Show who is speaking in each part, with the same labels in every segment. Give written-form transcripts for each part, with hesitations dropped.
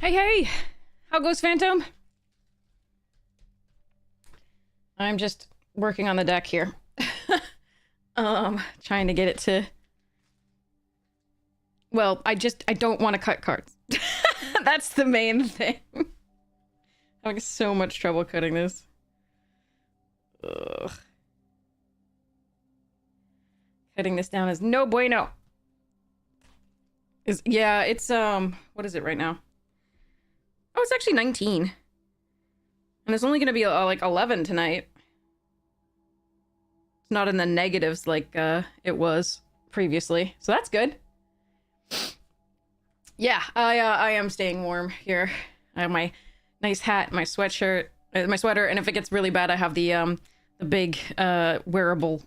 Speaker 1: Hey, hey! How goes Phantom? I'm just working on the deck here. Trying to get it to... Well, I don't want to cut cards. That's the main thing. I'm having so much trouble cutting this. Ugh. Cutting this down is no bueno. Yeah, it's, what is it right now? Oh, it's actually 19. And it's only gonna be, like, 11 tonight. It's not in the negatives like, it was previously. So that's good. Yeah, I am staying warm here. I have my nice hat, my sweatshirt, my sweater, and if it gets really bad, I have the big, wearable,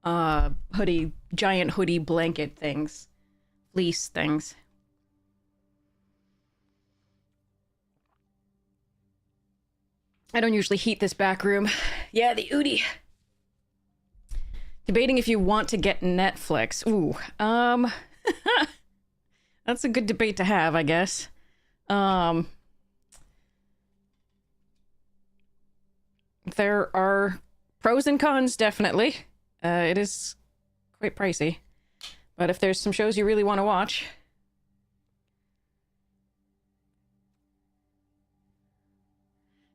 Speaker 1: hoodie, giant hoodie blanket things. Fleece things. I don't usually heat this back room. Yeah, the Udi. Debating if you want to get Netflix. Ooh, that's a good debate to have, I guess. There are pros and cons, definitely. It is quite pricey. But if there's some shows you really want to watch...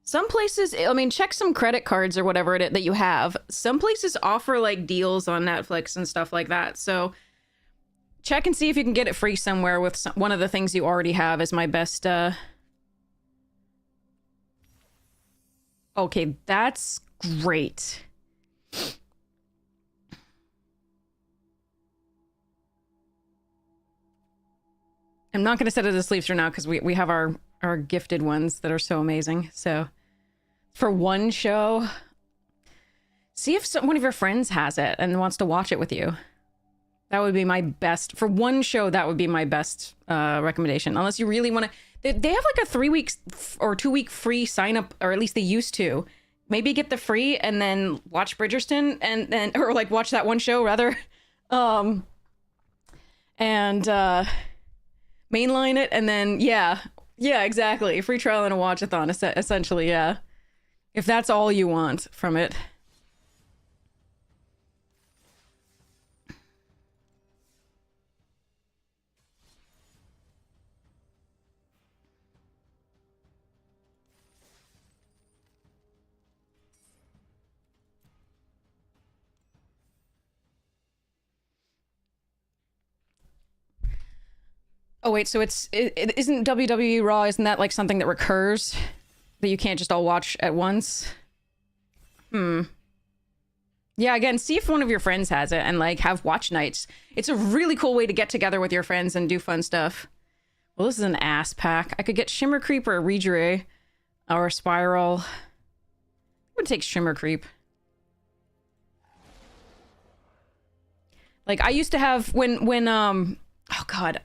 Speaker 1: Some places, I mean, check some credit cards or whatever that you have. Some places offer, like, deals on Netflix and stuff like that. So check and see if you can get it free somewhere with one of the things you already have is my best, Okay, that's great. I'm not going to set it to sleep for now because we have our gifted ones that are so amazing. So for one show, see if one of your friends has it and wants to watch it with you. That would be my best. For one show, that would be my best recommendation. Unless you really want to... They have like a 3-week or 2-week free sign up, or at least they used to. Maybe get the free and then watch Bridgerton and then... Or like watch that one show, rather. Mainline it and then, yeah. Yeah, exactly. Free trial and a watch-a-thon, essentially, yeah. If that's all you want from it. Oh, wait, so it isn't WWE Raw, isn't that like something that recurs? That you can't just all watch at once? Yeah, again, see if one of your friends has it and, like, have watch nights. It's a really cool way to get together with your friends and do fun stuff. Well, this is an ass pack. I could get Shimmer Creep or a Redre or a Spiral. I would take Shimmer Creep. Like, I used to have when oh god,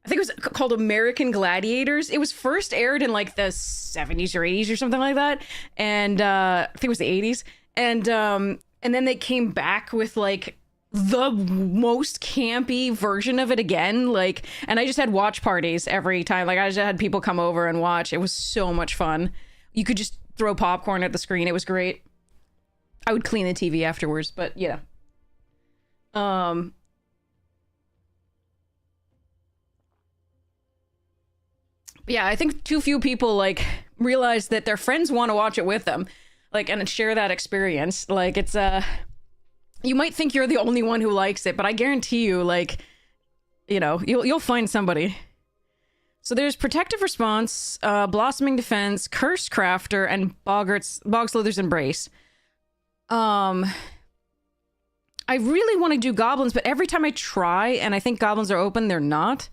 Speaker 1: I think it was called American Gladiators. It was first aired in like the 70s or 80s or something like that. And I think it was the 80s. And then they came back with like the most campy version of it again. Like, and I just had watch parties every time. Like, I just had people come over and watch. It was so much fun. You could just throw popcorn at the screen. It was great. I would clean the TV afterwards, but yeah. Yeah, I think too few people, like, realize that their friends want to watch it with them, like, and share that experience. Like, it's, you might think you're the only one who likes it, but I guarantee you, like, you know, you'll find somebody. So there's Protective Response, Blossoming Defense, Curse Crafter, and Bogslither's Embrace. I really want to do Goblins, but every time I try, and I think Goblins are open, they're not.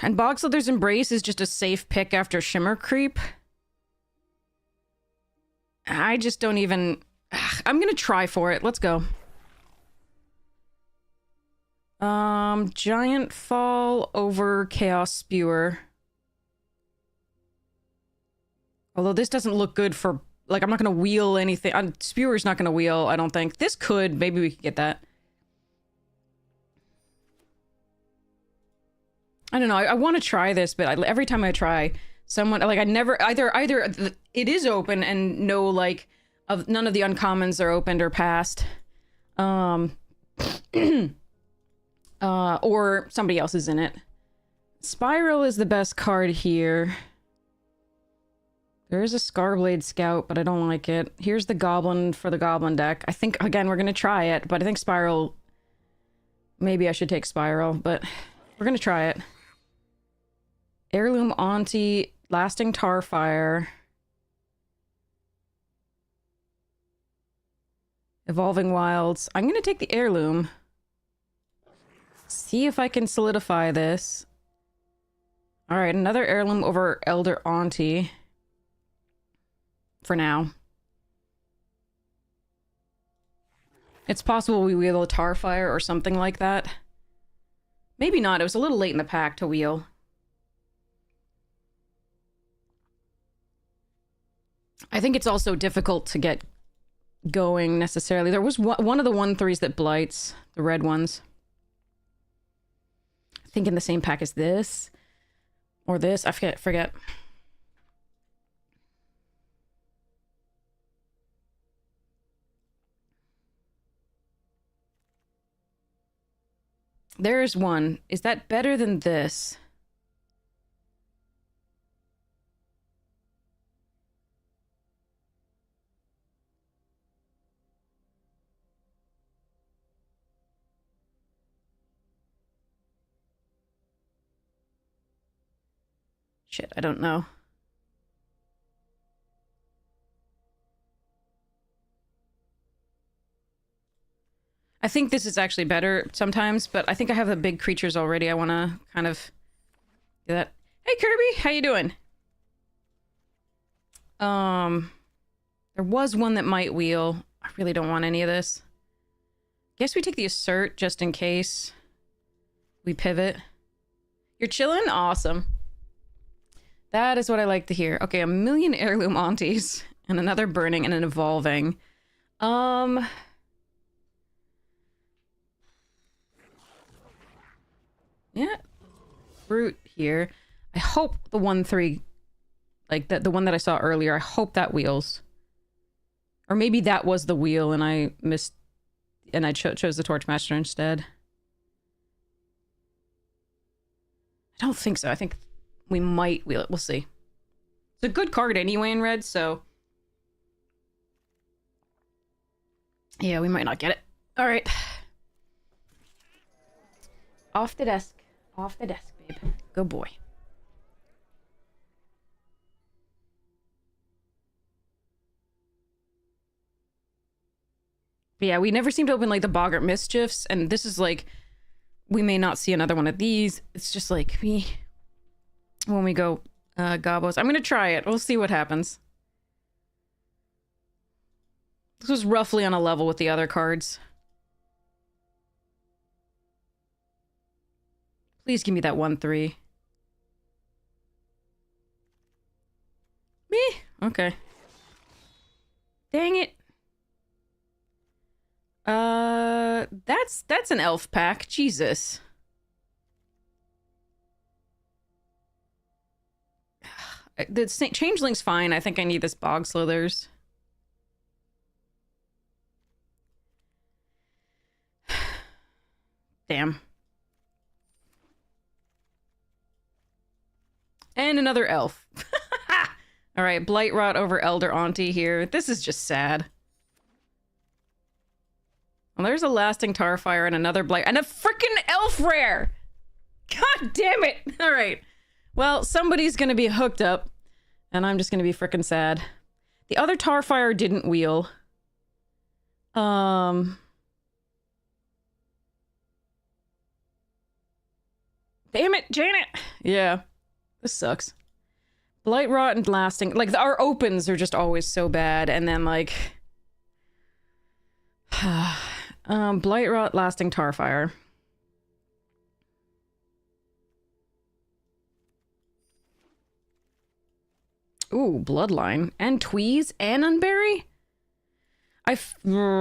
Speaker 1: And Bogslither's Embrace is just a safe pick after Shimmer Creep. I just don't even... I'm gonna try for it. Let's go. Giant Fall over Chaos Spewer. Although this doesn't look good for... Like, I'm not gonna wheel anything. Spewer's not gonna wheel, I don't think. This could. Maybe we could get that. I don't know. I want to try this, but every time I try, someone like I never either it is open and no like of none of the uncommons are opened or passed, or somebody else is in it. Spiral is the best card here. There is a Scarblade Scout, but I don't like it. Here's the Goblin for the Goblin deck. I think, again, we're going to try it, but I think Spiral... Maybe I should take Spiral, but we're going to try it. Heirloom Auntie, Lasting Tarfire. Evolving Wilds. I'm going to take the Heirloom. See if I can solidify this. Alright, another Heirloom over Elder Auntie. For now. It's possible we wheel a Tarfire or something like that. Maybe not. It was a little late in the pack to wheel. I think it's also difficult to get going necessarily. There was one of the 1/3s that blights, the red ones. I think in the same pack as this. Or this. I forget. There's one. Is that better than this? Shit, I don't know. I think this is actually better sometimes, but I think I have the big creatures already. I want to kind of do that. Hey, Kirby, how you doing? There was one that might wheel. I really don't want any of this. Guess we take the Assert just in case we pivot. You're chilling? Awesome. That is what I like to hear. Okay, 1,000,000 Heirloom Aunties and another Burning and an Evolving. Yeah, Brute here. I hope the 1/3, like the one that I saw earlier, I hope that wheels. Or maybe that was the wheel and I missed, and I chose the Torchmaster instead. I don't think so. I think we might wheel it. We'll see. It's a good card anyway in red, so... Yeah, we might not get it. All right. Off the desk. Off the desk, babe. Good boy. But yeah, we never seem to open like the Boggart Mischiefs, and this is like, we may not see another one of these. It's just like when we go Gobos. I'm gonna try it. We'll see what happens. This was roughly on a level with the other cards. Please give me that 1/3. Me? Okay. Dang it. That's an elf pack. Jesus. The Changeling's fine. I think I need this Bog Slithers. Damn. And another elf. All right, Blight Rot over Elder Auntie here. This is just sad. Well, there's a Lasting Tarfire and another Blight and a freaking elf rare. God damn it. All right. Well, somebody's going to be hooked up and I'm just going to be freaking sad. The other Tarfire didn't wheel. Damn it, Janet. Yeah. This sucks. Blight Rot and Lasting... Like, our opens are just always so bad. And then, like... Blight Rot, Lasting Tarfire. Ooh, Bloodline. And Tweeze and Unbury? I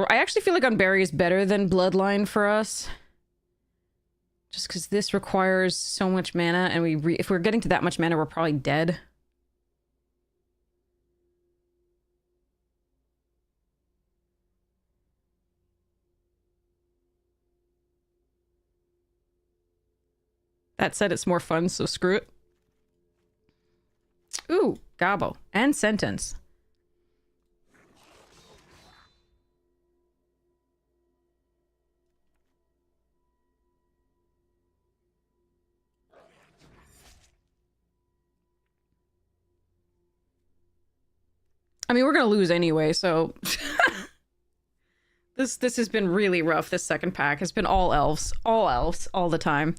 Speaker 1: actually feel like Unbury is better than Bloodline for us. Just because this requires so much mana, and if we're getting to that much mana, we're probably dead. That said, it's more fun, so screw it. Ooh, Gobbo. And Sentence. I mean, we're gonna lose anyway, so... This has been really rough, this second pack. It's been all elves, all the time.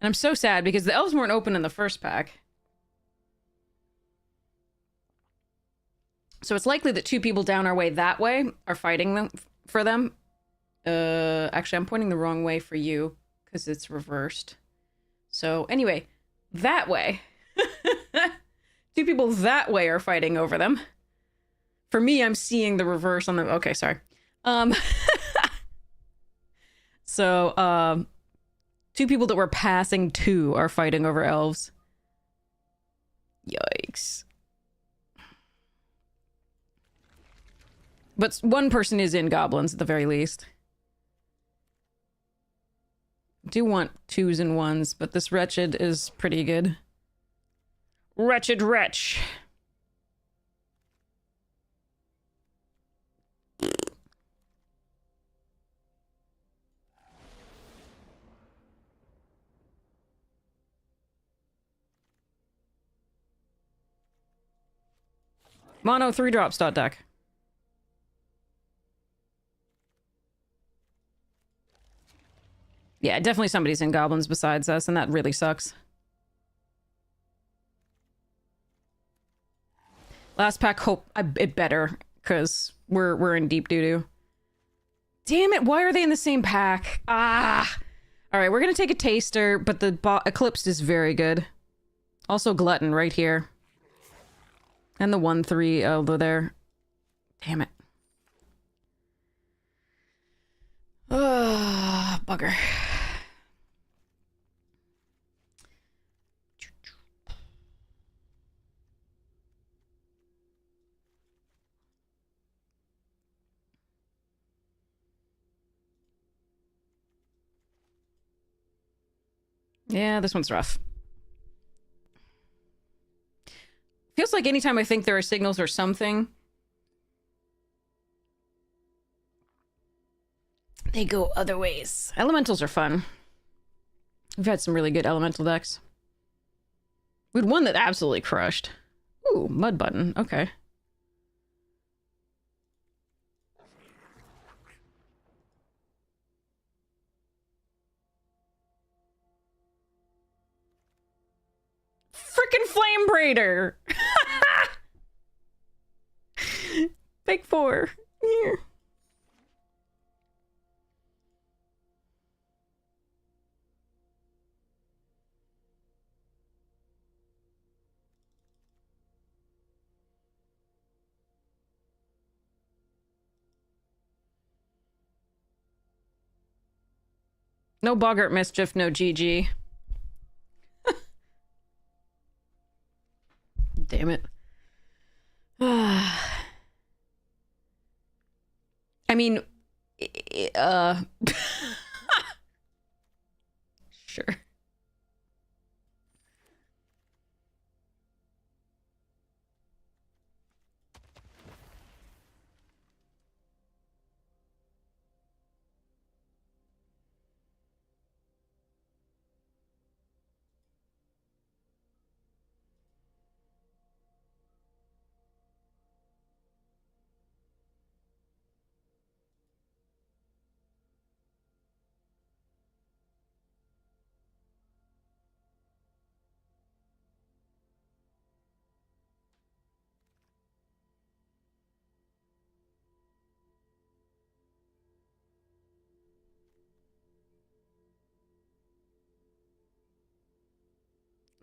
Speaker 1: And I'm so sad because the elves weren't open in the first pack. So it's likely that two people down our way that way are fighting them for them. Actually, I'm pointing the wrong way for you because it's reversed. So anyway, that way. Two people that way are fighting over them. For me, I'm seeing the reverse on the... Okay, sorry. So, two people that we're passing to are fighting over elves. Yikes. But one person is in goblins at the very least. Do want 2s and 1s, but this wretched is pretty good. Wretched wretch. Mono 3-drop stot deck. Yeah, definitely somebody's in goblins besides us, and that really sucks. Last pack, hope it better, because we're in deep doo-doo. Damn it, why are they in the same pack? Ah! Alright, we're gonna take a taster, but the Eclipsed is very good. Also Glutton right here. And the 1-3 over there. Damn it. Oh, bugger. Yeah, this one's rough. Feels like anytime I think there are signals or something, they go other ways. Elementals are fun. We've had some really good elemental decks. We had one that absolutely crushed. Ooh, Mud Button. Okay. Frickin' Flame Braider! Big 4. Here. No Boggart Mischief, no GG. Damn it. I mean, sure.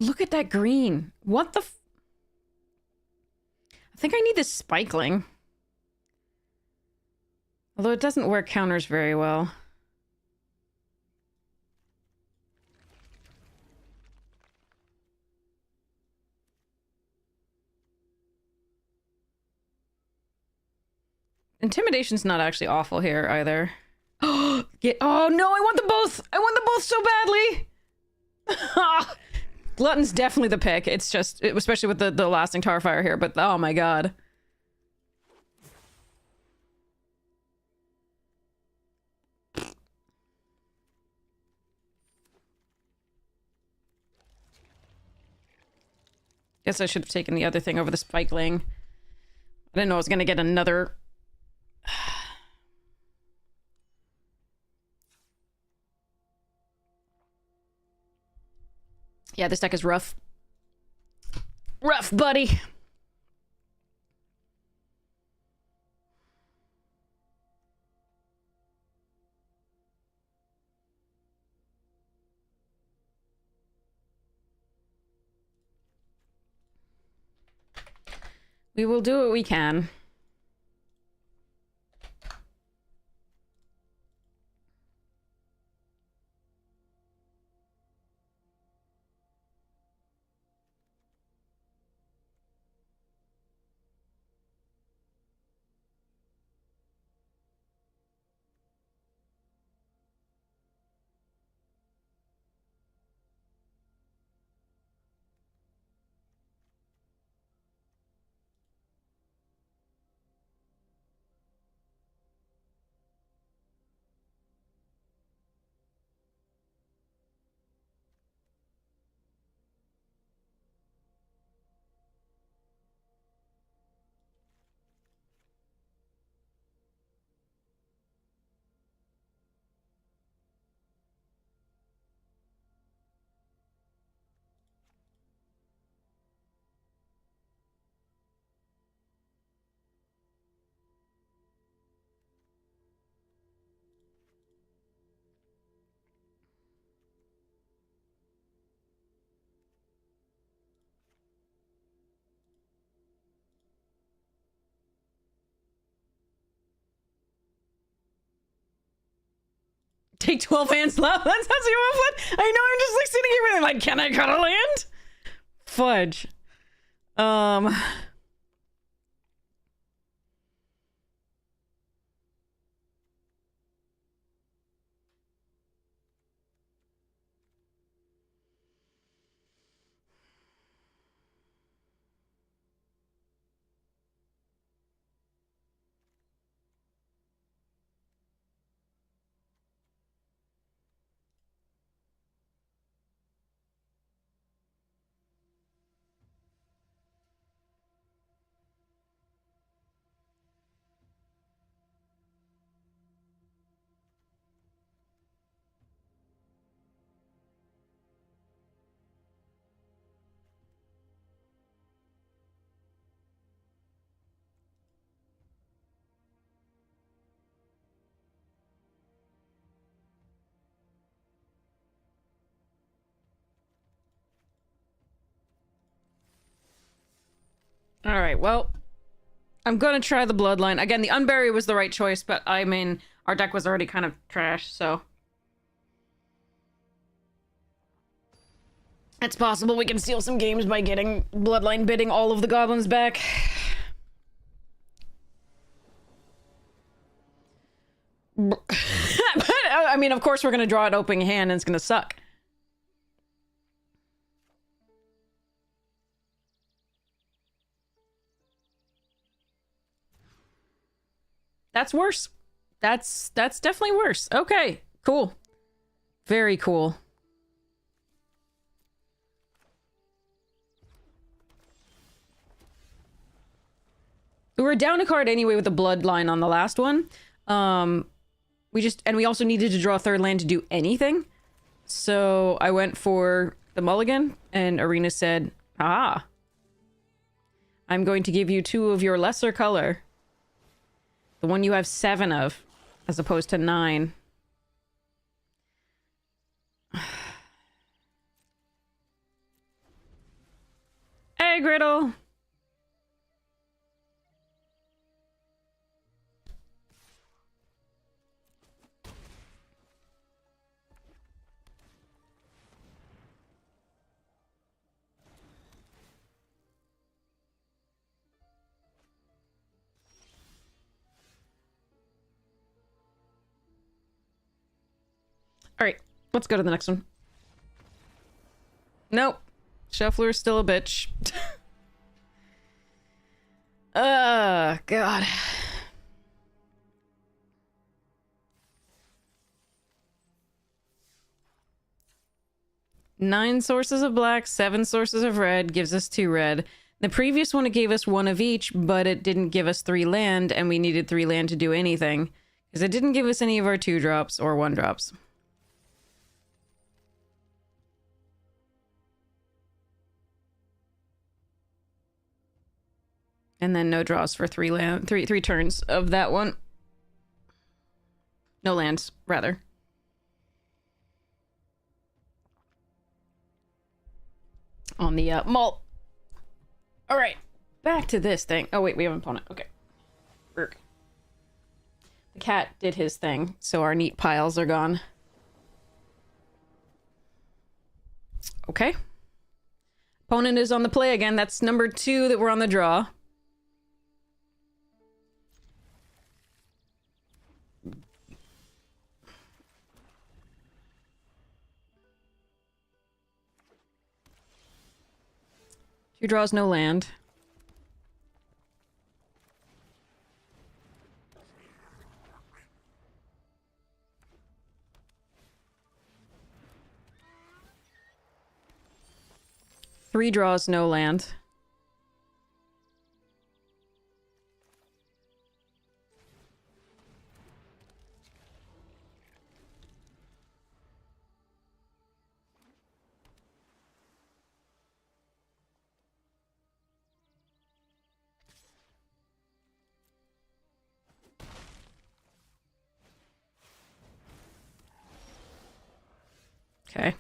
Speaker 1: Look at that green. What the I think I need this Spikeling. Although it doesn't work counters very well. Intimidation's not actually awful here either. Oh no, I want them both! I want them both so badly! Glutton's definitely the pick. It's just, especially with the lasting tar fire here, but oh my god. Guess I should have taken the other thing over the spikeling. I didn't know I was gonna get another... Yeah, this deck is rough. Rough, buddy. We will do what we can. Take 12 hands left. That's how you want. I know, I'm just like sitting here with like, can I cut a land? Fudge. All right, well, I'm gonna try the Bloodline. Again, the Unbury was the right choice, but I mean, our deck was already kind of trash, so... It's possible we can steal some games by getting Bloodline bidding all of the goblins back. But, I mean, of course we're gonna draw an opening hand and it's gonna suck. That's worse. That's definitely worse. Okay, cool. Very cool. We were down a card anyway with the Bloodline on the last one. We also needed to draw a third land to do anything. So I went for the mulligan, and Arena said, "Ah, I'm going to give you 2 of your lesser color. The one you have 7 of, as opposed to 9. Hey, Griddle! All right, let's go to the next one. Nope. Shuffler's still a bitch. God. Nine sources of black, 7 sources of red, gives us 2 red. The previous one, it gave us 1 of each, but it didn't give us 3 land, and we needed 3 land to do anything. Because it didn't give us any of our 2 drops or 1 drops. And then no draws for 3 turns of that one. No lands, rather. On the malt. All right, back to this thing. Oh wait, we have an opponent. Okay. Urgh. The cat did his thing, so our neat piles are gone. Okay. Opponent is on the play again. That's number 2 that we're on the draw. Two draws, no land. Three draws, no land. Okay.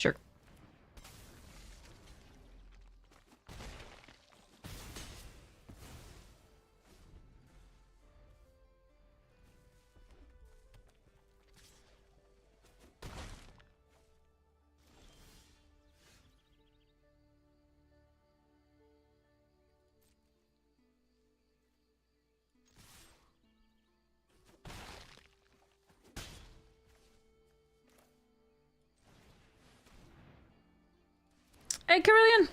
Speaker 1: Sure. Hey, Carillion!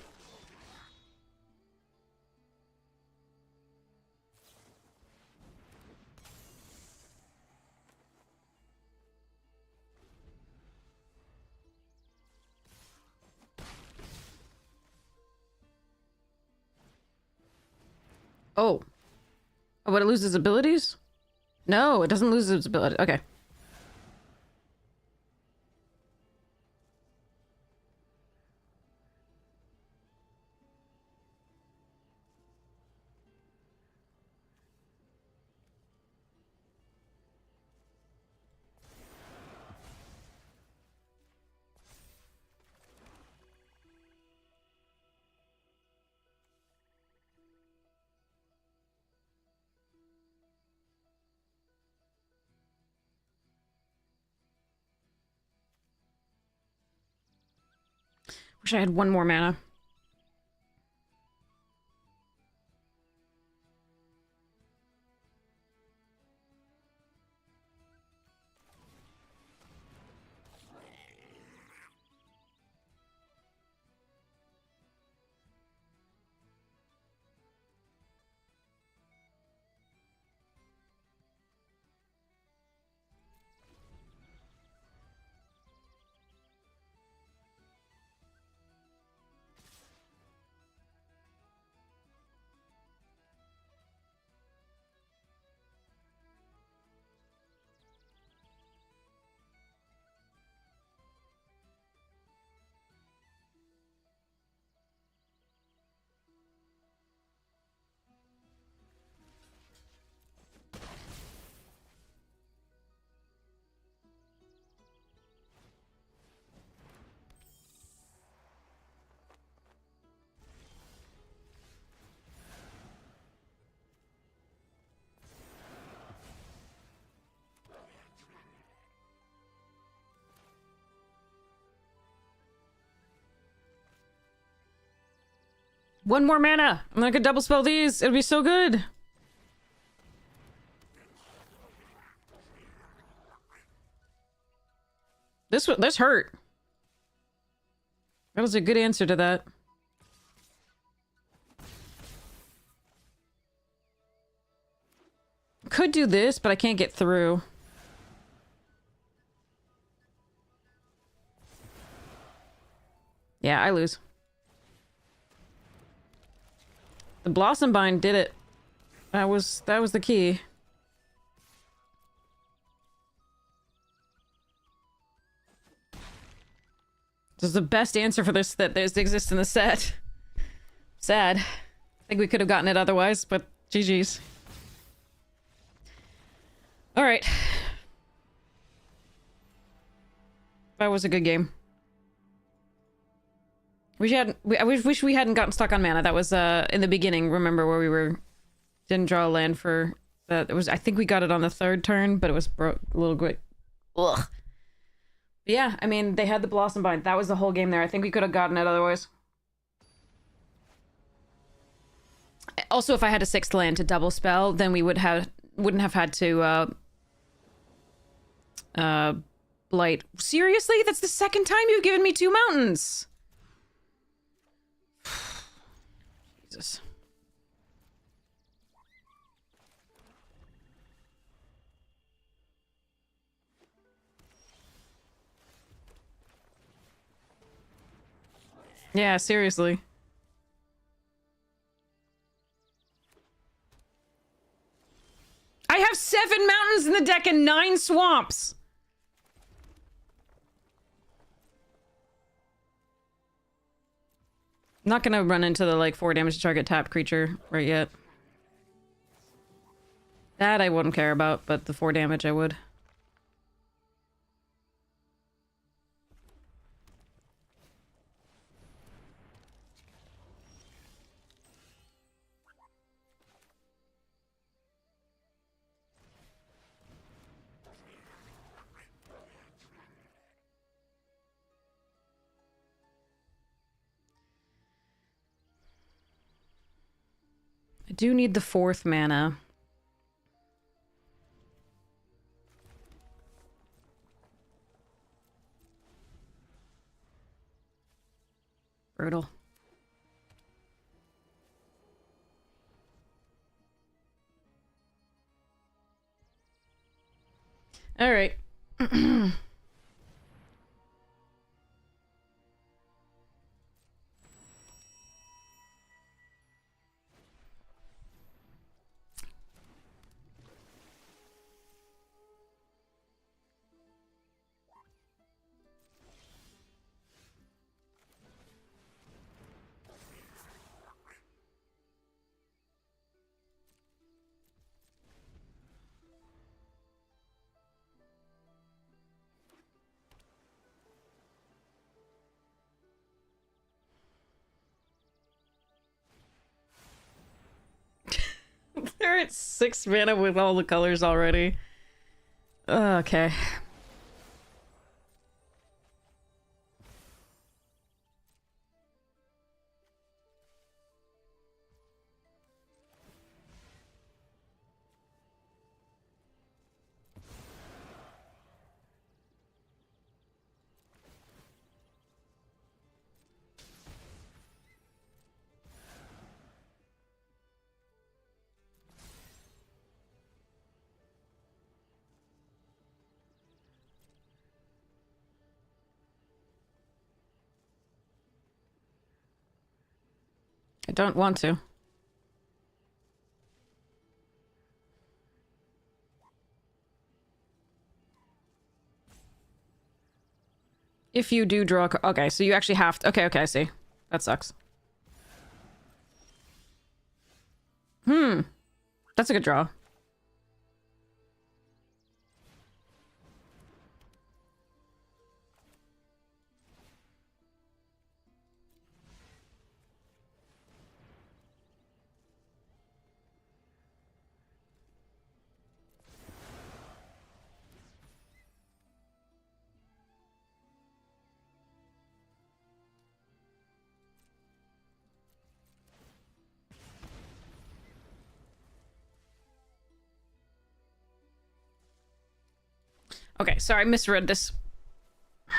Speaker 1: Oh. Oh, but it loses abilities? No, it doesn't lose its ability. Okay. Wish I had one more mana. One more mana. I'm gonna double spell these. It'll be so good. This hurt. That was a good answer to that. Could do this, but I can't get through. Yeah, I lose. The Blossom Bind did it. That was the key. This is the best answer for this that exists in the set. Sad. I think we could have gotten it otherwise, but GG's. Alright. That was a good game. I wish we hadn't gotten stuck on mana. That was in the beginning, remember, where didn't draw a land for that. It was, I think we got it on the third turn, but it was a little quick. Ugh. But yeah, I mean, they had the Blossom Bind. That was the whole game there. I think we could have gotten it otherwise. Also, if I had a 6th land to double spell, then we wouldn't have had to blight. Seriously? That's the second time you've given me 2 mountains. Jesus. Yeah, seriously. I have 7 mountains in the deck and 9 swamps. I'm not gonna run into the, like, 4 damage to target tapped creature right yet. That I wouldn't care about, but the 4 damage I would. I do need the 4th mana. Brutal. All right. They're at 6 mana with all the colors already. Okay. I I don't want to. If you do draw a okay, so you actually have to... Okay, I see. That sucks. That's a good draw. Okay, sorry, I misread this. I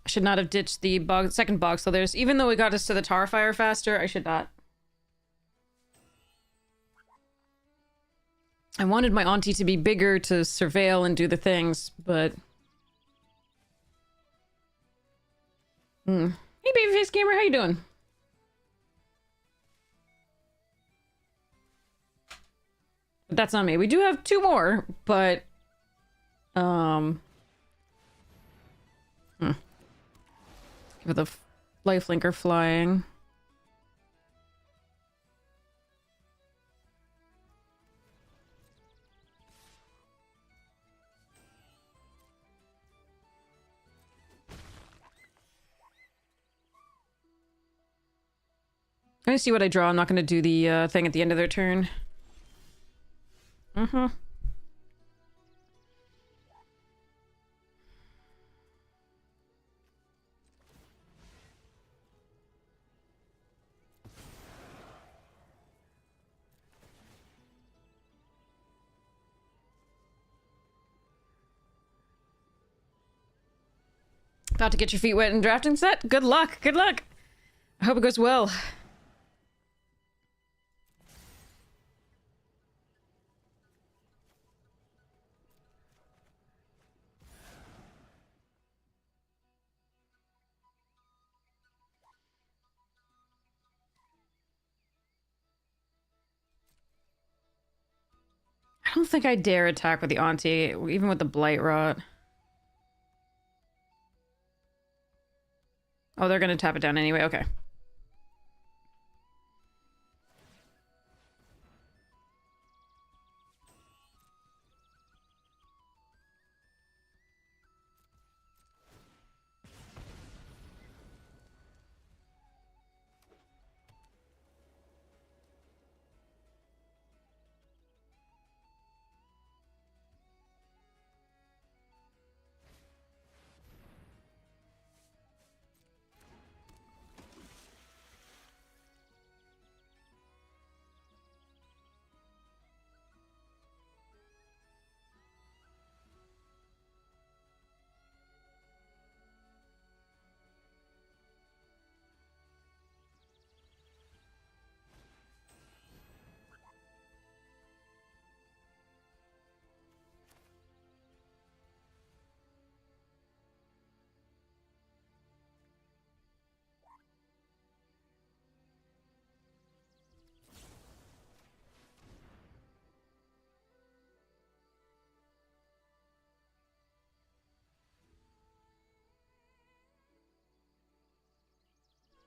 Speaker 1: should not have ditched the second bog, so there's... Even though we got us to the tar fire faster, I should not. I wanted my auntie to be bigger to surveil and do the things, but... Hey, babyface gamer, how you doing? But that's not me. We do have 2 more, but... With a lifelinker flying. I'm gonna see what I draw. I'm not gonna do the thing at the end of their turn. I About to get your feet wet in drafting set? Good luck, good luck! I hope it goes well. I don't think I dare attack with the auntie, even with the blight rot. Oh, they're gonna tap it down anyway, okay.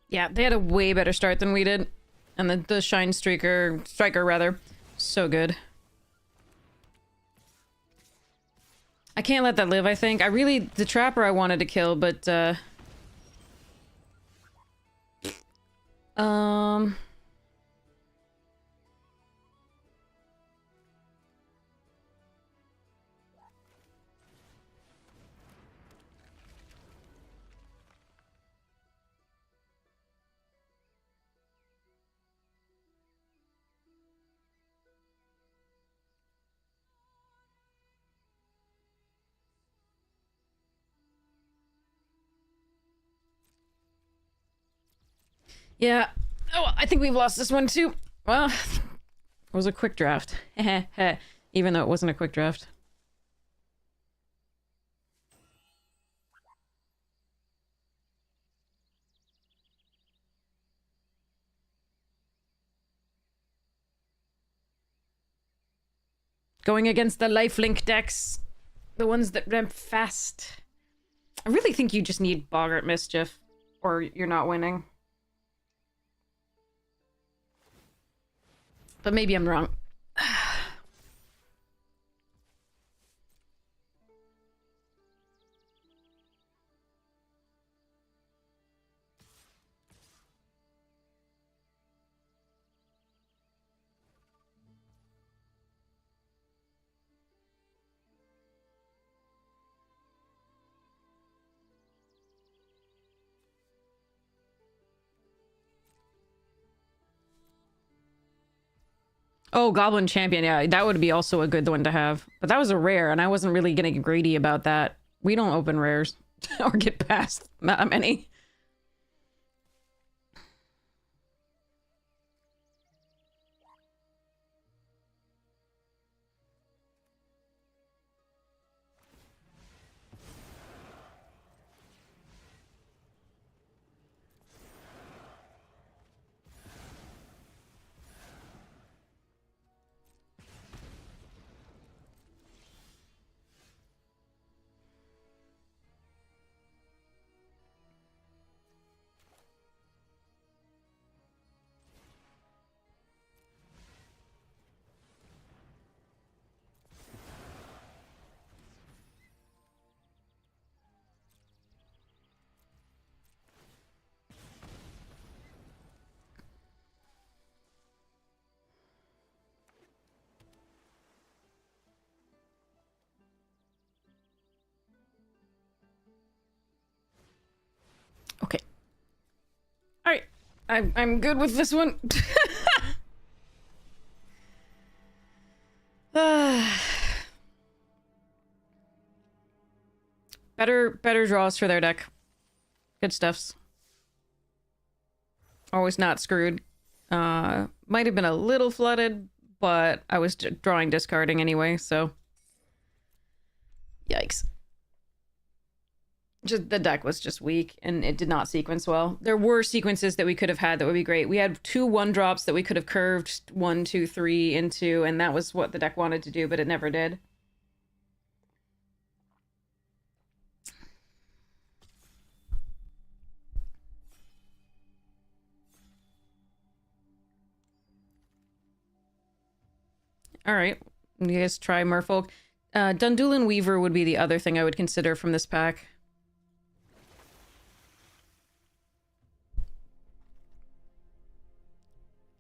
Speaker 1: Yeah, they had a way better start than we did. And the Shine Striker rather, so good. I can't let that live, I think. The Trapper I wanted to kill, but, yeah. Oh, I think we've lost this one too. Well, was a quick draft. Even though it wasn't a quick draft. Going against the lifelink decks. The ones that ramp fast. I really think you just need Boggart Mischief, or you're not winning. But maybe I'm wrong. Oh, Goblin Champion. Yeah, that would be also a good one to have. But that was a rare, and I wasn't really getting greedy about that. We don't open rares or get past that many. Okay. All right. I'm good with this one. Better draws for their deck. Good stuffs. Always not screwed. Might have been a little flooded, but I was drawing discarding anyway, so yikes. Just the deck was just weak and it did not sequence well. There were sequences that we could have had that would be great. We had 2 1-drops that we could have curved 1, 2, 3 into, and that was what the deck wanted to do, but it never did. All right, you guys try Merfolk. Dundulin Weaver would be the other thing I would consider from this pack.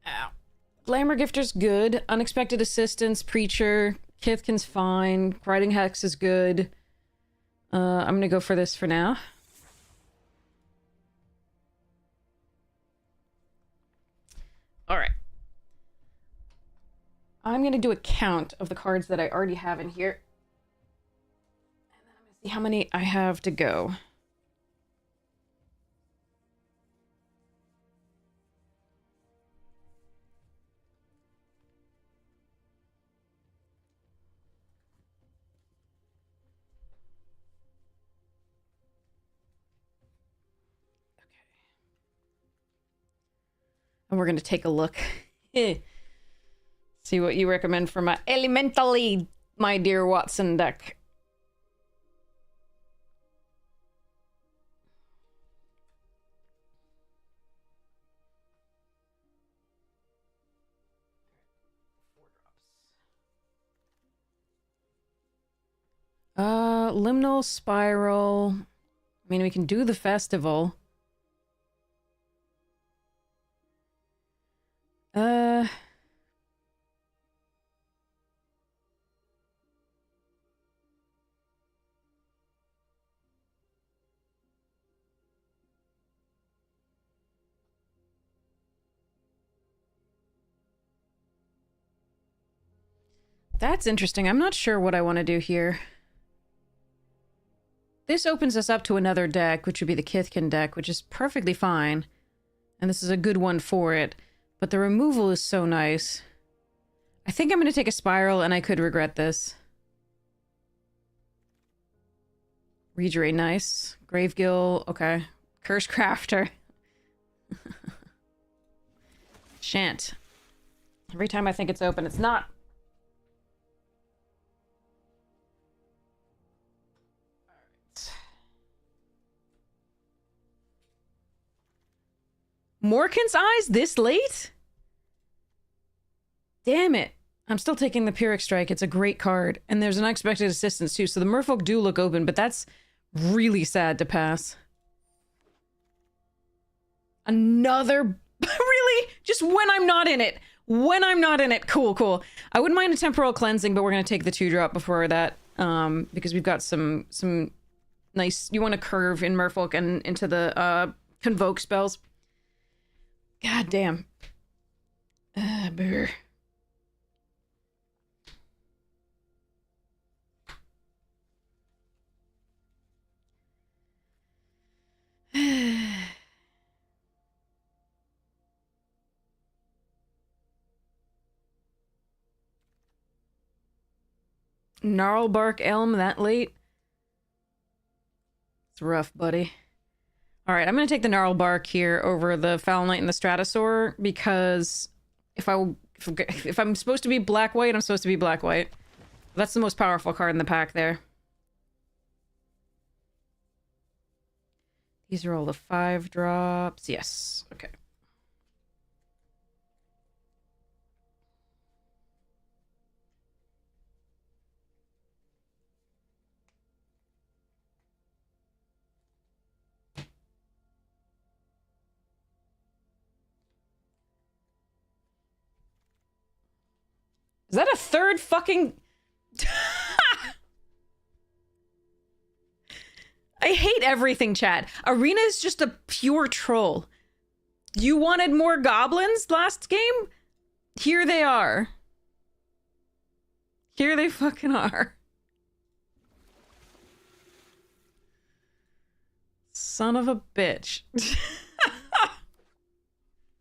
Speaker 1: Ow. Glamour Gifter's good. Unexpected Assistance, Preacher, Kithkin's fine. Riding Hex is good. I'm gonna go for this for now. All right. I'm gonna do a count of the cards that I already have in here. And then I'm gonna see how many I have to go. And we're going to take a look. See what you recommend for my Elementally, my dear Watson deck. Liminal Spiral. I mean, we can do the festival. That's interesting. I'm not sure what I want to do here. This opens us up to another deck, which would be the Kithkin deck, which is perfectly fine. And this is a good one for it. But the removal is so nice. I think I'm going to take a spiral, and I could regret this. Regenerate, nice. Gravegill, okay. Curse Crafter. Shan't. Every time I think it's open, it's not. Morkan's Eyes this late? Damn it. I'm still taking the Pyrrhic Strike. It's a great card. And there's unexpected assistance too. So the merfolk do look open, but that's really sad to pass. Another... Really? Just when I'm not in it. When I'm not in it. Cool, cool. I wouldn't mind a Temporal Cleansing, but we're going to take the 2-drop before that. Because we've got some nice... You want to curve in merfolk and into the Convoke spells. God damn. Brr. Gnarlbark Elm that late? It's rough, buddy. Alright, I'm gonna take the Gnarlbark here over the Foul Knight and the Stratosaur because if I'm supposed to be black-white, I'm supposed to be black-white. That's the most powerful card in the pack there. These are all the 5-drops. Yes. Okay. Is that a third fucking... I hate everything, chat. Arena is just a pure troll. You wanted more goblins last game? Here they are. Here they fucking are. Son of a bitch.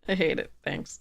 Speaker 1: I hate it. Thanks.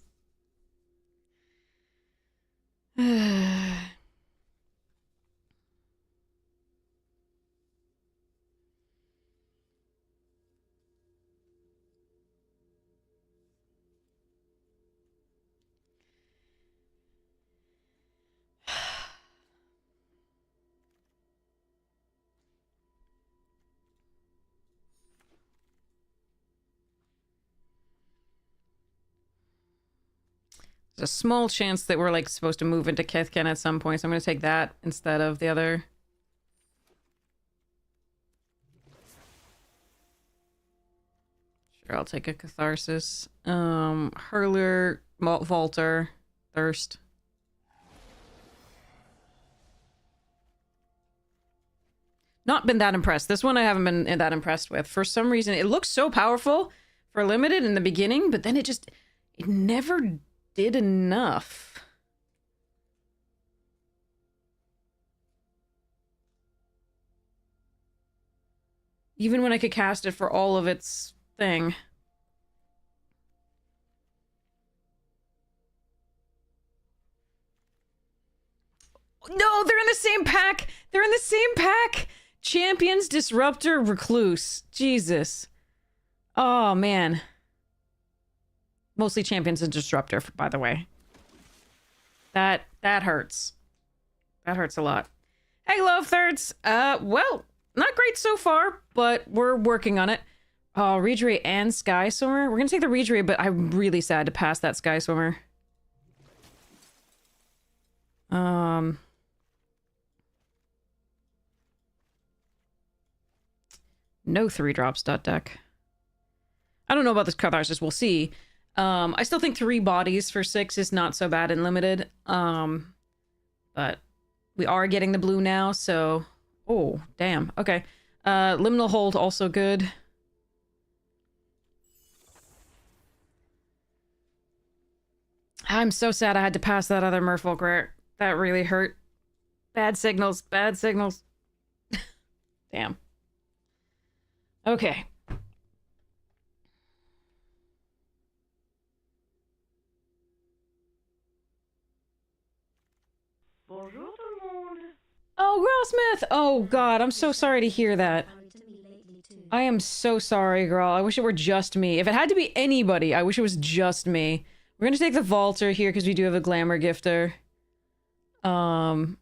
Speaker 1: There's a small chance that we're like supposed to move into Kithkin at some point, so I'm going to take that instead of the other. Sure, I'll take a Catharsis. Hurler, Vaulter, Thirst. Not been that impressed. This one I haven't been that impressed with. For some reason, it looks so powerful for limited in the beginning, but then it never did enough. Even when I could cast it for all of its thing. No, they're in the same pack! They're in the same pack! Champions, Disruptor, Recluse. Jesus. Oh, man. Mostly Champions and Disruptor, by the way. That hurts. That hurts a lot. Hey, Love Thirds. Well, not great so far, but we're working on it. Oh, Regenerate and Sky Swimmer. We're gonna take the Regenerate, but I'm really sad to pass that Sky Swimmer. No 3-drops. Deck. I don't know about this Catharsis. We'll see. I still think 3 bodies for 6 is not so bad in limited. But we are getting the blue now, so... Oh, damn. Okay. Liminal Hold, also good. I'm so sad I had to pass that other Merfolk rare. That really hurt. Bad signals. Bad signals. Damn. Okay. Oh, Growlsmith! Oh, God, I'm so sorry to hear that. I am so sorry, girl. I wish it were just me. If it had to be anybody, I wish it was just me. We're gonna take the Vaulter here because we do have a Glamour Gifter. The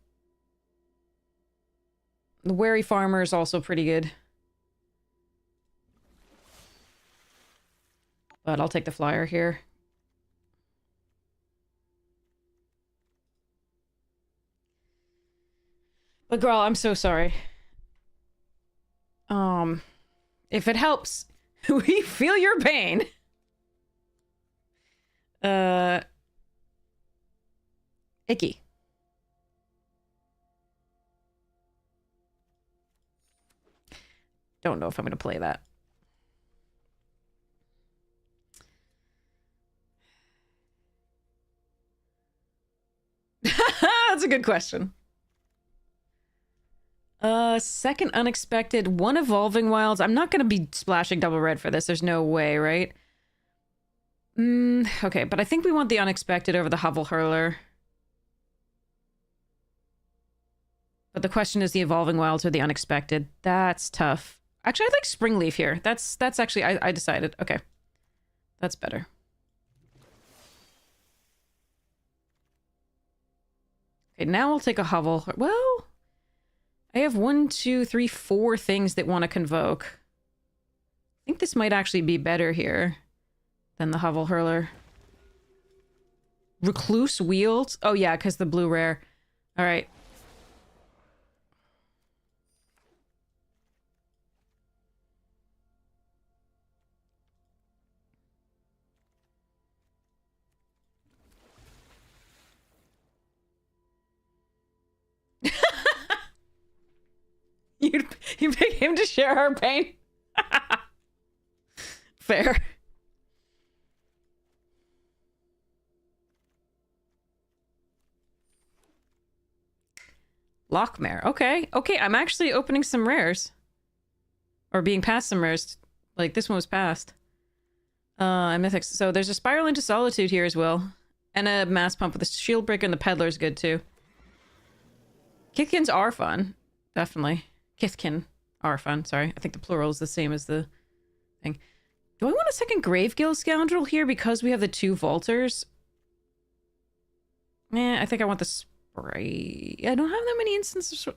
Speaker 1: Wary Farmer is also pretty good. But I'll take the Flyer here. But girl, I'm so sorry. If it helps, we feel your pain. Icky. Don't know if I'm gonna play that. That's a good question. Second unexpected, one Evolving Wilds. I'm not gonna be splashing double red for this. There's no way, right? Okay, but I think we want the unexpected over the Hovel Hurler. But the question is the Evolving Wilds or the unexpected. That's tough. Actually, I like Springleaf here. That's actually, I decided. Okay. That's better. Okay, now we'll take a Hovel. Well, I have 1, 2, 3, 4 things that want to Convoke. I think this might actually be better here than the Hovel Hurler. Recluse Wield? Oh yeah, because the blue rare. All right. You pick him to share our pain? Fair. Lockmare. Okay. Okay, I'm actually opening some rares. Or being passed some rares. Like, this one was passed. And Mythics. So there's a Spiral into Solitude here as well. And a Mass Pump with a Shield Breaker, and the Peddler's good too. Kithkins are fun. Definitely. Kithkin are fun. Sorry. I think the plural is the same as the thing. Do I want a second Gravegill Scoundrel here because we have the 2 Vaulters? I think I want the spray. I don't have that many instances.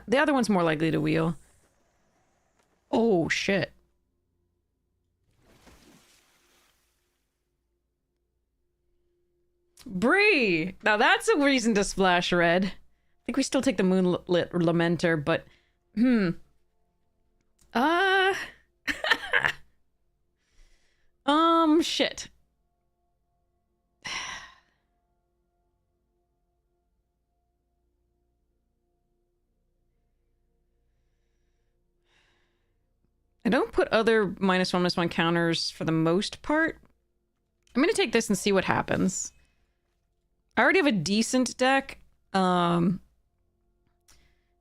Speaker 1: The other one's more likely to wheel. Oh, shit. Bree! Now that's a reason to splash red. I think we still take the Moonlit Lamenter, but... shit. I don't put other -1/-1 counters for the most part. I'm gonna take this and see what happens. I already have a decent deck. And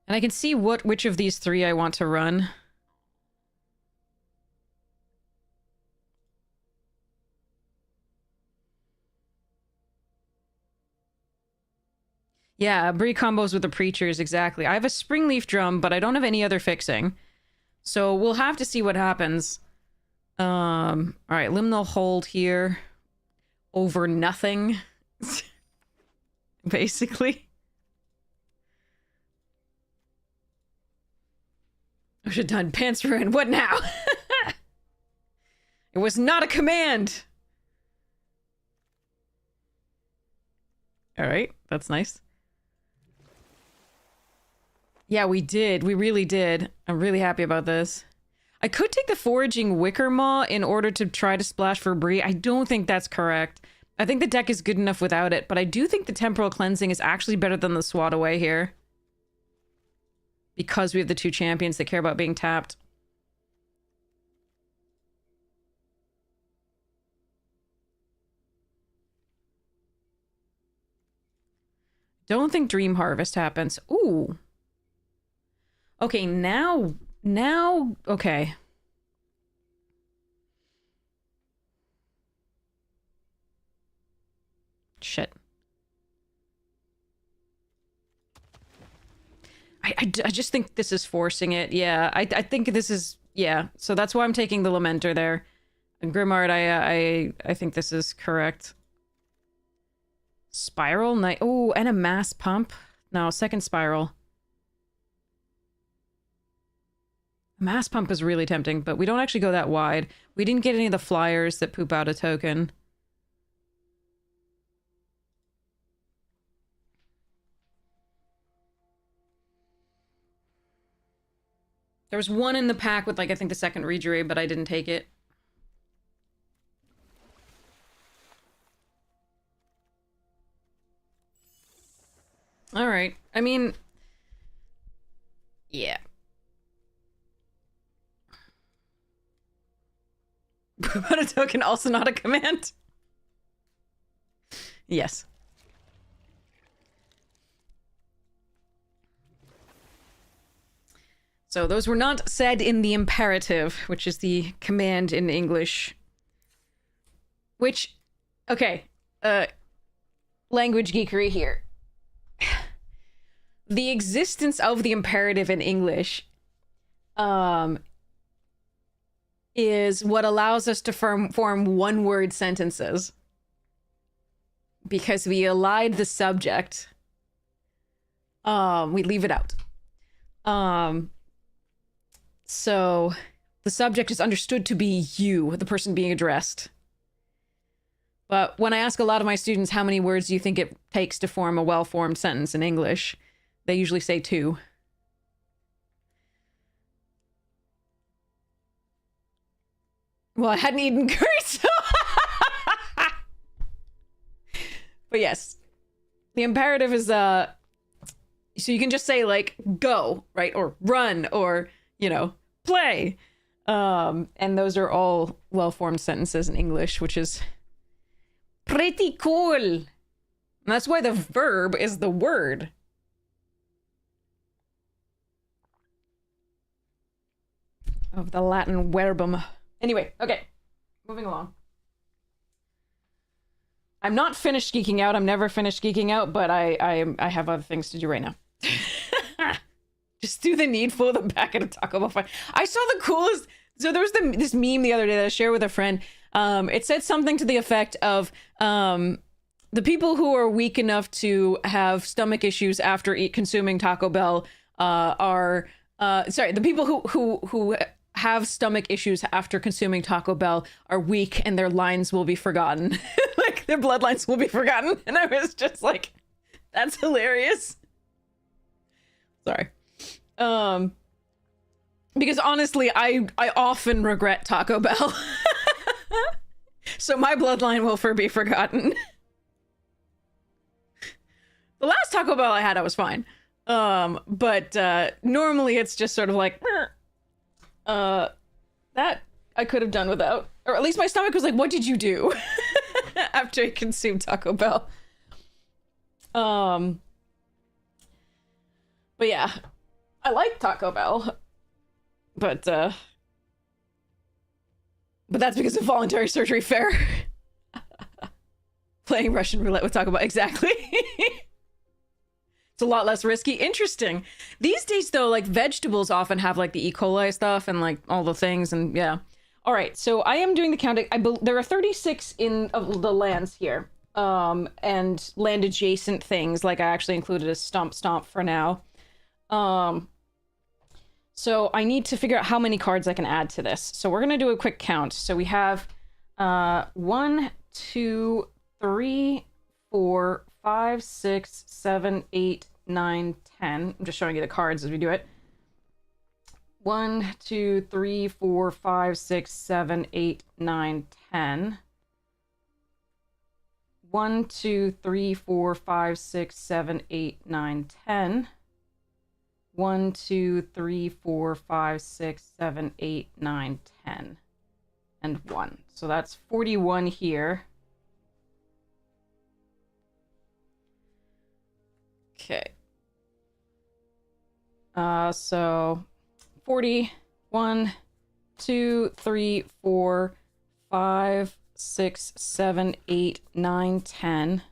Speaker 1: I can see which of these 3 I want to run. Yeah, Bree combos with the Preachers, exactly. I have a Springleaf Drum, but I don't have any other fixing. So we'll have to see what happens. Alright, Liminal Hold here. Over nothing. Basically. I should have done Pants Ruin. What now? It was not a command! Alright, that's nice. Yeah, we did. We really did. I'm really happy about this. I could take the Foraging Wickermaw in order to try to splash for Bree. I don't think that's correct. I think the deck is good enough without it, but I do think the Temporal Cleansing is actually better than the Swat Away here. Because we have the 2 champions that care about being tapped. Don't think Dream Harvest happens. Ooh. Okay, now, okay. Shit. I just think this is forcing it. Yeah, I think this is, yeah. So that's why I'm taking the Lamenter there. And Grimard, I think this is correct. Spiral? Oh, and a mass pump? No, second spiral. Mass pump is really tempting, but we don't actually go that wide. We didn't get any of the flyers that poop out a token. There was one in the pack with, like, I think the second Rejury, but I didn't take it. All right. I mean, yeah. But a token, also not a command. Yes. So those were not said in the imperative, which is the command in English. Which, okay, language geekery here. The existence of the imperative in English is what allows us to form one-word sentences. Because we elide the subject. We leave it out. So the subject is understood to be you, the person being addressed. But when I ask a lot of my students how many words do you think it takes to form a well-formed sentence in English, they usually say 2. Well, I hadn't eaten curry, so... But yes, the imperative is, so you can just say, like, go, right? Or run, or, you know, play. And those are all well-formed sentences in English, which is pretty cool. And that's why the verb is the word. Of the Latin verbum. Anyway, okay. Moving along. I'm not finished geeking out. I'm never finished geeking out, but I have other things to do right now. Just do the needful, the back of the Taco Bell fight. I saw the coolest... So there was this meme the other day that I shared with a friend. It said something to the effect of... the people who are weak enough to have stomach issues after consuming Taco Bell are... sorry, the people who have stomach issues after consuming Taco Bell are weak and their lines will be forgotten. Like, their bloodlines will be forgotten. And I was just like, that's hilarious. Sorry. Because honestly, I often regret Taco Bell. So my bloodline will be forgotten. The last Taco Bell I had, I was fine. But normally it's just sort of like, that I could have done without. Or at least my stomach was like, what did you do? After I consumed Taco Bell. But yeah, I like Taco Bell. But that's because of voluntary surgery fare. Playing Russian roulette with Taco Bell, exactly. It's a lot less risky. Interesting. These days, though, like, vegetables often have, like, the E. coli stuff and, like, all the things, and yeah. All right, so I am doing the counting. There are 36 in of the lands here, and land-adjacent things. Like, I actually included a stomp for now. So I need to figure out how many cards I can add to this. So we're going to do a quick count. So we have 1, 2, 3, 4, 5, 6, 7, 8, 9, 10. I'm just showing you the cards as we do it. 1, 2, 3, 4, 5, 6, 7, 8, 9, 10. 1, 2, 3, 4, 5, 6, 7, 8, 9, 10. 1, 2, 3, 4, 5, 6, 7, 8, 9, 10. And 1. So that's 41 here. Okay. So 40, 1, 2, 3, 4, 5, 6, 7, 8, 9, 10.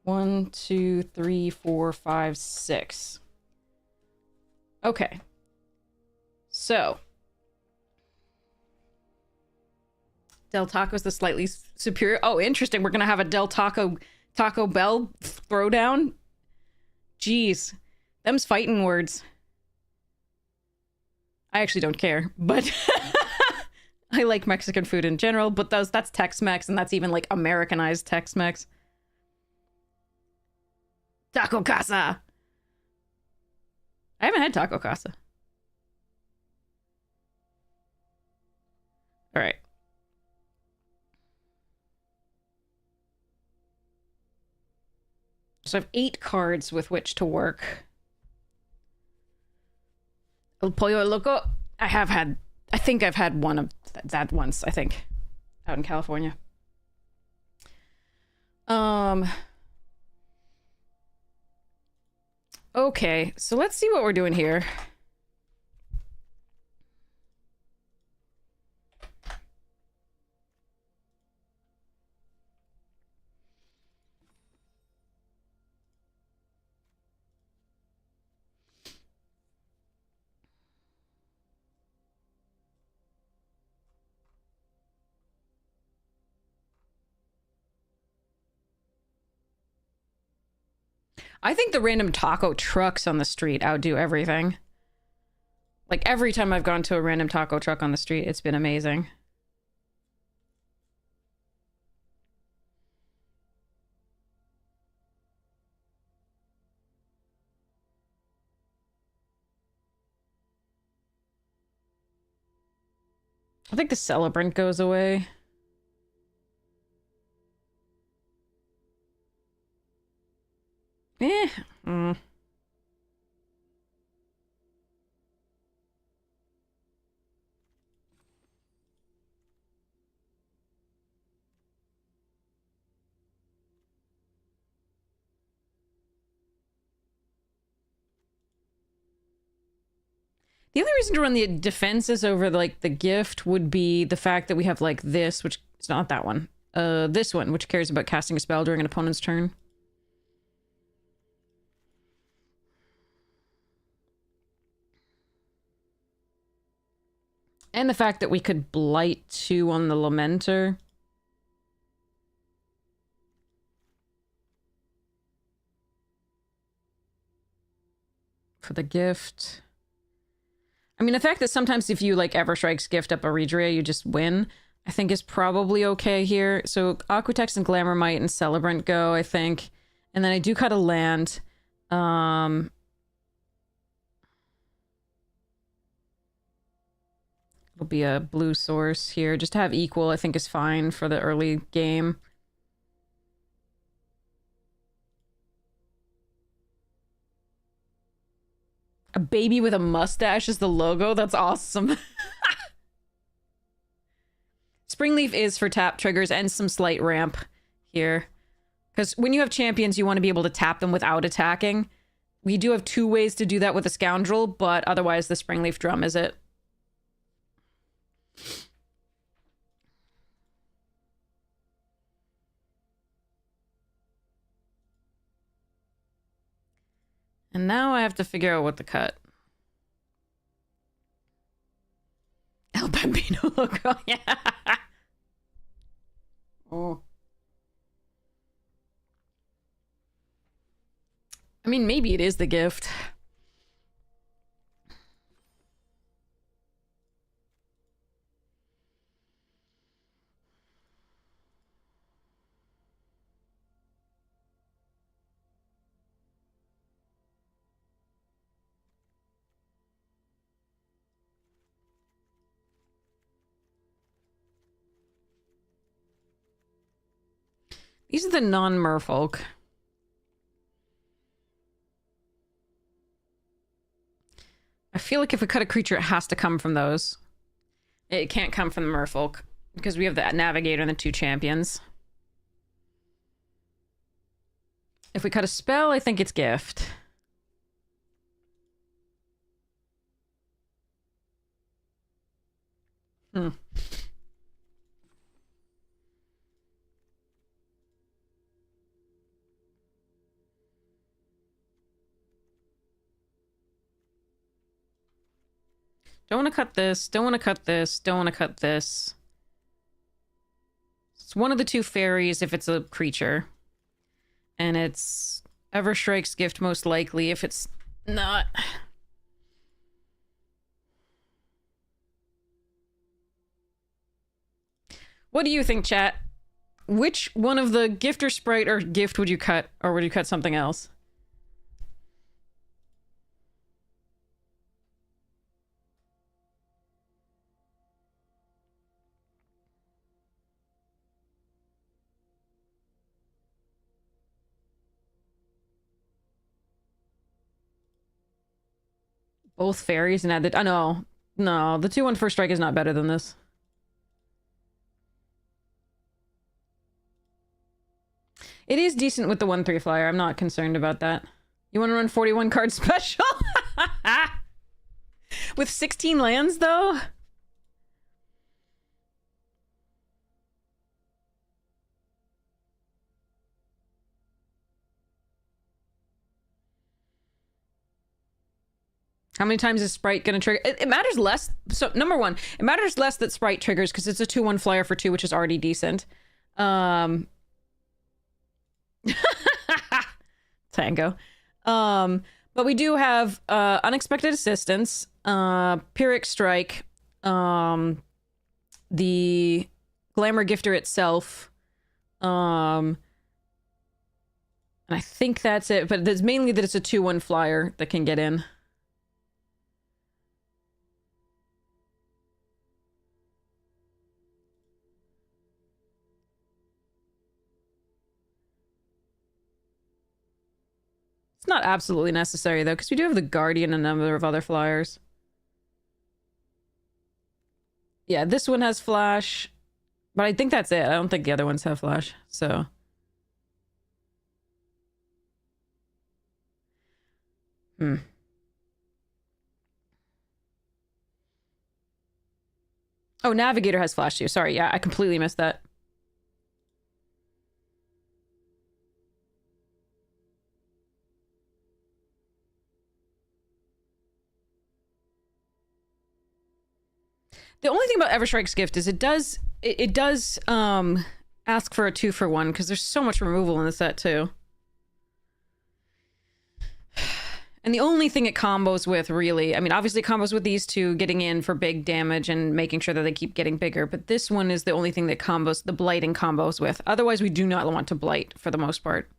Speaker 1: 1, 2, 3, 4, 5, 6. Okay. So. Del Taco's the slightly superior. Oh, interesting. We're going to have a Taco Bell throwdown. Jeez. Them's fighting words. I actually don't care, but I like Mexican food in general, but that's Tex-Mex, and that's even like Americanized Tex-Mex. Taco Casa. I haven't had Taco Casa. All right. So I have 8 cards with which to work. El Pollo Loco. I think I've had one of that once, I think. Out in California. Okay, so let's see what we're doing here. I think the random taco trucks on the street outdo everything. Like, every time I've gone to a random taco truck on the street, it's been amazing. I think the celebrant goes away. Mm. The only reason to run the defenses over like the gift would be the fact that we have like this, which is not that one. This one, which cares about casting a spell during an opponent's turn. And the fact that we could blight 2 on the Lamenter. For the gift. I mean, the fact that sometimes if you, like, Everstrike's gift up a Redrea, you just win, I think is probably okay here. So Aquatex and Glamourmite and Celebrant go, I think. And then I do cut a land. It'll be a blue source here. Just to have equal, I think, is fine for the early game. A baby with a mustache is the logo? That's awesome. Springleaf is for tap triggers and some slight ramp here. Because when you have champions, you want to be able to tap them without attacking. We do have 2 ways to do that with a Scoundrel, but otherwise the Springleaf Drum is it. And now I have to figure out what to cut. El Bambino logo, yeah. Oh. I mean, maybe it is the gift. These are the non-merfolk. I feel like if we cut a creature, it has to come from those. It can't come from the merfolk, because we have the Navigator and the 2 champions. If we cut a spell, I think it's gift. Hmm. Don't want to cut this. Don't want to cut this. Don't want to cut this. It's one of the two fairies if it's a creature. And it's Everstrike's gift most likely if it's not. What do you think, chat? Which one of the gift or sprite or gift would you cut? Or would you cut something else? Both fairies and add the... Oh, no. No, the 2-1 first strike is not better than this. It is decent with the 1-3 flyer. I'm not concerned about that. You want to run 41 card special? With 16 lands, though? How many times is Sprite going to trigger? It matters less. So, number one, it matters less that Sprite triggers because it's a 2-1 flyer for 2, which is already decent. Tango. But we do have Unexpected Assistance, Pyrrhic Strike, the Glamour Gifter itself, and I think that's it. But it's mainly that it's a 2-1 flyer that can get in. It's not absolutely necessary, though, because we do have the Guardian and a number of other flyers. Yeah, this one has Flash, but I think that's it. I don't think the other ones have Flash, so... Oh, Navigator has Flash, too. Sorry, yeah, I completely missed that. The only thing about Everstrike's gift is it does ask for a 2-for-1 because there's so much removal in the set too. And the only thing it combos with, really, I mean, obviously it combos with these two getting in for big damage and making sure that they keep getting bigger, but this one is the only thing that combos, the blighting combos with. Otherwise, we do not want to blight for the most part.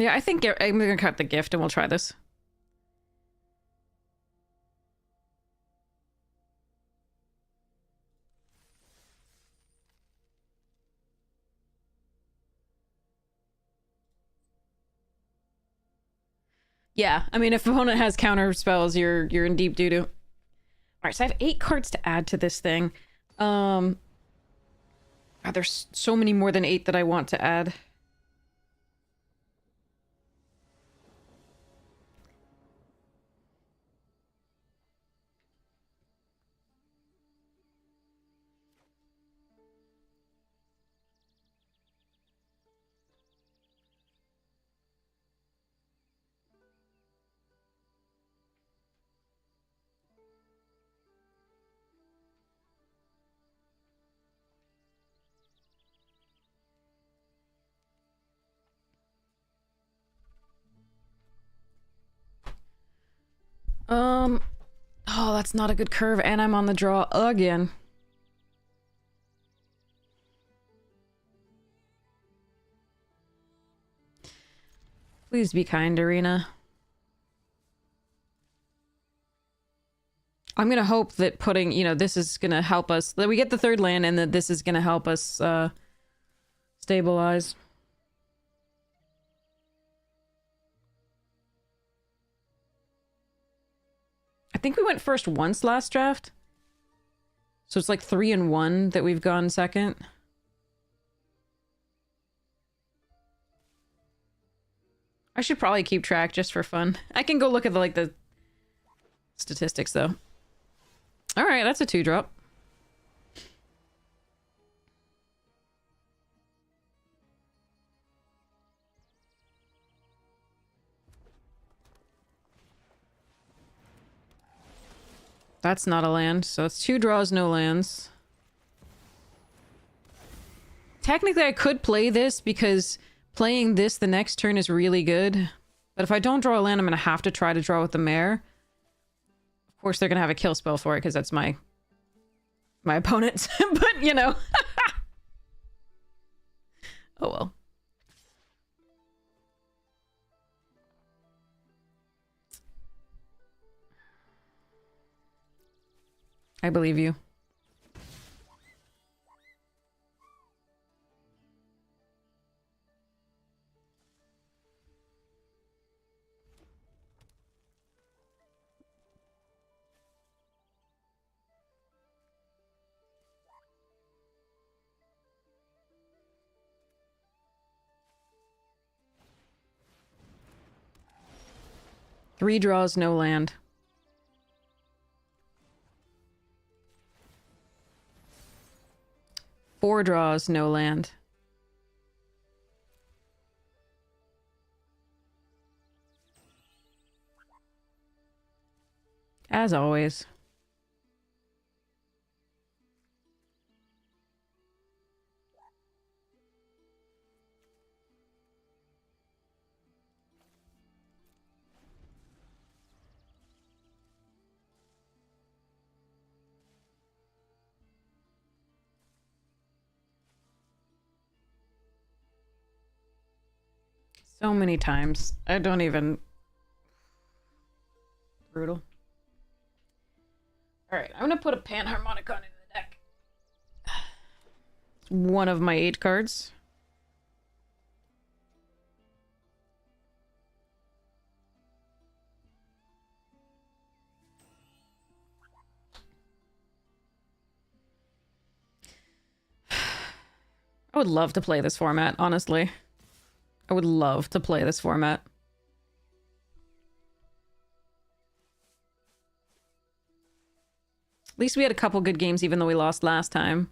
Speaker 1: Yeah, I think I'm gonna cut the gift and we'll try this. Yeah, I mean, if opponent has counter spells, you're in deep doo-doo. All right, so I have 8 cards to add to this thing. God, there's so many more than 8 that I want to add. Oh, that's not a good curve, and I'm on the draw again. Please be kind, Arena. I'm gonna hope that putting, you know, this is gonna help us, that we get the 3rd land and that this is gonna help us, stabilize. I think we went first once last draft. So it's like 3 and 1 that we've gone second. I should probably keep track just for fun. I can go look at the statistics though. All right, that's a 2-drop. That's not a land, so it's 2 draws, no lands. Technically, I could play this because playing this the next turn is really good. But if I don't draw a land, I'm going to have to try to draw with the mare. Of course, they're going to have a kill spell for it because that's my opponent's. But, you know. Oh, well. I believe you. Three draws, no land. Four draws, no land. As always. So many times. I don't even... Brutal. Alright, I'm gonna put a Panharmonicon into the deck. It's one of my 8 cards. I would love to play this format, honestly. I would love to play this format. At least we had a couple good games even though we lost last time.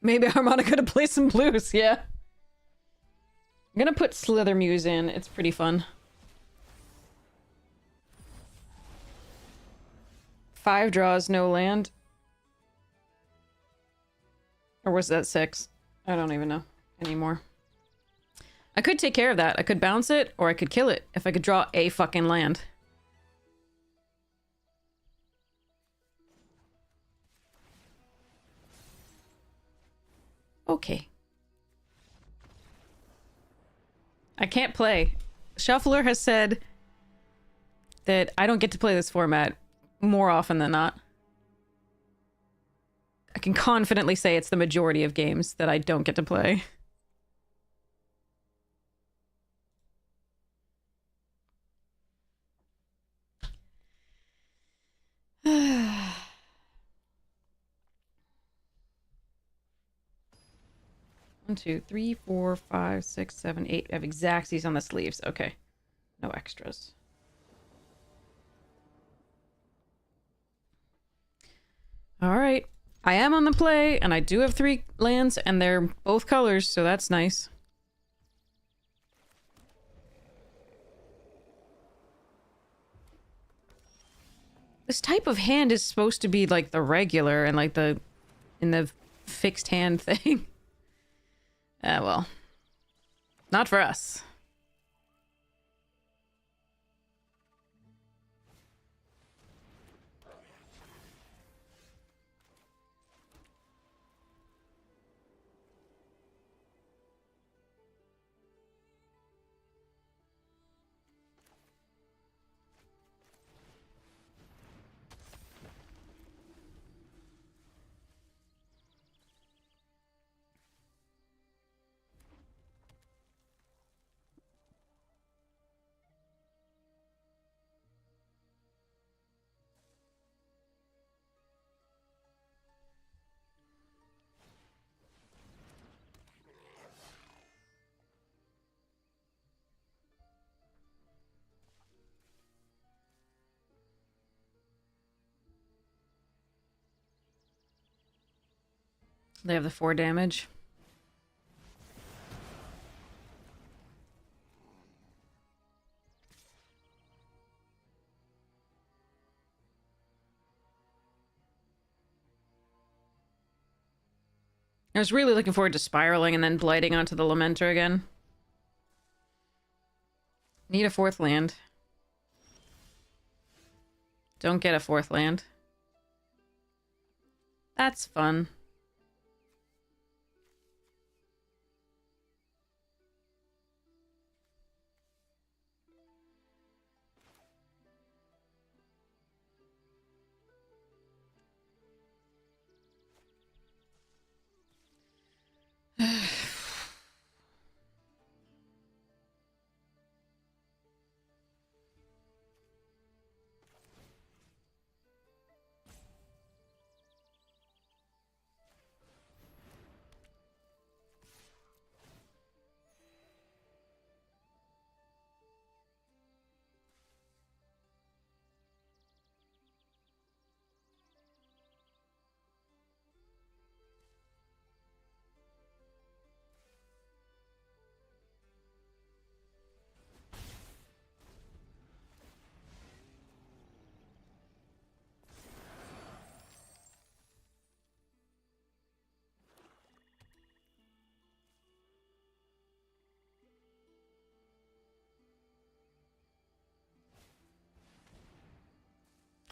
Speaker 1: Maybe Harmonica to play some blues, yeah. I'm gonna put Slither Muse in. It's pretty fun. 5 draws, no land. Or was that 6? I don't even know anymore. I could take care of that. I could bounce it, or I could kill it if I could draw a fucking land. Okay. I can't play. Shuffler has said that I don't get to play this format more often than not. I can confidently say it's the majority of games that I don't get to play. One, two, three, four, five, six, seven, eight. I have exactsies on the sleeves. Okay. No extras. Alright. I am on the play, and I do have 3 lands, and they're both colors, so that's nice. This type of hand is supposed to be like the regular and like the... in the fixed hand thing. Well. Not for us. They have the 4 damage. I was really looking forward to spiraling and then blighting onto the Lamenter again. Need a 4th land. Don't get a 4th land. That's fun.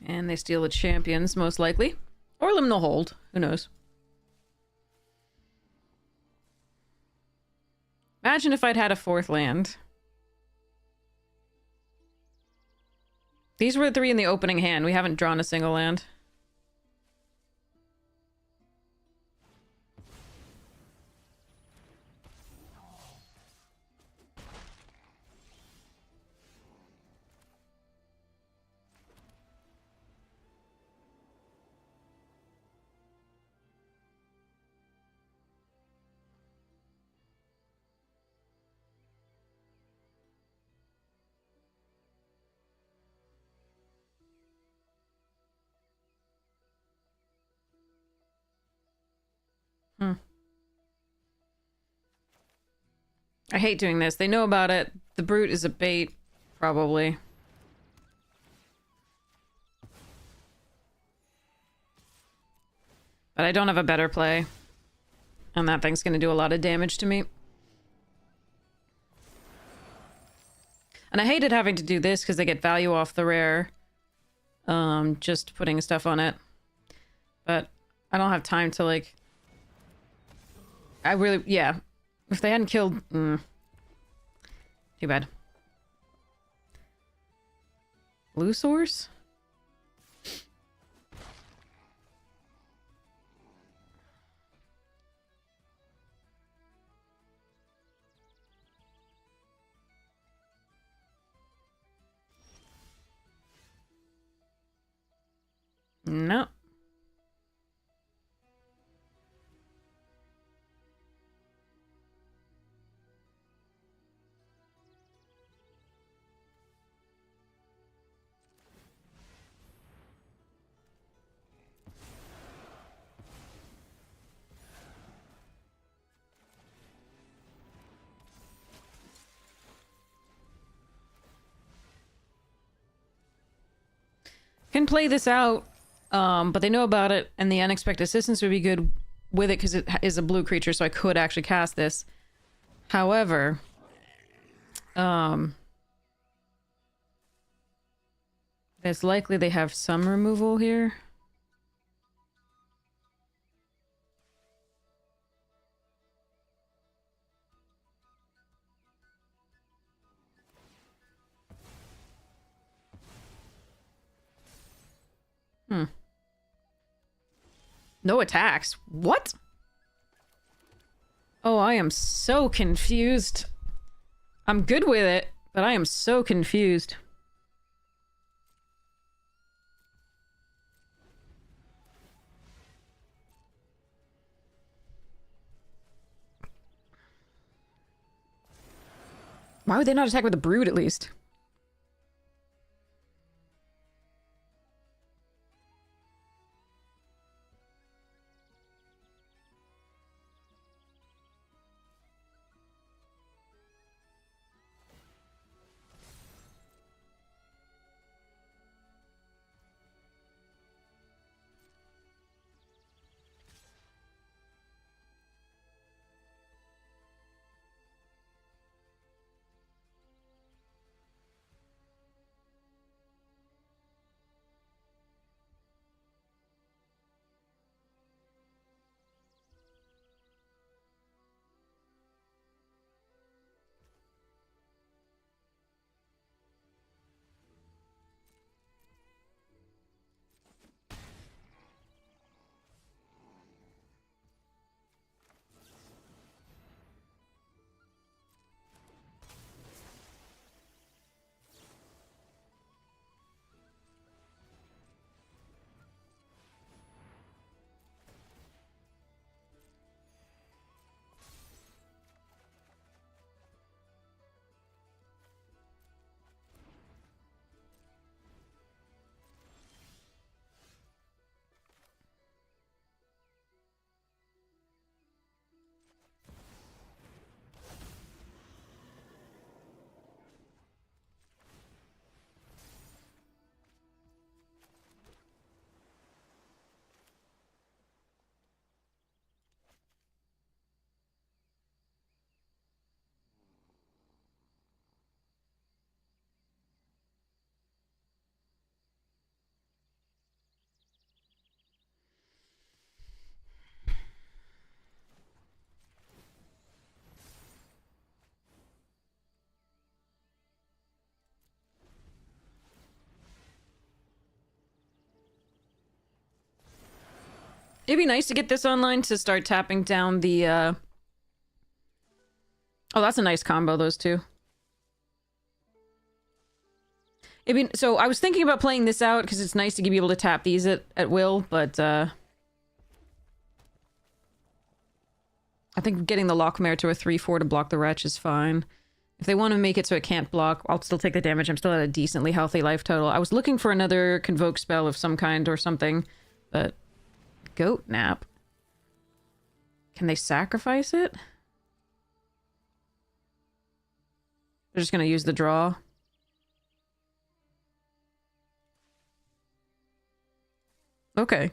Speaker 1: And they steal the champions, most likely. Or Liminal Hold. Who knows? Imagine if I'd had a 4th land. These were the 3 in the opening hand. We haven't drawn a single land. I hate doing this. They know about it. The Brute is a bait, probably. But I don't have a better play. And that thing's gonna do a lot of damage to me. And I hated having to do this because they get value off the rare. Just putting stuff on it. But I don't have time to, like... I really... Yeah. If they hadn't killed... Too bad. Blue source? No. Can play this out, but they know about it, and the unexpected assistance would be good with it because it is a blue creature, so I could actually cast this. However, it's likely they have some removal here. No attacks. What? Oh, I am so confused. I'm good with it, but I am so confused. Why would they not attack with a Brood at least? It'd be nice to get this online to start tapping down the, Oh, that's a nice combo, those two. So I was thinking about playing this out, because it's nice to be able to tap these at will, but, I think getting the Lockmare to a 3/4 to block the Wretch is fine. If they want to make it so it can't block, I'll still take the damage. I'm still at a decently healthy life total. I was looking for another Convoke spell of some kind or something, but... Goat Nap. Can they sacrifice it? They're just gonna use the draw. Okay.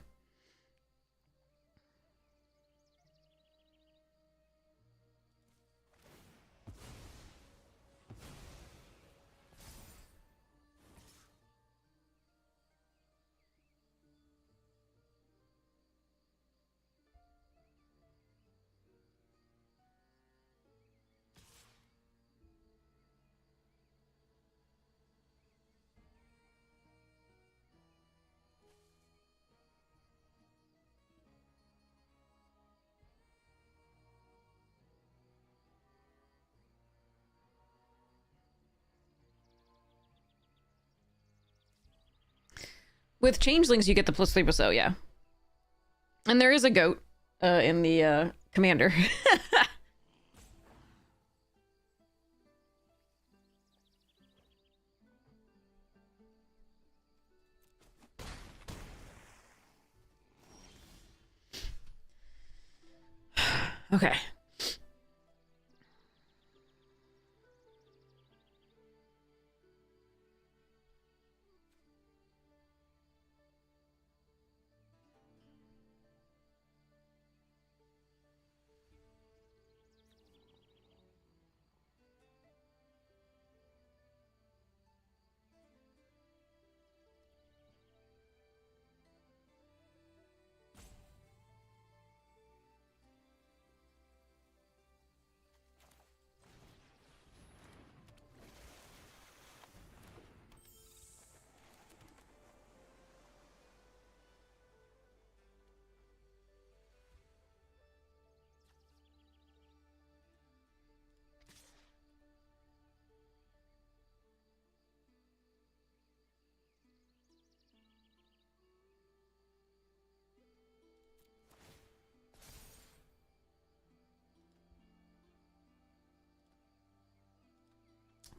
Speaker 1: With changelings, you get the +3 so yeah. And there is a goat in the commander. Okay.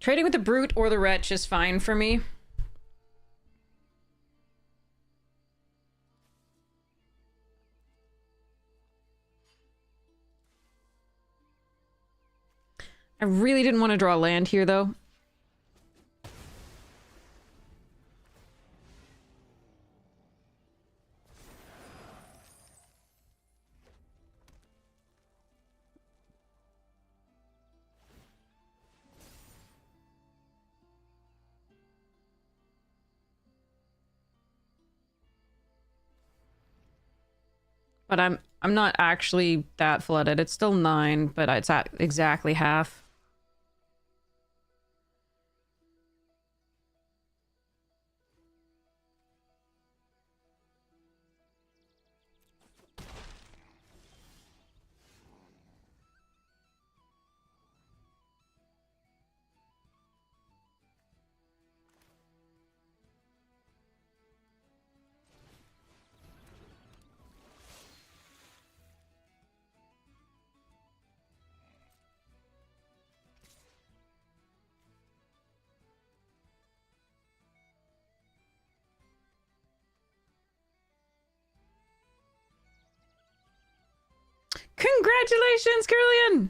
Speaker 1: Trading with the Brute or the Wretch is fine for me. I really didn't want to draw land here, though. But I'm not actually that flooded. It's still 9, but it's at exactly half. Congratulations, Curlian!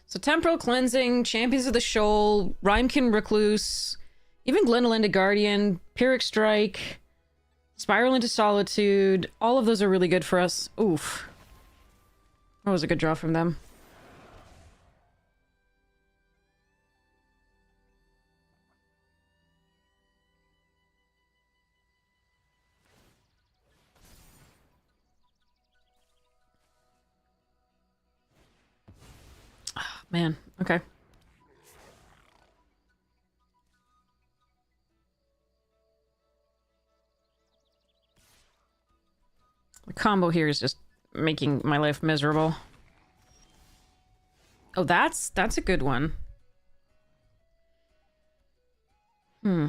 Speaker 1: So Temporal Cleansing, Champions of the Shoal, Rhymekin Recluse, even Glenelinda Guardian, Pyrrhic Strike, Spiral into Solitude. All of those are really good for us. Oof. That was a good draw from them. Oh, man. Okay. The combo here is just making my life miserable. Oh, that's a good one. Hmm.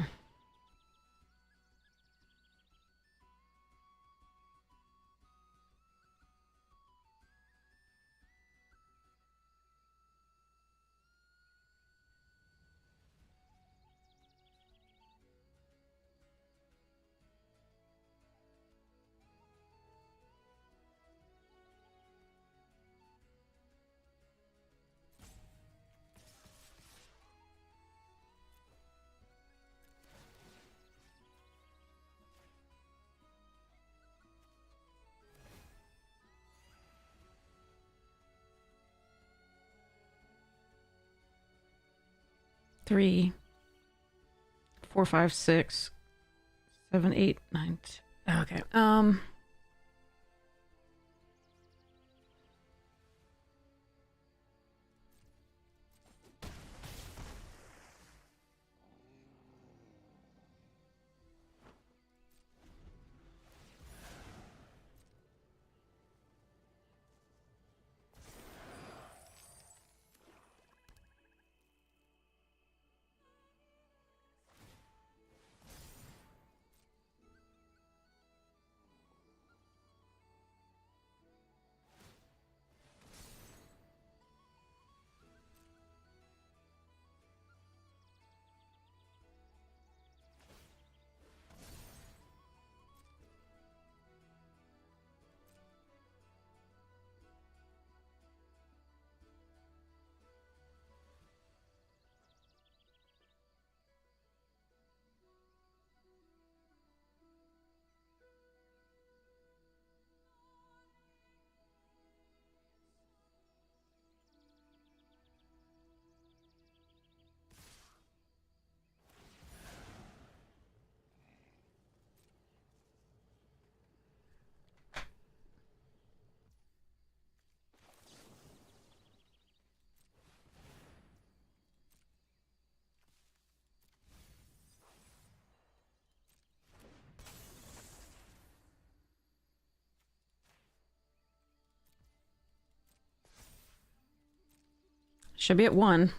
Speaker 1: Three, 4, 5, 6, 7, 8, 9. Okay. Should be at 1.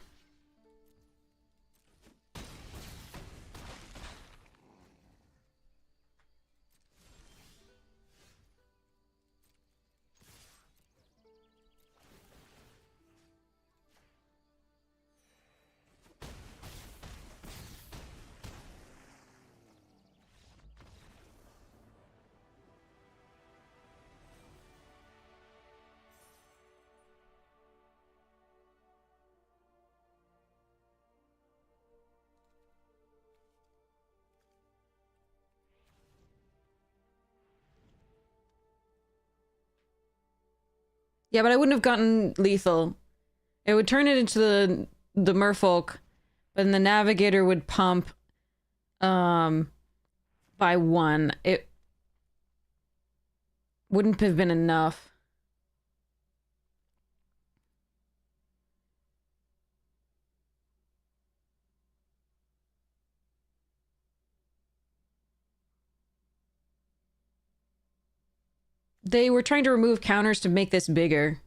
Speaker 1: Yeah, but I wouldn't have gotten lethal. It would turn it into the merfolk, but then the navigator would pump by 1. It wouldn't have been enough. They were trying to remove counters to make this bigger.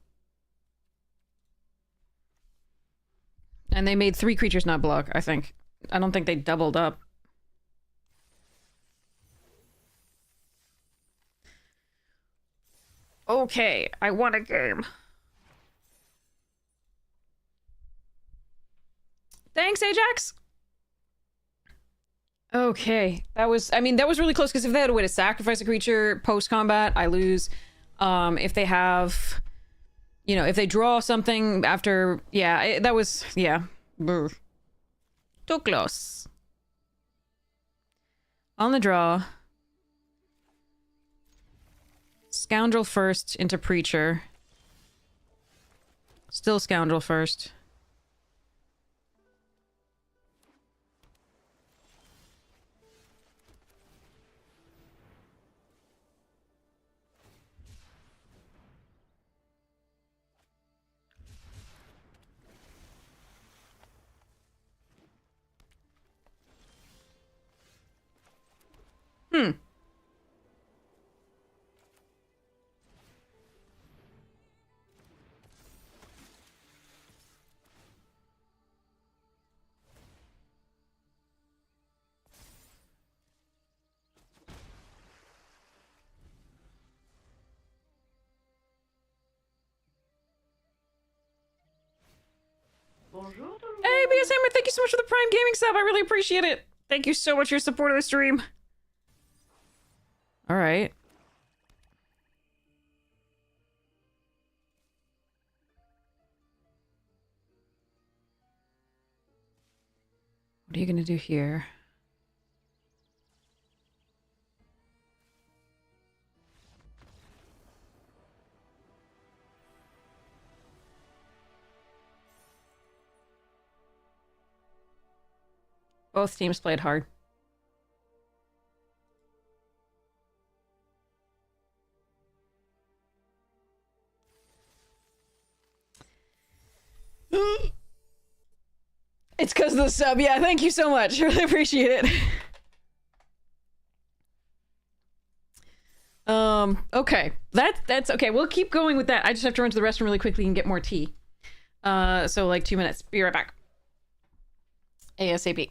Speaker 1: And they made 3 creatures not block, I think. I don't think they doubled up. Okay, I won a game. Thanks, Ajax! Okay, that was really close, because if they had a way to sacrifice a creature post-combat, I lose. If they have, if they draw something after, that was, Brr. Too close. On the draw. Scoundrel first into Preacher. Still Scoundrel first. Hmm. Hey, BS Hammer, thank you so much for the Prime Gaming sub. I really appreciate it. Thank you so much for your support of the stream. All right. What are you gonna do here? Both teams played hard. It's because of the sub. Yeah, thank you so much. Really appreciate it. Okay. That's okay. We'll keep going with that. I just have to run to the restroom really quickly and get more tea. So like 2 minutes. Be right back. ASAP.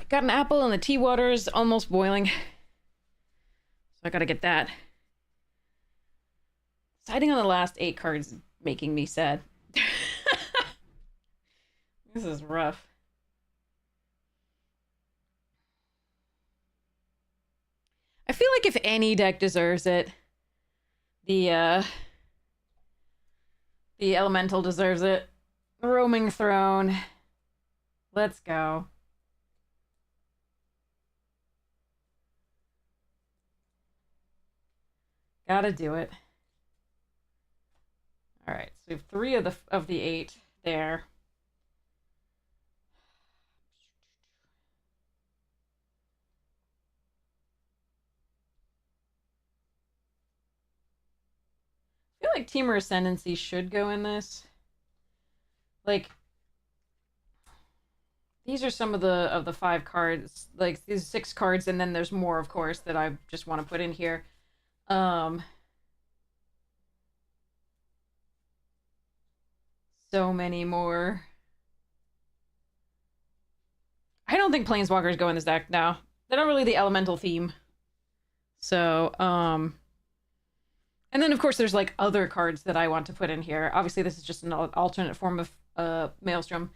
Speaker 1: got an apple and the tea water is almost boiling. So I gotta get that. Deciding on the last 8 cards is making me sad. This is rough. I feel like if any deck deserves it, the elemental deserves it. Roaming Throne. Let's go. Gotta do it. All right, so we have 3 of the 8 there. I feel like Teamer Ascendancy should go in this. Like, these are some of the 5 cards, like these 6 cards, and then there's more, of course, that I just want to put in here. So many more. I don't think Planeswalkers go in this deck now. They're not really the elemental theme. So, and then of course there's like other cards that I want to put in here. Obviously this is just an alternate form of Maelstrom.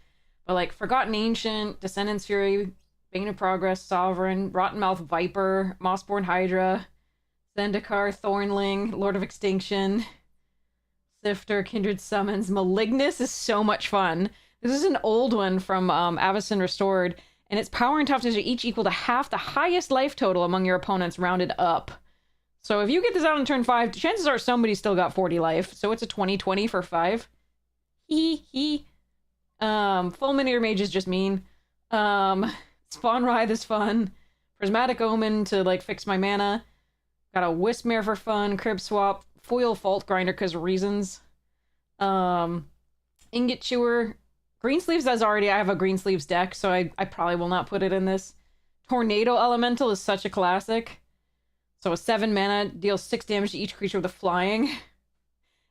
Speaker 1: But like Forgotten Ancient, Descendant's Fury, Bane of Progress, Sovereign, Rottenmouth Viper, Mossborn Hydra, Zendikar, Thornling, Lord of Extinction, Sifter, Kindred Summons. Malignus is so much fun. This is an old one from Avacyn Restored, and its power and toughness are each equal to half the highest life total among your opponents, rounded up. So if you get this out on turn 5, chances are somebody still got 40 life. So it's a 20/20 for 5. Hee. Fulminator Mage is just mean. Spawn Writhe is fun. Prismatic Omen to like fix my mana. Got a Wismere for fun. Crib Swap. Foil Fault Grinder because reasons. Ingot Chewer. Greensleeves as already. I have a Greensleeves deck, so I probably will not put it in this. Tornado Elemental is such a classic. So a 7 mana, deals 6 damage to each creature with a flying.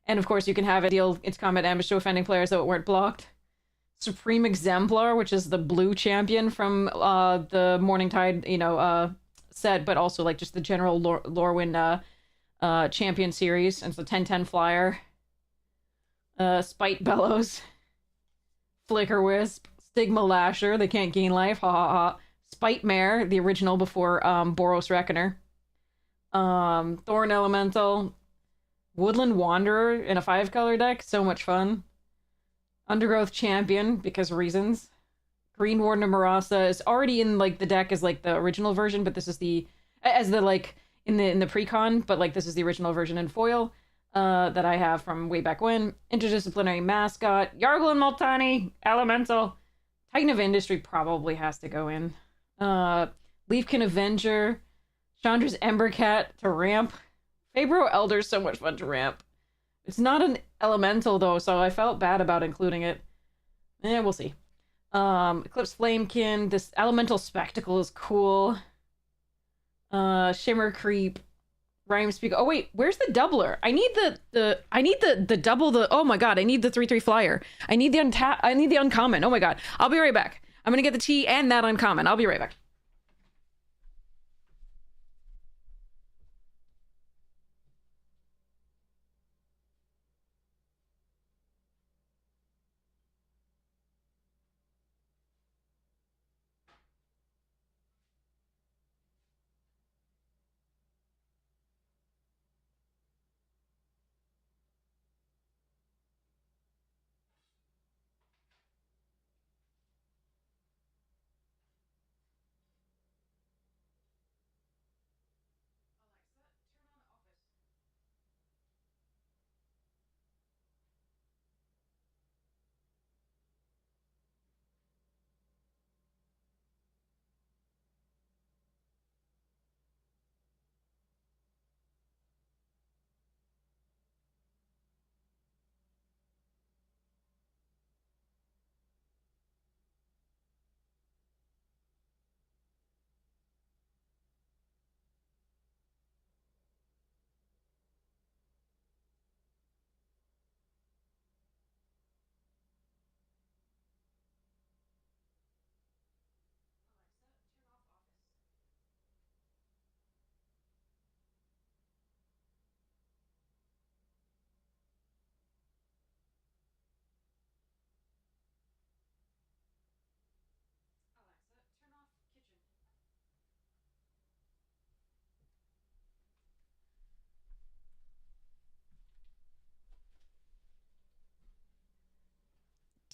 Speaker 1: And of course you can have it deal its combat damage to offending players that weren't blocked. Supreme Exemplar, which is the blue champion from the Morningtide, set, but also like just the general Lorwyn champion series. And it's a 10/10 flyer. Spite Bellows. Flicker Wisp. Stigma Lasher, they can't gain life, ha ha ha. Spite Mare, the original before Boros Reckoner. Thorn Elemental. Woodland Wanderer in a 5-color deck, so much fun. Undergrowth Champion, because reasons. Green Warden of Marasa is already in like the deck as like the original version, but this is the like in the pre-con, but like this is the original version in foil that I have from way back when. Interdisciplinary Mascot, Yargle and Multani, Elemental. Titan of Industry probably has to go in. Leafkin Avenger, Chandra's Embercat to ramp. Fabro Elder's so much fun to ramp. It's not an elemental though, so I felt bad about including it. We'll see. Eclipse Flamekin. This Elemental Spectacle is cool. Shimmer Creep. Rhyme Speak. Oh wait, where's the doubler? I need the double the. Oh my god, I need the 3/3 flyer. I need the uncommon. Oh my god, I'll be right back. I'm gonna get the T and that uncommon. I'll be right back.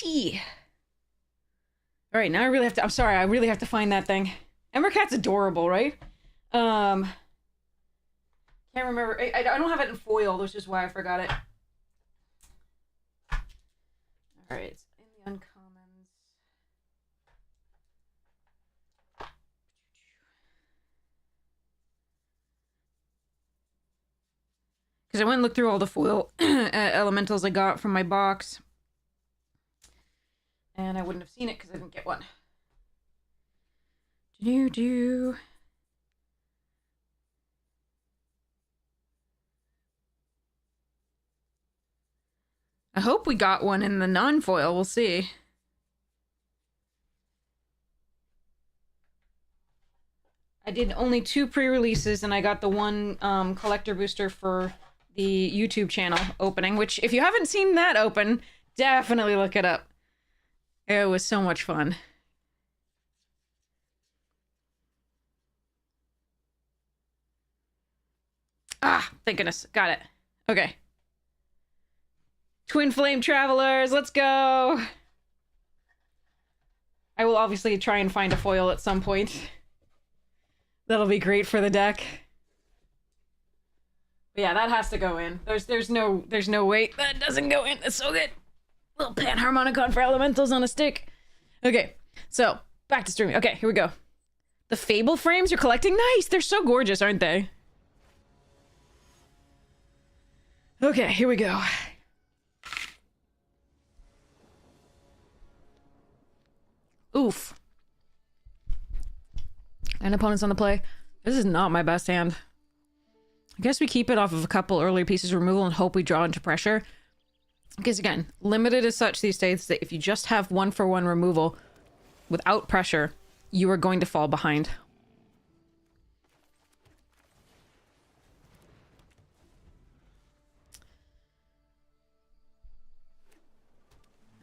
Speaker 1: key. All right, now I really have to. I'm sorry, I really have to find that thing. Ember Cat's adorable, right? Can't remember. I don't have it in foil, which is why I forgot it. All right, it's in the uncommons. Because I went and looked through all the foil elementals I got from my box. And I wouldn't have seen it because I didn't get one. I hope we got one in the non-foil. We'll see. I did only 2 pre-releases, and I got the one collector booster for the YouTube channel opening, which, if you haven't seen that open, definitely look it up. It was so much fun. Ah, thank goodness. Got it. Okay. Twin Flame Travelers, let's go! I will obviously try and find a foil at some point. That'll be great for the deck. But yeah, that has to go in. There's no way that doesn't go in. That's so good. Little Panharmonicon for elementals on a stick. Okay, so back to streaming. Okay, here we go. The Fable frames you're collecting? Nice! They're so gorgeous, aren't they? Okay, here we go. Oof. And opponents on the play. This is not my best hand. I guess we keep it off of a couple early pieces of removal and hope we draw into pressure. Because again, limited is such these days that if you just have 1-for-1 removal without pressure, you are going to fall behind.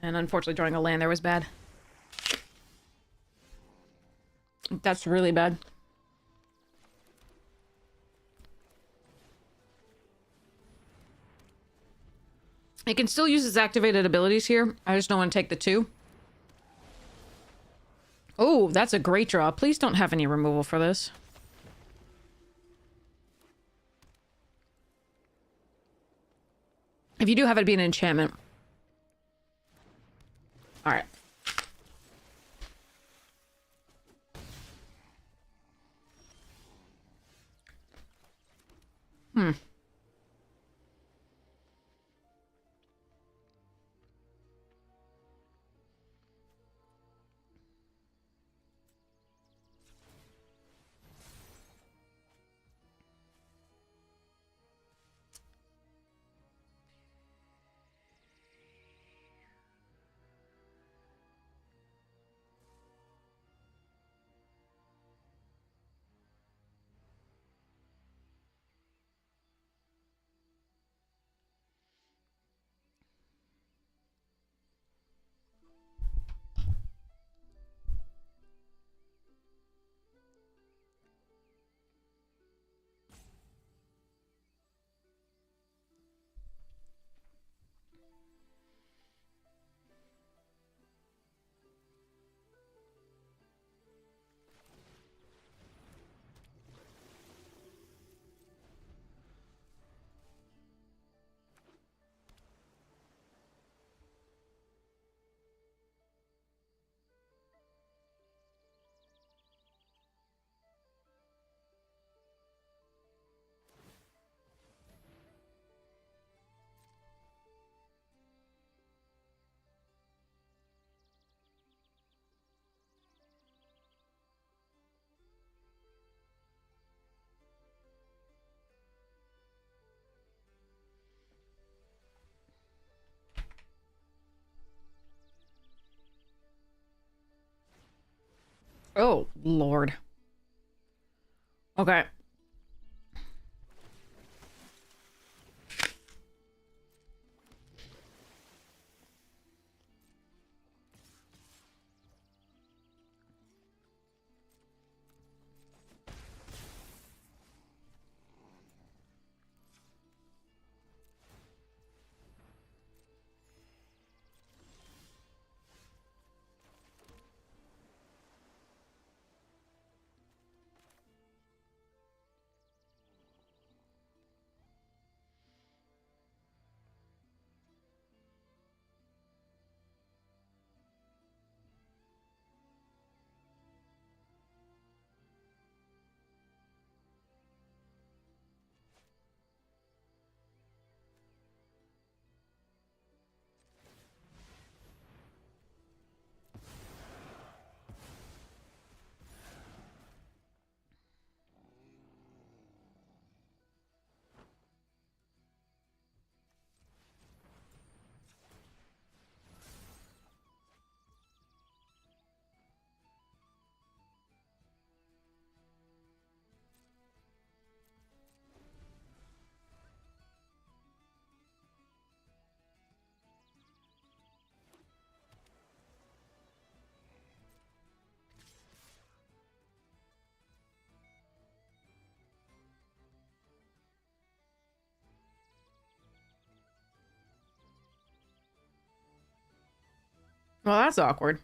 Speaker 1: And unfortunately, drawing a land there was bad. That's really bad. It can still use its activated abilities here. I just don't want to take the 2. Oh, that's a great draw. Please don't have any removal for this. If you do have it be an enchantment. Alright. Oh, Lord. Okay. Well, that's awkward.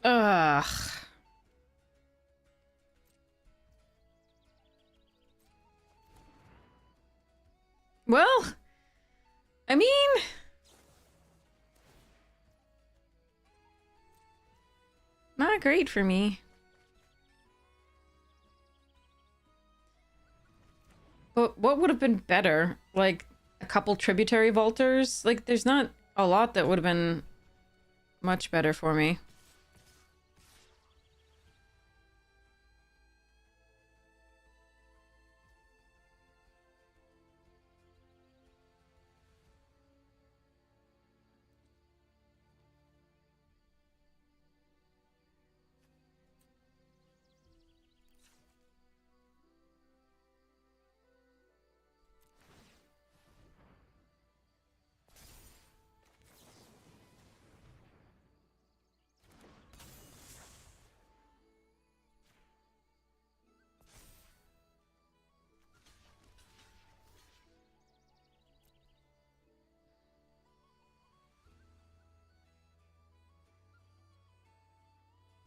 Speaker 1: Ugh. Well, I mean, not great for me. But what would have been better? Like, a couple tributary vaulters? Like, there's not a lot that would have been much better for me.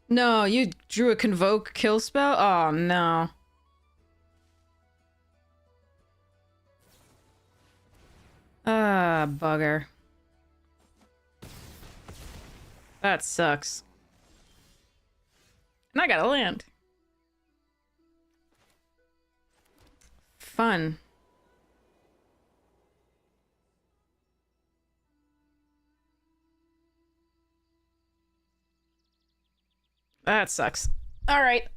Speaker 1: No, you drew a convoke kill spell? Oh, no. Ah, bugger. That sucks. And I gotta land. Fun. That sucks. All right.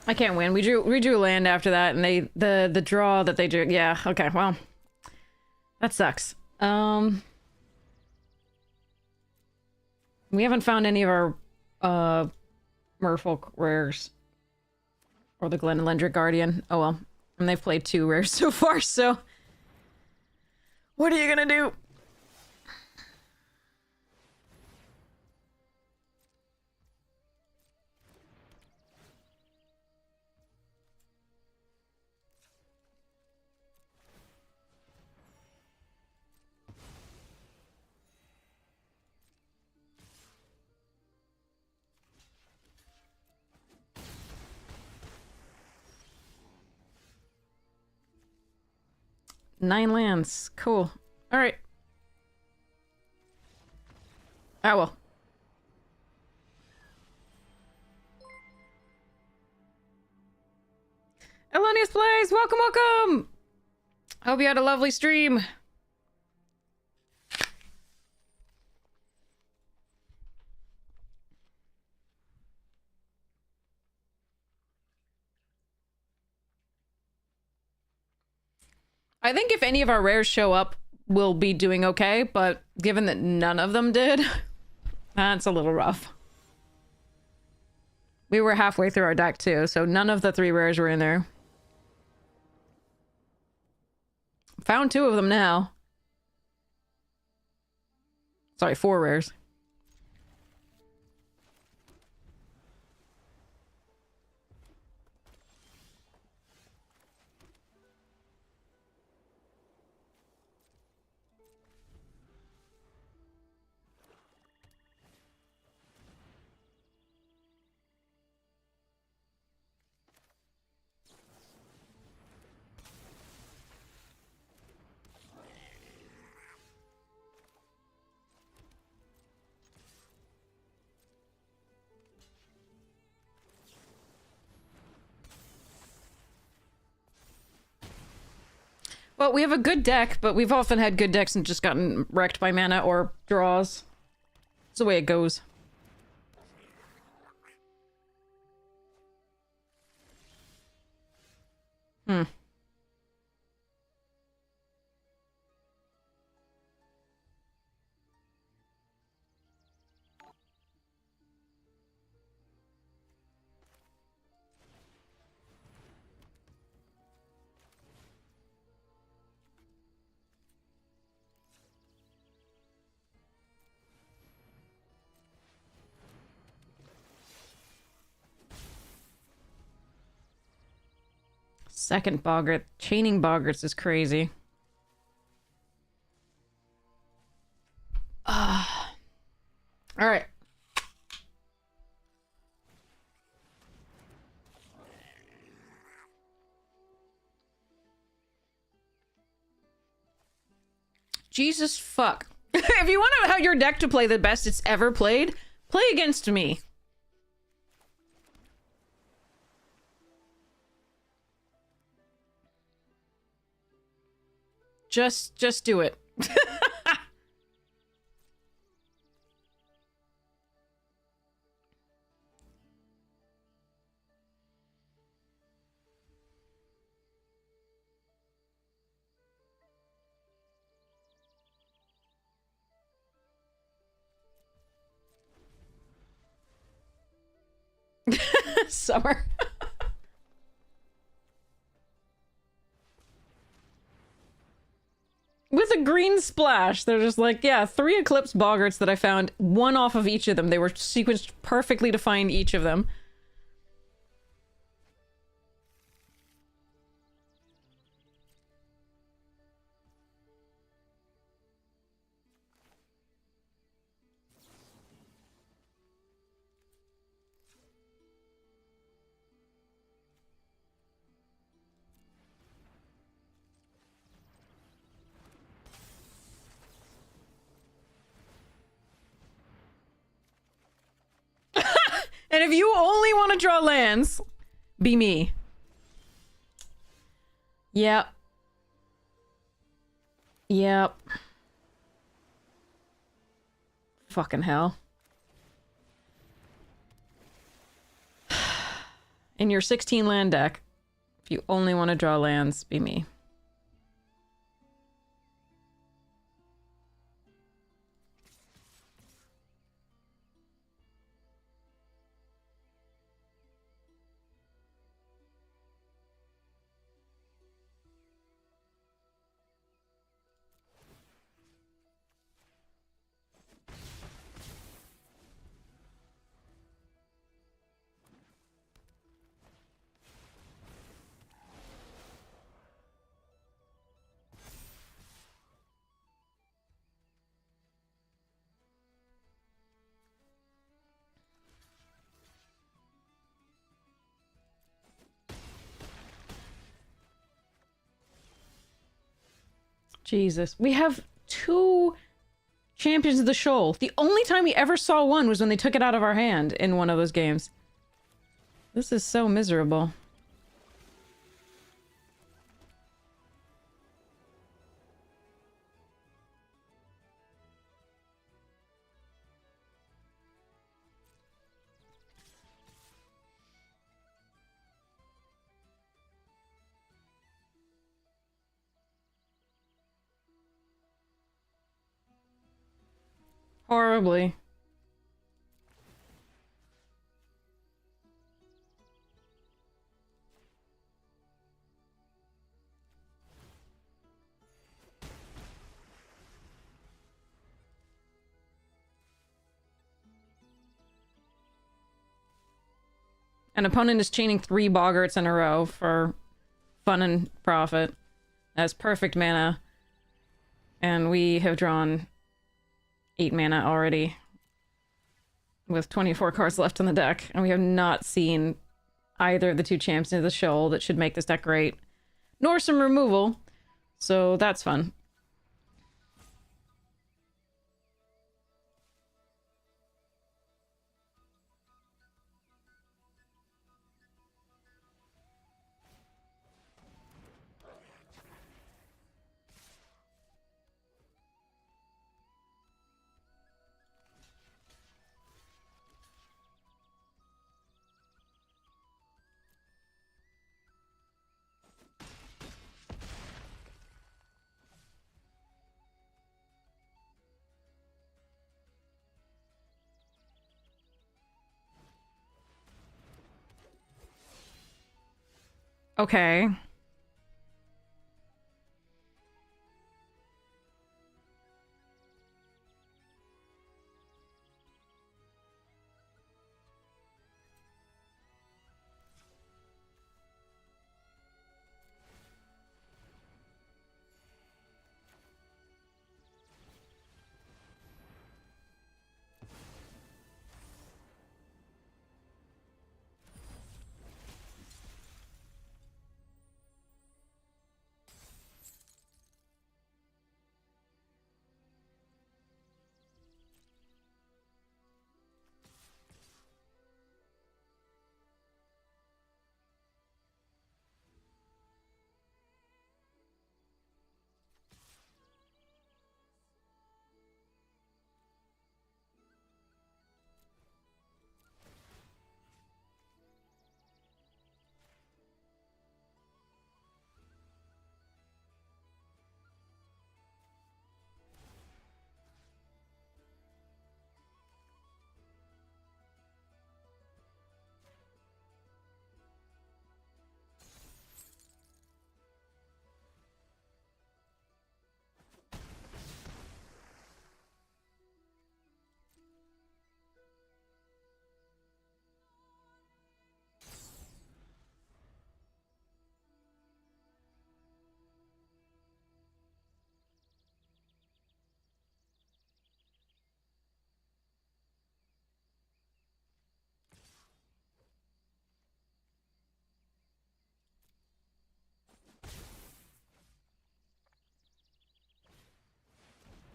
Speaker 1: I can't win. We drew land after that, and the draw that they drew. Yeah. Okay. Well, that sucks. We haven't found any of our Merfolk rares or the Glenelendric Guardian. Oh well, and they've played 2 rares so far. So what are you gonna do? Nine lands. Cool. All right. Ah, well. Elonius Plays, welcome, welcome! Hope you had a lovely stream. I think if any of our rares show up, we'll be doing okay, but given that none of them did, that's a little rough. We were halfway through our deck too, so none of the 3 rares were in there. Found 2 of them now. Sorry, 4 rares. Well, we have a good deck, but we've often had good decks and just gotten wrecked by mana or draws. It's the way it goes. Hmm. Second Boggart. Chaining Boggarts is crazy. Alright. Jesus fuck. If you want to know how your deck to play the best it's ever played, play against me. Just do it. Summer. With a green splash. They're just like, yeah, 3 Eclipse Boggarts that I found, 1 off of each of them. They were sequenced perfectly to find each of them. And if you only want to draw lands, be me. Yep. Yep. Fucking hell. In your 16 land deck, if you only want to draw lands, be me. Jesus. We have 2 Champions of the Shoal. The only time we ever saw one was when they took it out of our hand in one of those games. This is so miserable. Horribly. An opponent is chaining 3 Boggarts in a row for fun and profit. That's perfect mana. And we have drawn 8 mana already. With 24 cards left in the deck. And we have not seen either of the 2 champs of the shoal that should make this deck great. Nor some removal. So that's fun. Okay.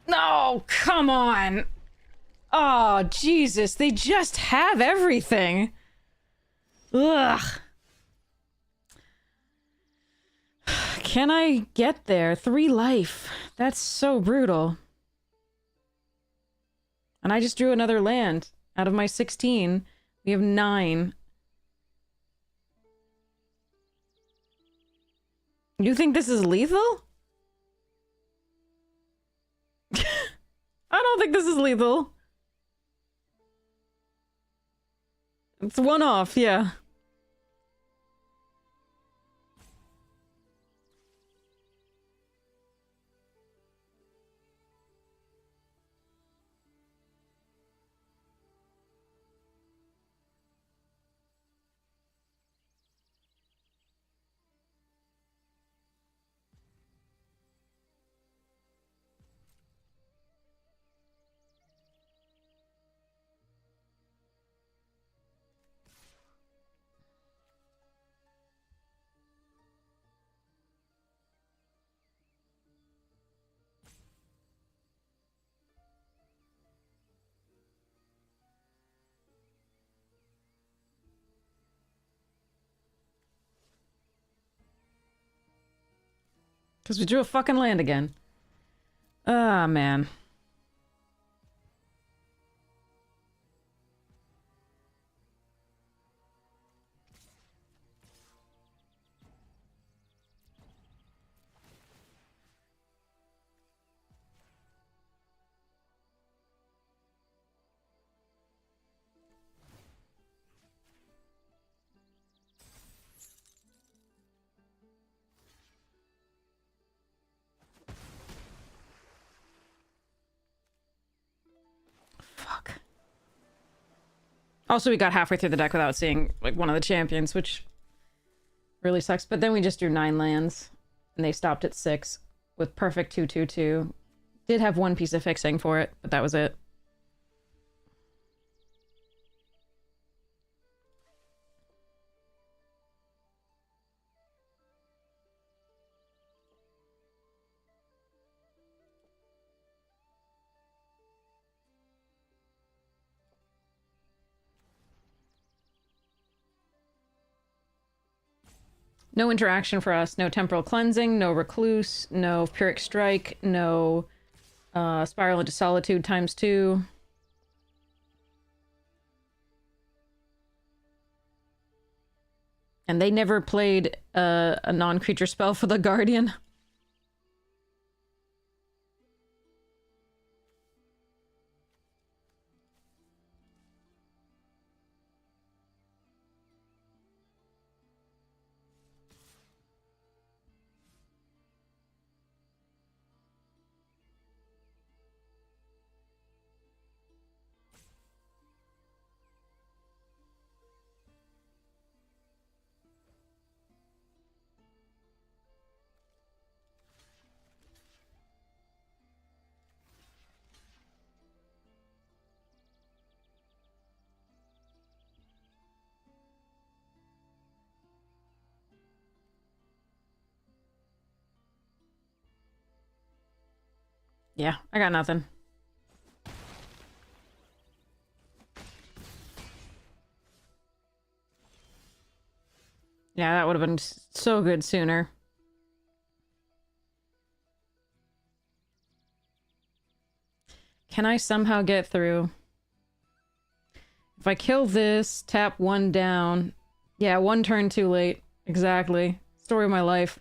Speaker 1: No, come on. Oh, Jesus. They just have everything. Ugh. Can I get there? 3 life. That's so brutal. And I just drew another land. Out of my 16, we have 9. You think this is lethal? I don't think this is lethal. It's one off, yeah. Because we drew a fucking land again. Ah, man. Fuck. Also, we got halfway through the deck without seeing, like, one of the champions, which really sucks. But then we just drew 9 lands, and they stopped at 6 with perfect 2/2/2. Did have one piece of fixing for it, but that was it. No interaction for us. No Temporal Cleansing, no Recluse, no Pyrrhic Strike, no Spiral into Solitude ×2. And they never played a non-creature spell for the Guardian. Yeah, I got nothing. Yeah, that would have been so good sooner. Can I somehow get through? If I kill this, tap 1 down. Yeah, 1 turn too late. Exactly. Story of my life.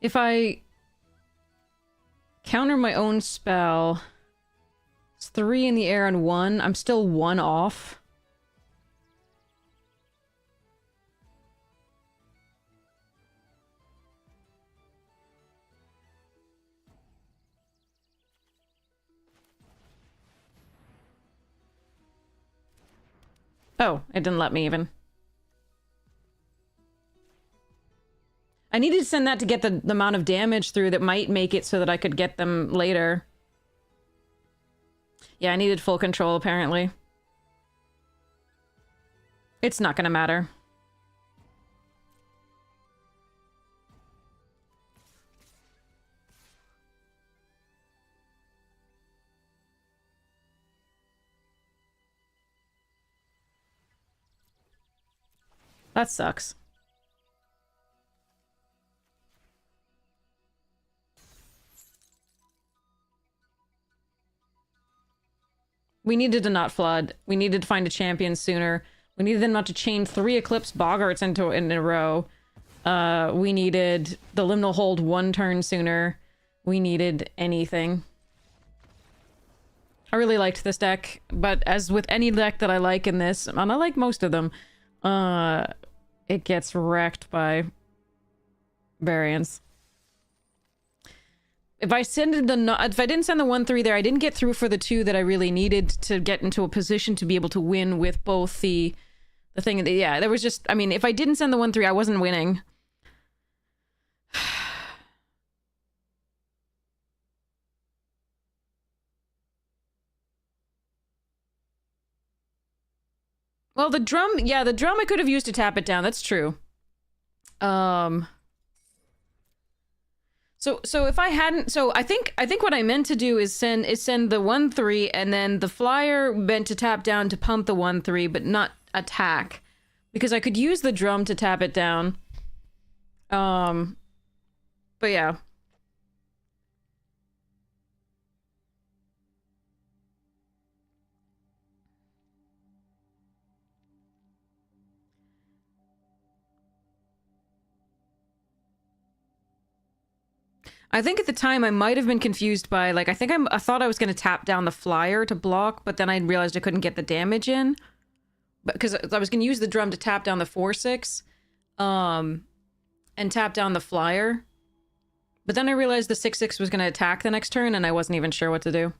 Speaker 1: If I counter my own spell, it's 3 in the air and 1. I'm still 1 off. Oh, it didn't let me even. I needed to send that to get the amount of damage through that might make it so that I could get them later. Yeah, I needed full control, apparently. It's not gonna matter. That sucks. We needed to not flood. We needed to find a champion sooner. We needed them not to chain 3 Eclipse Boggarts in a row. We needed the Liminal Hold 1 turn sooner. We needed anything. I really liked this deck, but as with any deck that I like in this, and I like most of them, it gets wrecked by variants. If I didn't send the 1/3 there, I didn't get through for the 2 that I really needed to get into a position to be able to win with both the thing. Yeah, there was just, I mean, if I didn't send the 1/3, I wasn't winning. Well, the drum, yeah, the drum I could have used to tap it down. That's true. So if I hadn't, so I think what I meant to do is send the 1/3, and then the flyer meant to tap down to pump the 1/3, but not attack, because I could use the drum to tap it down. But yeah. I think at the time I might have been confused by, like, I thought I was going to tap down the flyer to block, but then I realized I couldn't get the damage in. Because I was going to use the drum to tap down the 4/6, and tap down the flyer. But then I realized the 6/6 was going to attack the next turn, and I wasn't even sure what to do.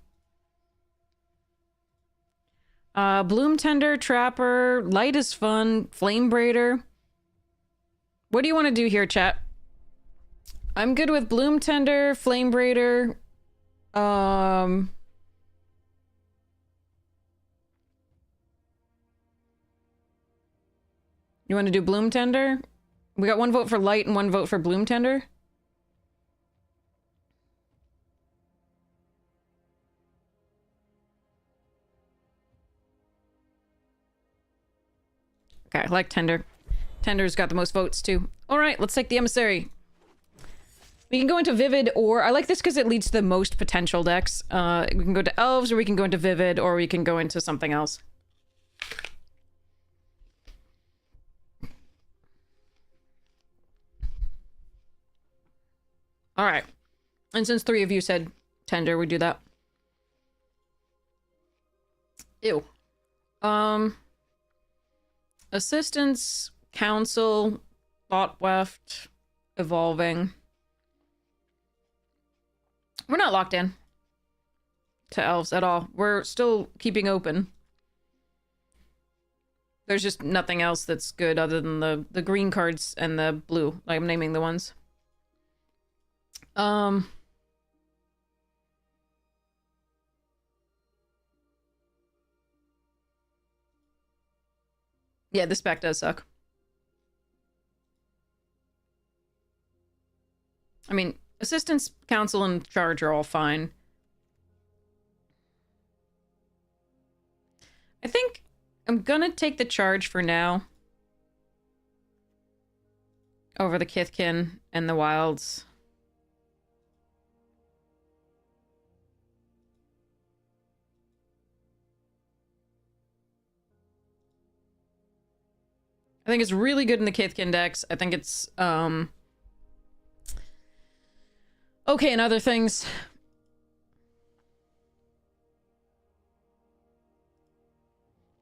Speaker 1: Bloom Tender, Trapper, Light is fun, Flame Braider. What do you want to do here, chat? I'm good with Bloom Tender, Flame Braider. You want to do Bloom Tender? We got 1 vote for Light and 1 vote for Bloom Tender. Okay, I like Tender. Tender's got the most votes, too. Alright, let's take the Emissary. We can go into Vivid, or... I like this because it leads to the most potential decks. We can go to Elves, or we can go into Vivid, or we can go into something else. Alright. And since 3 of you said Tender, we do that. Ew. Assistance, Council, Thought Weft, Evolving. We're not locked in to Elves at all. We're still keeping open. There's just nothing else that's good other than the green cards and the blue. Like, I'm naming the ones. Yeah, this spec does suck. I mean, Assistance, Council, and Charge are all fine. I think I'm gonna take the Charge for now. Over the Kithkin and the Wilds. I think it's really good in the Kithkin decks. I think it's, okay in other things.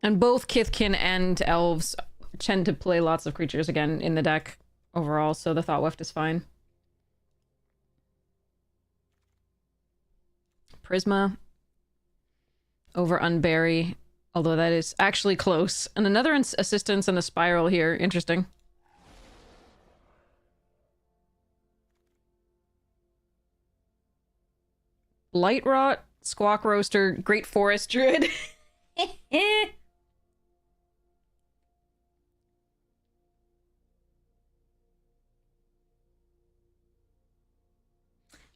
Speaker 1: And both Kithkin and Elves tend to play lots of creatures again in the deck overall, so the Thought Weft is fine. Prisma over Unbury, although that is actually close. And another Assistance and a Spiral here. Interesting. Light Rot, Squawk Roaster, Great Forest Druid.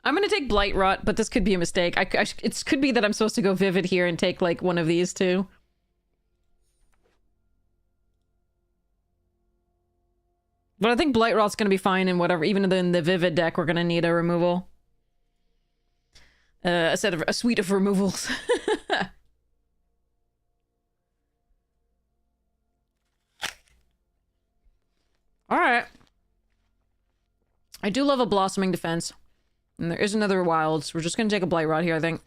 Speaker 1: I'm gonna take Blight Rot, but this could be a mistake. It could be that I'm supposed to go Vivid here and take, like, one of these two. But I think Blight Rot's gonna be fine in whatever. Even in the Vivid deck, we're gonna need a removal. A suite of removals. Alright. I do love a Blossoming Defense. And there is another Wilds. We're just gonna take a Blight Rod here, I think.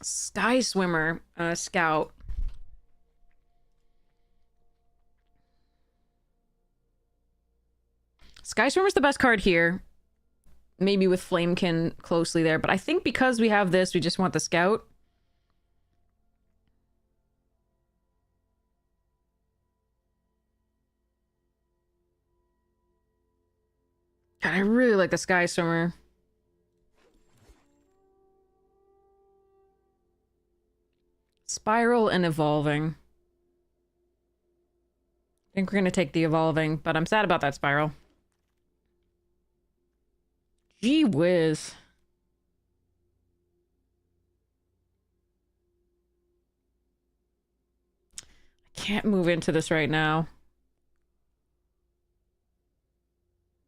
Speaker 1: Sky Swimmer, Scout. Sky Swimmer's the best card here. Maybe with Flamekin closely there, but I think because we have this, we just want the Scout. God, I really like the Sky Swimmer. Spiral and evolving. I think we're gonna take the evolving, but I'm sad about that spiral. Gee whiz. I can't move into this right now.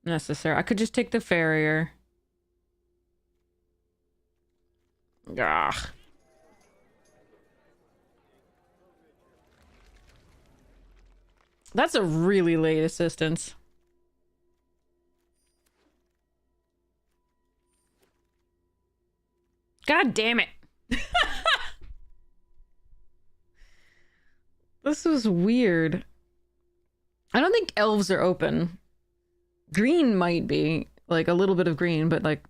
Speaker 1: Necessary. I could just take the farrier. Ugh. That's a really late assistance. God damn it. This is weird. I don't think elves are open. Green might be. Like, a little bit of green, but like...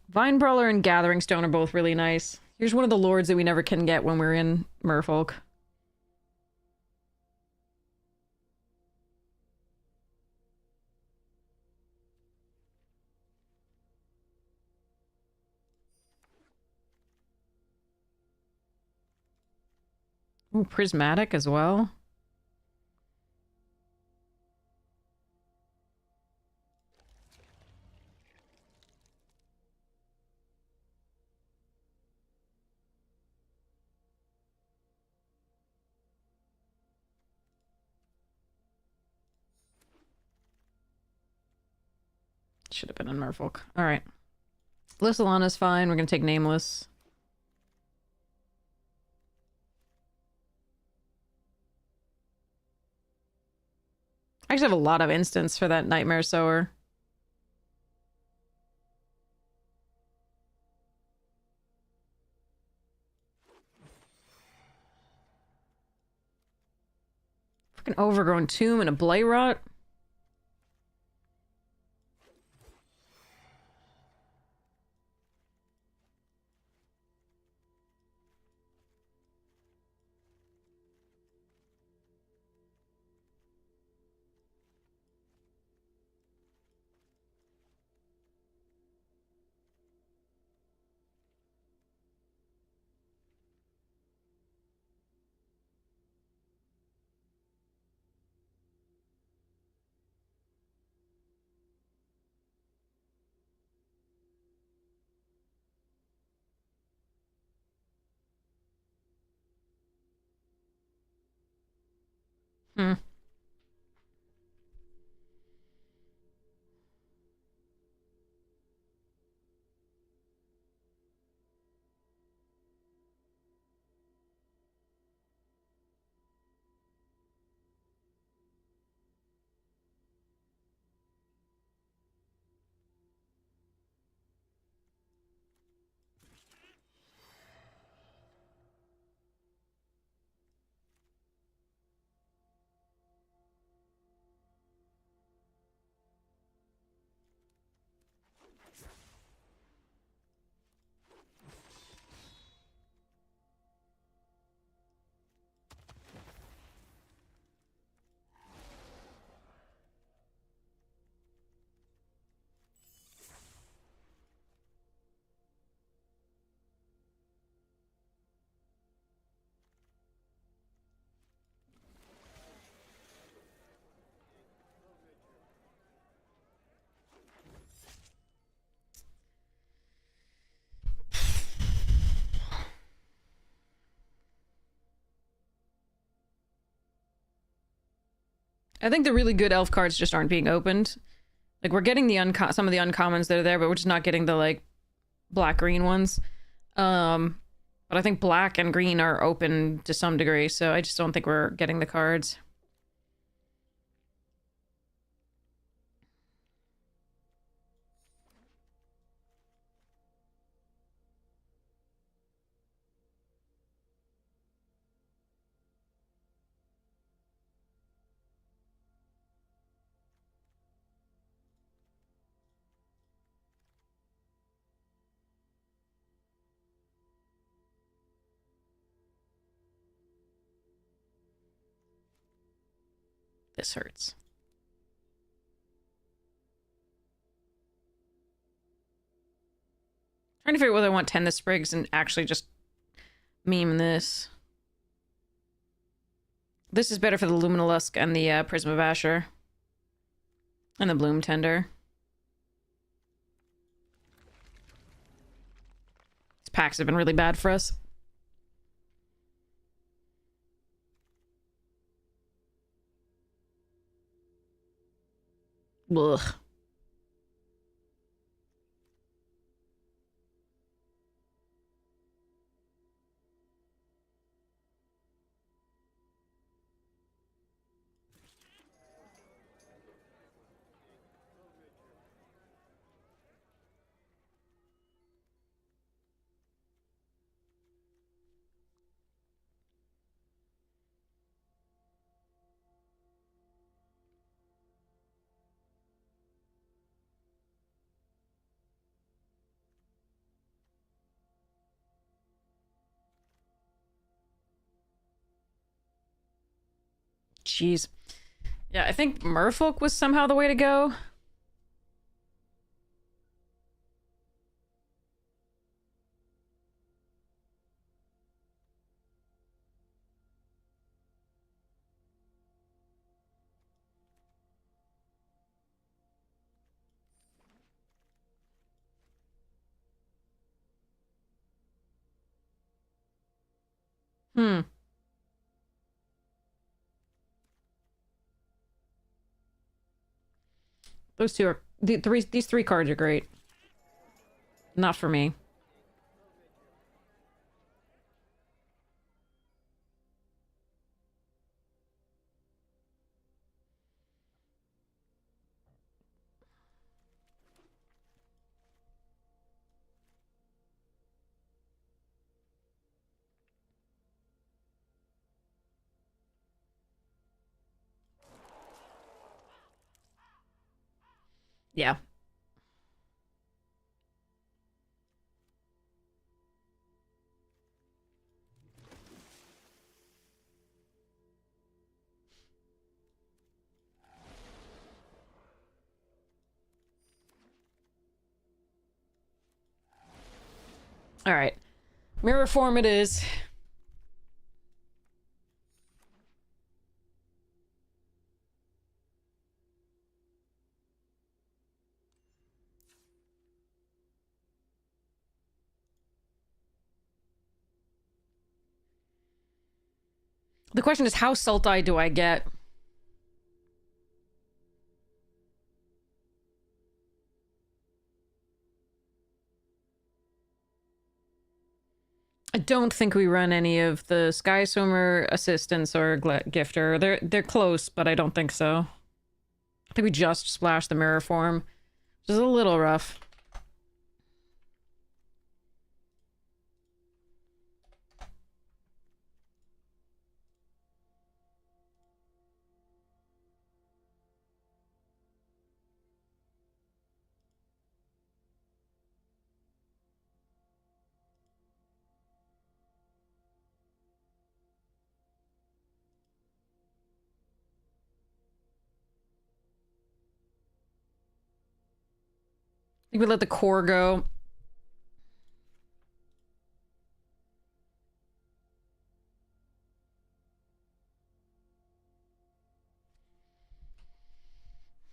Speaker 1: Vine Brawler and Gathering Stone are both really nice. Here's one of the lords that we never can get when we're in Merfolk. Ooh, Prismatic as well. Should have been in Merfolk. Alright. Lysolana's fine. We're gonna take Nameless. I actually have a lot of instants for that Nightmare Sower. Freaking Overgrown Tomb and a Blight Rot. Hmm. I think the really good elf cards just aren't being opened. Like, we're getting the some of the uncommons that are there, but we're just not getting the, like, black-green ones. But I think black and green are open to some degree, so I just don't think we're getting the cards. This hurts. Trying to figure out whether I want 10 the sprigs and actually just meme this. This is better for the Luminalusk and the Prism of Asher. And the Bloom Tender. These packs have been really bad for us. Ugh. Jeez. Yeah, I think Merfolk was somehow the way to go. Hmm. Those two are... These three cards are great. Not for me. Yeah. All right. Mirror form it is. The question is, how salty do I get? I don't think we run any of the Sky Swimmer assistants or Gifter. They're close, but I don't think so. I think we just splashed the mirror form, which is a little rough. I think we let the core go.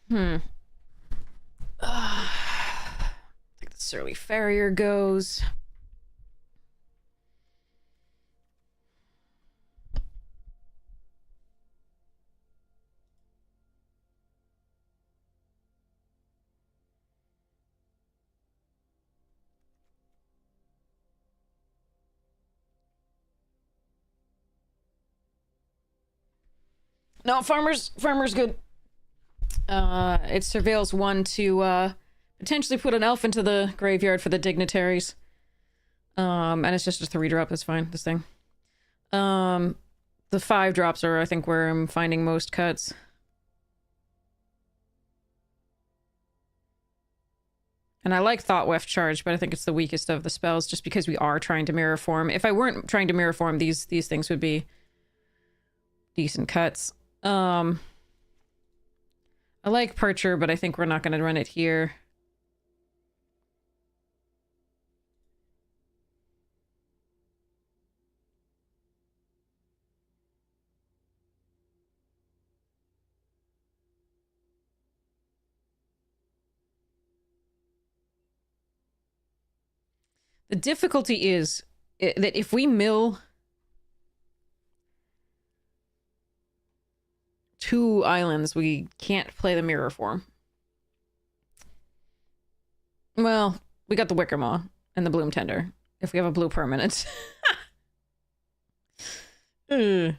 Speaker 1: I think the Surly Farrier goes. No, farmer's good. It surveils one to potentially put an elf into the graveyard for the dignitaries. And it's just a 3-drop. That's fine. This thing. The 5-drops are, I think, where I'm finding most cuts. And I like Thought Weft Charge, but I think it's the weakest of the spells, just because we are trying to mirror form. If I weren't trying to mirror form, these things would be decent cuts. I like Percher, but I think we're not going to run it here. The difficulty is that if we mill 2 islands, we can't play the mirror form. Well, we got the Wickermaw and the Bloom Tender. If we have a blue permanent. Ugh.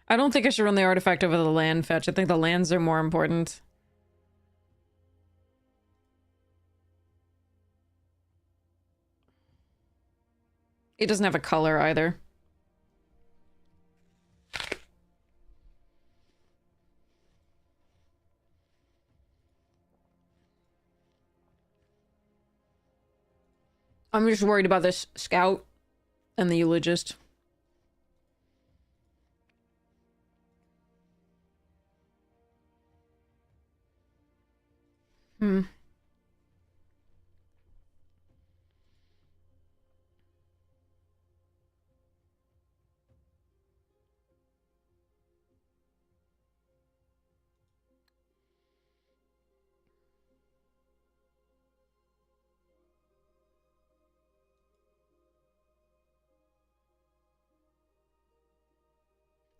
Speaker 1: I don't think I should run the artifact over the land fetch. I think the lands are more important. It doesn't have a color either. I'm just worried about this scout and the eulogist. Hmm.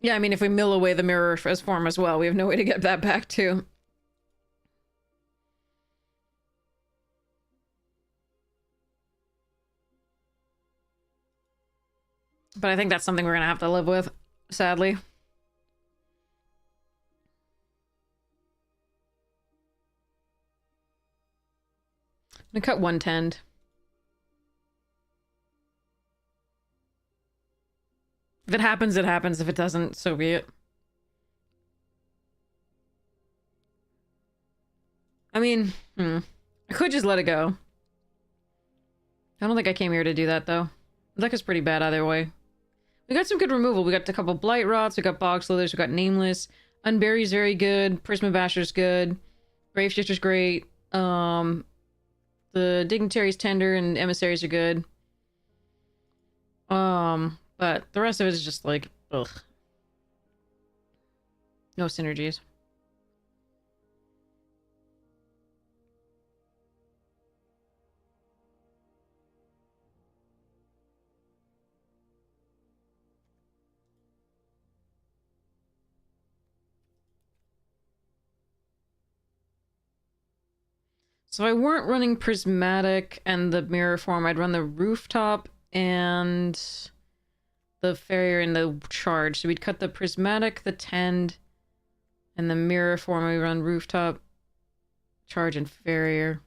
Speaker 1: Yeah, I mean, if we mill away the mirror as form as well, we have no way to get that back too. But I think that's something we're gonna have to live with, sadly. I'm gonna cut 110. If it happens, it happens. If it doesn't, so be it. I mean, I could just let it go. I don't think I came here to do that, though. The deck is pretty bad either way. We got some good removal. We got a couple Blight Rots, we got Bog Slithers, we got Nameless. Unbury's very good. Prisma Basher's good. Brave Shifter's great. The Dignitary's tender and Emissaries are good. But the rest of it is just like, ugh. No synergies. So if I weren't running Prismatic and the Mirror form, I'd run the Rooftop and the Farrier and the Charge. So we'd cut the Prismatic, the Tend, and the Mirror form. We run Rooftop, Charge, and Farrier.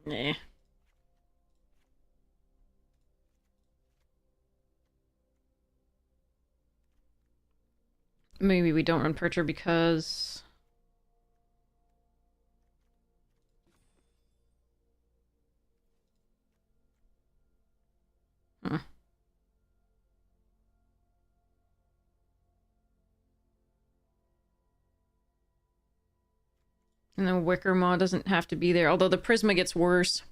Speaker 1: Nah. Maybe we don't run Percher because... Huh. And the Wickermaw doesn't have to be there, although the Prisma gets worse.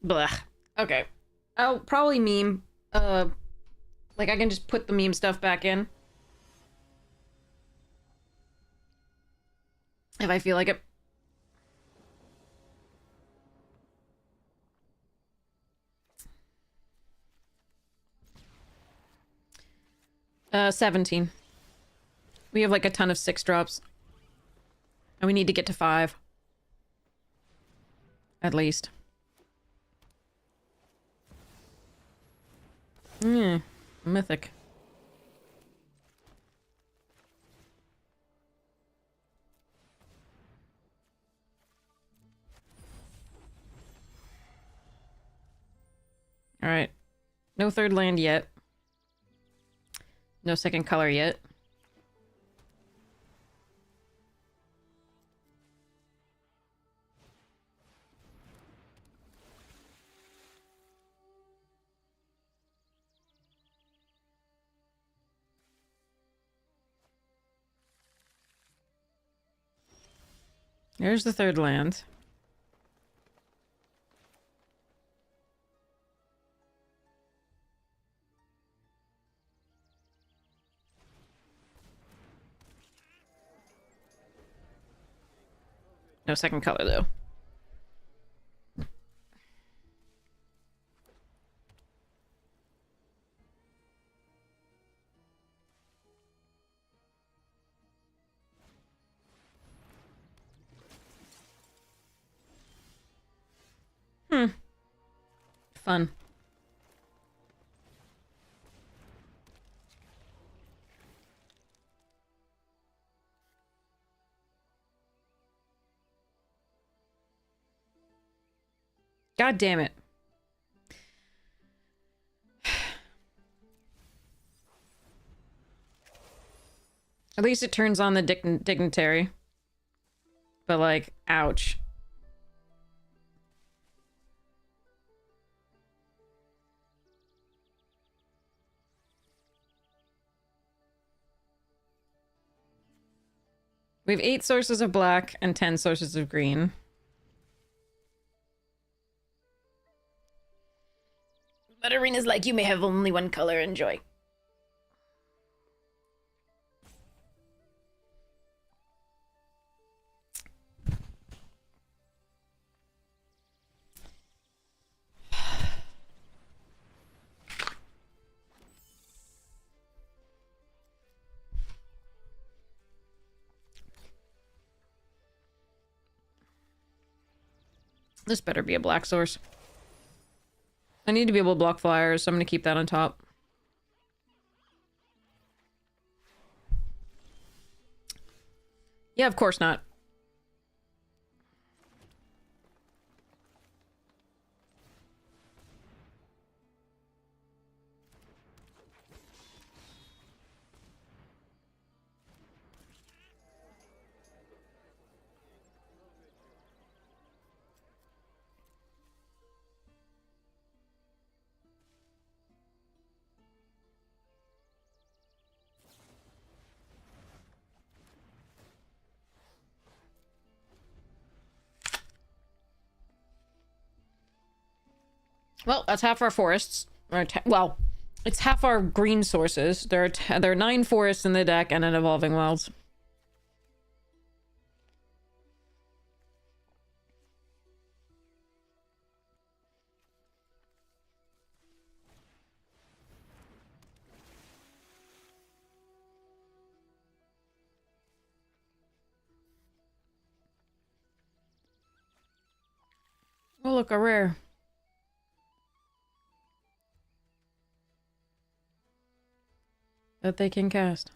Speaker 1: Blah. Okay. I'll probably meme. Like I can just put the meme stuff back in. If I feel like it. 17. We have like a ton of 6 drops. And we need to get to 5. At least. Mythic. Alright. No third land yet. No second color yet. There's the third land. No second color, though. Fun. God damn it. At least it turns on the dignitary. But like, ouch. We have 8 sources of black and 10 sources of green. But arena's like, you may have only one color, enjoy. This better be a black source. I need to be able to block flyers, so I'm gonna keep that on top. Yeah, of course not. Well, that's half our forests. Well, it's half our green sources. There are 9 forests in the deck and an Evolving Wilds. Oh, look, a rare. That they can cast.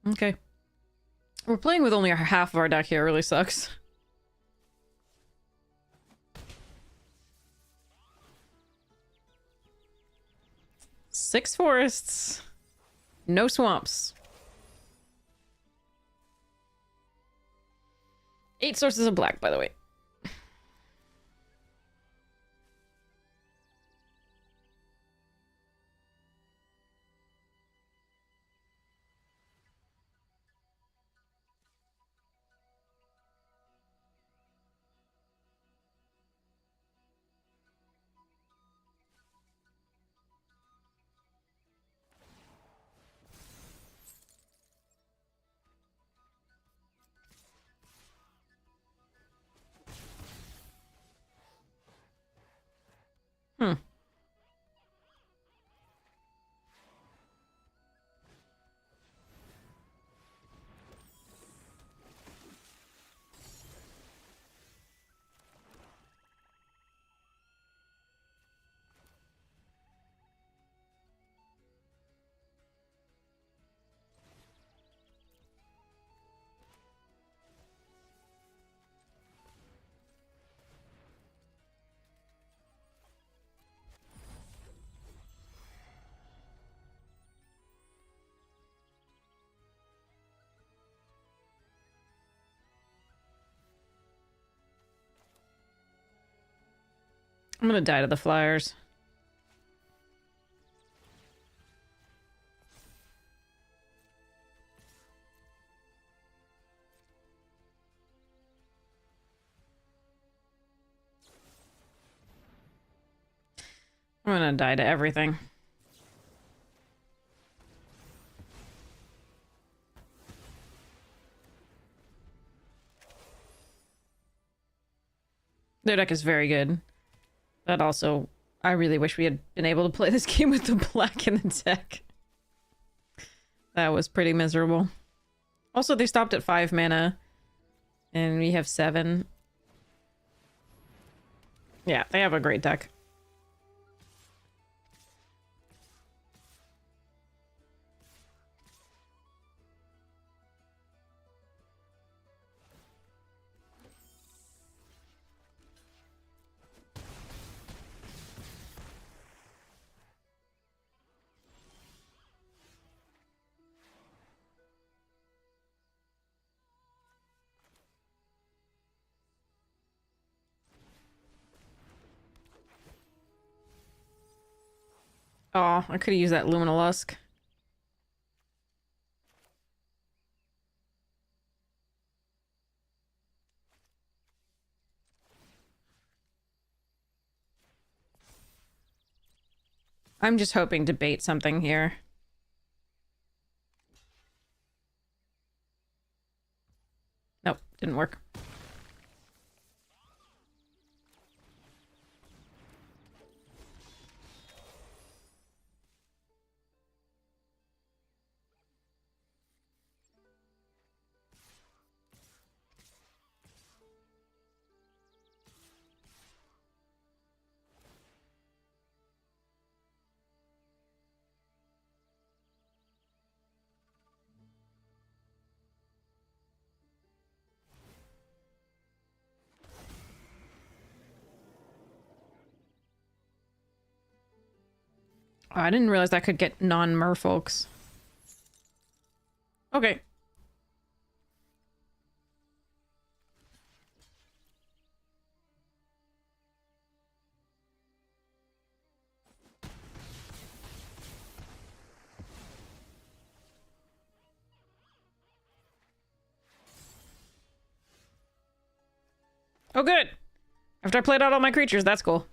Speaker 1: Okay. We're playing with only half of our deck here. It really sucks. Six forests. No swamps. 8 sources of black, by the way. Hmm. I'm gonna die to the flyers. I'm gonna die to everything. Their deck is very good. But also, I really wish we had been able to play this game with the black in the deck. That was pretty miserable. Also, they stopped at 5 mana. And we have 7. Yeah, they have a great deck. Oh, I could have used that Luminal Lusk. I'm just hoping to bait something here. Nope, didn't work. Oh, I didn't realize I could get non-merfolks. Okay. Oh, good. After I played out all my creatures, that's cool.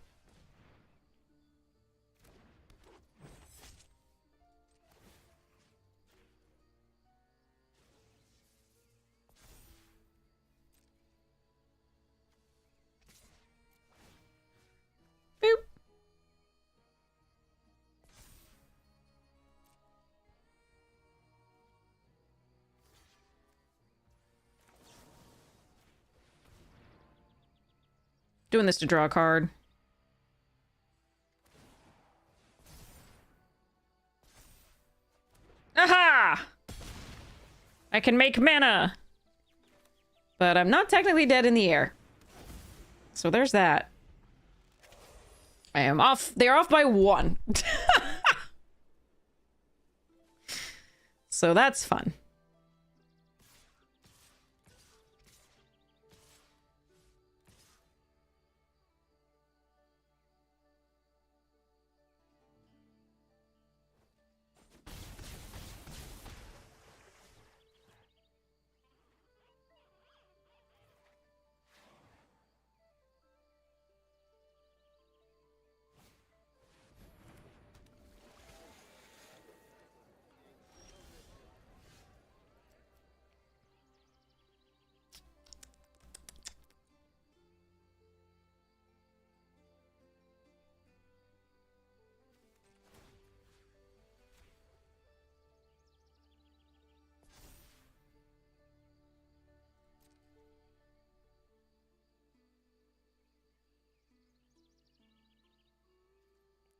Speaker 1: Boop. Doing this to draw a card. Aha! I can make mana! But I'm not technically dead in the air. So there's that. I am off. They're off by 1. So that's fun.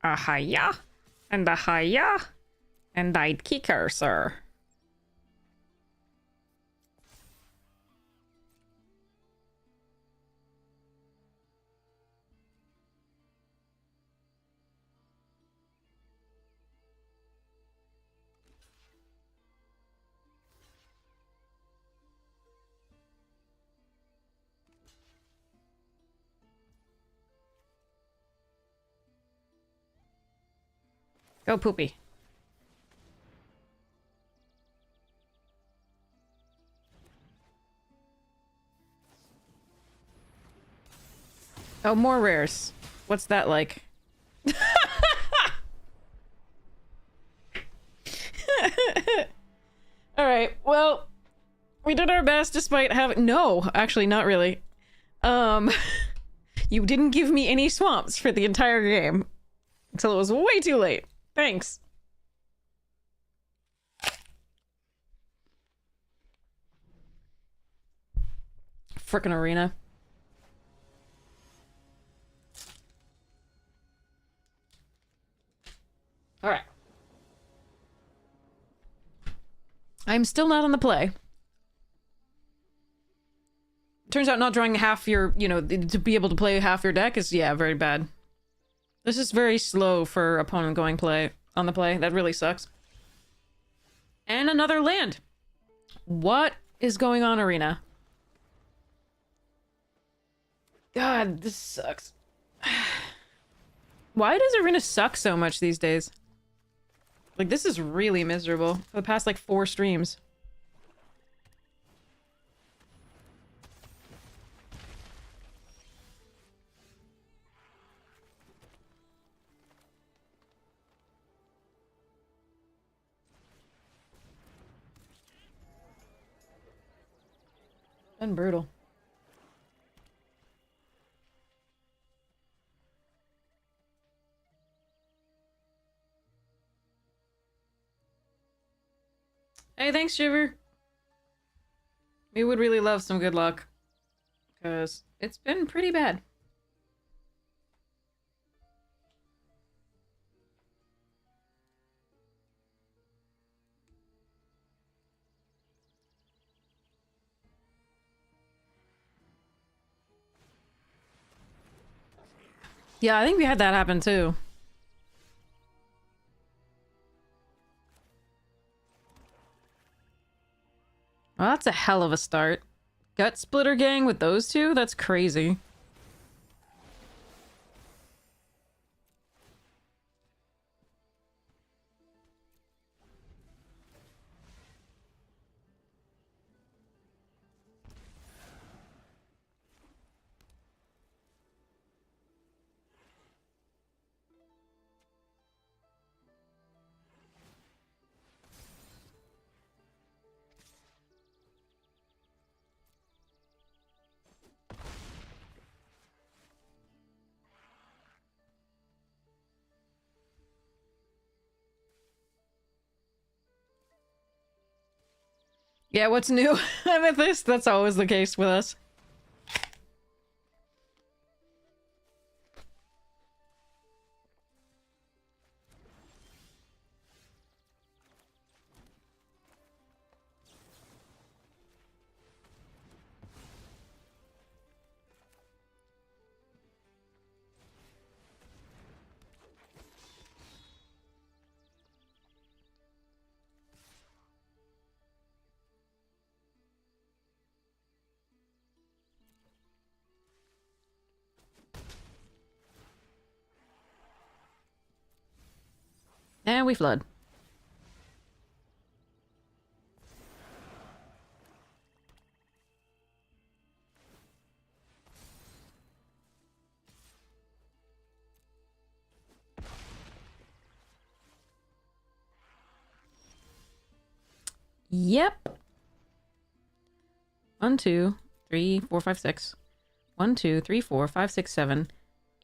Speaker 1: Ahaya, and ahaya, and I'd kicker, sir. Go poopy. Oh, more rares. What's that like? Alright, well, we did our best despite having— No, actually, not really. You didn't give me any swamps for the entire game. Until it was way too late. Thanks. Frickin' arena. Alright. I'm still not on the play. Turns out not drawing half your, you know, to be able to play half your deck is, yeah, very bad. This is very slow for opponent going play on the play. That really sucks. And another land. What is going on, arena? God, this sucks. Why does arena suck so much these days? Like, this is really miserable for the past, like, 4 streams. Been brutal. Hey, thanks, Shiver. We would really love some good luck. Because it's been pretty bad. Yeah, I think we had that happen too. Well, that's a hell of a start. Gut splitter gang with those two? That's crazy. Yeah, what's new? Amethyst? That's always the case with us. And we flood. Yep. 1, 2, 3, 4, 5, 6. 1, 2, 3, 4, 5, 6, 7,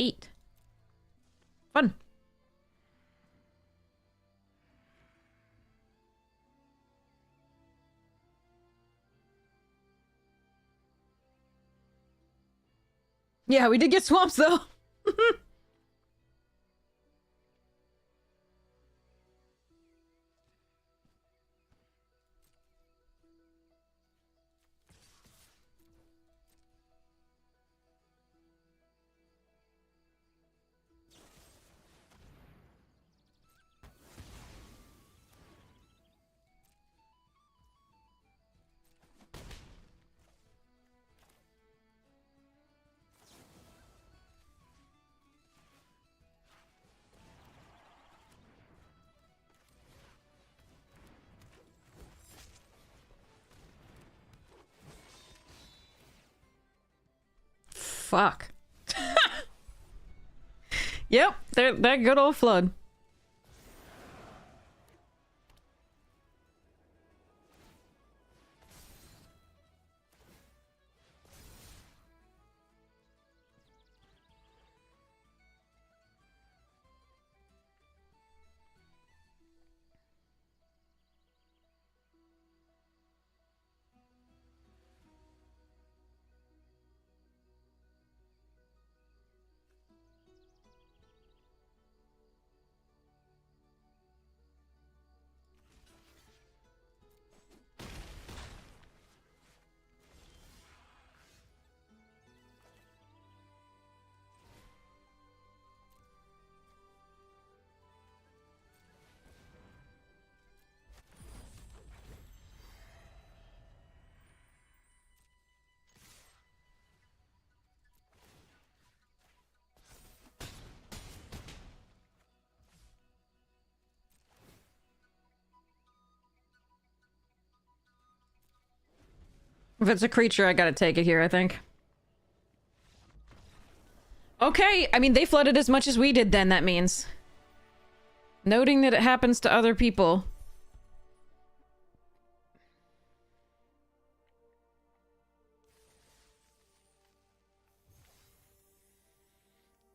Speaker 1: 8. Fun. Yeah, we did get swamps though. Fuck. Yep, that good old flood. If it's a creature, I gotta take it here, I think. Okay, I mean, they flooded as much as we did then, that means. Noting that it happens to other people.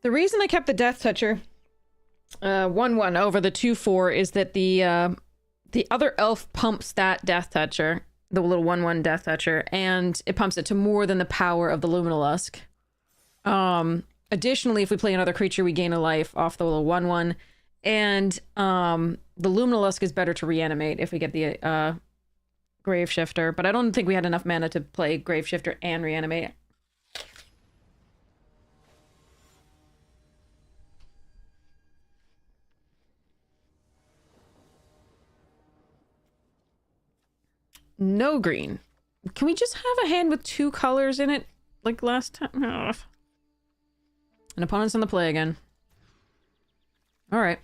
Speaker 1: The reason I kept the Death Toucher 1/1 over the 2/4 is that the other elf pumps that Death Toucher, the little 1/1 Death Toucher, and it pumps it to more than the power of the Luminolusk. Additionally, if we play another creature, we gain a life off the little 1/1, and the Luminolusk is better to reanimate if we get the Graveshifter, but I don't think we had enough mana to play Graveshifter and reanimate. No green. Can we just have a hand with 2 colors in it like last time? Ugh. An opponent's on the play again. Alright.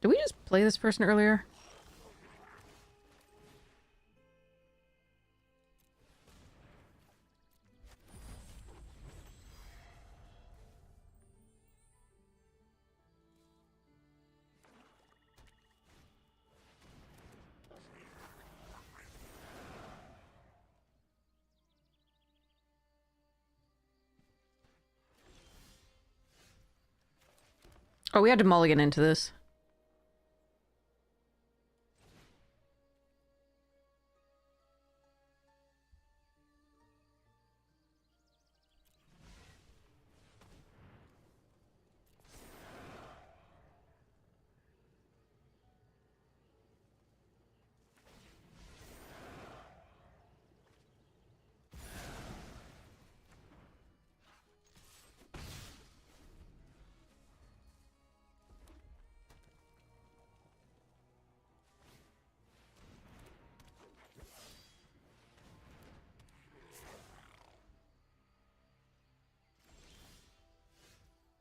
Speaker 1: Did we just play this person earlier? Oh, we had to mulligan into this.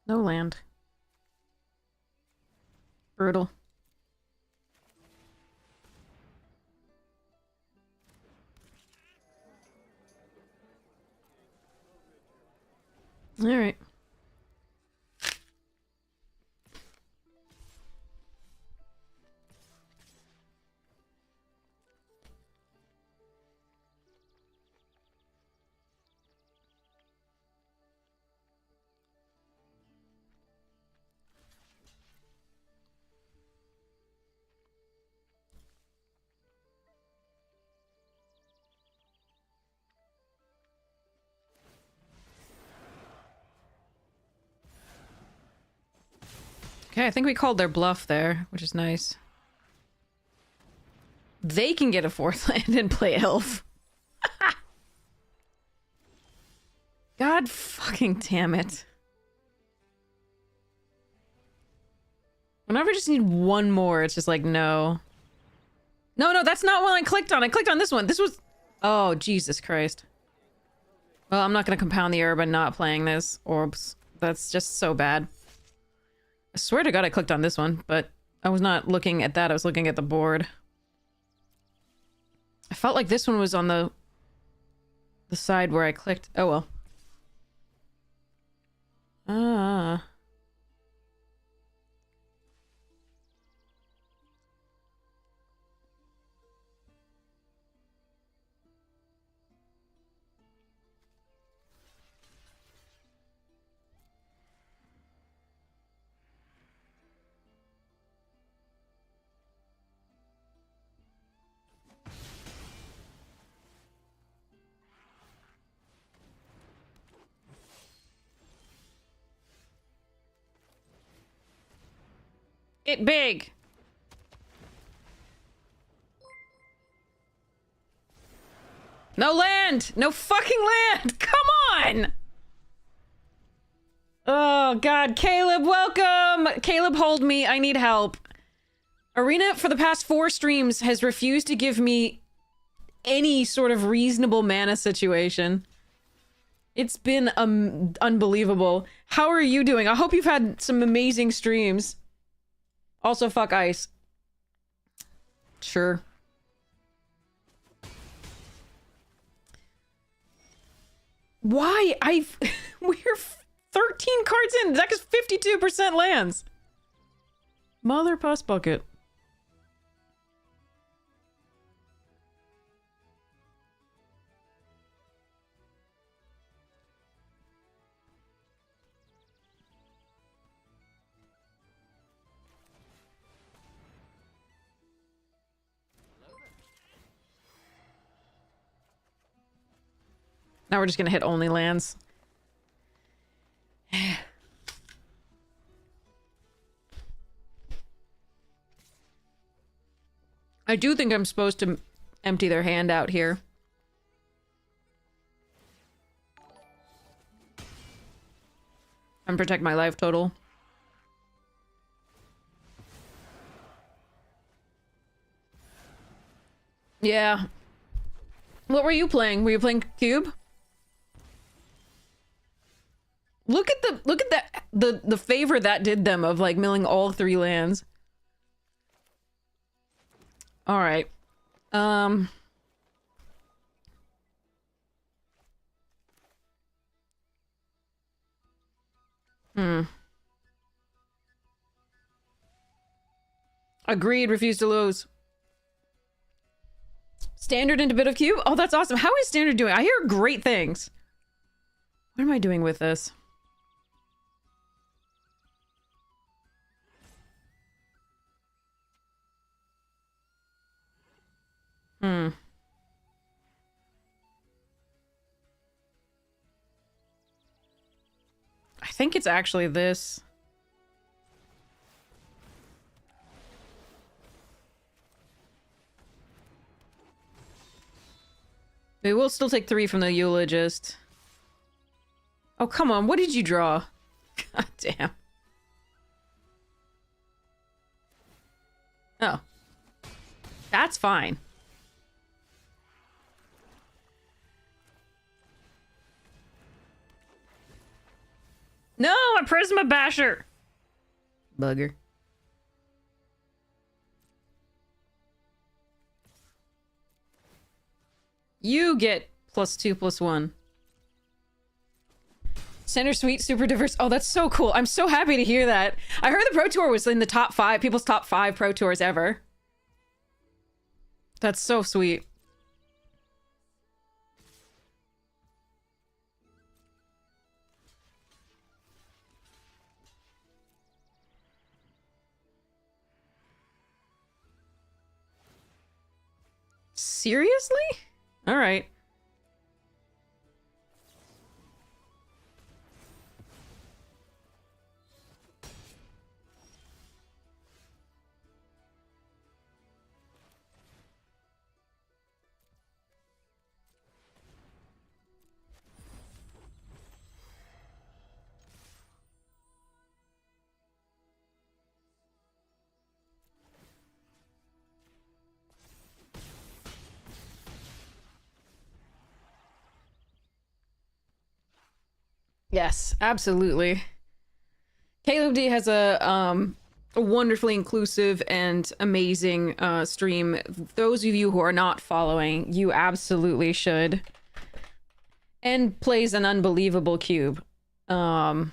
Speaker 1: No land. Brutal. All right. Okay, I think we called their bluff there, which is nice. They can get a 4th land and play elf. God fucking damn it. Whenever I just need one more, it's just like, no. No, that's not what I clicked on. I clicked on this one. This was... Oh, Jesus Christ. Well, I'm not gonna compound the herb by not playing this. Orbs. That's just so bad. I swear to God I clicked on this one, but I was not looking at that. I was looking at the board. I felt like this one was on the side where I clicked. Oh, well. Ah. Get big! No land! No fucking land! Come on! Oh, God. Caleb, welcome! Caleb, hold me. I need help. Arena, for the past 4 streams, has refused to give me any sort of reasonable mana situation. It's been unbelievable. How are you doing? I hope you've had some amazing streams. Also, fuck ice. Sure. Why? We're 13 cards in. That is 52% lands. Mother puss bucket. Now we're just gonna hit only lands. I do think I'm supposed to empty their hand out here. And protect my life total. Yeah. What were you playing? Were you playing Cube? Look at that the favor that did them of like milling all 3 lands. All right. Agreed, refuse to lose. Standard into bit of cube? Oh, that's awesome. How is Standard doing? I hear great things. What am I doing with this? I think it's actually this. We will still take 3 from the Eulogist. Oh, come on. What did you draw? God damn. Oh. That's fine. No, a Prisma Basher! Bugger. You get +2/+1. Center Suite, super diverse. Oh, that's so cool. I'm so happy to hear that. I heard the Pro Tour was in the top 5, people's top 5 Pro Tours ever. That's so sweet. Seriously? All right. Yes, absolutely. Caleb D has a wonderfully inclusive and amazing stream. Those of you who are not following, you absolutely should. And plays an unbelievable cube. Long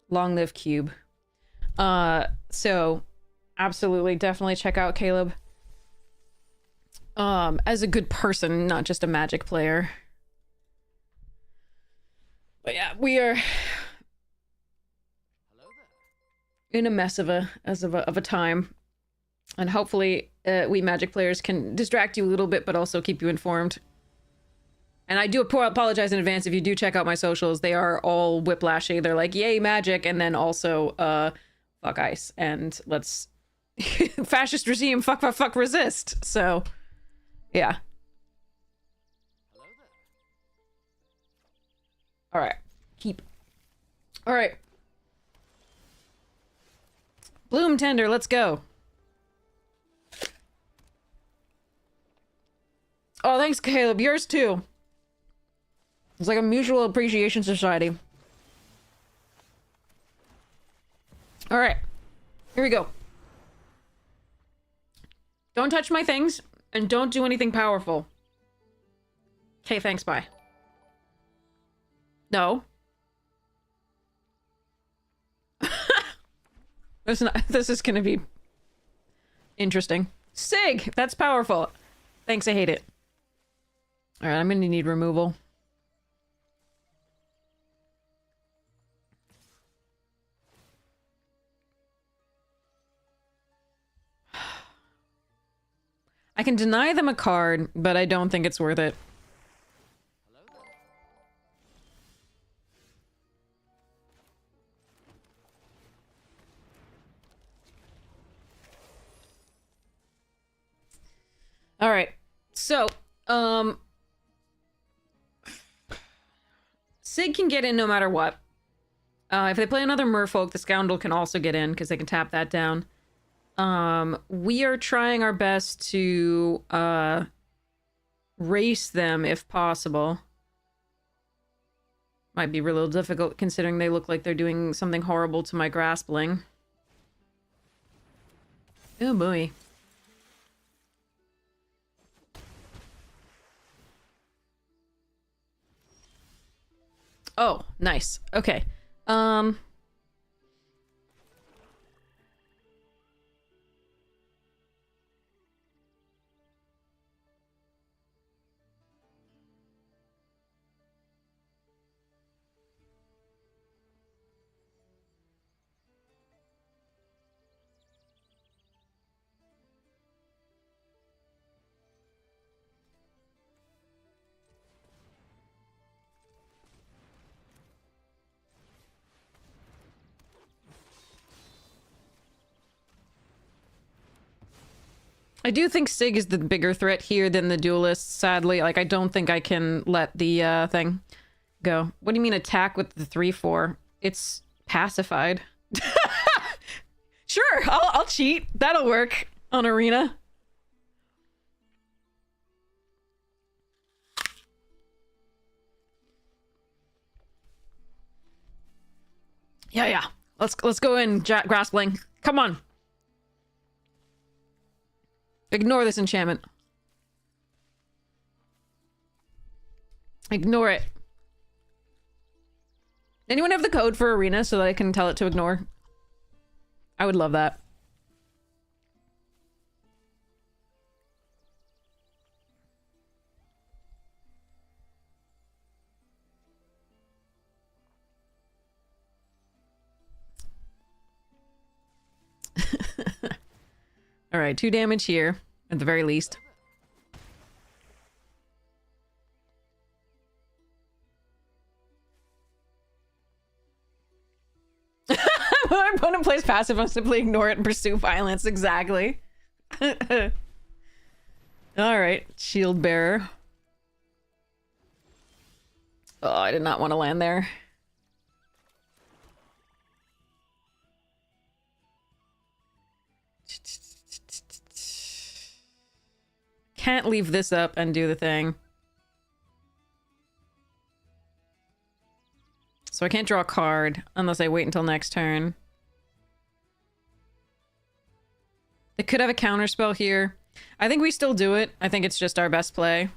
Speaker 1: live cube. So absolutely, definitely check out Caleb. As a good person, not just a Magic player. But yeah, we are in a mess of a time, and hopefully we Magic players can distract you a little bit but also keep you informed. And I do apologize in advance if you do check out my socials. They are all whiplashy. They're like, yay Magic, and then also fuck ice and let's fascist regime, fuck resist. So yeah. All right, keep. All right, Bloom Tender, let's go. Oh, thanks, Caleb. Yours too. It's like a mutual appreciation society. All right, here we go. Don't touch my things and don't do anything powerful. Okay, thanks, bye. No. This is gonna be interesting. Sig! That's powerful. Thanks, I hate it. Alright, I'm gonna need removal. I can deny them a card, but I don't think it's worth it. All right. So, Sig can get in no matter what. If they play another Merfolk, the Scoundrel can also get in because they can tap that down. We are trying our best to race them if possible. Might be a little difficult considering they look like they're doing something horrible to my Graspling. Oh boy. Oh, nice. Okay. I do think Sig is the bigger threat here than the duelist, sadly. Like, I don't think I can let the thing go. What do you mean attack with the 3/4? It's pacified. Sure, I'll cheat. That'll work on Arena. Yeah. Let's go in, Graspling. Come on. Ignore this enchantment. Ignore it. Anyone have the code for arena so that I can tell it to ignore? I would love that. All right, 2 damage here at the very least. When my opponent plays passive, I'll simply ignore it and pursue violence. Exactly. All right, shield bearer. Oh, I did not want to land there. Can't leave this up and do the thing. So I can't draw a card unless I wait until next turn. It could have a counterspell here. I think we still do it. I think it's just our best play.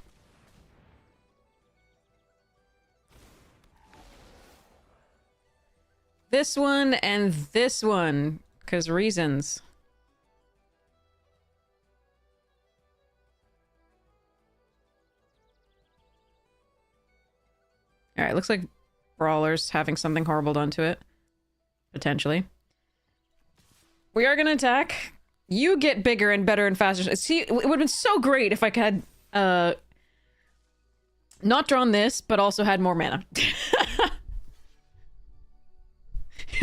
Speaker 1: This one and this one, because reasons. All right, looks like Brawler's having something horrible done to it. Potentially. We are going to attack. You get bigger and better and faster. See, it would have been so great if I had not drawn this, but also had more mana.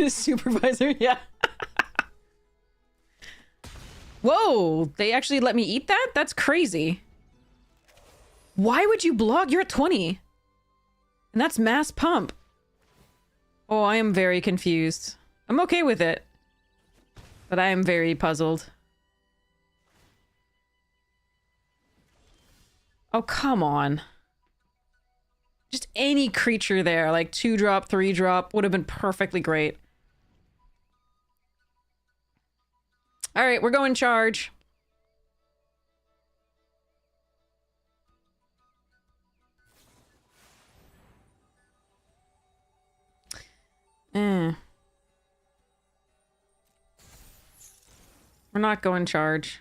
Speaker 1: Supervisor, yeah. Whoa, they actually let me eat that? That's crazy. Why would you block? You're at 20. And that's mass pump. Oh, I am very confused. I'm okay with it. But I am very puzzled. Oh, come on. Just any creature there, like 2-drop, 3-drop, would have been perfectly great. All right, we're going charge. We're not going charge.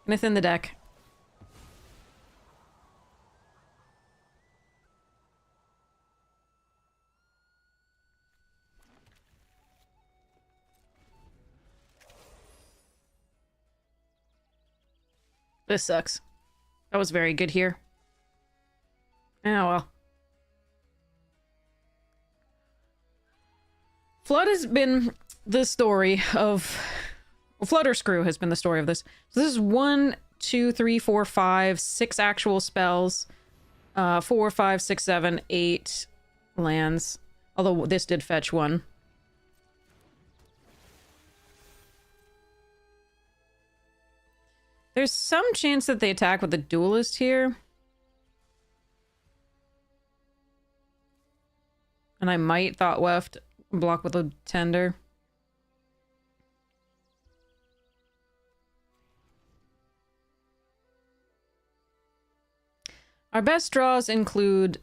Speaker 1: Within the deck. This sucks. That was very good here. Oh well. Flood has been the story of... Well, Flood or Screw has been the story of this. So this is 1, 2, 3, 4, 5, 6 actual spells. 4, 5, 6, 7, 8 lands. Although this did fetch 1. There's some chance that they attack with the Duelist here. And I might Thought Weft block with a Tender. Our best draws include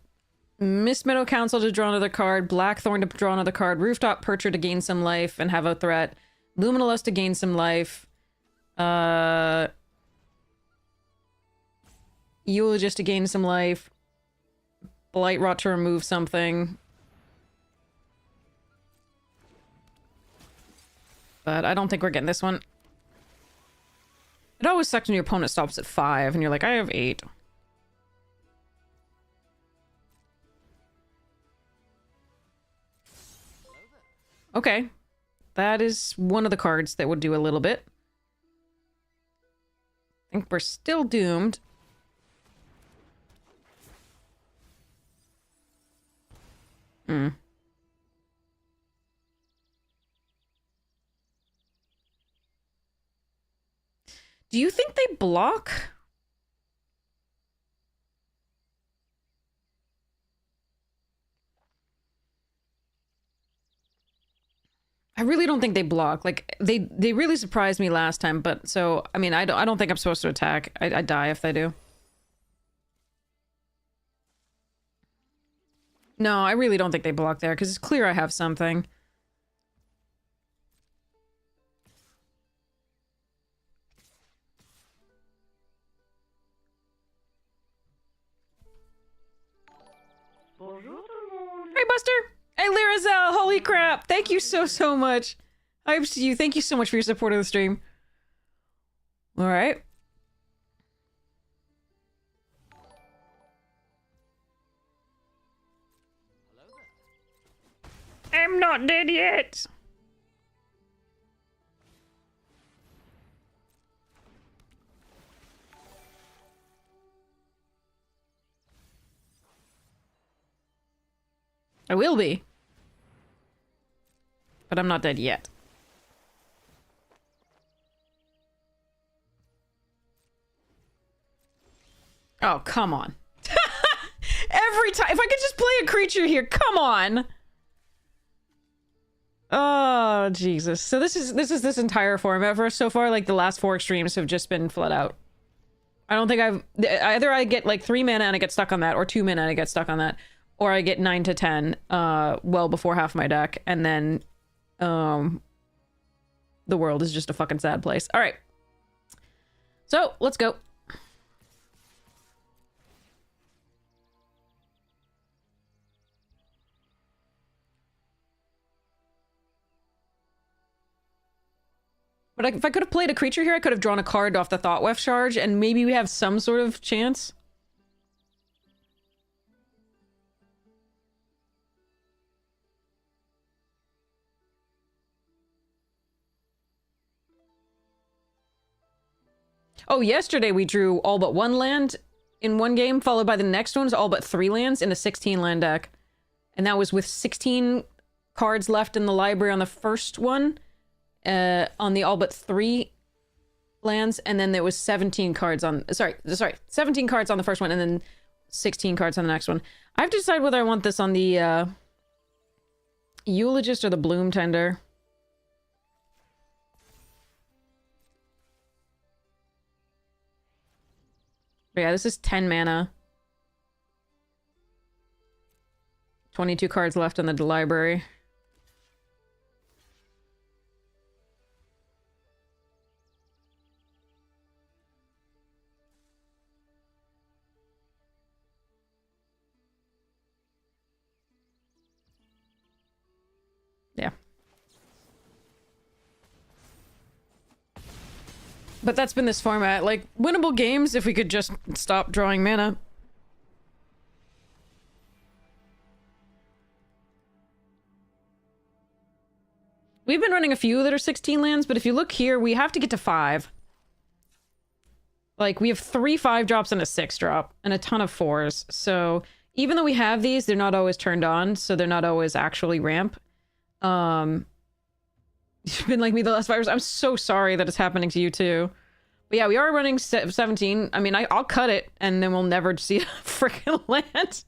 Speaker 1: Mist Meadow Council to draw another card, Blackthorn to draw another card, Rooftop Percher to gain some life and have a threat, Luminalist to gain some life, Eulogist to gain some life, Blightrot to remove something. But I don't think we're getting this one. It always sucks when your opponent stops at 5 and you're like, I have 8. Okay. That is one of the cards that would do a little bit. I think we're still doomed. Do you think they block? I really don't think they block. Like, they really surprised me last time, but so, I mean, I don't think I'm supposed to attack. I die if they do. No, I really don't think they block there, because it's clear I have something. Hey, Buster! Hey, Lyrazel! Holy crap! Thank you so much! Hypes to you. Thank you so much for your support of the stream. Alright. I'm not dead yet! I will be. But I'm not dead yet. Oh, come on. Every time. If I could just play a creature here, come on. Oh, Jesus. So this is this entire format for us so far. Like, the last 4 extremes have just been flat out. I don't think either I get like 3 mana and I get stuck on that, or 2 mana and I get stuck on that, or I get 9 to 10 well before half my deck, and then the world is just a fucking sad place. All right. So, let's go. But if I could have played a creature here, I could have drawn a card off the Thoughtweft Charge, and maybe we have some sort of chance. Oh, yesterday we drew all but 1 land in 1 game, followed by the next one's all but 3 lands in a 16-land deck. And that was with 16 cards left in the library on the first one, on the all but 3 lands, and then there was 17 cards on... Sorry, 17 cards on the first one, and then 16 cards on the next one. I have to decide whether I want this on the Eulogist or the Bloom Tender. But yeah, this is 10 mana. 22 cards left in the library. Yeah. But that's been this format. Like, winnable games if we could just stop drawing mana. We've been running a few that are 16 lands, but if you look here, we have to get to 5. Like, we have 3 5-drops and a 6-drop, and a ton of 4s. So, even though we have these, they're not always turned on, so they're not always actually ramp. You've been like me the last 5 years. I'm so sorry that it's happening to you too. But yeah, we are running 17. I mean, I'll cut it, and then we'll never see a freaking land.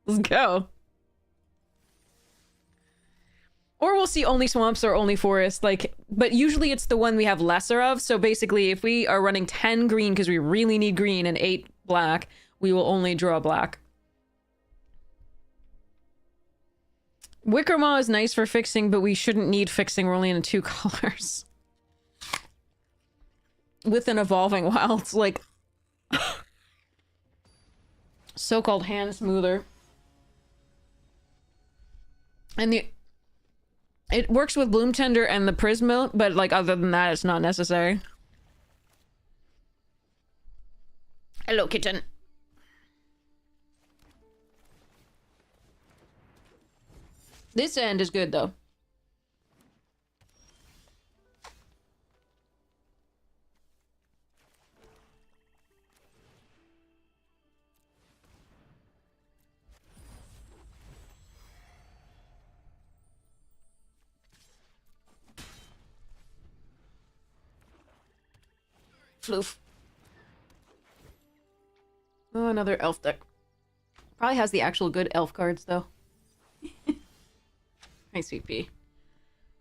Speaker 1: Let's go. Or we'll see only swamps or only forest. Like, but usually it's the one we have lesser of. So basically, if we are running 10 green because we really need green and 8 black, we will only draw black. Wickermaw is nice for fixing, but we shouldn't need fixing. We're only in 2 colors. With an evolving wild, like... so-called hand smoother. And it works with Bloom Tender and the Prisma, but like other than that, it's not necessary. Hello, kitten. This end is good, though. Floof. Oh, another elf deck. Probably has the actual good elf cards, though. Hi, Sweet Pea.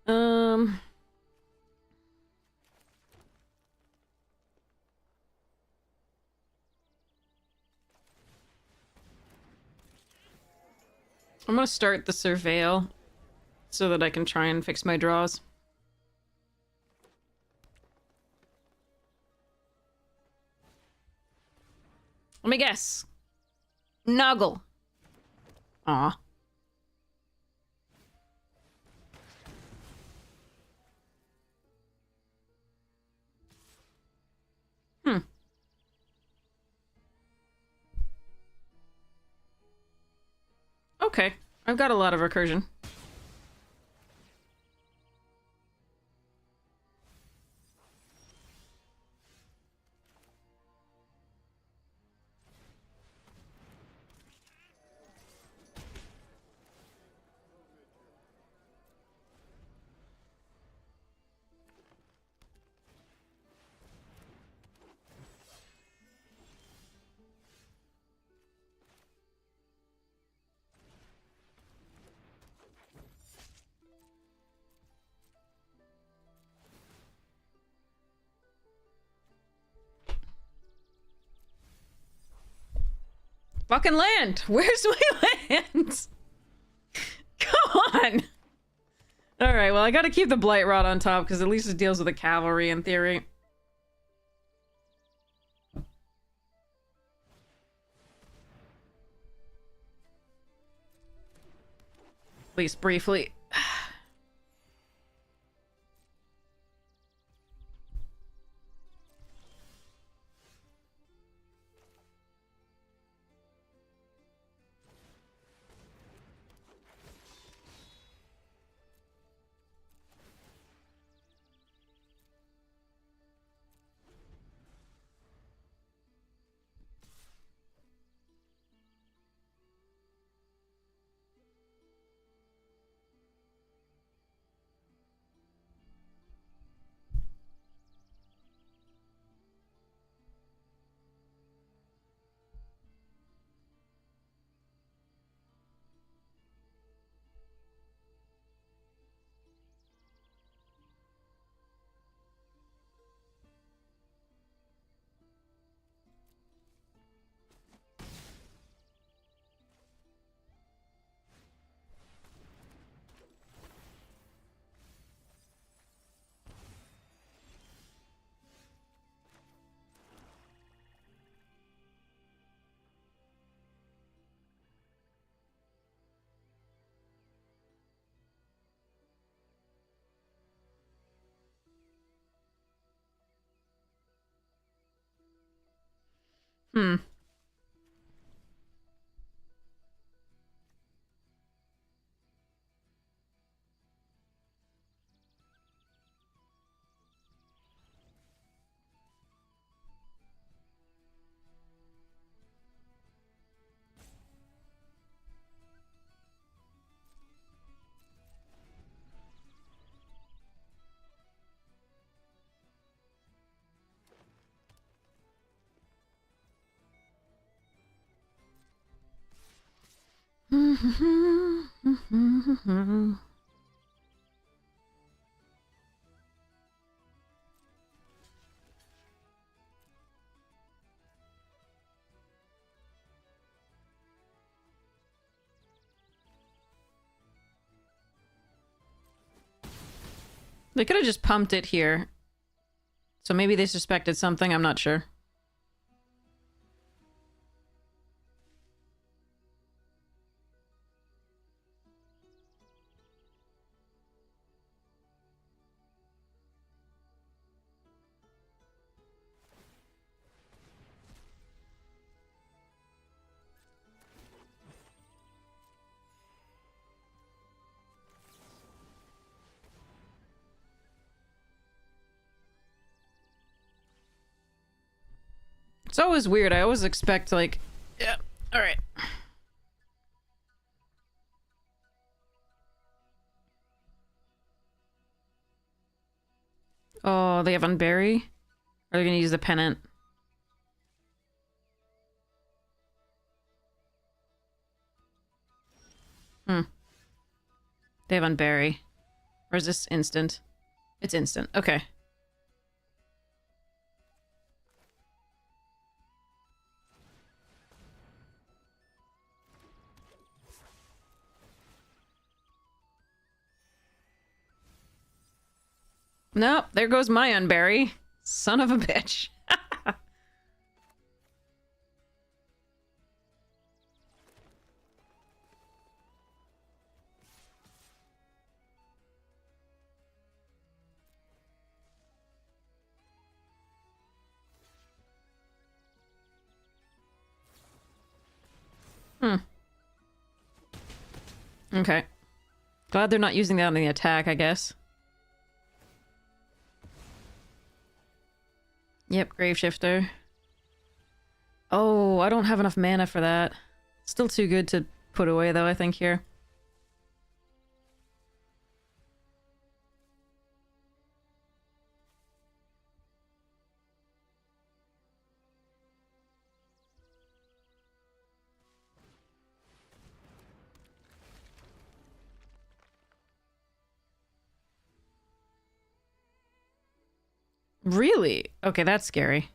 Speaker 1: Um... I'm gonna start the surveil so that I can try and fix my draws. Let me guess. Nuggle. Aw. Hmm. Okay. I've got a lot of recursion. Fucking land! Where's my land? Come on! Alright, well, I gotta keep the Blight Rod on top, because at least it deals with the cavalry, in theory. At least briefly. Hmm. They could have just pumped it here. So maybe they suspected something, I'm not sure. It's always weird. I always expect, like... Yeah, alright. Oh, they have Unbury? Or are they gonna use the pennant? Hmm. They have Unbury. Or is this instant? It's instant. Okay. Nope, there goes my unbury. Son of a bitch. Okay. Glad they're not using that on the attack, I guess. Yep, Graveshifter. Oh, I don't have enough mana for that. Still too good to put away, though, I think, here. Really? Okay, that's scary.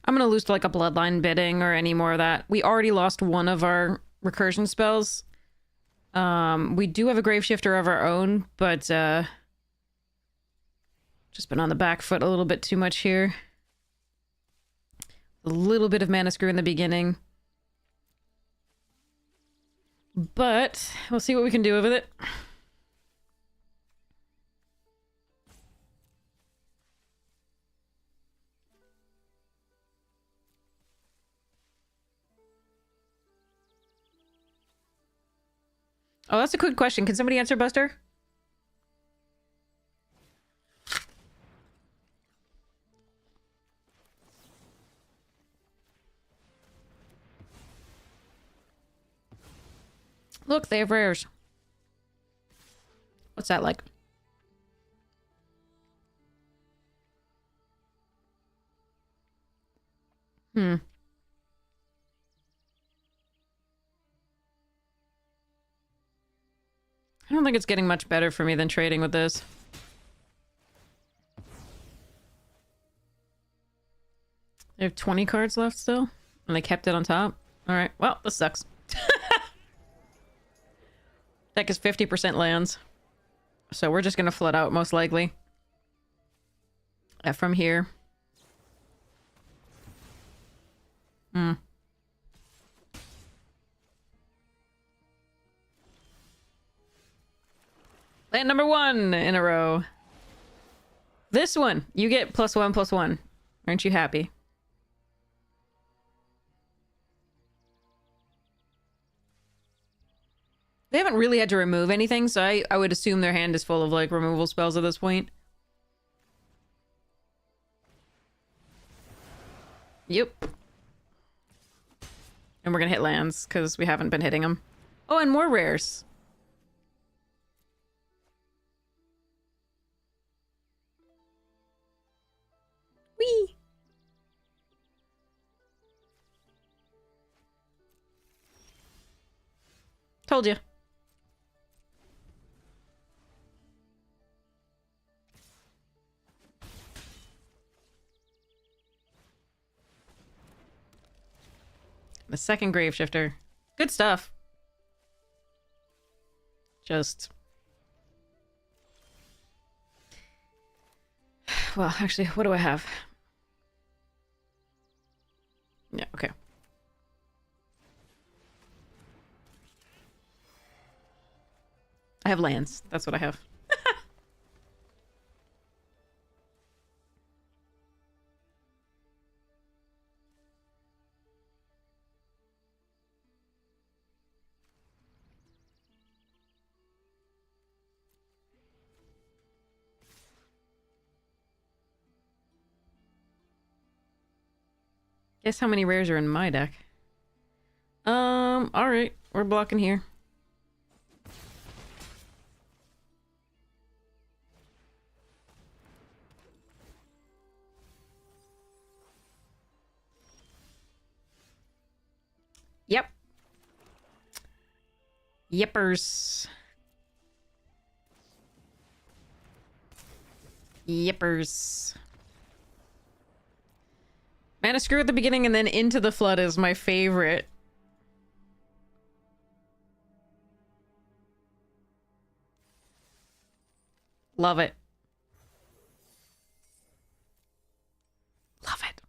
Speaker 1: I'm gonna lose like a bloodline bidding or any more of that. We already lost one of our recursion spells. We do have a Graveshifter of our own, but just been on the back foot a little bit too much here. A little bit of mana screw in the beginning. But we'll see what we can do with it. Oh, that's a good question. Can somebody answer, Buster? Look, they have rares. What's that like? I don't think it's getting much better for me than trading with this. They have 20 cards left still? And they kept it on top? Alright, well, this sucks. Deck is 50% lands. So we're just gonna flood out, most likely. From here. Land number 1 in a row. This one, you get +1/+1. Aren't you happy? They haven't really had to remove anything, so I would assume their hand is full of, like, removal spells at this point. Yep. And we're gonna hit lands, because we haven't been hitting them. Oh, and more rares. Whee! Told you. The second Graveshifter. Good stuff. Just... Well, actually, what do I have? Yeah, okay. I have lands. That's what I have. Guess how many rares are in my deck? Alright. We're blocking here. Yep. Yippers. Yippers. Mana Screw at the beginning and then Into the Flood is my favorite. Love it. Love it.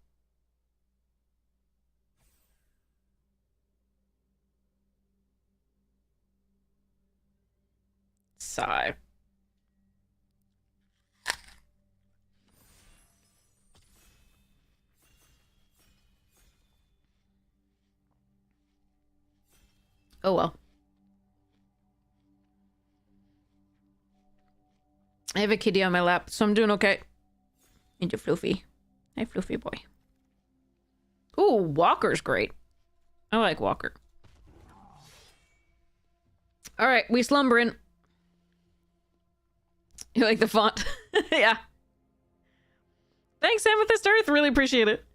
Speaker 1: Sigh. Oh well. I have a kitty on my lap, so I'm doing okay. Into Floofy. Hey, Floofy boy. Ooh, Walker's great. I like Walker. All right, we slumbering. You like the font? Yeah. Thanks, Amethyst Earth. Really appreciate it.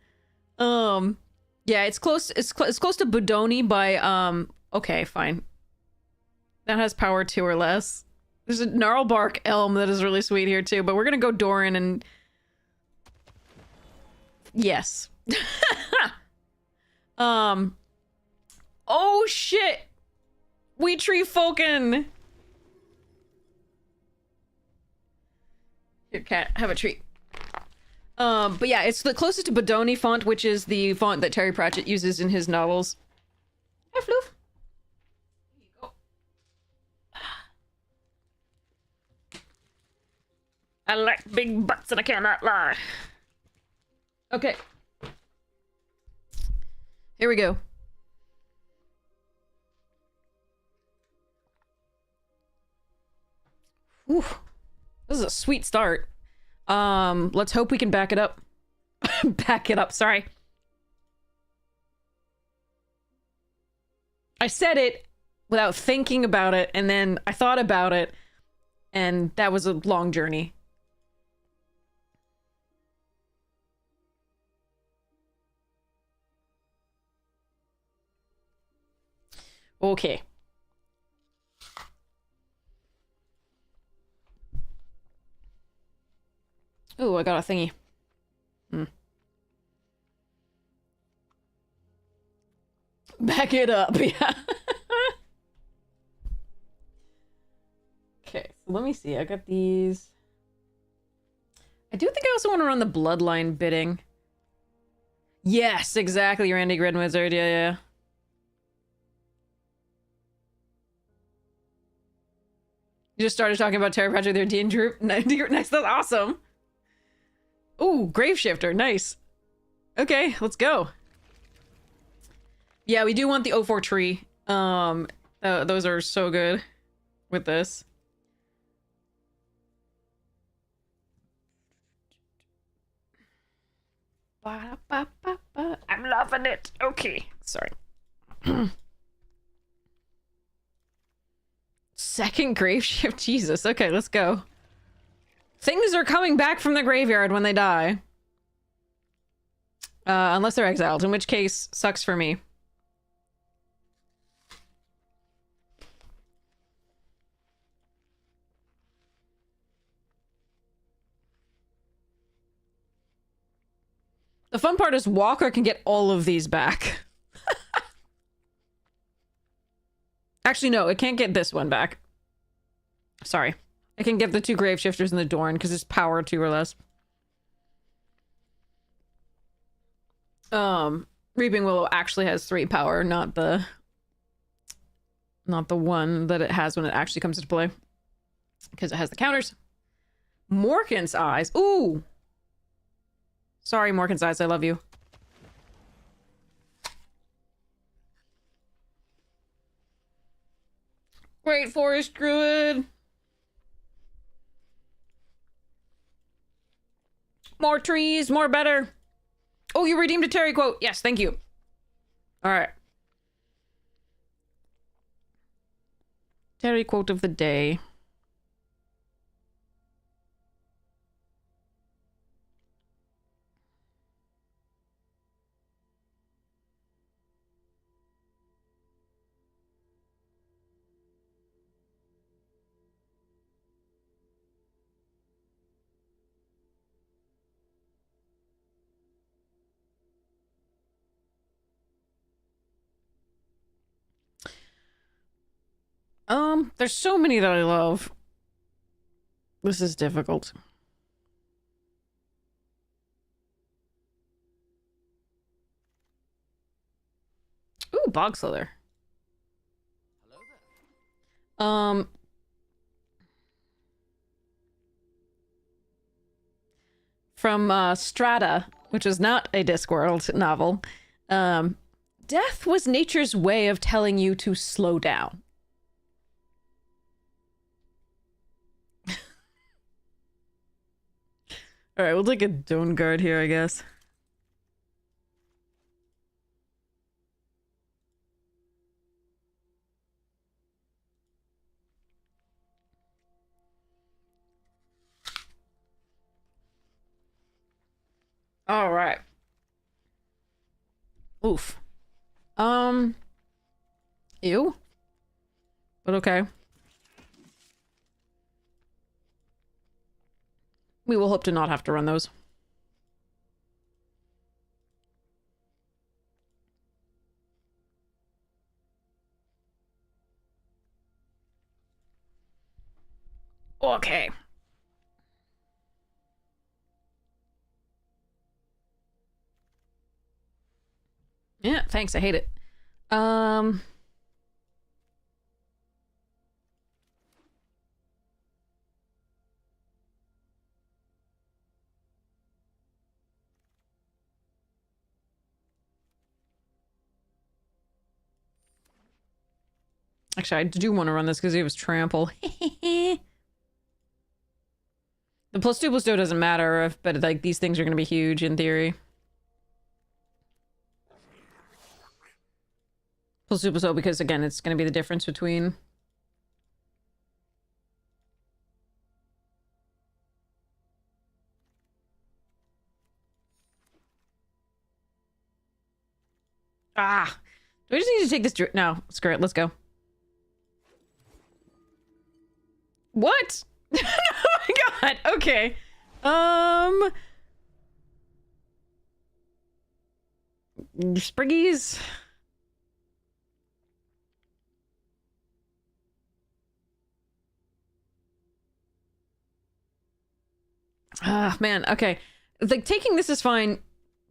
Speaker 1: Yeah, it's close. It's close to Budoni by Okay, fine. That has power 2 or less. There's a Gnarlbark Elm that is really sweet here too, but we're gonna go Doran and... Yes. Oh shit! We Tree Falcon! Here, cat, have a treat. But yeah, it's the closest to Budoni font, which is the font that Terry Pratchett uses in his novels. Hi, Floof. I like big butts and I cannot lie. Okay. Here we go. Ooh. This is a sweet start. Let's hope we can back it up. Back it up, sorry. I said it without thinking about it, and then I thought about it, and that was a long journey. Okay. Oh, I got a thingy. Back it up, yeah. Okay, so let me see. I got these. I do think I also want to run the Bloodline bidding. Yes, exactly, Randy Red Wizard. Yeah, yeah. You just started talking about Terry Pratchett, their D&D group. Nice, that's awesome. Ooh, Graveshifter, nice. Okay, let's go. Yeah, we do want the O4 tree. Those are so good with this. I'm loving it. Okay, sorry. Second Graveshift? Jesus. Okay, let's go. Things are coming back from the graveyard when they die. Unless they're exiled, in which case, sucks for me. The fun part is Walker can get all of these back. Actually, no, it can't get this one back. Sorry. I can get the 2 Graveshifters and the Dorn, because it's power 2 or less. Reaping Willow actually has 3 power, not the one that it has when it actually comes into play. because it has the counters. Morkan's eyes. Ooh. Sorry, Morkan's eyes. I love you. Great Forest Druid. More trees, more better. Oh, you redeemed a Terry quote. Yes, thank you. All right. Terry quote of the day. There's so many that I love. This is difficult. Ooh, Bog Slither.
Speaker 2: Hello there.
Speaker 1: From Strata, which is not a Discworld novel. Death was nature's way of telling you to slow down. All right, we'll take a Stone Guard here, I guess. All right. Oof. Ew. But okay. We will hope to not have to run those. Okay. Yeah, thanks. I hate it. Actually, I do want to run this because he was trample. The +2 +2 doesn't matter, but like these things are going to be huge in theory. +2 +0 because again, it's going to be the difference between. Ah, do I just need to take this? No, screw it. Let's go. What? Oh my god. Okay. Spriggies. Ah, man. Okay. Like taking this is fine,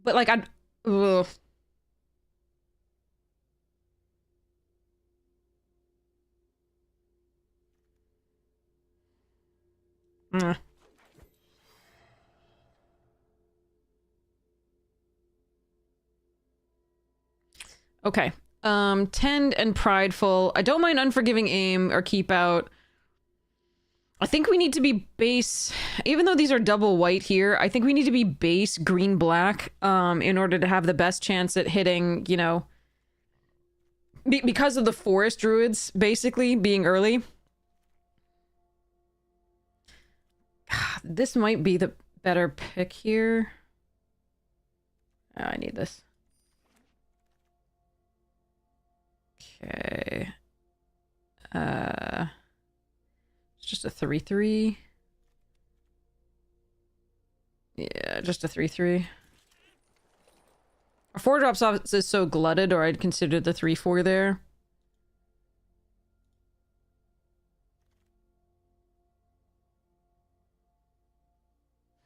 Speaker 1: but like I'd. Ugh. Mm. Okay. Tend and Prideful. I don't mind Unforgiving Aim or Keep Out. I think we need to be base, even though these are double white here, I think we need to be base green-black in order to have the best chance at hitting, you know, because of the forest druids, basically, being early. This might be the better pick here. Oh, I need this. Okay. It's just a 3/3. Yeah, just a 3/3. Our 4-drop off is so glutted, or I'd consider the 3/4 there.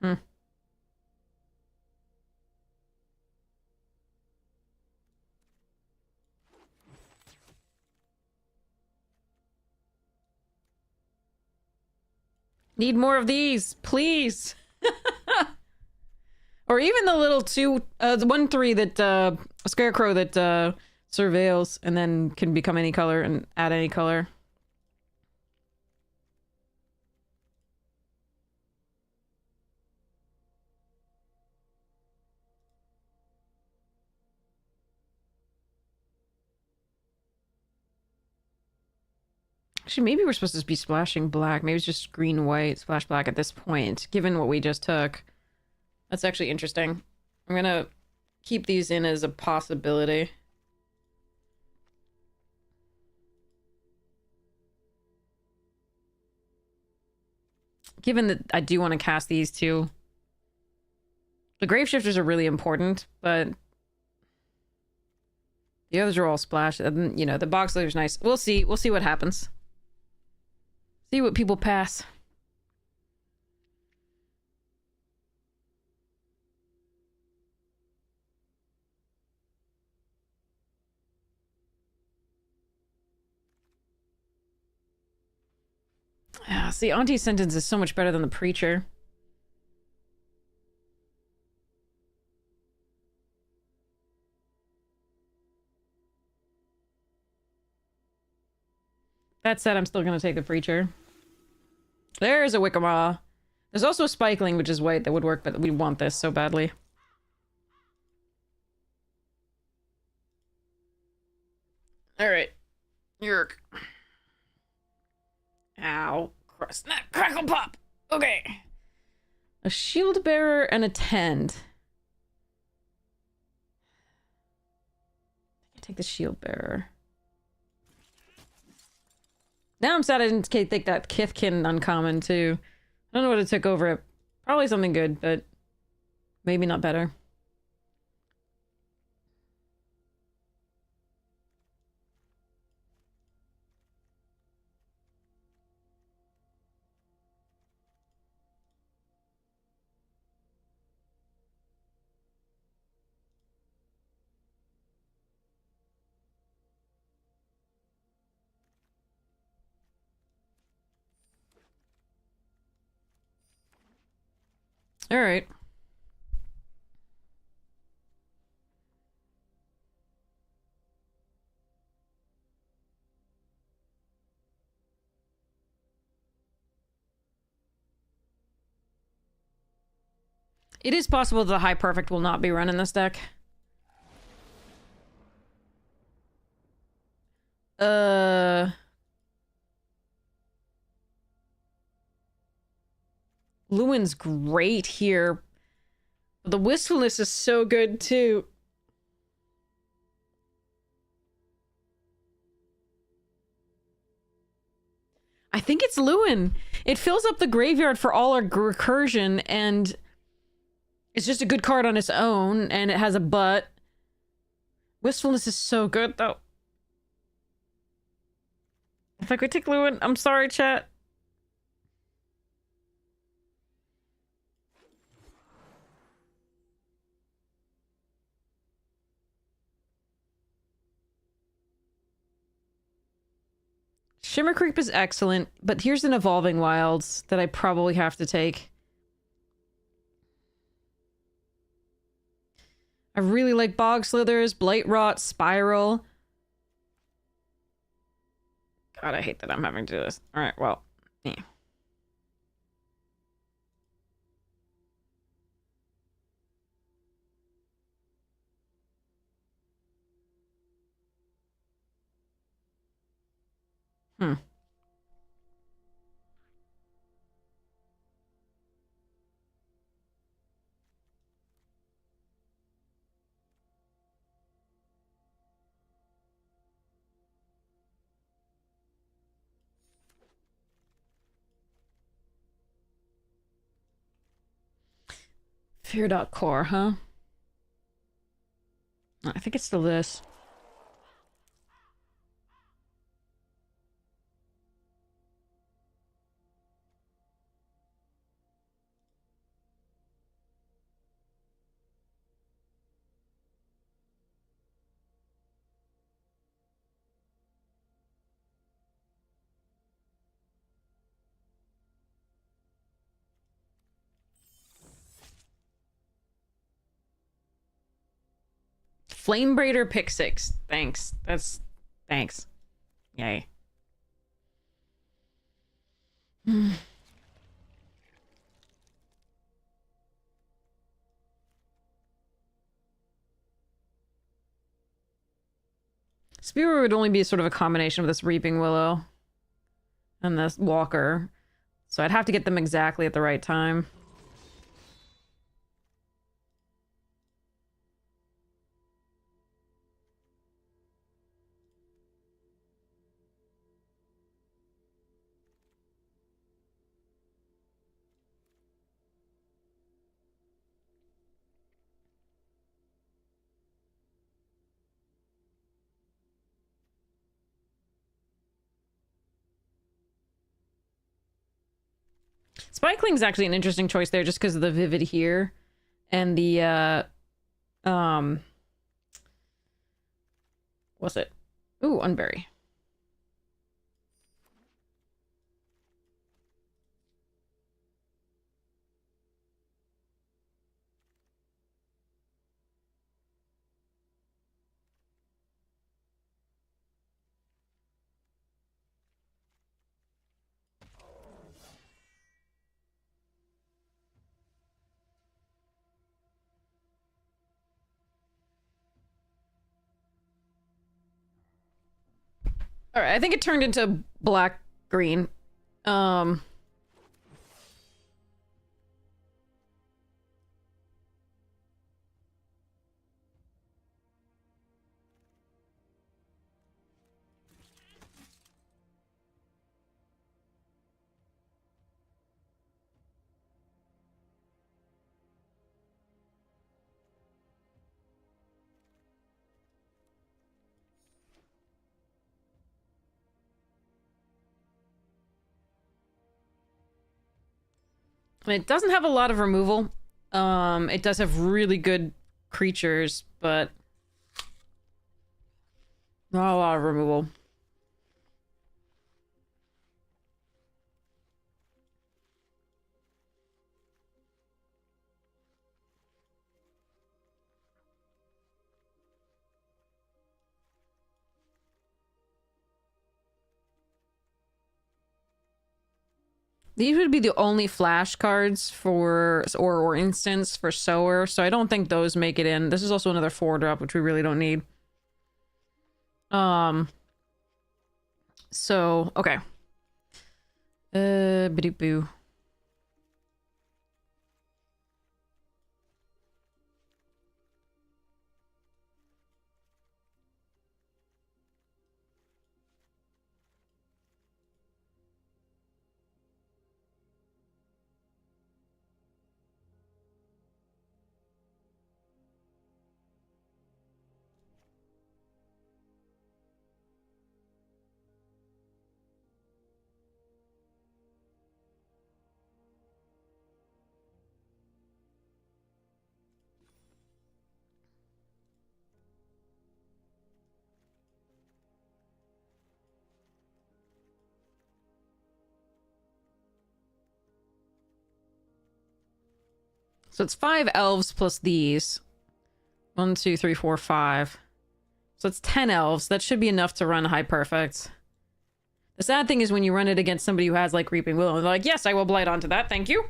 Speaker 1: Hmm. Need more of these, please. Or even the little the 1/3 that scarecrow that surveils and then can become any color and add any color. Actually, maybe we're supposed to be splashing black. Maybe it's just green, white, splash black at this point, given what we just took. That's actually interesting. I'm gonna keep these in as a possibility. Given that I do want to cast these two. The grave shifters are really important, but the others are all splash. And, you know, the box laser's nice. We'll see. We'll see what happens. See what people pass. Yeah, see, Auntie's sentence is so much better than the preacher. That said, I'm still gonna take the preacher. There's a Wickamaw. There's also a Spikeling, which is white, that would work, but we want this so badly. Alright. Yerk. Ow. Snap, crackle, pop! Okay. A shield bearer and a tend. I can take the shield bearer. Now I'm sad I didn't take that Kithkin uncommon, too. I don't know what it took over it. Probably something good, but maybe not better. Alright. It is possible that the High Perfect will not be run in this deck. Lewin's great here. The Wistfulness is so good, too. I think it's Lewin. It fills up the graveyard for all our recursion, and it's just a good card on its own, and it has a butt. Wistfulness is so good, though. If I could take Lewin, I'm sorry, chat. Shimmer Creep is excellent, but here's an Evolving Wilds that I probably have to take. I really like Bog Slithers, Blight Rot, Spiral. God, I hate that I'm having to do this. Alright, well, yeah. Hmm. Fear.core, huh? I think it's still this. Flame Braider pick 6. Thanks. Thanks. Yay. Spear would only be sort of a combination of this Reaping Willow and this Walker. So I'd have to get them exactly at the right time. Spikeling's actually an interesting choice there just because of the Vivid here and the what's it? Ooh, Unbury. All right, I think it turned into black green. It doesn't have a lot of removal. It does have really good creatures, but not a lot of removal. These would be the only flash cards for or instance for Sower, so I don't think those make it in. This is also another 4-drop, which we really don't need. So okay. Bidoo. So it's 5 elves plus these. 1, 2, 3, 4, 5. So it's 10 elves. That should be enough to run High Perfect. The sad thing is when you run it against somebody who has, like, Reaping Willow, they're like, yes, I will blight onto that, thank you.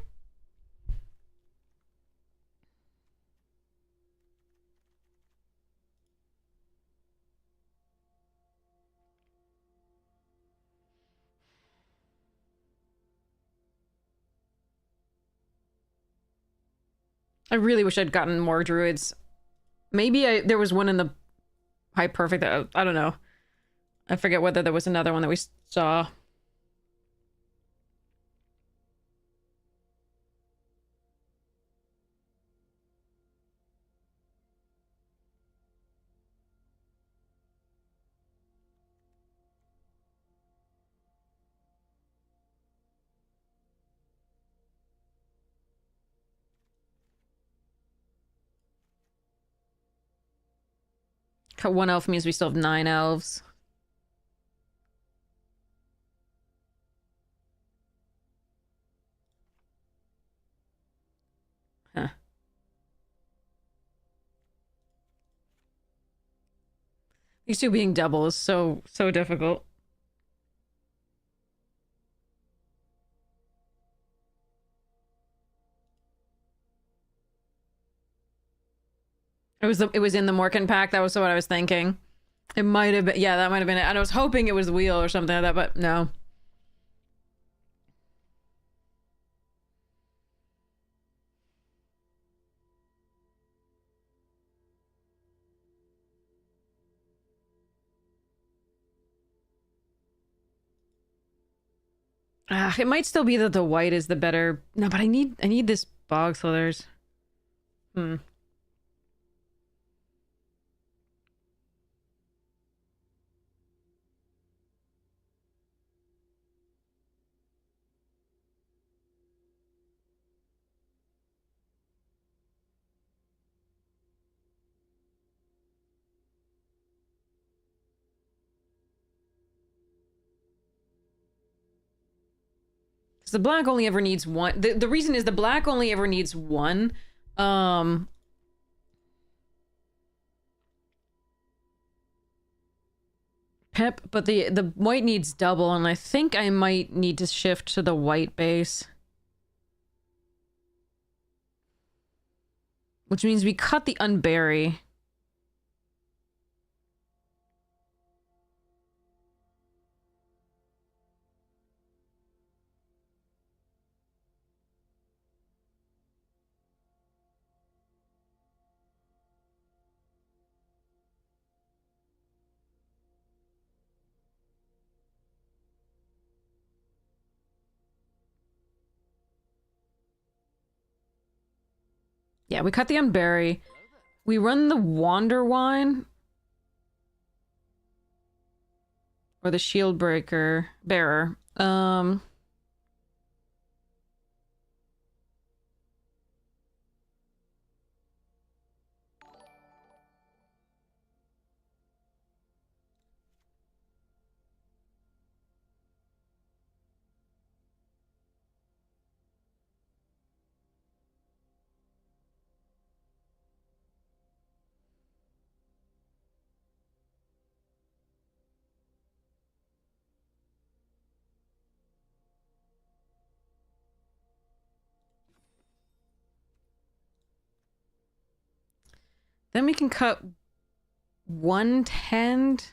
Speaker 1: I really wish I'd gotten more druids. Maybe there was one in the High Perfect that, I don't know. I forget whether there was another one that we saw. Cut 1 elf means we still have 9 elves. Huh. These two being double is so difficult. It was in the Morkan pack. That was what I was thinking. It might have been, yeah, that might have been it. And I was hoping it was the wheel or something like that, but no. It might still be that the white is the better. No, but I need this bog slithers. Hmm. Because the black only ever needs one. The reason is the black only ever needs one. Um. Pep, but the white needs double, and I think I might need to shift to the white base. Which means we cut the unbury. Yeah, we cut the unbury. We run the Wander Wine. Or the Shield Breaker Bearer. Then we can cut one tend.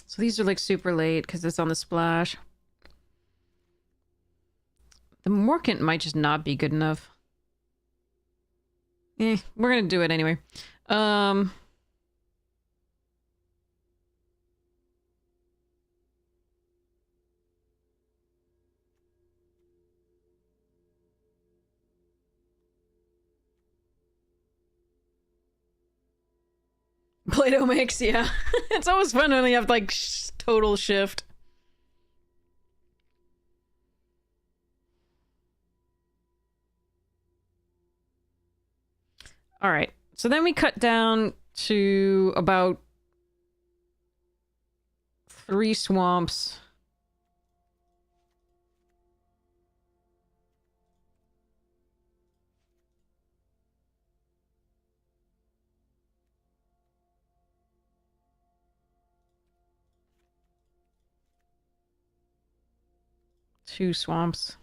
Speaker 1: So these are like super late because it's on the splash. The Morkant might just not be good enough. We're gonna do it anyway. Play-Doh mix, yeah. It's always fun when you have like total shift. All right. So then we cut down to about 3 swamps. Two swamps.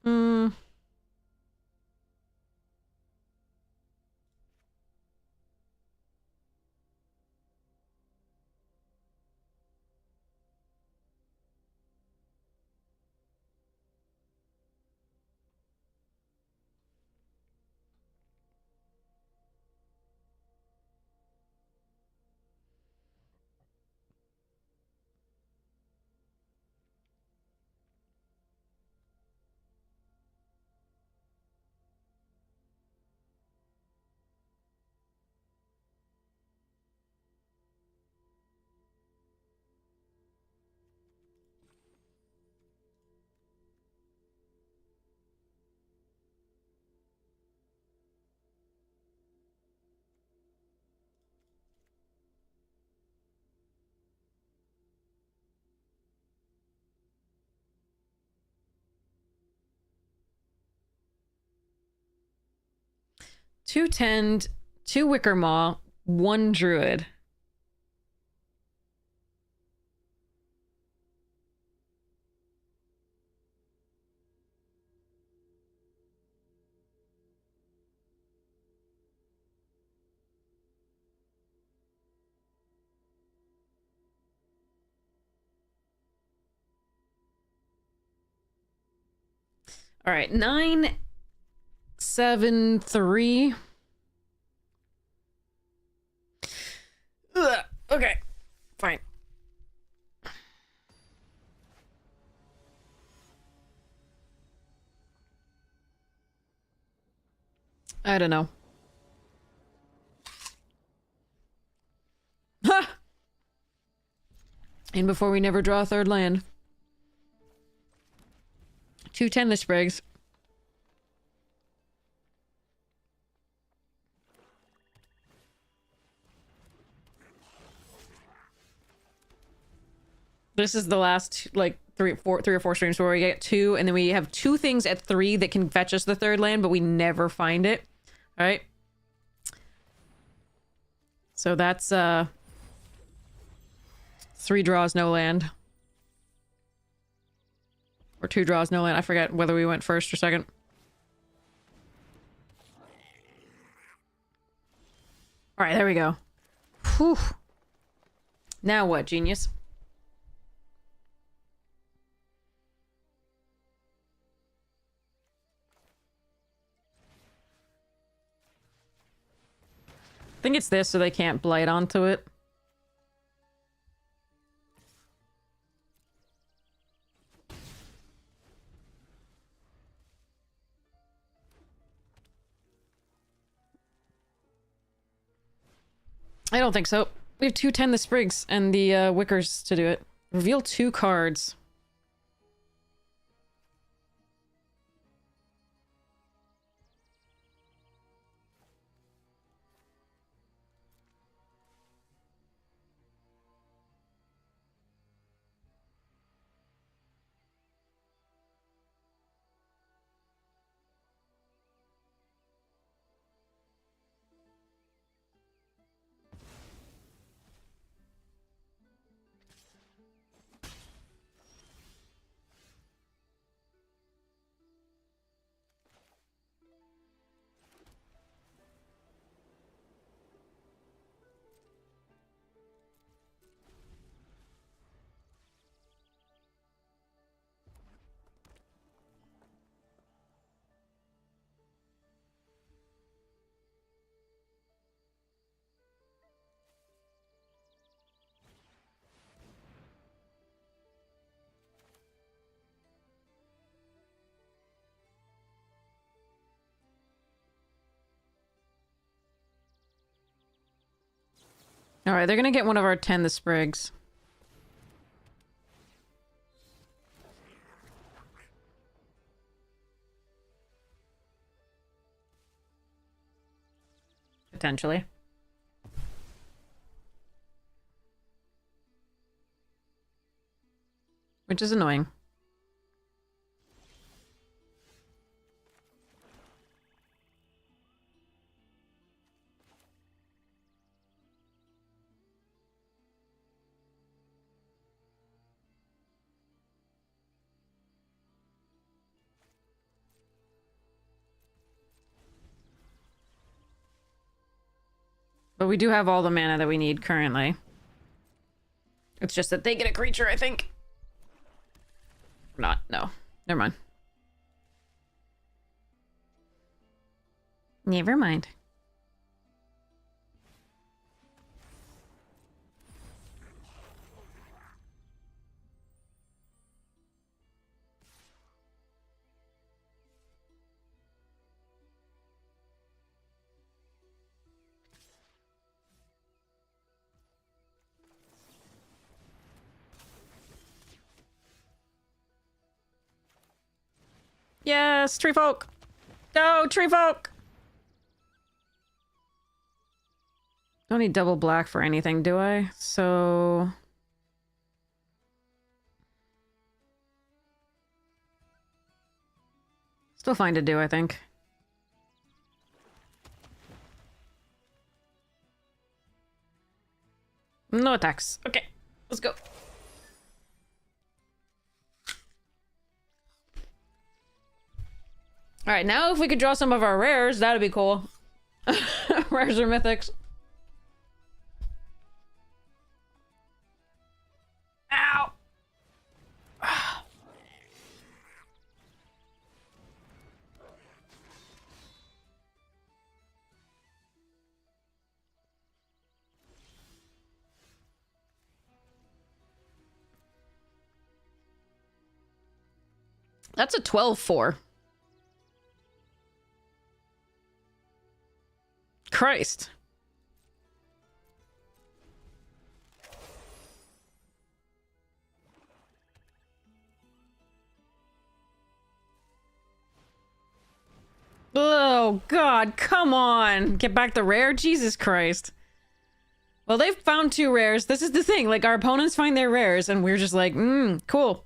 Speaker 1: Hmm. 2 tend, 2 wicker maw, 1 druid. All right, 9, 7, 3. Ugh, okay, fine. I don't know. Ha! And before we never draw a 3rd land. 2 10 sprigs. This is the last, like, three or four streams where we get 2, and then we have 2 things at 3 that can fetch us the 3rd land, but we never find it. All right. So that's 3 draws, no land. Or 2 draws, no land. I forget whether we went first or second. All right, there we go. Whew. Now what, genius? I think it's this, so they can't blight onto it. I don't think so. We have 2 10 the sprigs and the wickers to do it. Reveal 2 cards. All right, they're gonna get one of our 10 the sprigs. Potentially. Which is annoying. But we do have all the mana that we need currently. It's just that they get a creature, I think. Not, no. Never mind. Never mind. Yes, tree folk. Go, tree folk. Don't need double black for anything, do I? So still fine to do, I think. No attacks. Okay, let's go. All right, now if we could draw some of our rares, that'd be cool. Rares or mythics. Ow! That's a 12-4. Christ. Oh, God, come on. Get back the rare? Jesus Christ. Well, they've found 2 rares. This is the thing. Like, our opponents find their rares, and we're just like, cool.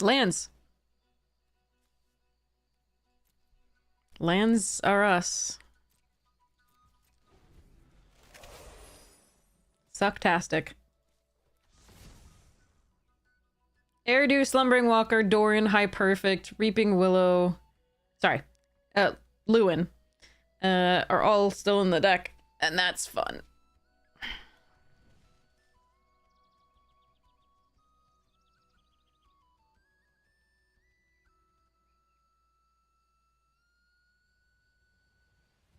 Speaker 1: Lands. Lands are us. Sucktastic. Airdew, Slumbering Walker, Doran, High Perfect, Reaping Willow... Sorry. Lewin. Are all still in the deck, and that's fun.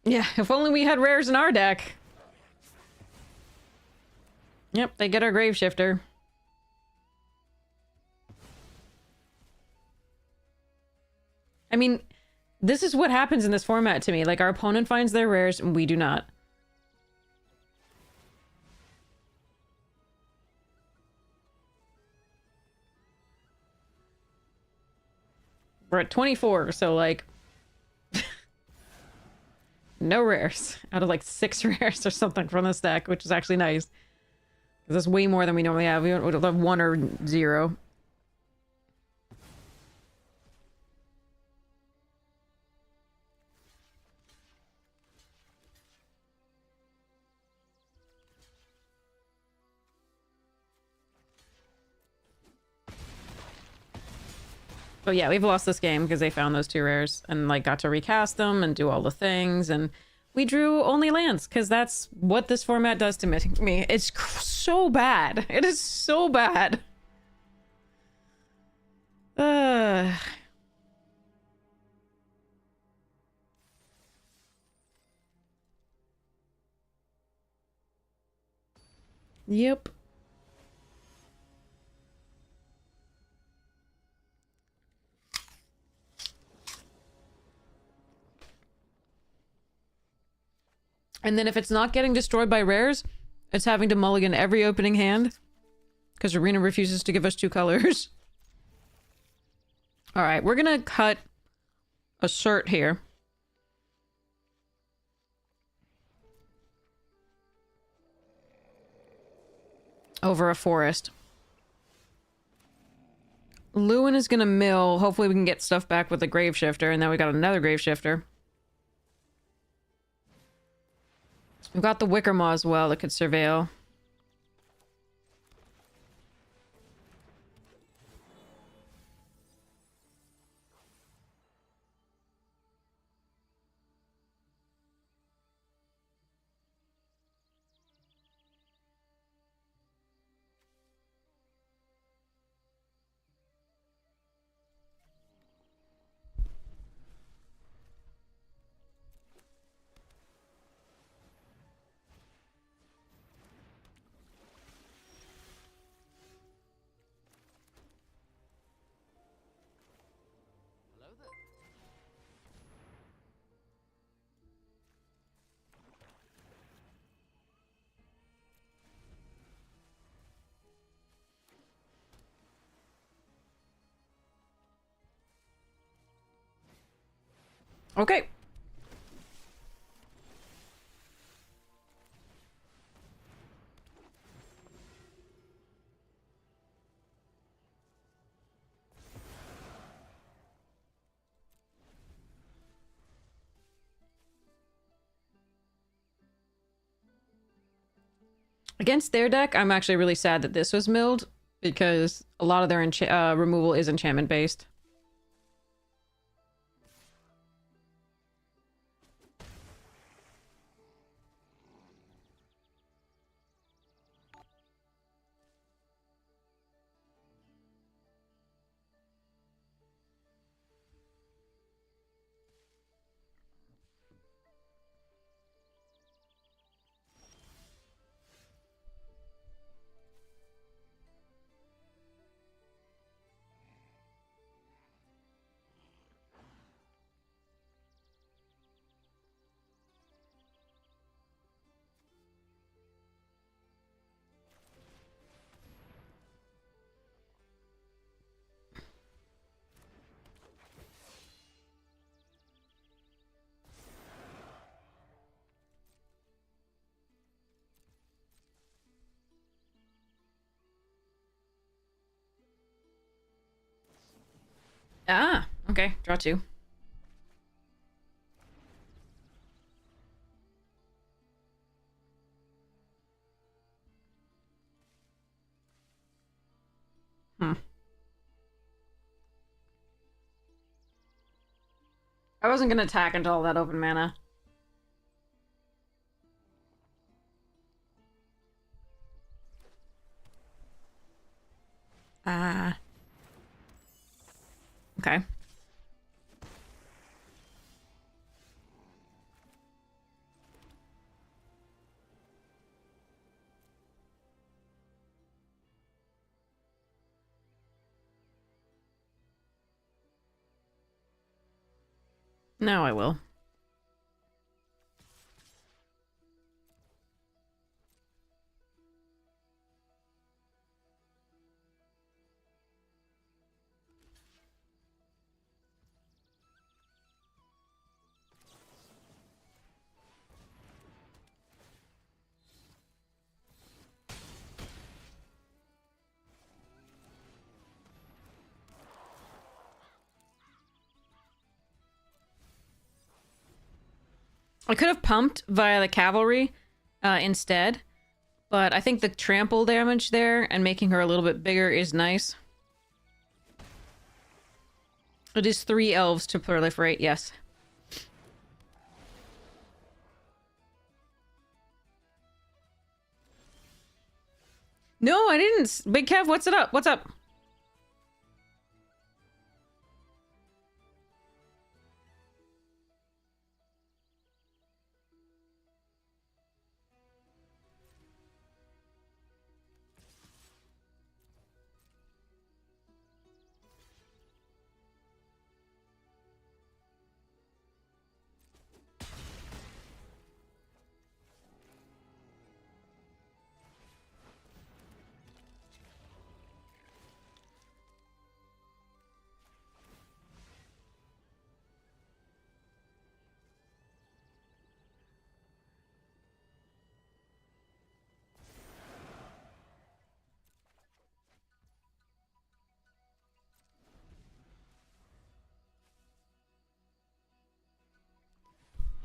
Speaker 1: Yeah, if only we had rares in our deck. Yep, they get our Graveshifter. I mean, this is what happens in this format to me. Like, our opponent finds their rares, and we do not. We're at 24, so, like... no rares. Out of, like, 6 rares or something from this deck, which is actually nice. That's way more than we normally have. We would have 1 or 0. But yeah, we've lost this game because they found those 2 rares and like got to recast them and do all the things, and we drew only lands because that's what this format does to me. It's so bad. It is so bad. Yep. And then if it's not getting destroyed by rares, it's having to mulligan every opening hand. Because Arena refuses to give us 2 colors. Alright, we're gonna cut Assert here. Over a forest. Lewin is gonna mill. Hopefully we can get stuff back with the Graveshifter, and then we got another Graveshifter. We've got the Wickermaw as well that could surveil.
Speaker 2: Hello there.
Speaker 1: Okay. Against their deck, I'm actually really sad that this was milled because a lot of their removal is enchantment based. Ah, okay. Draw two. Hmm. I wasn't gonna attack until all that open mana. Ah. Okay. Now I will. I could have pumped via the cavalry instead, but I think the trample damage there and making her a little bit bigger is nice. It is 3 elves to proliferate, yes. No, I didn't. Big Kev, what's it up? What's up?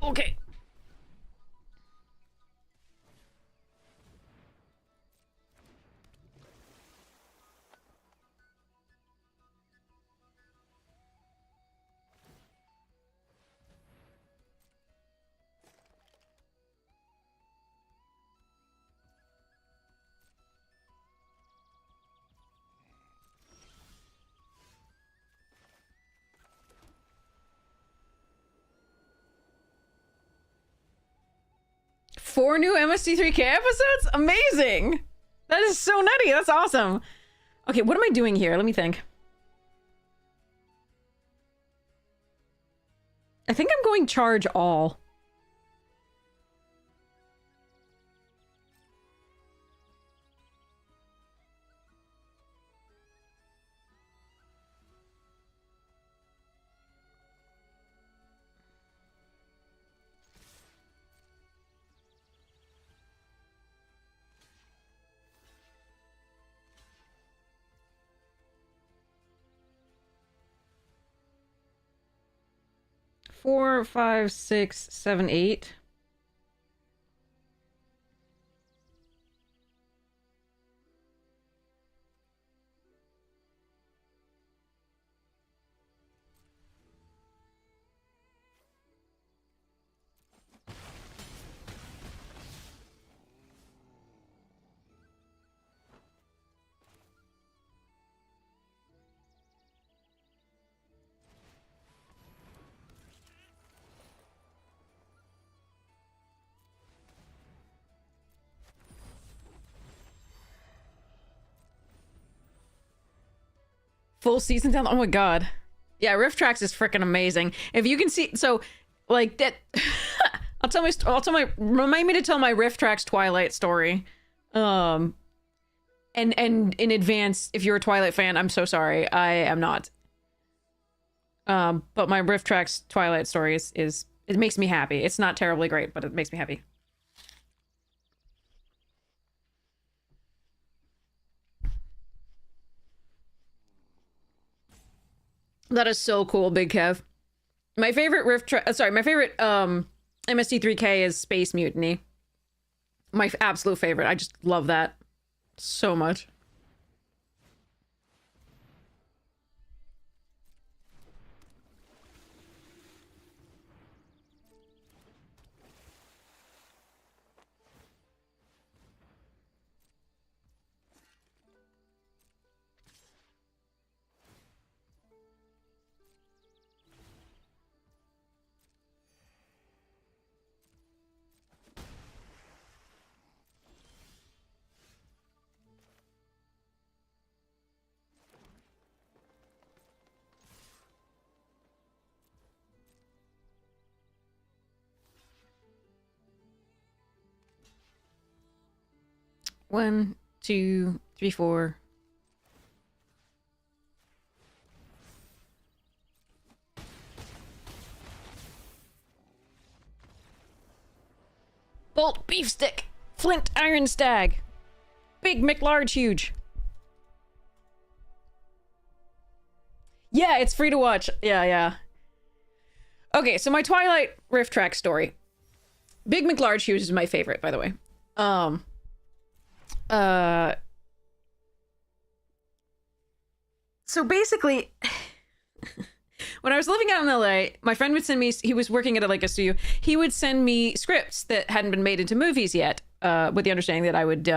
Speaker 1: Okay. Four new MST3K episodes? Amazing! That is so nutty. That's awesome. Okay, what am I doing here? Let me think. I think I'm going charge all. Four, five, six, seven, eight. full season down. Oh my god. Yeah, Rift Tracks is freaking amazing. If you can see, so like that, remind me to tell my Rift Tracks Twilight story. And in advance, if you're a Twilight fan, I'm so sorry. I am not. But my Rift Tracks Twilight story is it makes me happy. It's not terribly great, but it makes me happy. That is so cool, Big Kev. My favorite my favorite MST3K is Space Mutiny. My absolute favorite. I just love that so much. One, two, three, four. Bolt beef stick, flint iron stag, big McLarge huge. Yeah, it's free to watch. Yeah. Okay, so my Twilight Rift Track story. Big McLarge huge is my favorite, by the way. So basically, when I was living out in LA, my friend would send me, he was working at a studio, he would send me scripts that hadn't been made into movies yet, with the understanding that I would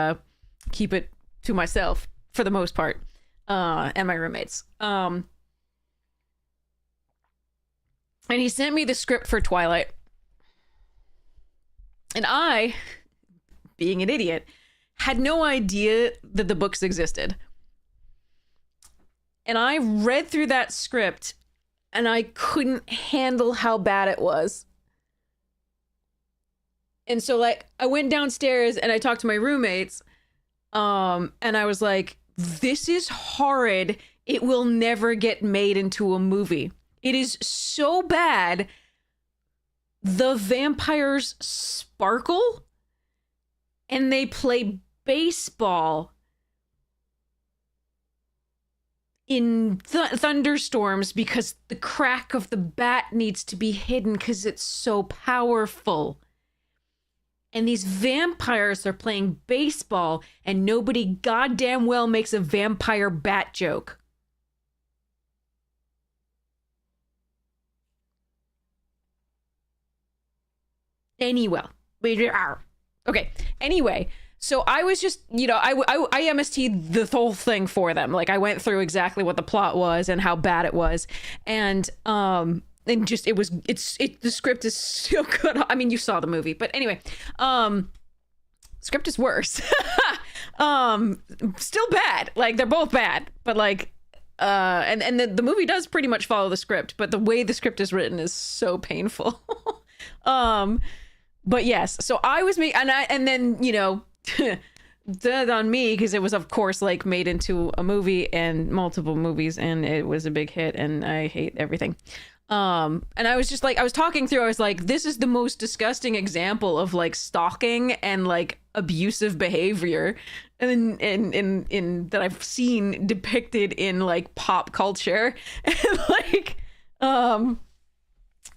Speaker 1: keep it to myself for the most part, and my roommates. And he sent me the script for Twilight. And I, being an idiot, had no idea that the books existed. And I read through that script and I couldn't handle how bad it was. And so I went downstairs and I talked to my roommates, and I was like, this is horrid. It will never get made into a movie. It is so bad. The vampires sparkle and they play baseball in thunderstorms because the crack of the bat needs to be hidden because it's so powerful. And these vampires are playing baseball and nobody goddamn well makes a vampire bat joke. Anyway. Okay. Anyway. So I was just, I MST'd the whole thing for them. Like I went through exactly what the plot was and how bad it was. And just, the script is so good. I mean, you saw the movie, but anyway, script is worse. Still bad. Like they're both bad, but like, and the movie does pretty much follow the script, but the way the script is written is so painful. But yes, so I was and then, dead on me because it was of course like made into a movie and multiple movies and it was a big hit and I hate everything. And I was just like, I was talking through, I was like, this is the most disgusting example of like stalking and like abusive behavior in that I've seen depicted in like pop culture. And like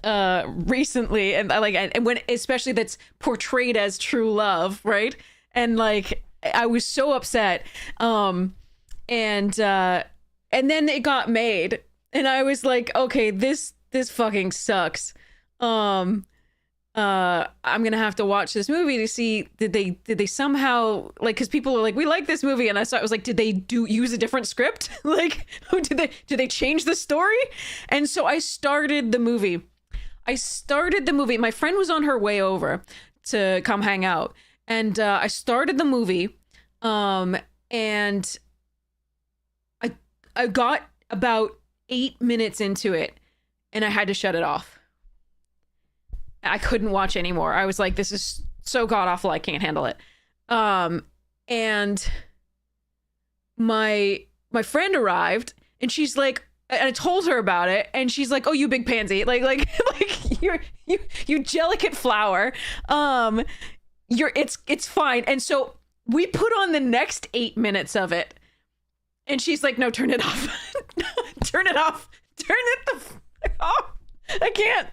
Speaker 1: recently, and and when especially that's portrayed as true love, right? And like I was so upset, and then it got made and I was like, okay, this fucking sucks. I'm gonna have to watch this movie to see did they somehow, like, because people are like, we like this movie, and I was like, did they use a different script? Like, did they change the story? And so I started the movie. My friend was on her way over to come hang out, and I started the movie, and about 8 minutes into it, and I had to shut it off. I couldn't watch anymore. I was like, this is so god awful, I can't handle it. And my friend arrived, and she's like, and I told her about it, and she's like, "Oh, you big pansy, like you delicate flower. It's fine." And so we put on the next 8 minutes of it, and she's like, "No, turn it off, turn it off, turn it off. I can't."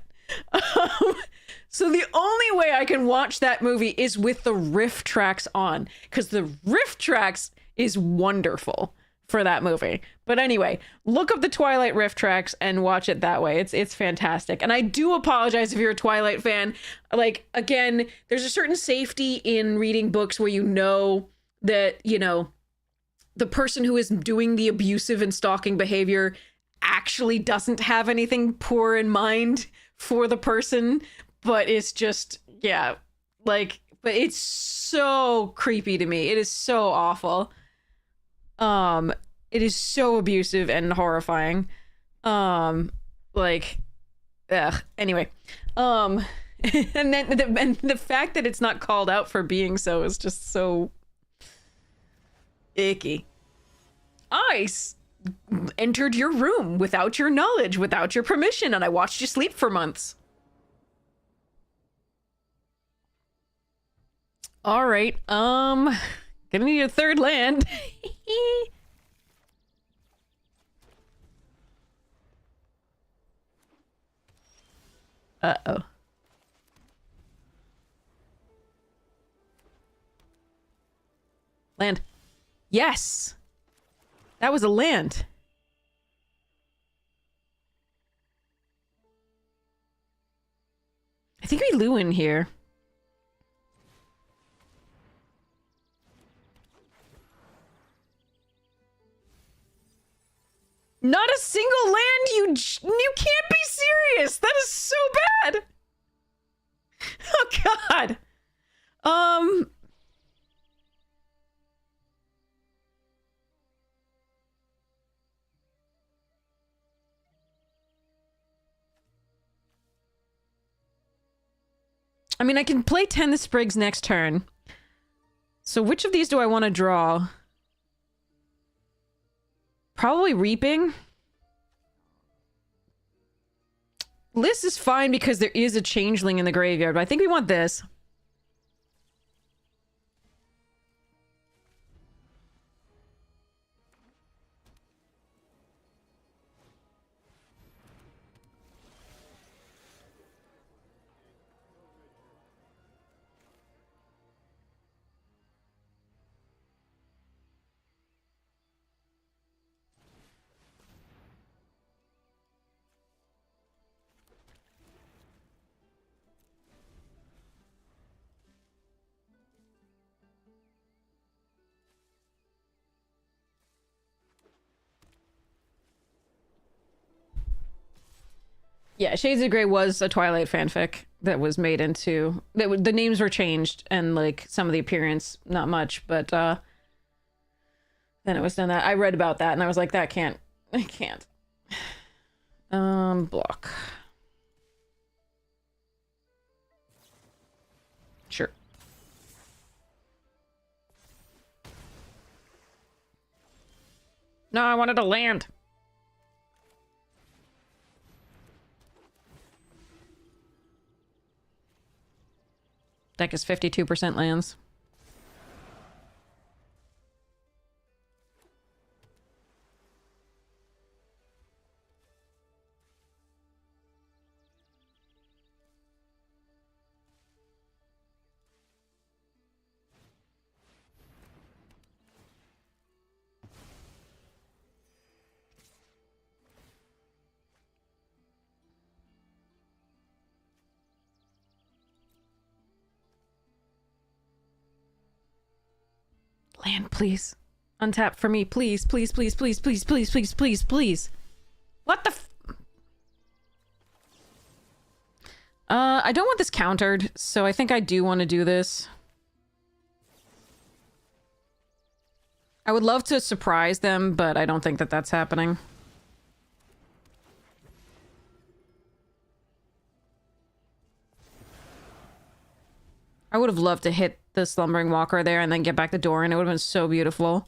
Speaker 1: So the only way I can watch that movie is with the riff tracks on, because the riff tracks is wonderful for that movie. But anyway, look up the Twilight riff tracks and watch it that way. It's fantastic. And I do apologize if you're a Twilight fan. Like, again, there's a certain safety in reading books where you know that, you know, the person who is doing the abusive and stalking behavior actually doesn't have anything poor in mind for the person, but it's just, yeah, like, but it's so creepy to me. It is so awful. It is so abusive and horrifying. Like, ugh. Anyway, and then the fact that it's not called out for being so is just so icky. Entered your room without your knowledge, without your permission, and I watched you sleep for months. All right, gonna need a third land. Uh-oh. Land. Yes! That was a land. I think we Lorwyn here. Not a single land, you can't be serious. That is so bad. Oh god. I mean, I can play Tend the Sprigs next turn. So which of these do I want to draw? Probably Reaping. This is fine because there is a changeling in the graveyard, but I think we want this. Yeah, Shades of Grey was a Twilight fanfic that was made into... the names were changed, and, like, some of the appearance, not much, but, then it was done that. I read about that, and I was like, that can't... I can't. Block. Sure. No, I wanted to land. Deck is 52% lands. Land, please. Untap for me, please, please, please, please, please, please, please, please, please. What the f- I don't want this countered, so I think I do want to do this. I would love to surprise them, but I don't think that that's happening. I would have loved to hit the Slumbering Walker there and then get back the door, and it would have been so beautiful.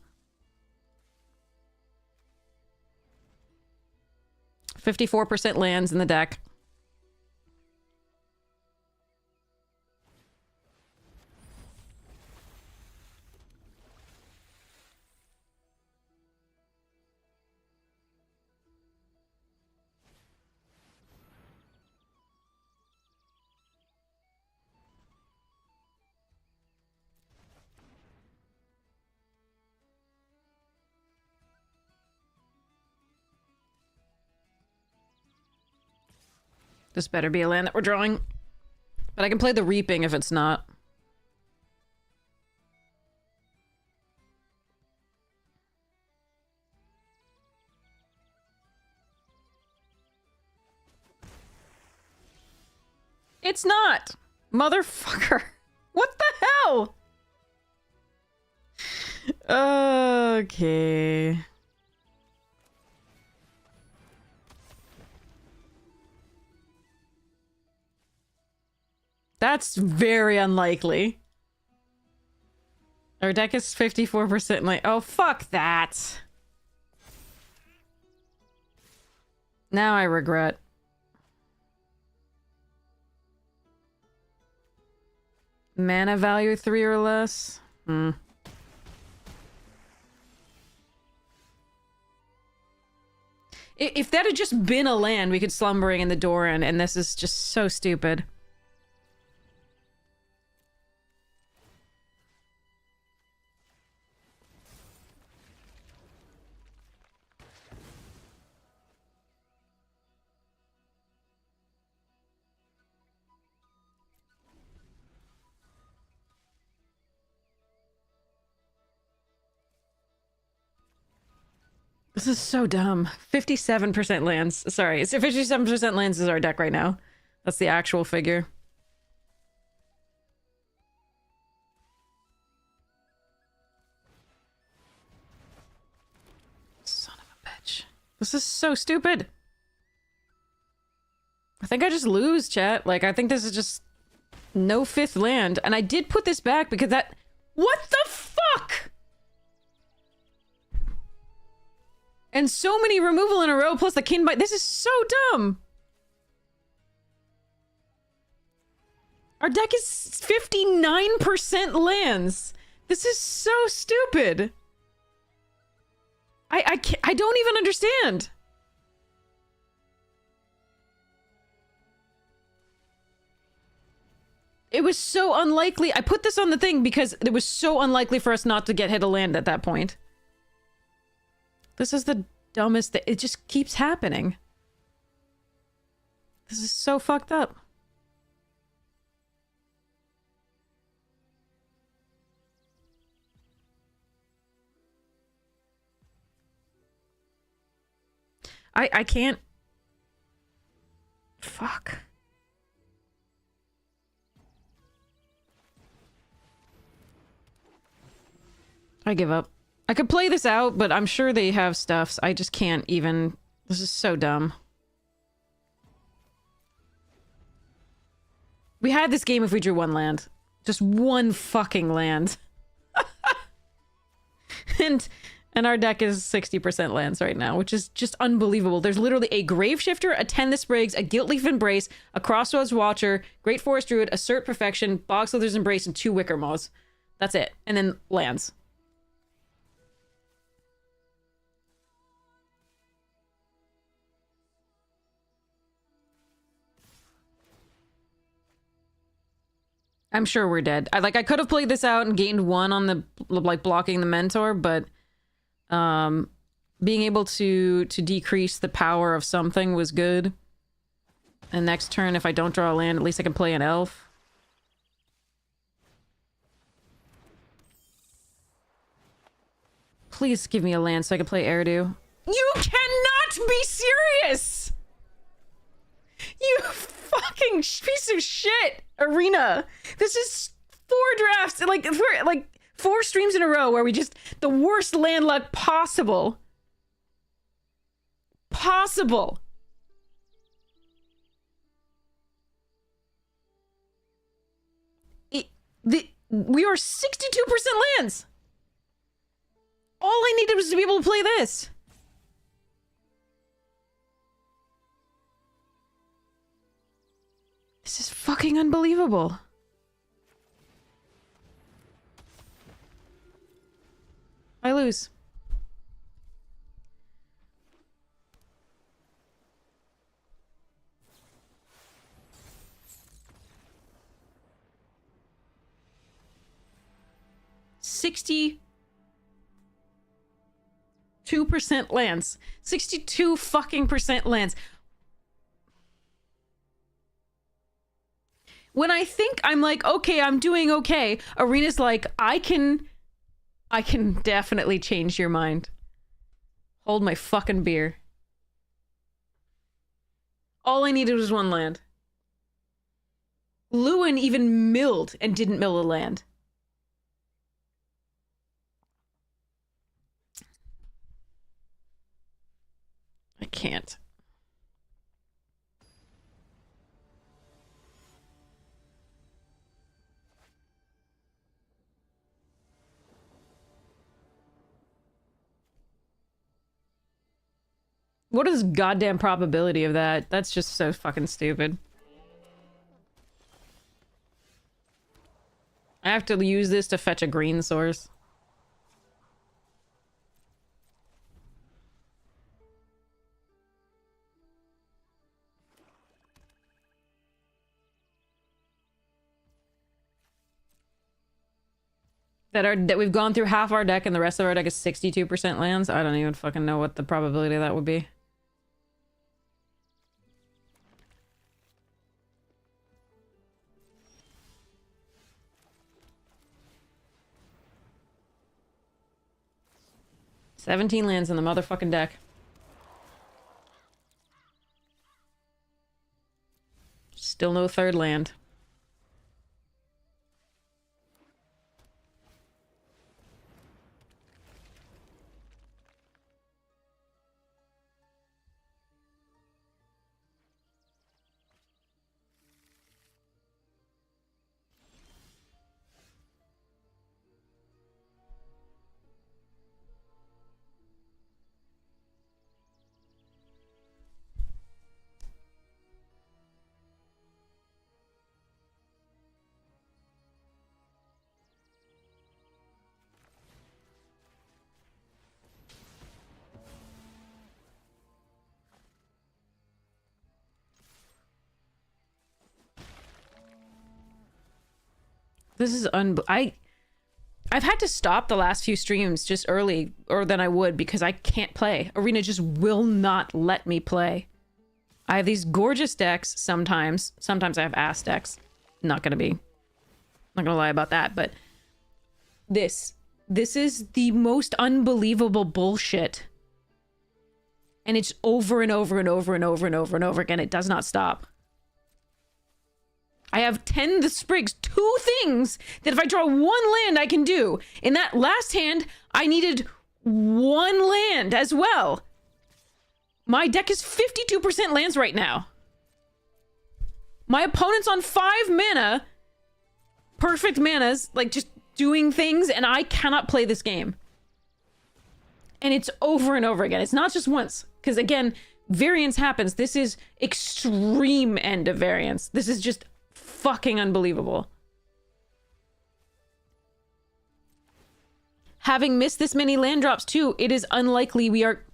Speaker 1: 54% lands in the deck. This better be a land that we're drawing. But I can play the Reaping if it's not. It's not! Motherfucker! What the hell? Okay. That's very unlikely. Our deck is 54% like, oh, fuck that. Now I regret. Mana value 3 or less? If that had just been a land, we could Slumbering in the Doran, and this is just so stupid. This is so dumb. 57% lands. Sorry, it's 57% lands is our deck right now. That's the actual figure. Son of a bitch. This is so stupid. I think I just lose, chat. Like, I think this is just no 5th land. And I did put this back because that... What the fuck? And so many removal in a row, plus the kin bite. This is so dumb. Our deck is 59% lands. This is so stupid. I don't even understand. It was so unlikely. I put this on the thing because it was so unlikely for us not to get hit a land at that point. This is the dumbest thing. It just keeps happening. This is so fucked up. I can't... Fuck. I give up. I could play this out, but I'm sure they have stuffs. I just can't even... This is so dumb. We had this game if we drew one land. Just one fucking land. And our deck is 60% lands right now, which is just unbelievable. There's literally a Graveshifter, a Tend the Sprigs, a Guiltleaf Embrace, a Crossroads Watcher, Great Forest Druid, Assert Perfection, Bogslither's Embrace, and 2 Wicker Maws. That's it. And then lands. I'm sure we're dead. I could have played this out and gained 1 on the, like, blocking the Mentor, but being able to decrease the power of something was good. And next turn, if I don't draw a land, at least I can play an elf. Please give me a land so I can play Erdu. You cannot be serious! You fucking piece of shit, Arena. This is 4 drafts, like 4 streams in a row where we just... The worst land luck possible. Possible. We are 62% lands. All I needed was to be able to play this. This is fucking unbelievable. I lose. $62% lands. 62 fucking percent lands. When I think I'm like, okay, I'm doing okay, Arena's like, I can definitely change your mind. Hold my fucking beer. All I needed was one land. Lorwyn even milled and didn't mill a land. I can't. What is goddamn probability of that? That's just so fucking stupid. I have to use this to fetch a green source. That we've gone through half our deck and the rest of our deck is 62% lands. I don't even fucking know what the probability of that would be. $17 lands in the motherfucking deck. Still no third land. This is I've had to stop the last few streams just early or than I would because I can't play. Arena just will not let me play. I have these gorgeous decks sometimes. Sometimes I have ass decks. Not gonna lie about that, but this is the most unbelievable bullshit. And it's over and over and over and over and over and over again. It does not stop. I have 10 the sprigs, 2 things that if I draw 1 land I can do. In that last hand, I needed 1 land as well. My deck is 52% lands right now. My opponent's on 5 mana. Perfect manas, like just doing things, and I cannot play this game. And it's over and over again. It's not just once. Because again, variance happens. This is extreme end of variance. This is just fucking unbelievable. Having missed this many land drops too, it is unlikely we are...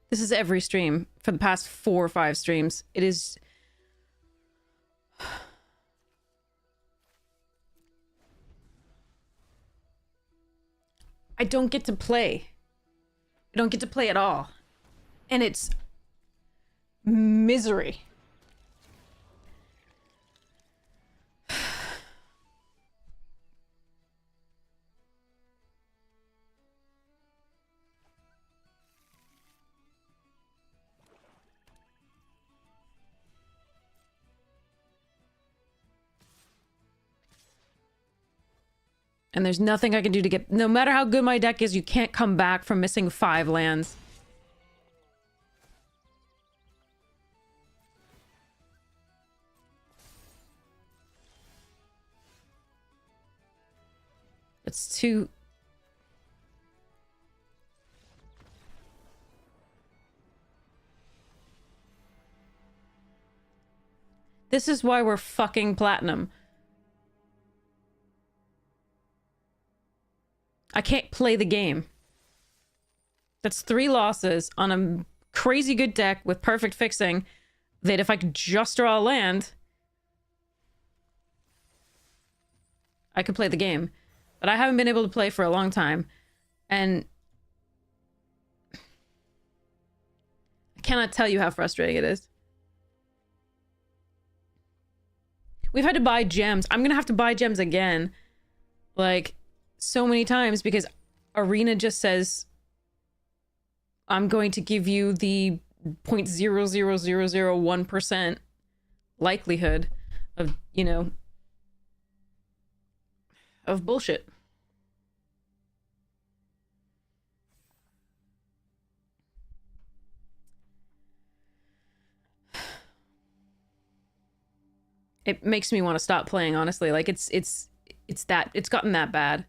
Speaker 1: This is every stream for the past 4 or 5 streams. It is... I don't get to play. I don't get to play at all. And it's misery. And there's nothing I can do to get... No matter how good my deck is, you can't come back from missing 5 lands. It's too... This is why we're fucking platinum. I can't play the game. That's 3 losses on a crazy good deck with perfect fixing that if I could just draw a land, I could play the game. But I haven't been able to play for a long time. And I cannot tell you how frustrating it is. We've had to buy gems. I'm gonna have to buy gems again. Like... so many times because Arena just says I'm going to give you the 0.00001% likelihood of, you know, of bullshit. It makes me want to stop playing, honestly. Like it's gotten that bad.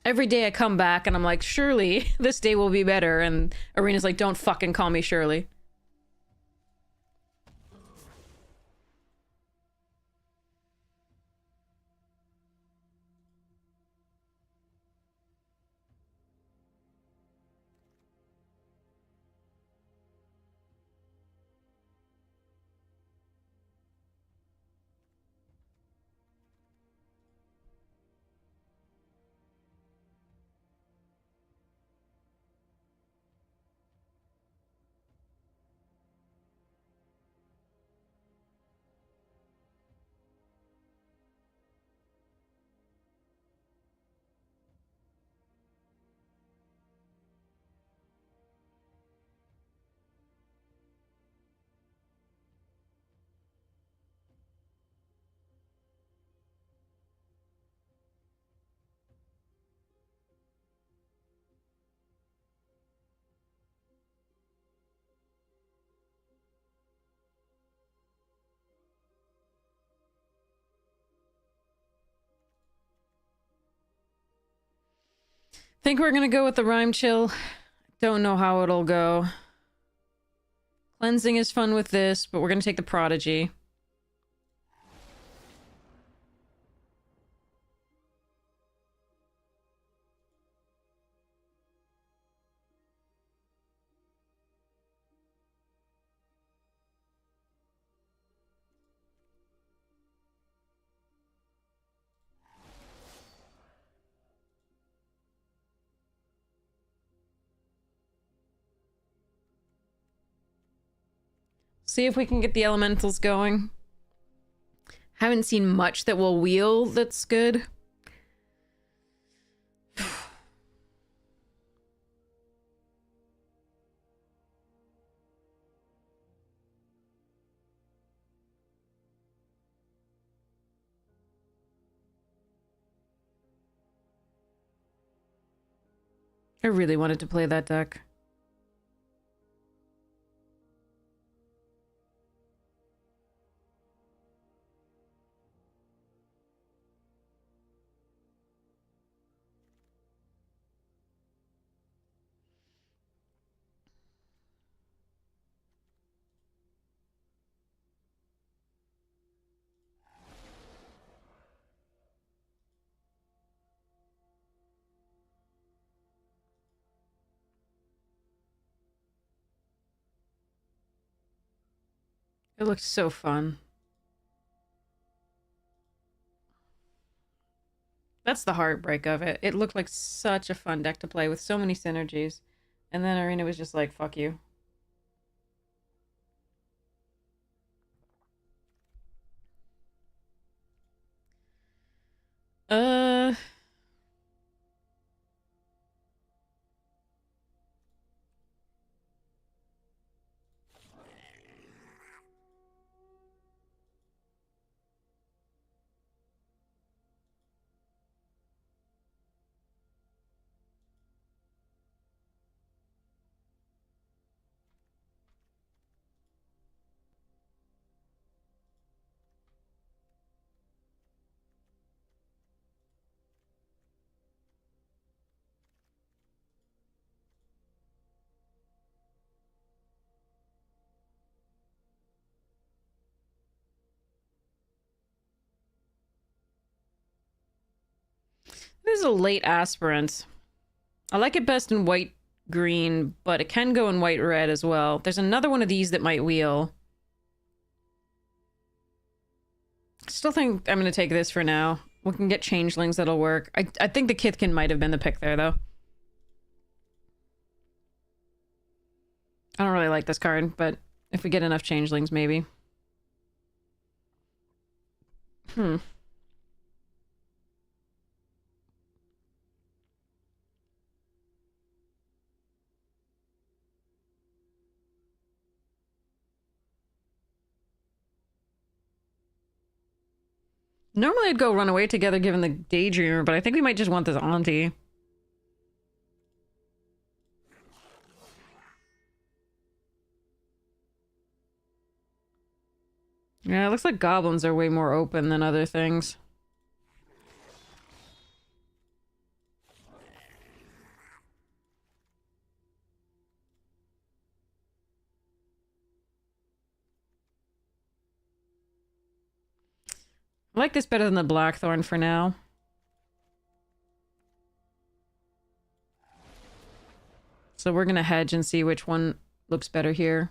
Speaker 1: Every day I come back and I'm like, surely this day will be better. And Arena's like, don't fucking call me Shirley. Think we're gonna go with the Rhyme Chill. Don't know how it'll go. Cleansing is fun with this, but we're gonna take the Prodigy. See if we can get the elementals going. Haven't seen much that will wheel that's good. I really wanted to play that deck. It looks so fun. That's the heartbreak of it. It looked like such a fun deck to play with so many synergies. And then Arena was just like, fuck you. Uh, this is a late aspirant. I like it best in white green, but it can go in white red as well. There's another one of these that might wheel. Still think I'm going to take this for now. We can get changelings that'll work. I think the Kithkin might have been the pick there, though. I don't really like this card, but if we get enough changelings, maybe. Hmm. Normally I'd go run away together given the Daydreamer, but I think we might just want this auntie. Yeah, it looks like goblins are way more open than other things. I like this better than the Blackthorn for now. So we're gonna hedge and see which one looks better here.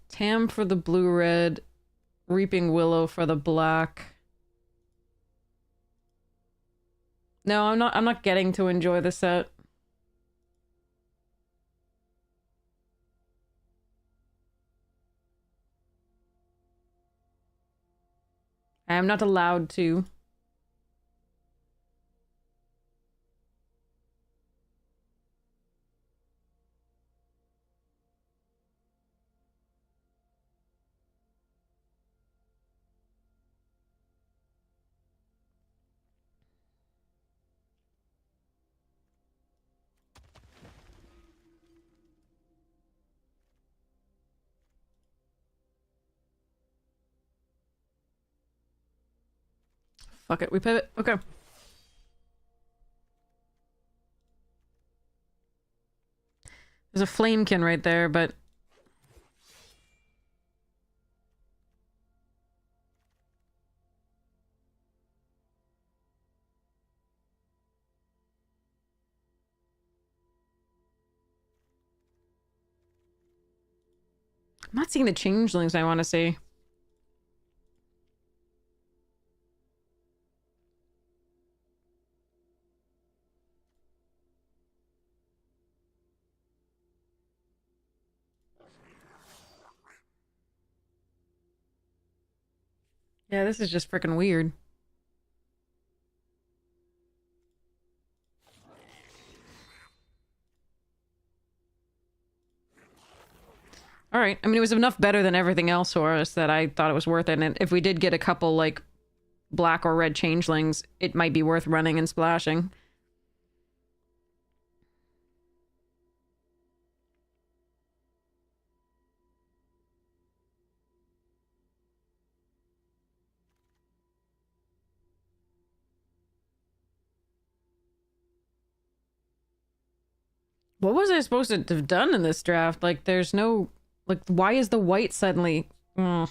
Speaker 1: Tam for the blue-red, Reaping Willow for the black. No, I'm not getting to enjoy the set. I am not allowed to. Fuck it, we pivot. Okay. There's a Flamekin right there, but... I'm not seeing the changelings I want to see. Yeah, this is just freaking weird. Alright, I mean, it was enough better than everything else for us that I thought it was worth it, and if we did get a couple, like, black or red changelings, it might be worth running and splashing. What was I supposed to have done in this draft? Like, there's no... Like, why is the white suddenly... Ugh.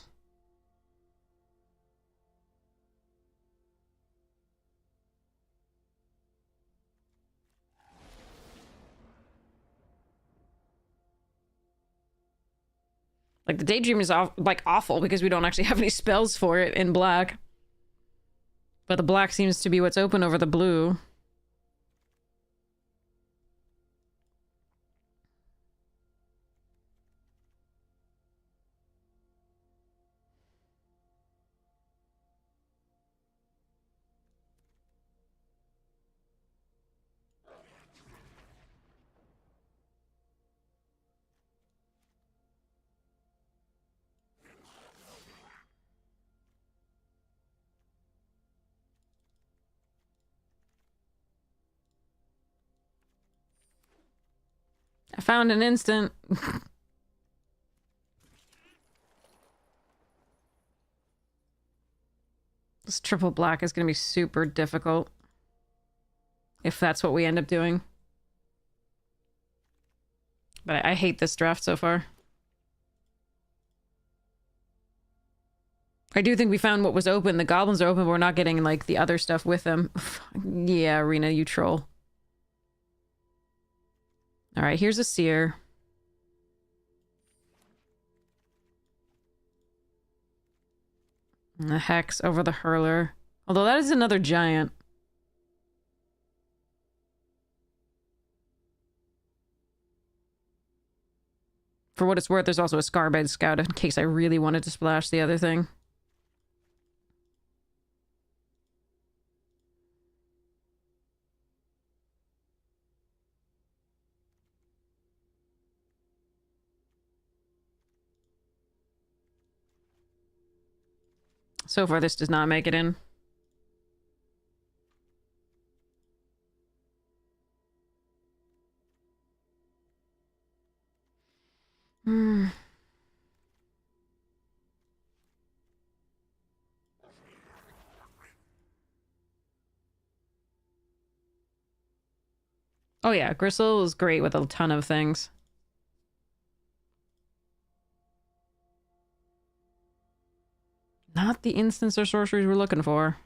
Speaker 1: Like, the Daydream is like awful because we don't actually have any spells for it in black. But the black seems to be what's open over the blue. I found an instant. This triple black is going to be super difficult. If that's what we end up doing. But I hate this draft so far. I do think we found what was open. The goblins are open, but we're not getting, like, the other stuff with them. Yeah, Arena, you troll. Alright, here's a seer. And the hex over the hurler. Although that is another giant. For what it's worth, there's also a Scarbed Scout in case I really wanted to splash the other thing. So far, this does not make it in. Oh yeah, Gristle is great with a ton of things. Not the instants or sorceries we're looking for.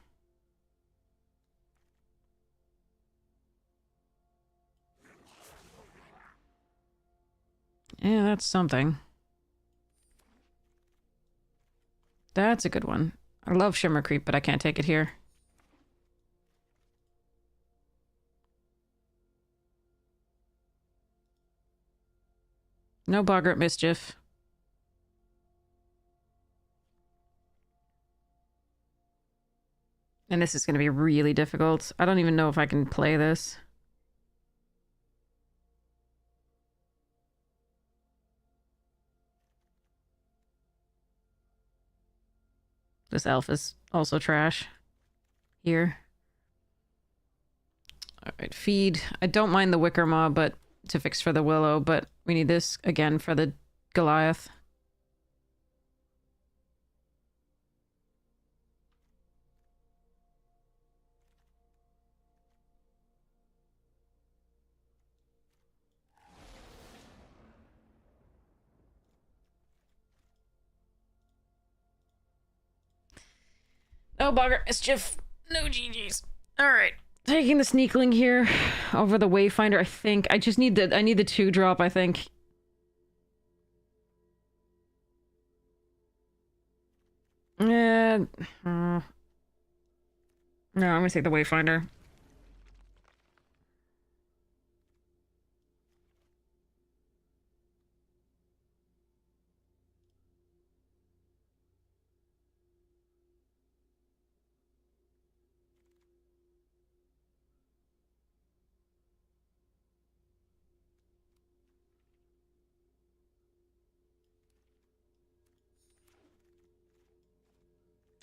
Speaker 1: Yeah, that's something. That's a good one. I love Shimmer Creep, but I can't take it here. No Boggart Mischief. And this is going to be really difficult. I don't even know if I can play this. This elf is also trash. Here. Alright, feed. I don't mind the Wicker Maw, but to fix for the Willow, but we need this again for the Goliath. No Boggart Mischief. No GG's. Alright. Taking the Sneakling here over the Wayfinder, I think. I just need I need the 2-drop, I think. No, I'm gonna take the Wayfinder.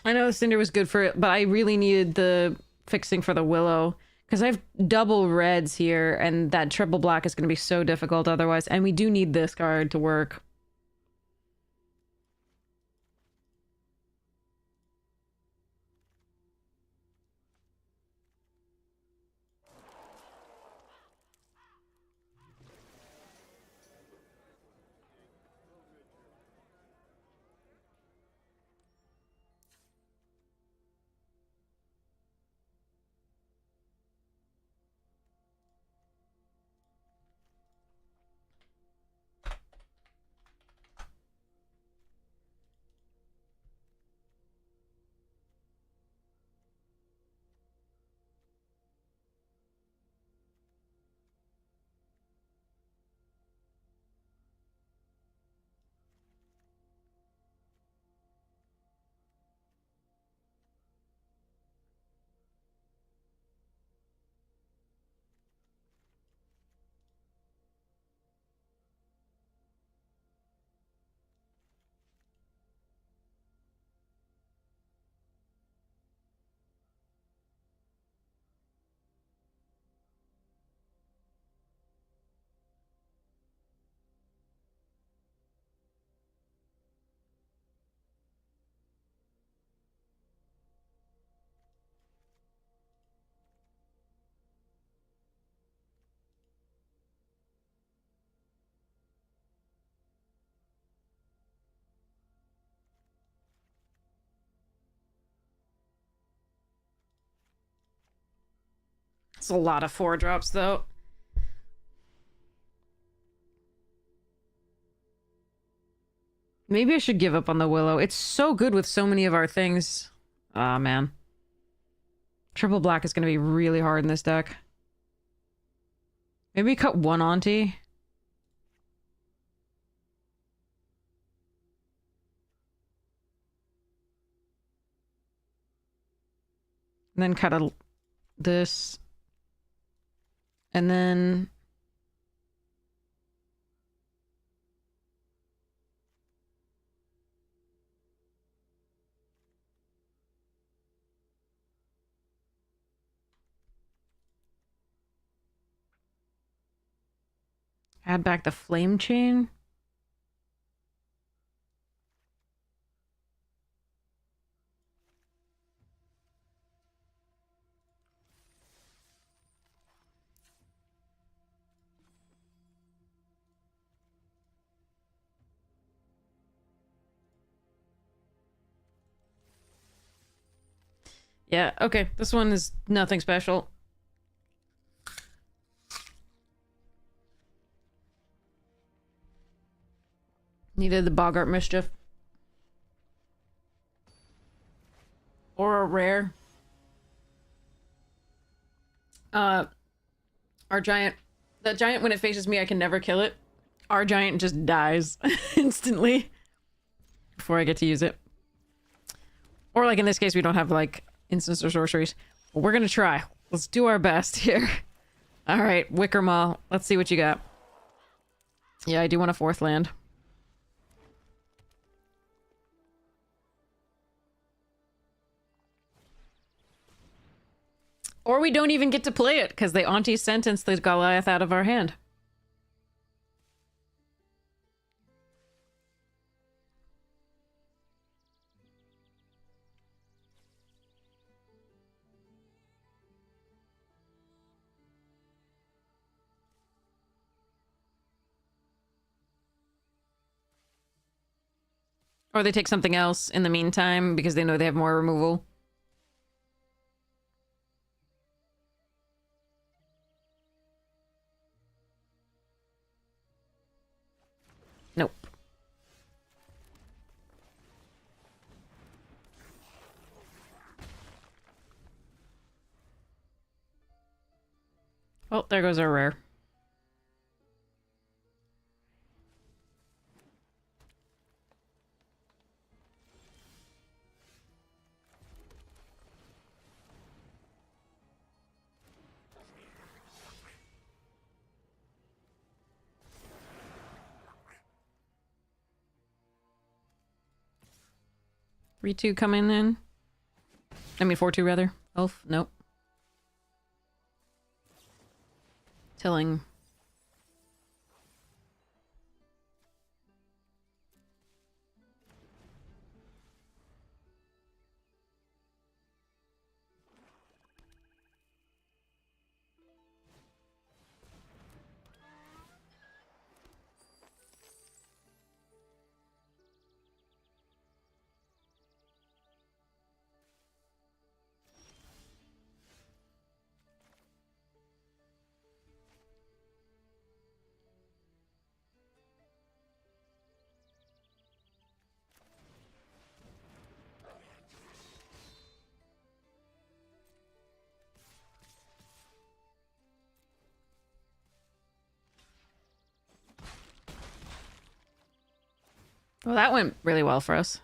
Speaker 1: I know the Cinder was good for it, but I really needed the fixing for the Willow. Because I have double reds here, and that triple black is going to be so difficult otherwise. And we do need this card to work. a lot of 4-drops, though. Maybe I should give up on the Willow. It's so good with so many of our things. Ah, man. Triple black is going to be really hard in this deck. Maybe cut one Auntie. And then cut this. And then... add back the flame chain. Yeah, okay. This one is nothing special. Needed the Boggart Mischief. Or a rare. Our giant... That giant, when it faces me, I can never kill it. Our giant just dies instantly before I get to use it. Or like in this case, we don't have like instants or sorceries. But we're gonna try. Let's do our best here. Alright, Wickermaw. Let's see what you got. Yeah, I do want a 4th land. Or we don't even get to play it, because they Auntie sentenced the Goliath out of our hand. Or they take something else in the meantime, because they know they have more removal. Nope. Well, there goes our rare. Three, 2 coming in. I mean, 4-2 rather. Elf, nope. Tilling. Well, that went really well for us.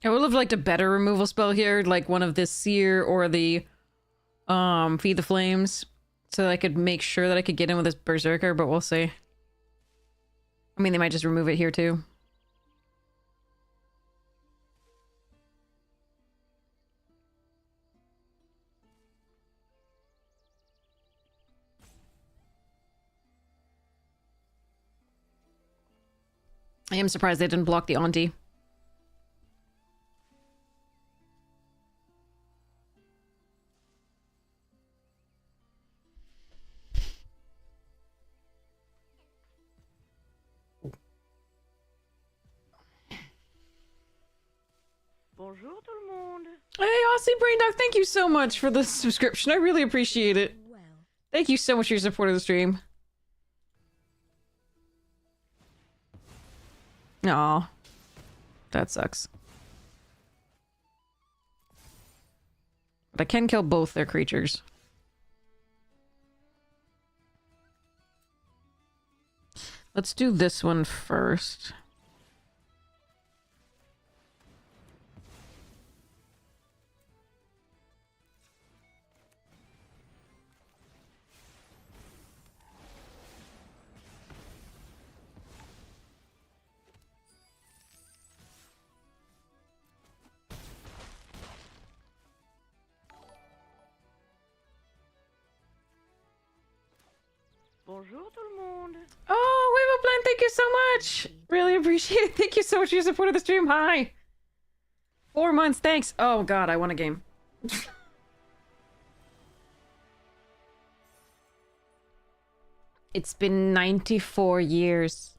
Speaker 1: I would have liked a better removal spell here, like one of the Seer or the Feed the Flames, so that I could make sure that I could get in with this Berserker, but we'll see. I mean, they might just remove it here too. I am surprised they didn't block the auntie.
Speaker 3: Bonjour tout le monde.
Speaker 1: Hey, Aussie Brain Dog, thank you so much for the subscription. I really appreciate it. Thank you so much for your support of the stream. Aw. That sucks. But I can kill both their creatures. Let's do this one first.
Speaker 3: Bonjour tout le monde.
Speaker 1: Oh, Wavoplan, thank you so much. Really appreciate it. Thank you so much for your support of the stream. Hi. 4 months, thanks. Oh god, I won a game. It's been 94 years.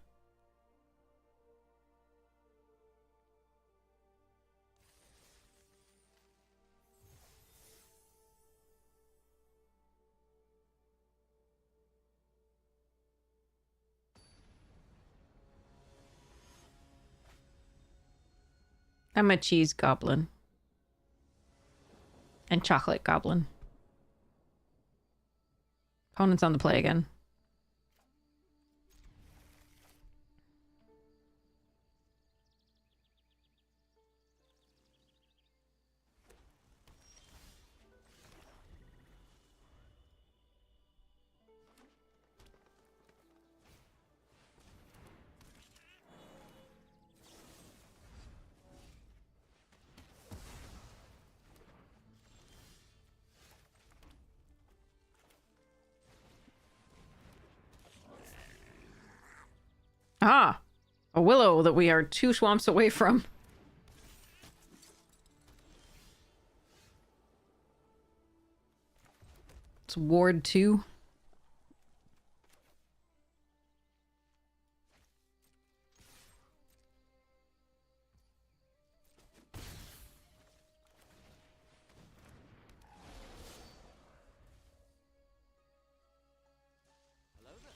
Speaker 1: I'm a cheese goblin. And chocolate goblin. Opponent's on the play again. Ah! A willow that we are 2 swamps away from. It's Ward 2.
Speaker 2: Hello there.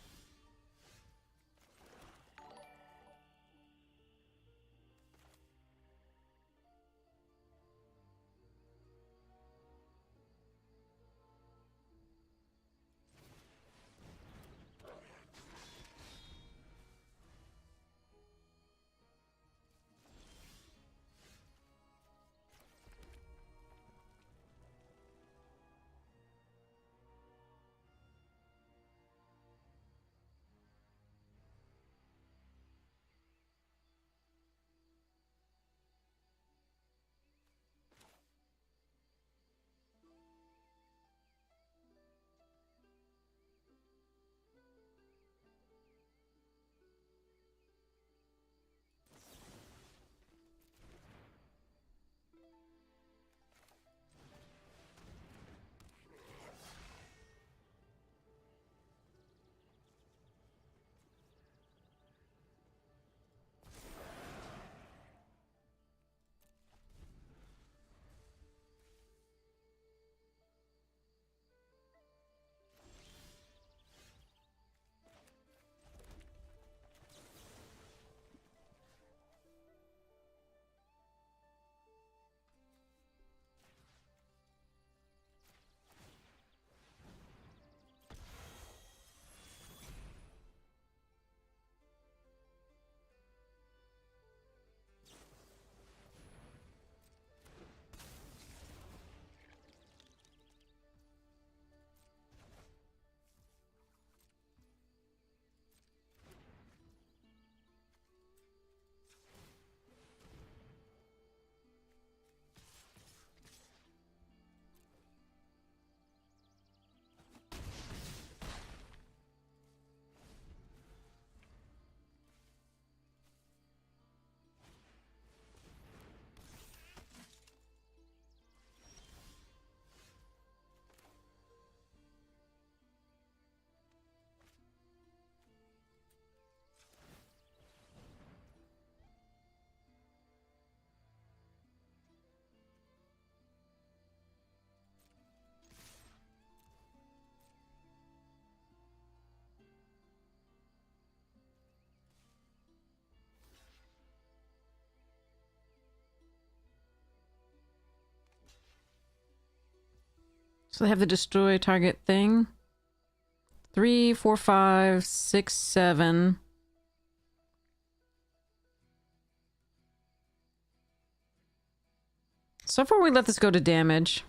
Speaker 1: So they have the destroy target thing. 3, 4, 5, 6, 7. So far we let this go to damage.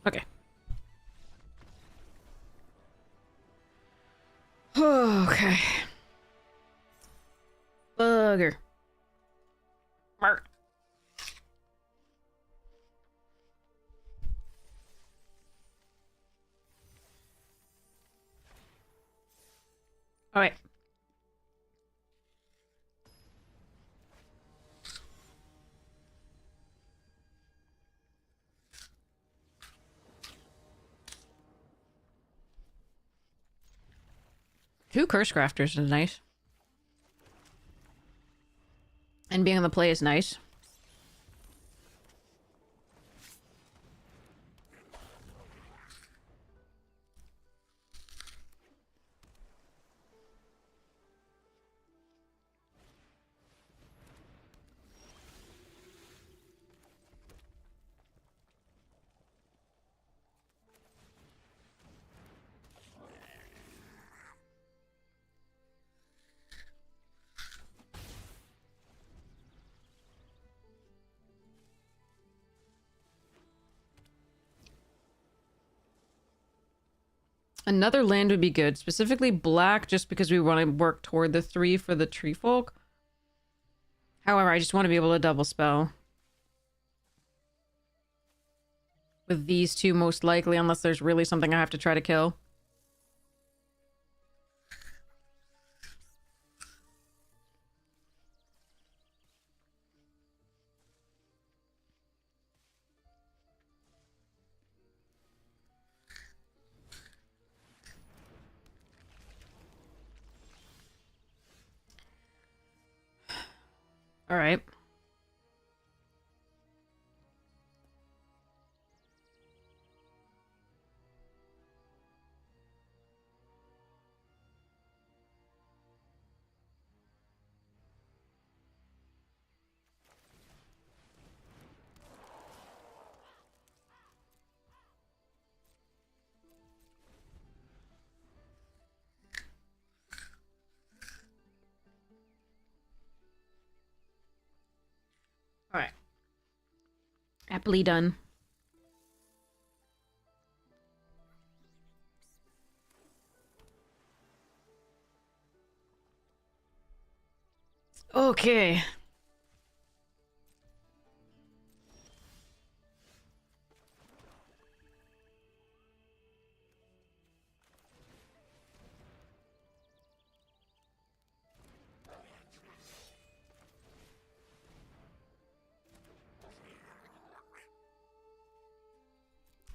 Speaker 1: Okay. Okay. Bugger. Mark. All right. Two curse crafters is nice. And being on the play is nice. Another land would be good, specifically black, just because we want to work toward the 3 for the tree folk. However, I just want to be able to double spell. With these two most likely, unless there's really something I have to try to kill. All right. All right. Happily done. Okay.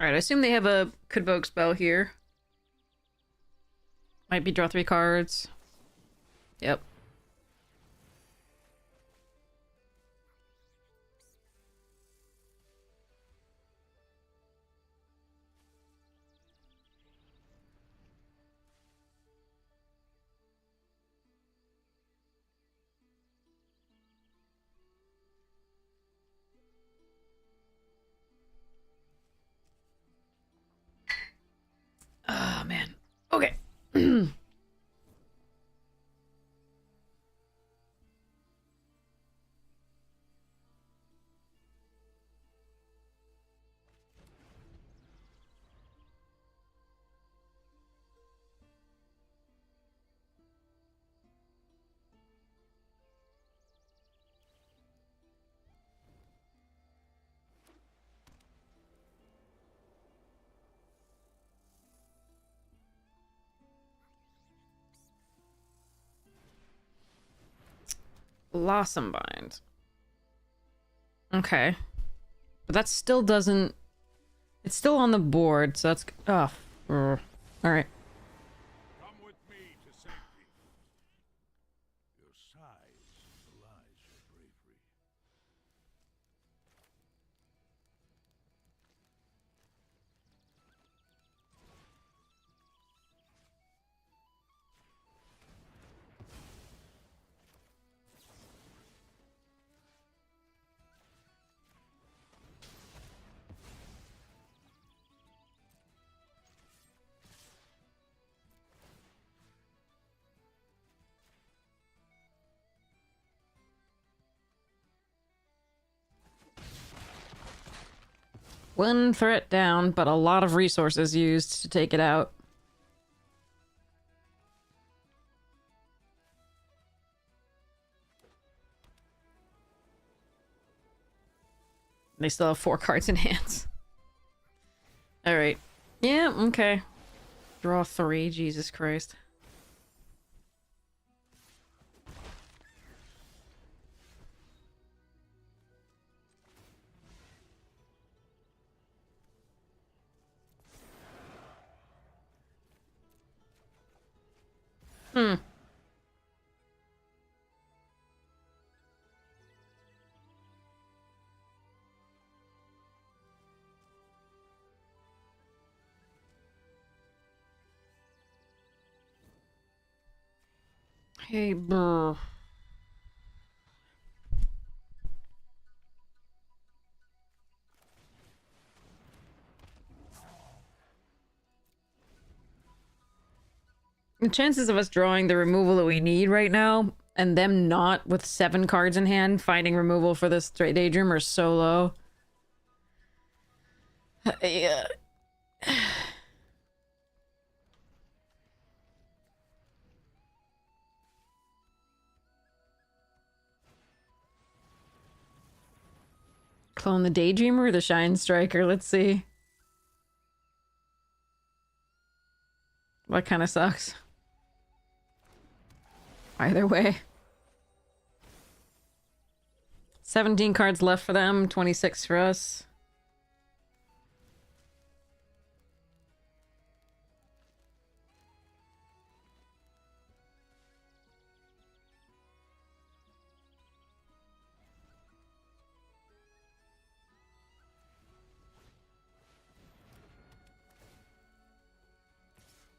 Speaker 1: Alright, I assume they have a Convoke spell here. Might be draw 3 cards. Yep. Oh, man. Okay. Blossom Bind. Okay. But that still doesn't... It's still on the board, so that's... Oh. All right.
Speaker 4: Come with me to safety. Your size belies your bravery.
Speaker 1: One threat down, but a lot of resources used to take it out. They still have 4 cards in hands. Alright. Yeah, okay. Draw 3, Jesus Christ. Hmm. Hey, brr. The chances of us drawing the removal that we need right now, and them not with 7 cards in hand finding removal for this straight daydream are so low. Yeah. Clone the Daydreamer or the Shine Striker? Let's see. What kind of sucks? Either way. 17 cards left for them, 26 for us.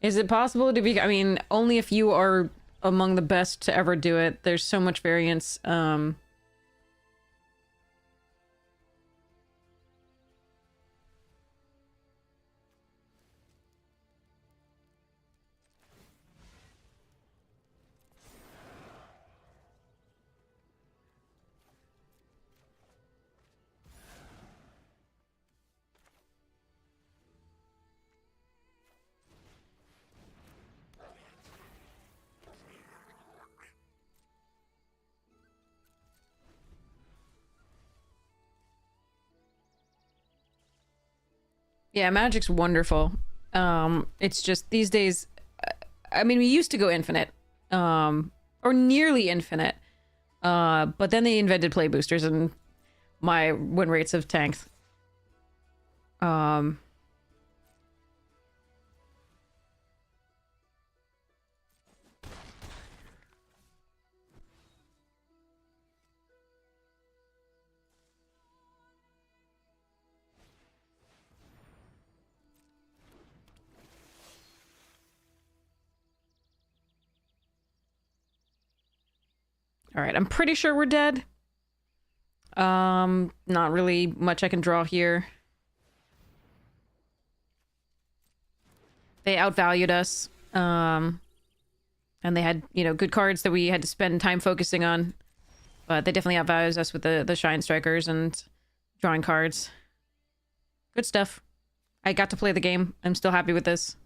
Speaker 1: Is it possible to be... I mean, only if you are among the best to ever do it. There's so much variance. Yeah, Magic's wonderful. It's just these days, I mean, we used to go infinite, or nearly infinite, but then they invented play boosters and my win rates have tanked. All right, I'm pretty sure we're dead. Not really much I can draw here. They outvalued us. And they had, you know, good cards that we had to spend time focusing on. But they definitely outvalued us with the Shine Strikers and drawing cards. Good stuff. I got to play the game. I'm still happy with this.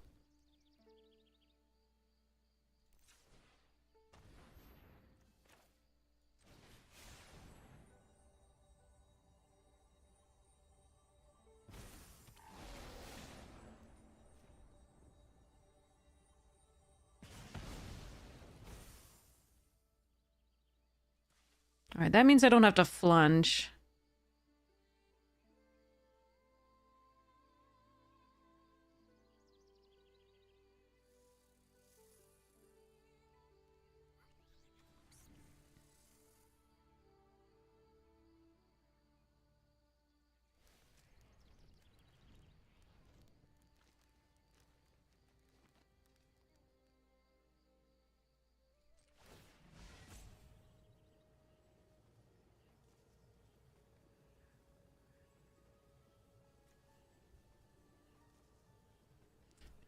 Speaker 1: All right, that means I don't have to flunge.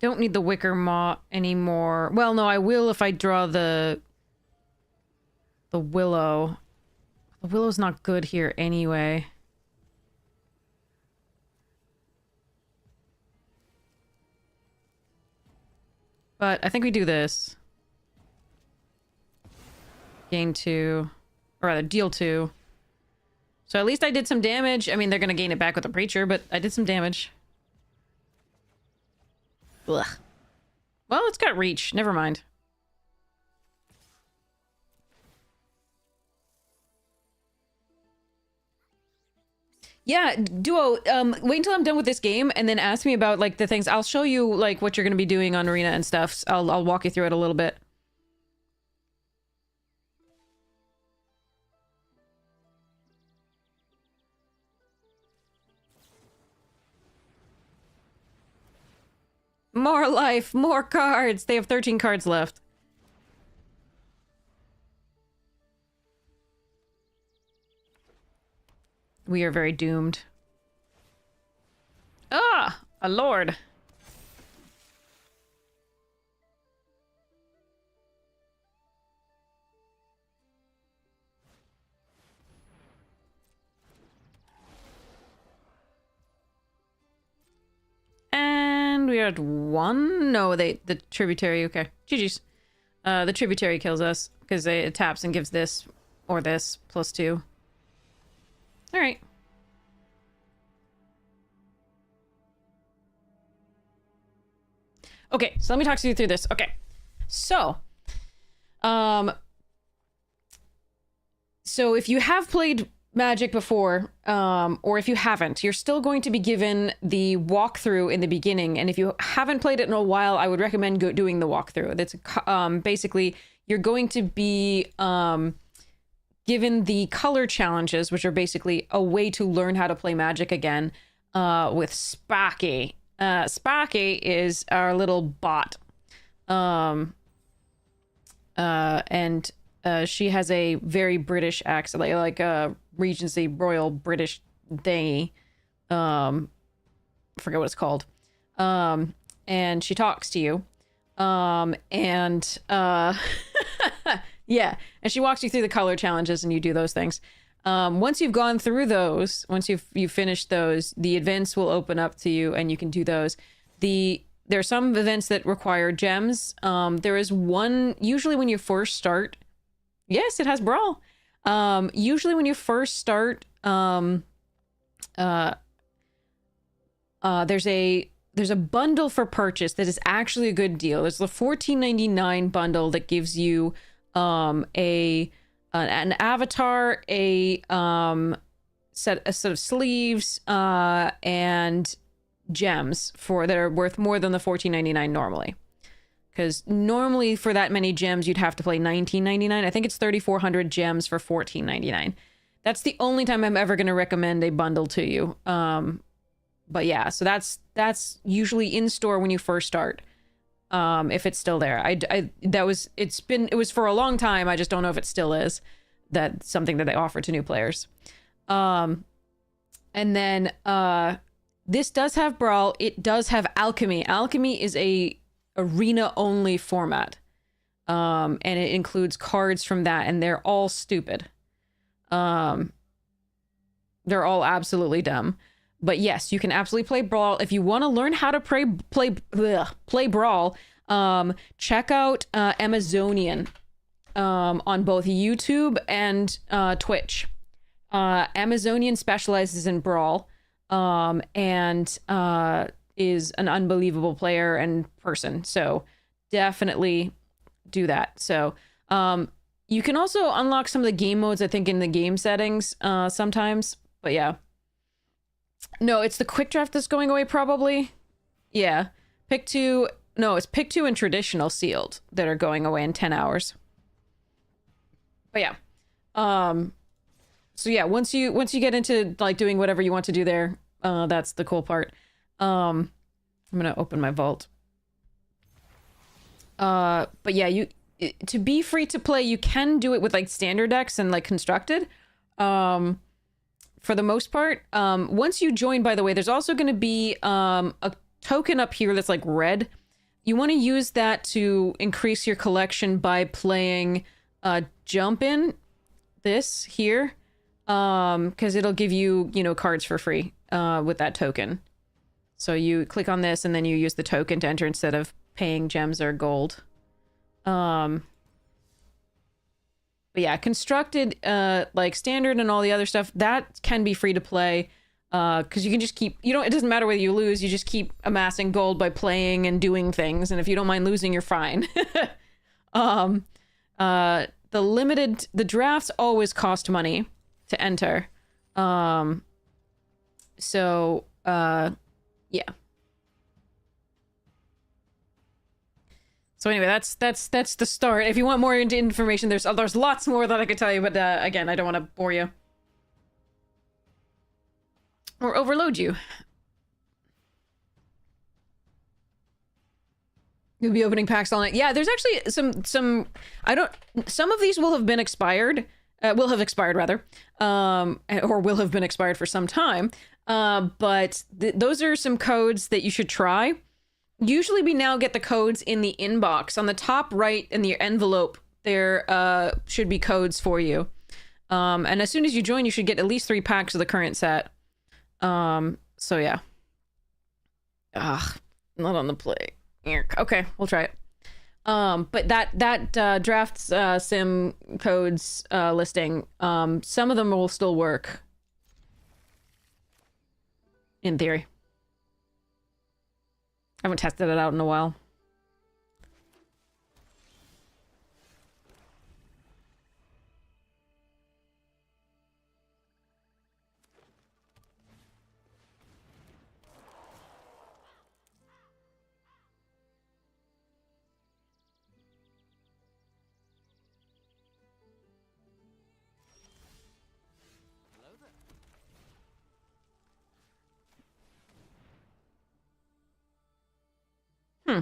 Speaker 1: Don't need the wicker maw anymore. Well, no, I will if I draw the willow. The willow's not good here anyway. But I think we do this. Gain 2. Or rather, deal 2. So at least I did some damage. I mean, they're going to gain it back with the preacher, but I did some damage. Ugh. Well, it's got reach. Never mind. Yeah, Duo, wait until I'm done with this game and then ask me about, like, the things. I'll show you, like, what you're going to be doing on Arena and stuff. I'll walk you through it a little bit. More life, more cards. They have 13 cards left. We are very doomed. Ah, a lord. And we are at 1? No, the tributary, okay. GG's. The tributary kills us because it taps and gives this or this +2. All right. Okay, so let me talk to you through this. Okay. So if you have played Magic before, or if you haven't, you're still going to be given the walkthrough in the beginning. And if you haven't played it in a while, I would recommend doing the walkthrough. That's basically you're going to be given the color challenges, which are basically a way to learn how to play Magic again, with Sparky. Sparky is our little bot. And she has a very British accent, like a Regency Royal British thingy. Forget what it's called. And she talks to you. Yeah, and she walks you through the color challenges and you do those things. Once you've gone through those, once you've finished those, the events will open up to you and you can do those. There are some events that require gems. There is one, usually when you first start. Yes, it has Brawl. Usually when you first start, there's a bundle for purchase that is actually a good deal. There's the $14.99 bundle that gives you an avatar, a set of sleeves, and gems that are worth more than the $14.99 normally. Because normally for that many gems, you'd have to play $19.99. I think it's 3,400 gems for $14.99. That's the only time I'm ever going to recommend a bundle to you. But yeah, so that's usually in store when you first start. If it's still there. It was for a long time. I just don't know if it still is. That's something that they offer to new players. And then this does have Brawl. It does have Alchemy. Alchemy is a arena only format. And it includes cards from that, and they're all stupid. They're all absolutely dumb. But yes, you can absolutely play Brawl. If you want to learn how to play Brawl, check out Amazonian on both YouTube and Twitch. Amazonian specializes in Brawl and is an unbelievable player and person. So definitely do that. So you can also unlock some of the game modes, I think, in the game settings sometimes. But yeah. No, it's the quick draft that's going away probably. Yeah. Pick 2. No, it's pick 2 and traditional sealed that are going away in 10 hours. But yeah. So yeah, once you get into like doing whatever you want to do there, that's the cool part. I'm going to open my vault. But yeah, to be free to play, you can do it with like standard decks and like constructed. For the most part. Once you join, by the way, there's also going to be a token up here that's like red you want to use that to increase your collection by playing Jump In, this here, because it'll give you, you know, cards for free with that token. So you click on this and then you use the token to enter instead of paying gems or gold. But yeah, constructed, like standard and all the other stuff, that can be free to play. Because you can just keep, you don't, it doesn't matter whether you lose, you just keep amassing gold by playing and doing things. And if you don't mind losing, you're fine. The drafts always cost money to enter. Yeah. So anyway, that's the start. If you want more information, there's lots more that I could tell you, but again, I don't want to bore you or overload you. You'll be opening packs all night. Yeah, there's actually some some of these will have been expired. Will have expired rather. Or will have been expired for some time. But those are some codes that you should try. Usually we now get the codes in the inbox. On the top right in the envelope, there should be codes for you. And as soon as you join, you should get at least 3 packs of the current set. So yeah. Ugh, not on the play. Okay, we'll try it. But that drafts sim codes listing, some of them will still work. In theory. I haven't tested it out in a while.
Speaker 2: Hello there.
Speaker 1: Hmm.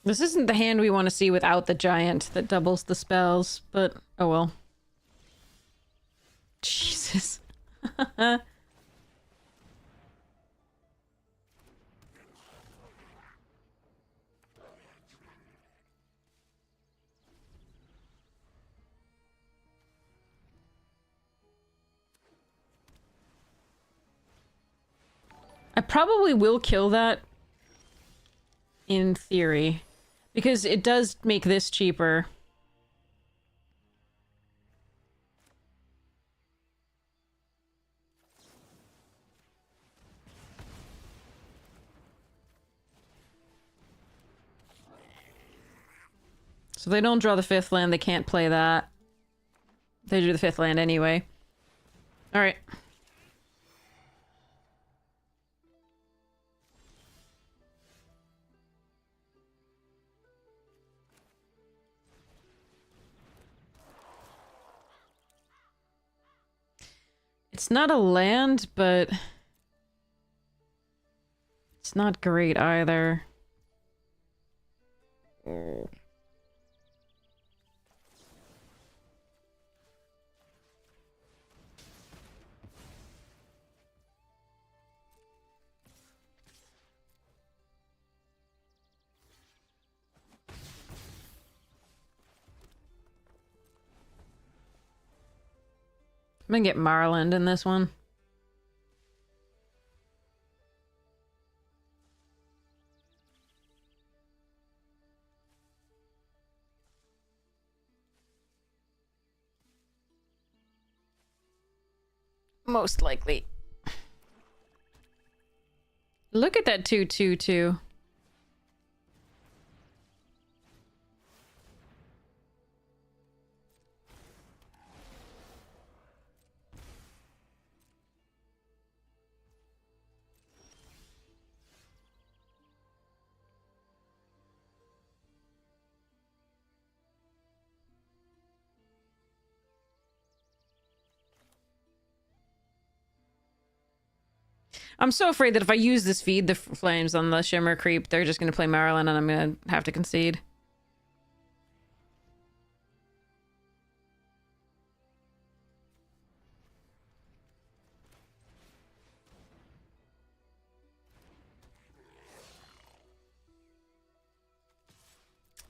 Speaker 1: This isn't the hand we want to see without the giant that doubles the spells, but oh well. Jesus. I probably will kill that in theory, because it does make this cheaper. So they don't draw the 5th land, they can't play that. They do the 5th land anyway. Alright. It's not a land, but it's not great either. I'm gonna get Marland in this one. Most likely. Look at that 2/2/2. I'm so afraid that if I use this feed the flames on the Shimmer Creep, they're just going to play Marilyn and I'm going to have to concede.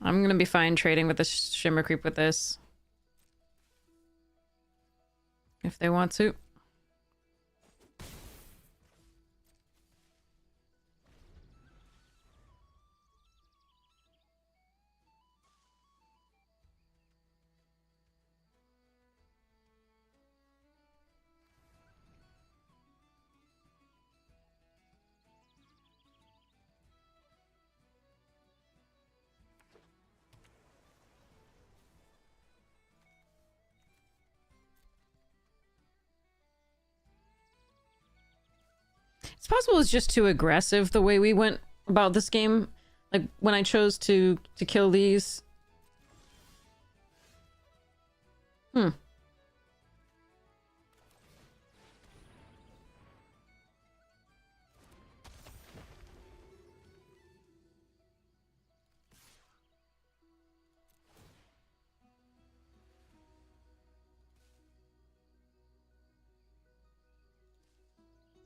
Speaker 1: I'm gonna be fine trading with the Shimmer Creep with this. If they want to. It's possible it's just too aggressive the way we went about this game. Like, when I chose to kill these. Hmm.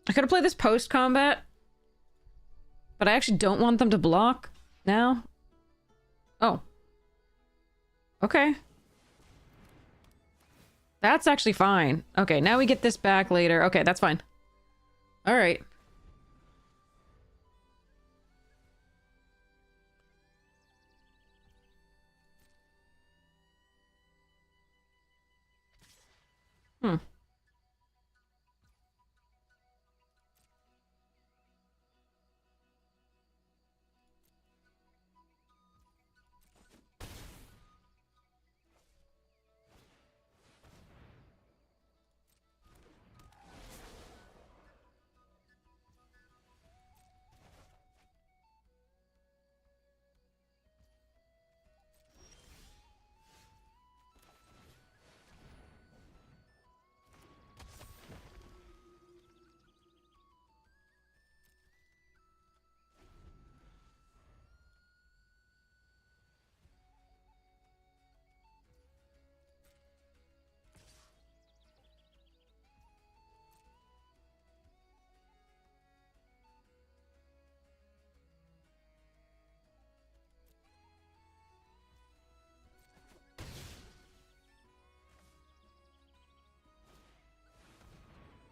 Speaker 1: I could have played this post-combat. But I actually don't want them to block now. Oh. Okay. That's actually fine. Okay, now we get this back later. Okay, that's fine. Alright. Hmm.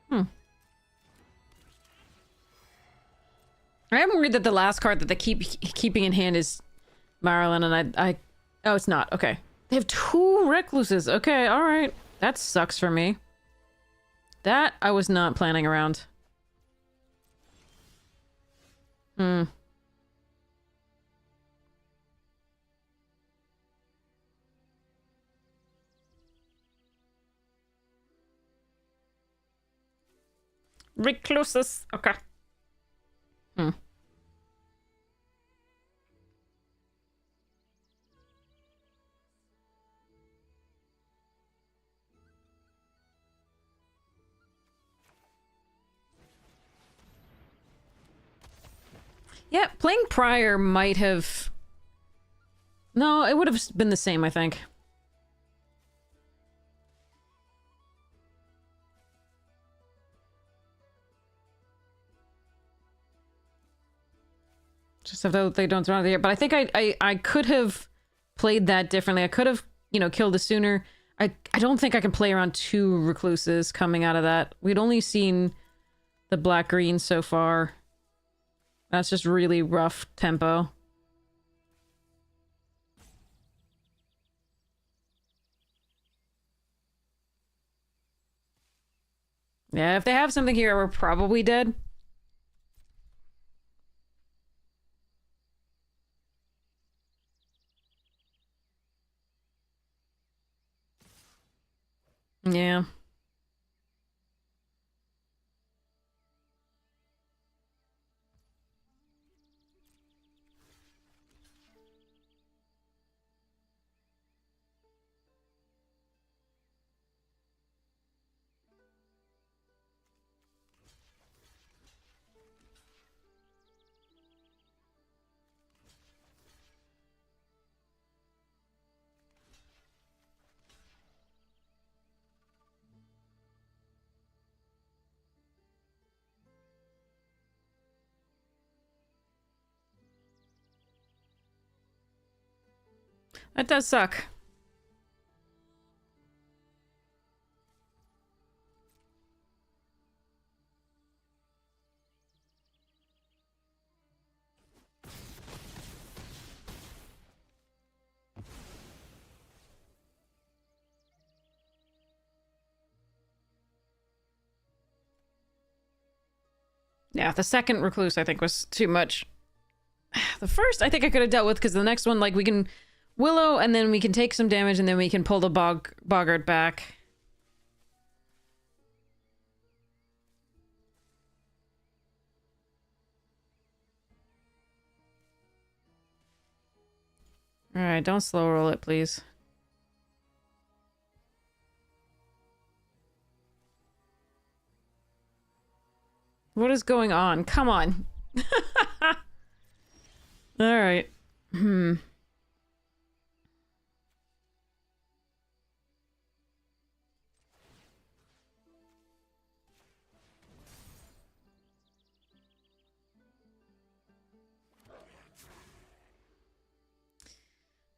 Speaker 1: Hmm. I am worried that the last card that they keeping in hand is Marilyn, and I... Oh, it's not. Okay. They have 2 Recluses. Okay, alright. That sucks for me. That I was not planning around. Hmm. Recluses. Okay. Hmm. Yeah, playing Prior might have... No, it would have been the same, I think. Just so they don't throw it here. But I think I could have played that differently. I could have, you know, killed it sooner. I don't think I can play around 2 Recluses coming out of that. We'd only seen the black-green so far. That's just really rough tempo. Yeah, if they have something here, we're probably dead. Yeah. That does suck. Yeah, the second recluse I think was too much. The first I think I could have dealt with because the next one, like, we can Willow and then we can take some damage and then we can pull the Boggart back. Alright, don't slow roll it, please. What is going on? Come on. Alright.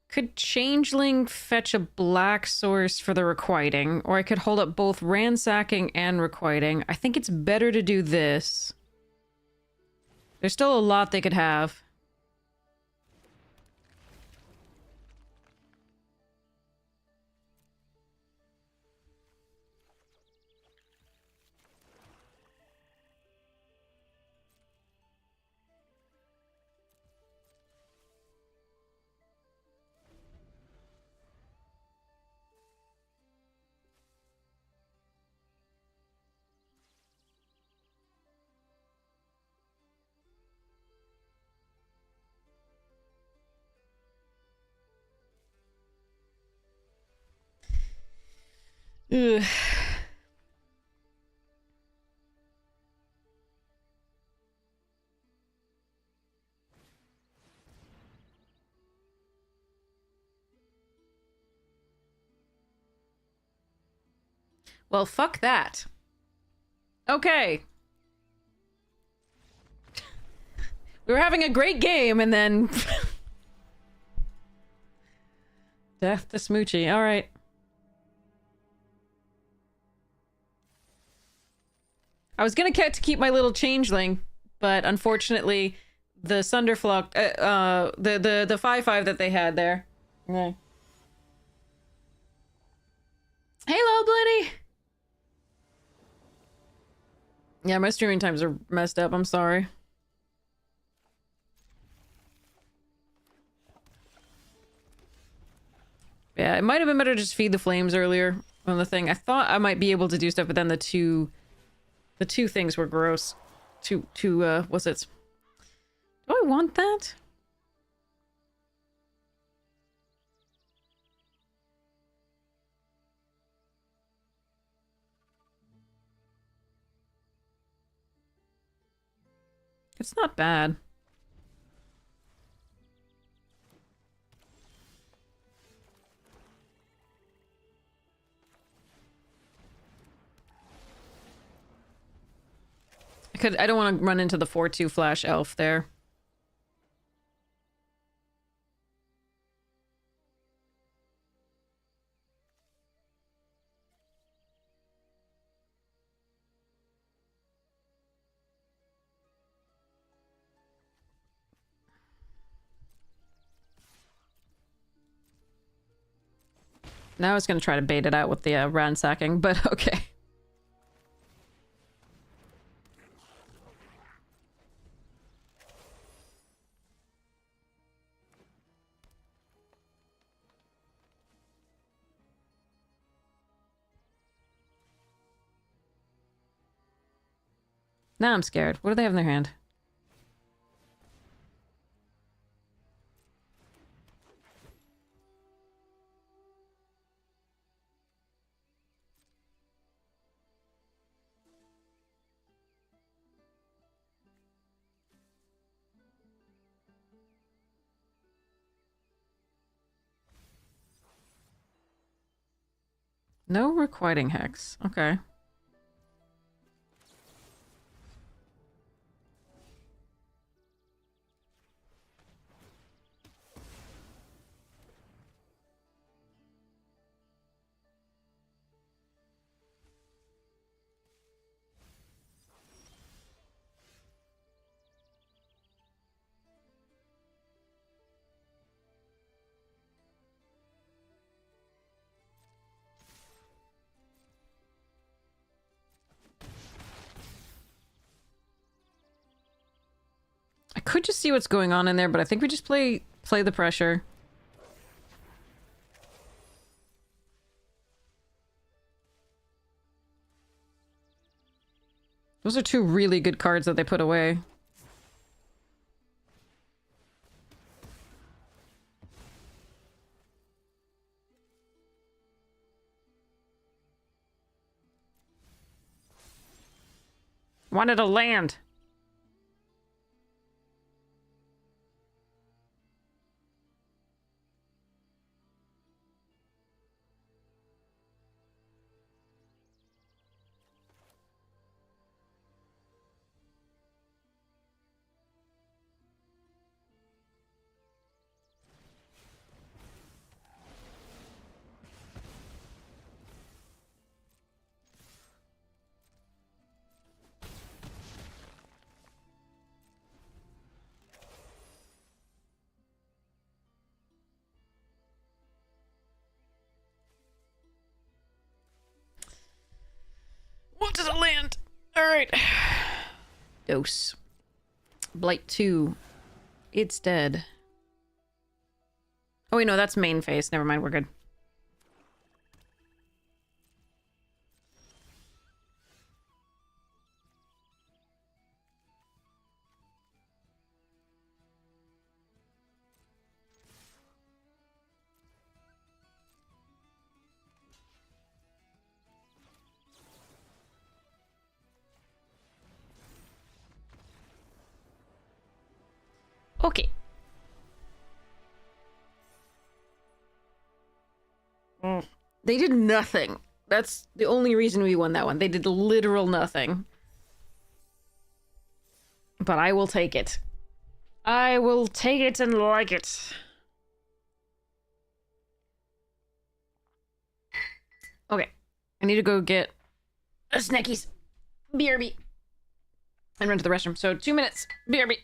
Speaker 1: Could Changeling fetch a black source for the requiting, or I could hold up both ransacking and requiting. I think it's better to do this. There's still a lot they could have. Ugh. Well, fuck that. Okay. We were having a great game and then... Death to Smoochie. Alright. I was gonna get to keep my little changeling, but unfortunately, the Sunderflock, the 5/5 that they had there. Okay. Hello, Blitty! Yeah, my streaming times are messed up, I'm sorry. Yeah, it might have been better to just feed the flames earlier on the thing. I thought I might be able to do stuff, but then the two things were gross. What's it? Do I want that? It's not bad. I don't want to run into the 4/2 flash elf there. Now I was going to try to bait it out with the ransacking, but okay. Now I'm scared. What do they have in their hand? No requiting hex. Okay. could just see what's going on in there, but I think we just play the pressure. Those are two really good cards that they put away. Wanted a land. Wanted a land. All right. Dose. Blight 2. It's dead. Oh, wait, no, that's main phase. Never mind, we're good. Okay. They did nothing. That's the only reason we won that one. They did literal nothing. But I will take it. I will take it and like it. Okay. I need to go get a Snackies. BRB. And run to the restroom. So 2 minutes. BRB.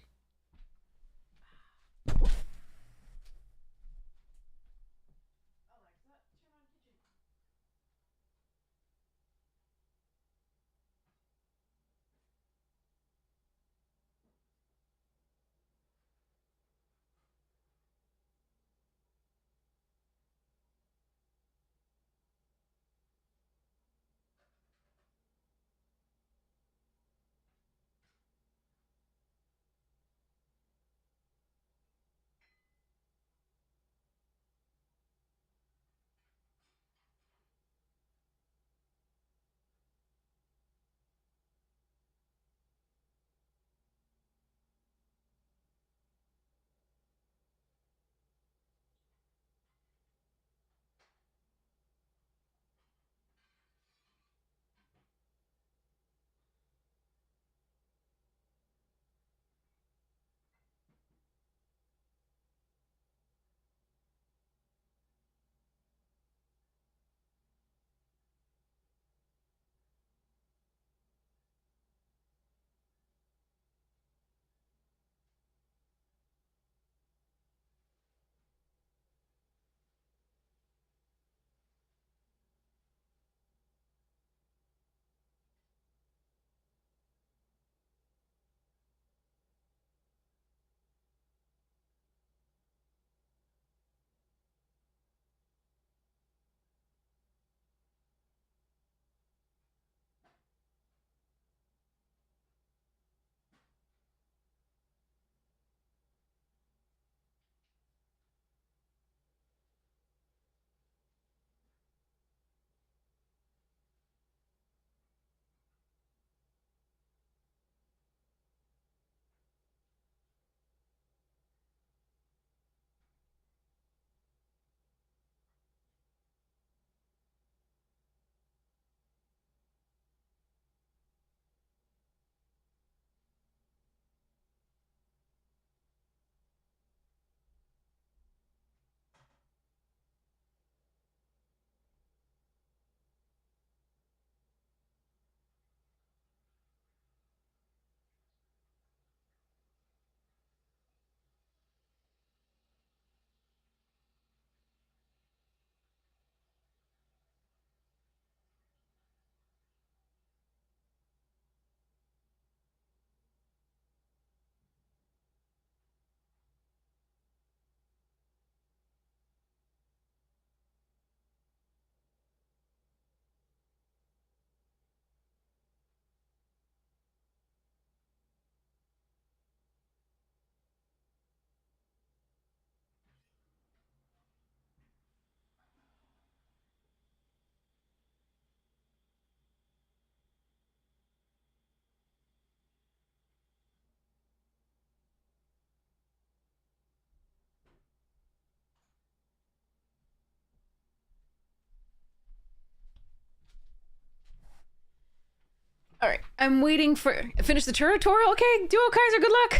Speaker 1: All right, I'm waiting for finish the tutorial. Okay, Duo Kaiser, good luck.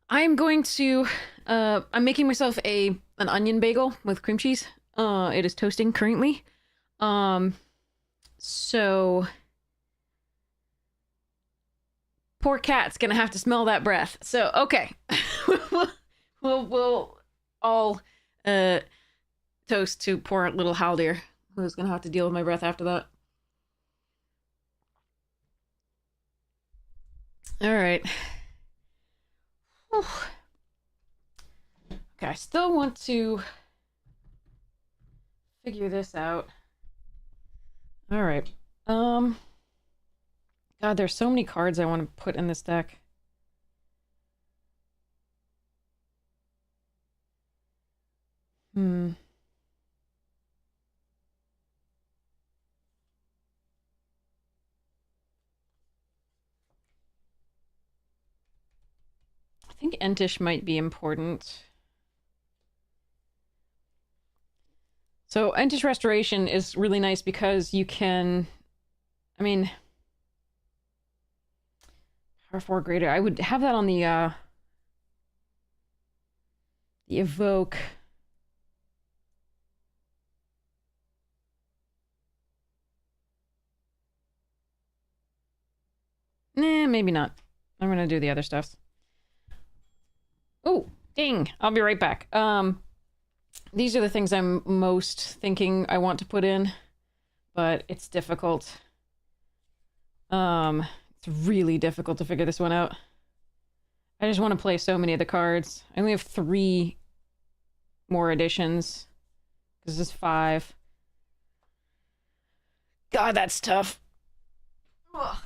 Speaker 1: I'm going to I'm making myself an onion bagel with cream cheese. It is toasting currently. So poor cat's gonna have to smell that breath. So okay, we'll all toast to poor little Haldir, who's gonna have to deal with my breath after that. All right. Whew. Okay, I still want to figure this out. All right. God, there's so many cards I want to put in this deck. I think Entish might be important. So Entish Restoration is really nice because you can, I mean, Power 4 greater. I would have that on the Evoke. Nah, maybe not. I'm gonna do the other stuff. Oh, ding! I'll be right back. These are the things I'm most thinking I want to put in, but it's difficult. It's really difficult to figure this one out. I just want to play so many of the cards. I only have 3 more editions, because this is 5. God, that's tough. Ugh.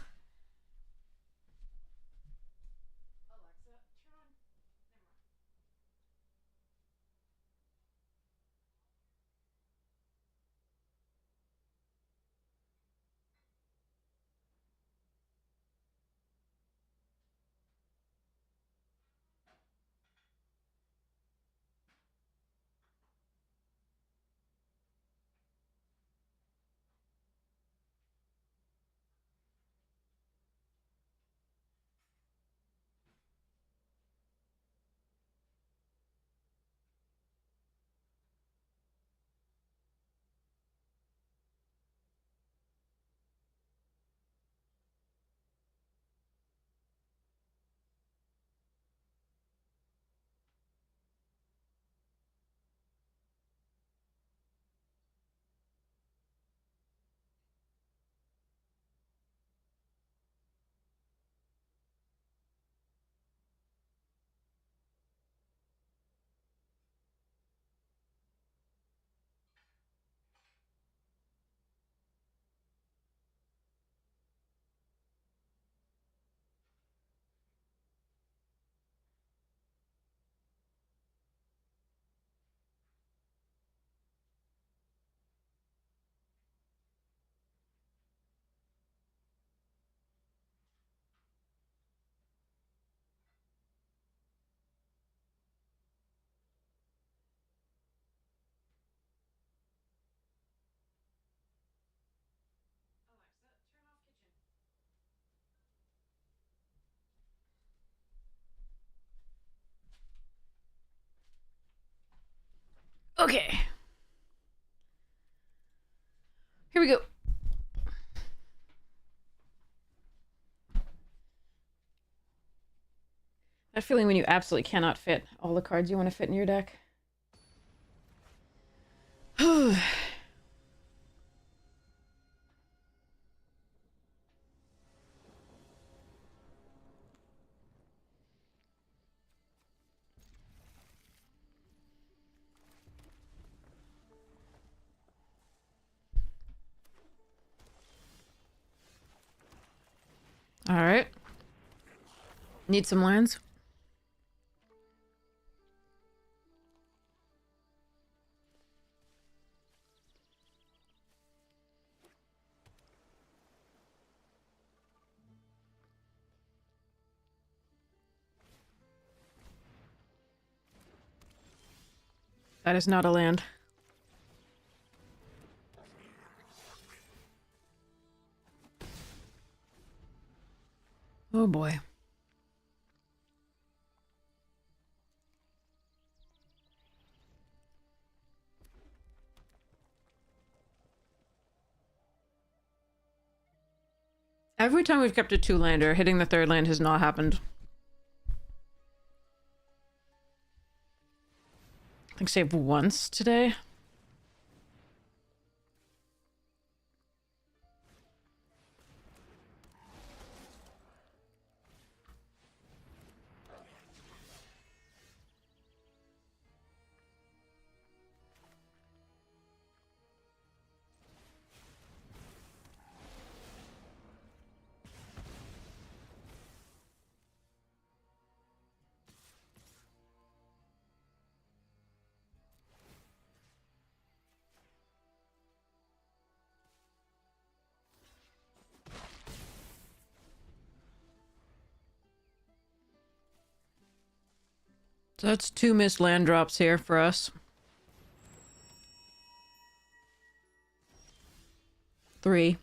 Speaker 1: Okay. Here we go. That feeling when you absolutely cannot fit all the cards you want to fit in your deck. All right. Need some lands. That is not a land. Oh boy. Every time we've kept a 2-lander, hitting the 3rd land has not happened. I think saved once today. So that's 2 missed land drops here for us. 3.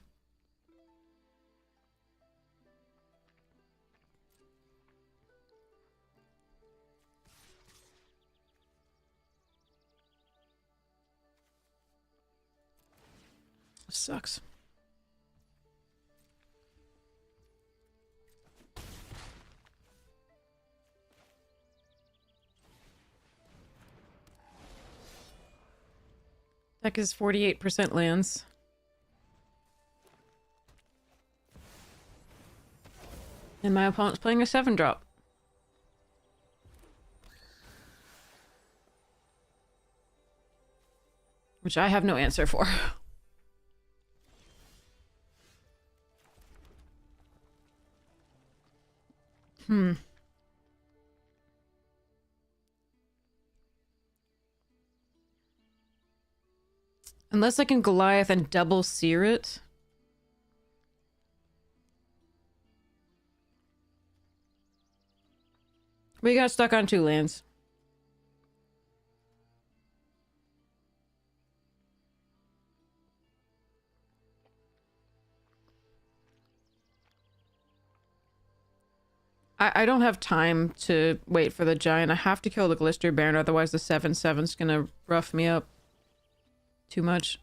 Speaker 1: Sucks. Deck is 48% lands. And my opponent's playing a 7-drop. Which I have no answer for. Unless I can Goliath and double sear it. We got stuck on 2 lands. I don't have time to wait for the giant. I have to kill the Glister Baron, otherwise the 7/7's gonna rough me up too much.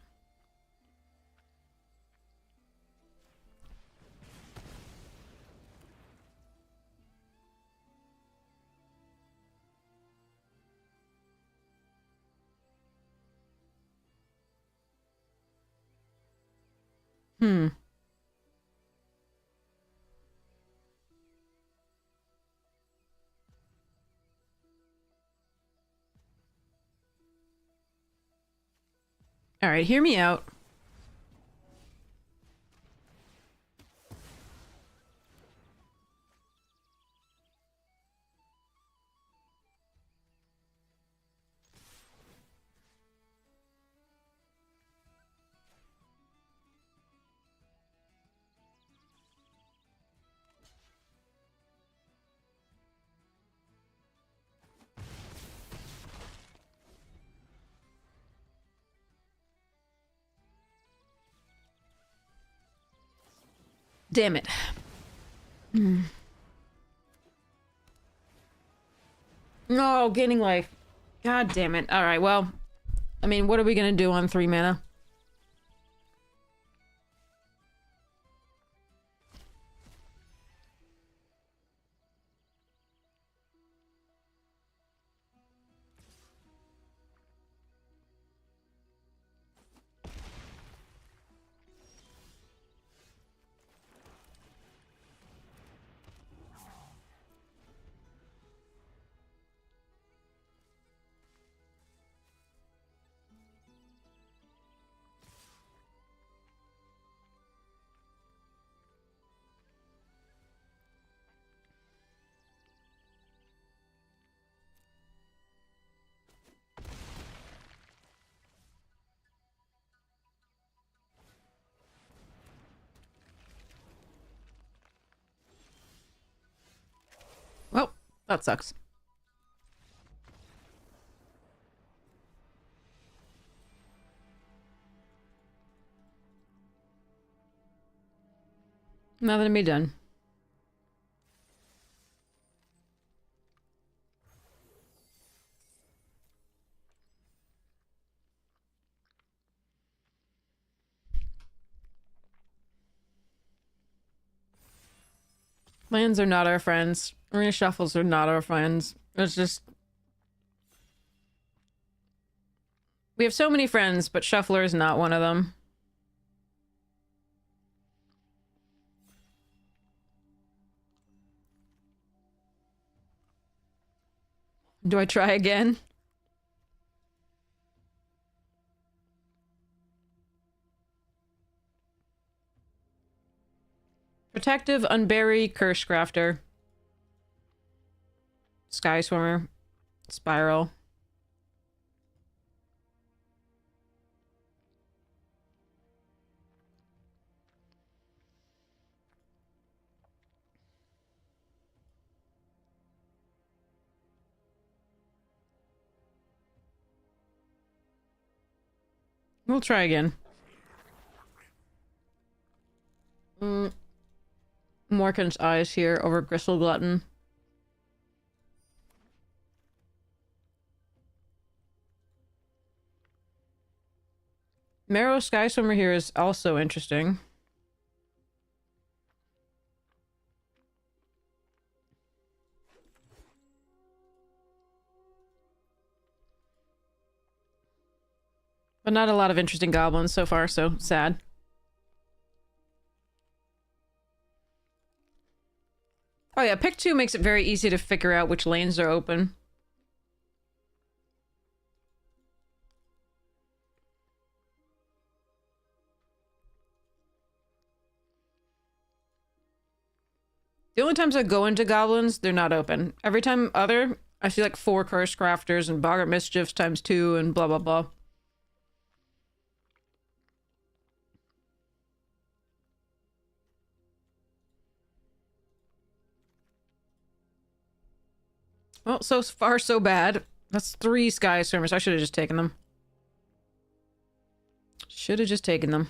Speaker 1: All right, hear me out. Damn it. No, gaining life. God damn it. All right, well, I mean, what are we gonna do on 3 mana? Well, that sucks. Nothing to be done. Lands are not our friends. Arena shuffles are not our friends. It's just... We have so many friends, but Shuffler is not one of them. Do I try again? Protective, Unbury, Curse Crafter. Sky Swimmer. Spiral. We'll try again. Morkan's Eyes here over Gristle Glutton. Marrow Sky Swimmer here is also interesting. But not a lot of interesting goblins so far, so sad. Oh yeah, pick 2 makes it very easy to figure out which lanes are open. The only times I go into goblins, they're not open. Every time other, I see like 4 Curse Crafters and Boggart Mischiefs times 2 and blah blah blah. Well, so far so bad. That's 3 Sky Swimmers. I should have just taken them. Should have just taken them.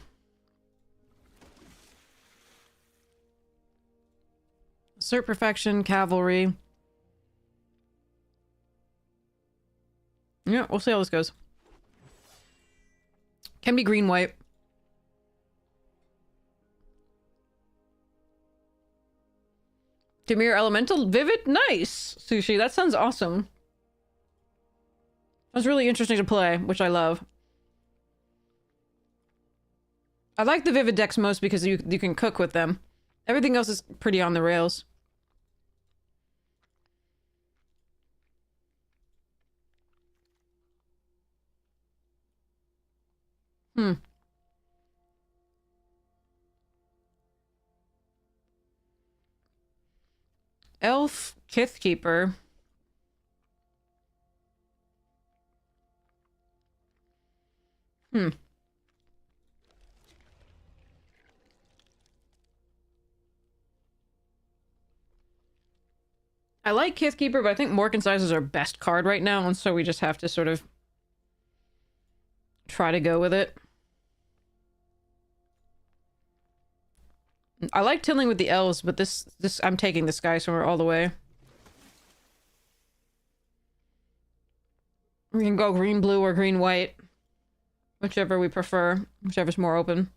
Speaker 1: Assert Perfection, Cavalry. Yeah, we'll see how this goes. Can be green-white. Demir Elemental Vivid? Nice! Sushi, that sounds awesome. That's really interesting to play, which I love. I like the Vivid decks most because you can cook with them. Everything else is pretty on the rails. Elf Kithkeeper. I like Kithkeeper, but I think Morkan's Eyes is our best card right now, and so we just have to sort of try to go with it. I like tilling with the elves, but this I'm taking the Sky Swimmer all the way. We can go green, blue, or green, white. Whichever we prefer. Whichever's more open.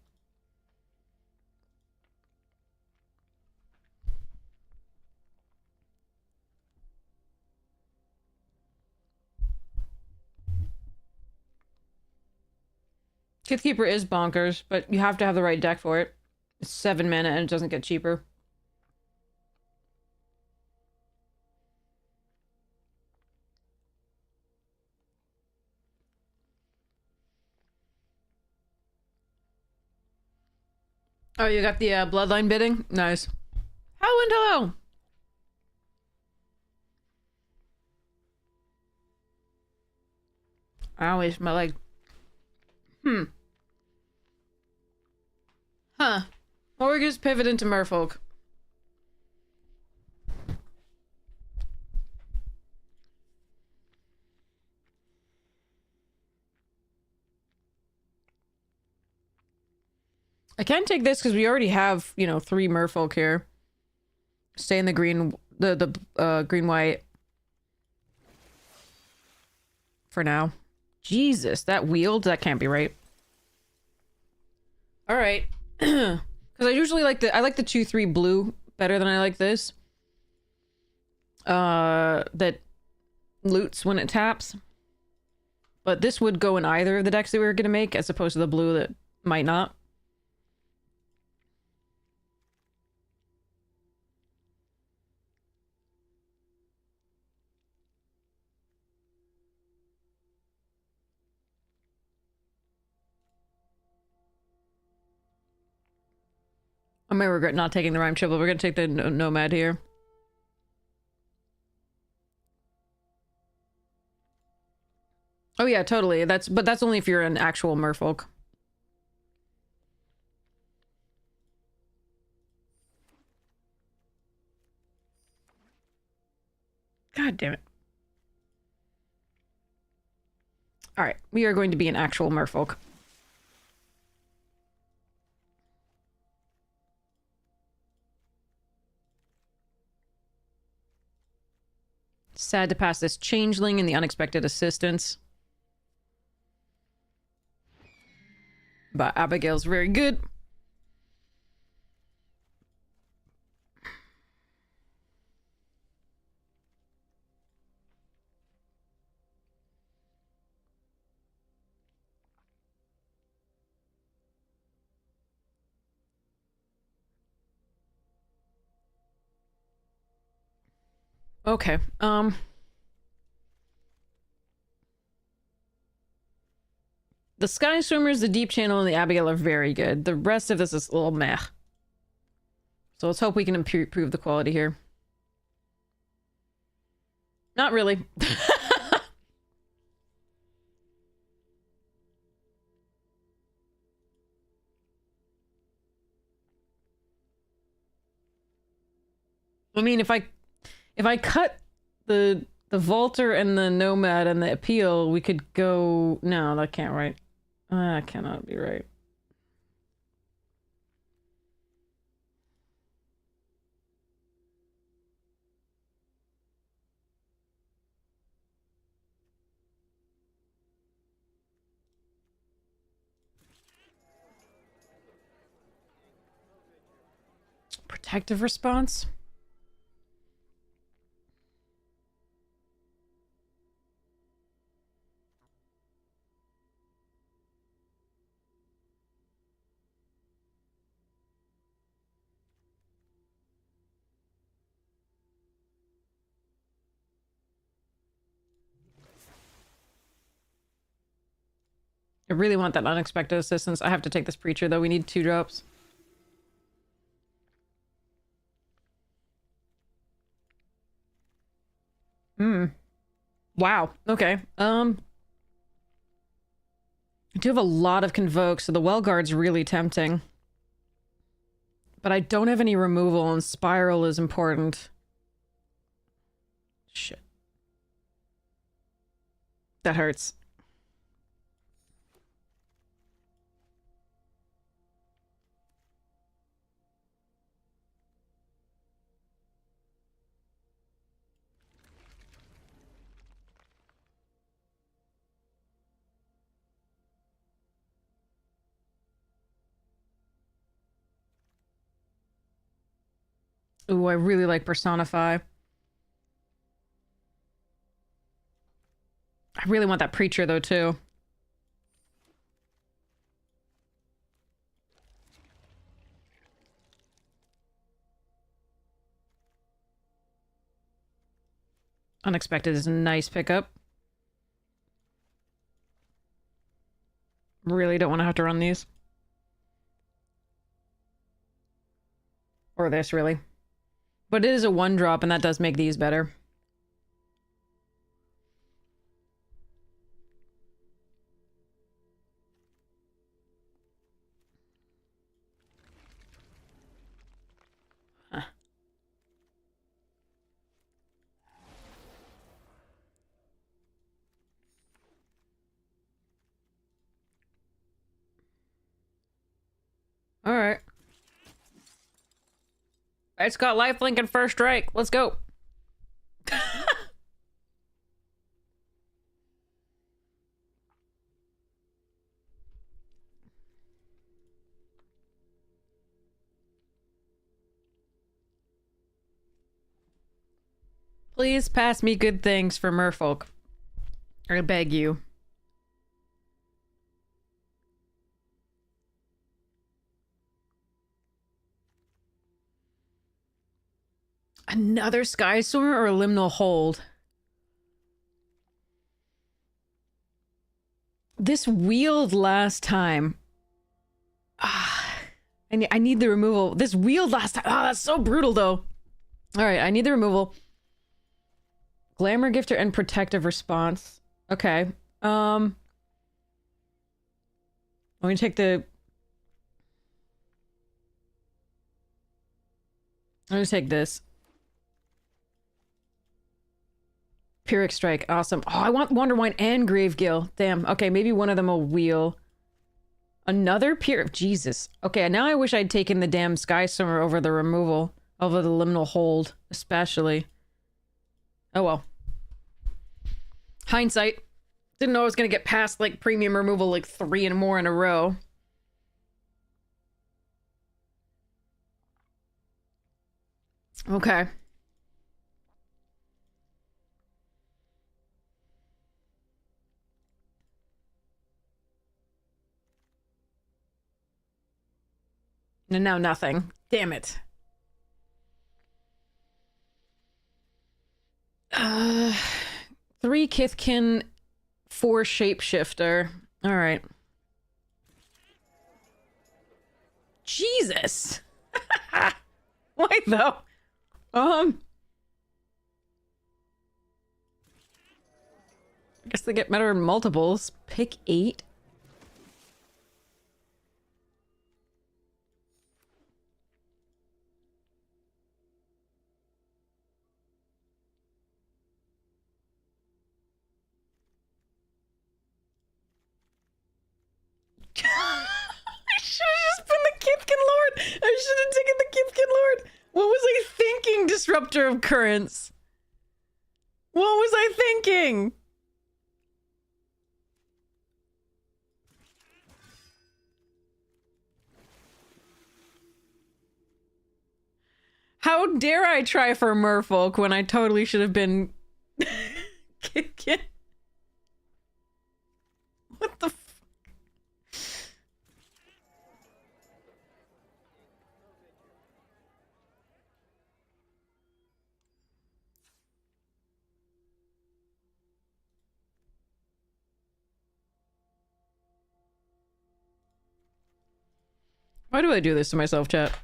Speaker 1: Kithkeeper is bonkers, but you have to have the right deck for it. It's 7 mana and it doesn't get cheaper. Oh, you got the bloodline bidding? Nice. Hello and hello! I always my leg. Huh. Well, we're just pivot into merfolk. I can take this because we already have, you know, 3 merfolk here. Stay in the green, the green-white. For now. Jesus, that wield? That can't be right. Alright. Because I usually like the 2/3 blue better than I like this. That loots when it taps. But this would go in either of the decks that we were going to make, as opposed to the blue that might not. I may regret not taking the Rhyme Triple. We're going to take the Nomad here. Oh yeah, totally. But that's only if you're an actual merfolk. God damn it. Alright, we are going to be an actual merfolk. Sad to pass this changeling and the unexpected assistance. But Abigail's very good. Okay, the Sky Swimmers, the Deep Channel, and the Abigail are very good. The rest of this is a little meh. So let's hope we can improve the quality here. Not really. I mean, if I cut the Vaulter and the Nomad and the Appeal, we could go... No, that can't right. That cannot be right. Protective response? I really want that unexpected assistance. I have to take this Preacher, though. We need 2 drops. Wow. Okay. I do have a lot of Convoke, so the Well Guard's really tempting. But I don't have any removal, and Spiral is important. Shit. That hurts. Ooh, I really like Personify. I really want that Preacher, though, too. Unexpected is a nice pickup. Really don't want to have to run these. Or this, really. But it is a 1-drop, and that does make these better. Huh. Alright. It's got lifelink and first strike. Let's go. Please pass me good things for merfolk. I beg you. Another sky swimmer or a liminal hold? This wheeled last time. Ah, I need the removal. This wheeled last time. Ah, that's so brutal though. All right, I need the removal. Glamour gifter and protective response. Okay. I'm gonna take the. I'm gonna take this. Pyrrhic Strike, awesome. Oh, I want Wonderwine and Gravegill. Damn. Okay, maybe one of them will wheel. Another Pyrrhic. Jesus. Okay, now I wish I'd taken the damn Sky Swimmer over the removal. Over the liminal hold, especially. Oh well. Hindsight. Didn't know I was gonna get past, like, premium removal, like, 3 and more in a row. Okay. And now nothing. Damn it. 3 Kithkin, 4 Shapeshifter. Alright. Jesus! Why though? I guess they get better in multiples. Pick 8. I should have just been the Kithkin Lord. I should have taken the Kithkin Lord. What was I thinking, Disruptor of Currents? What was I thinking? How dare I try for merfolk when I totally should have been Kithkin? What the f- Why do I do this to myself, chat?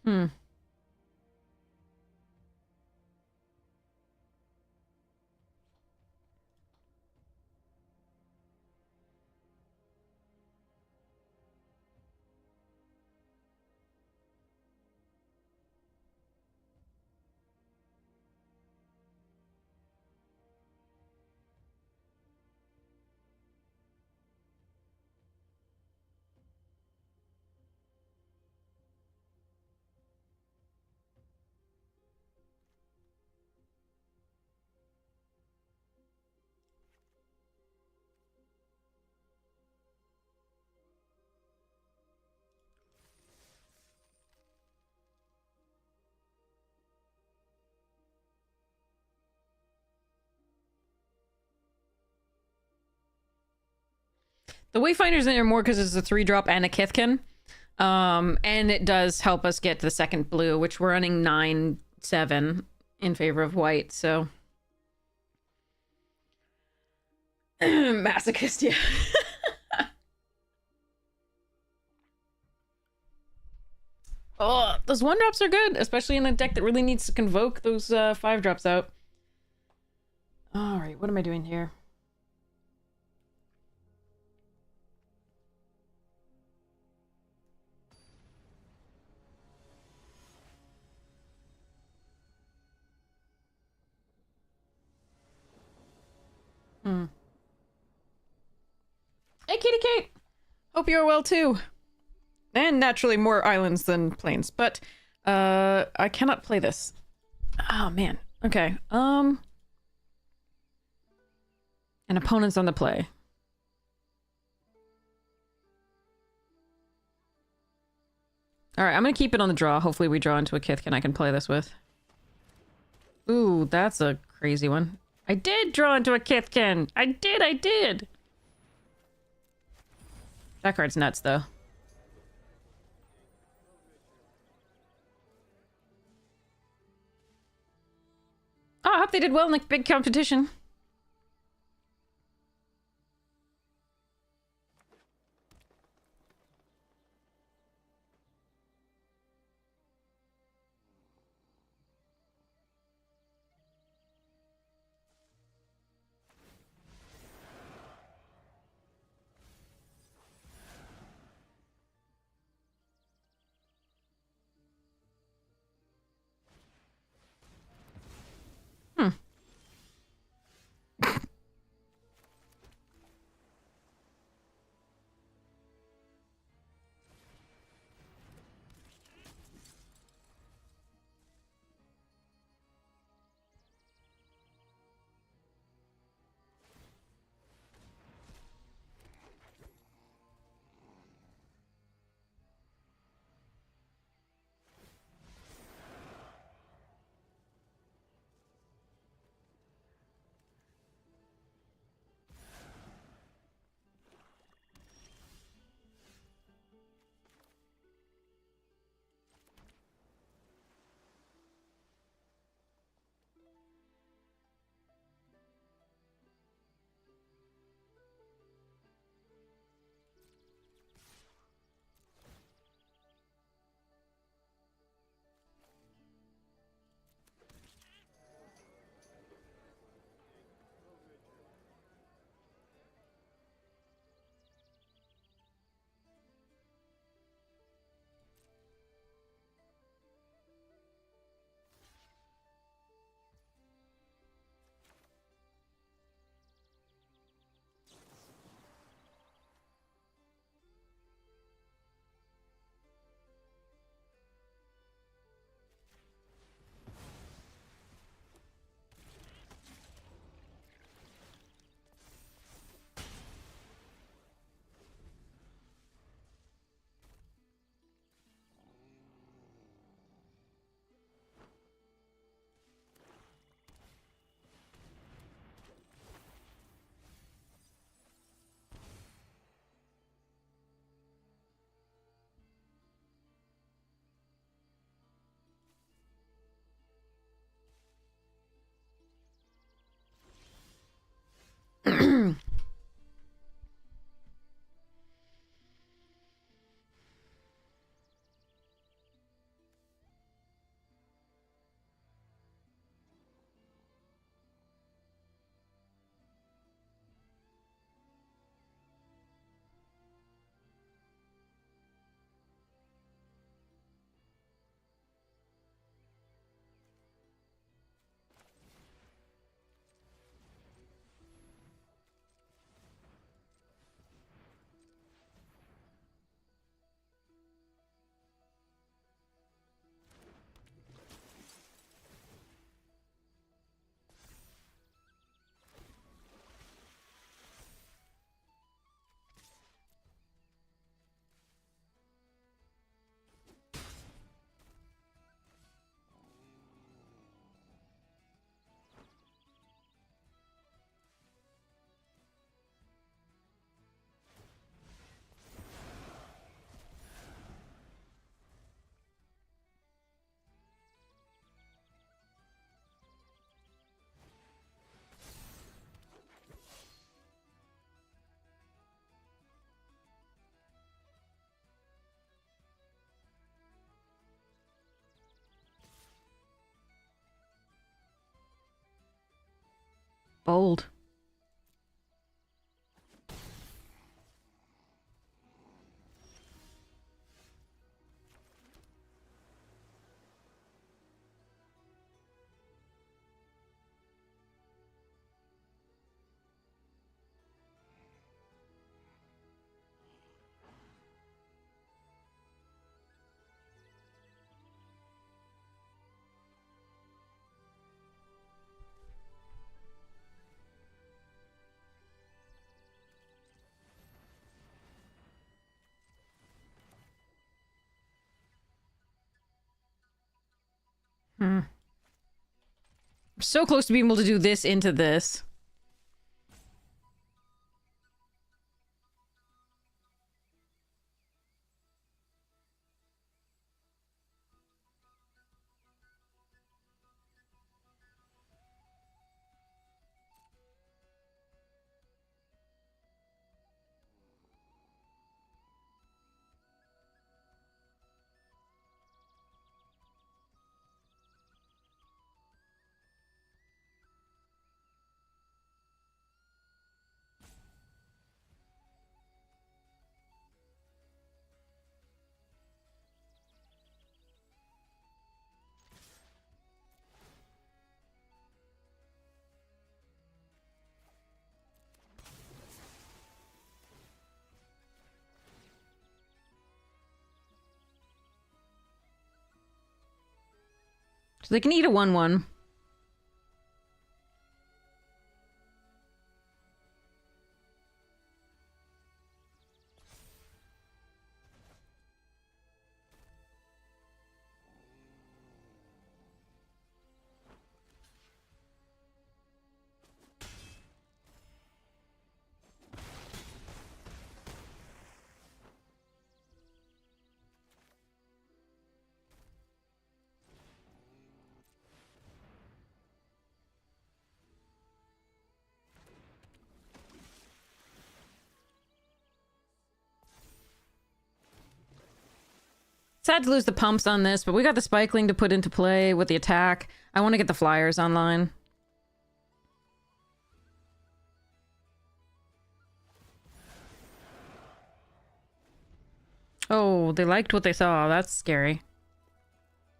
Speaker 1: Hmm. The Wayfinder's in there more because it's a 3-drop and a Kithkin. And it does help us get to the second blue, which we're running 9-7 in favor of white, so. Masochist, yeah. Oh, those 1-drops are good, especially in a deck that really needs to convoke those 5-drops out. Alright, what am I doing here? Hey, Kitty Kate! Hope you're well too. And naturally more islands than planes, but I cannot play this. Oh man. Okay. An opponent's on the play. Alright, I'm gonna keep it on the draw. Hopefully we draw into a Kithkin I can play this with. Ooh, that's a crazy one. I did draw into a Kithkin! I did! That card's nuts, though. Oh, I hope they did well in the big competition. Bold. I'm so close to being able to do this into this. So they can eat a 1/1. Sad to lose the pumps on this, but we got the spikeling to put into play with the attack. I want to get the flyers online. Oh, they liked what they saw. That's scary.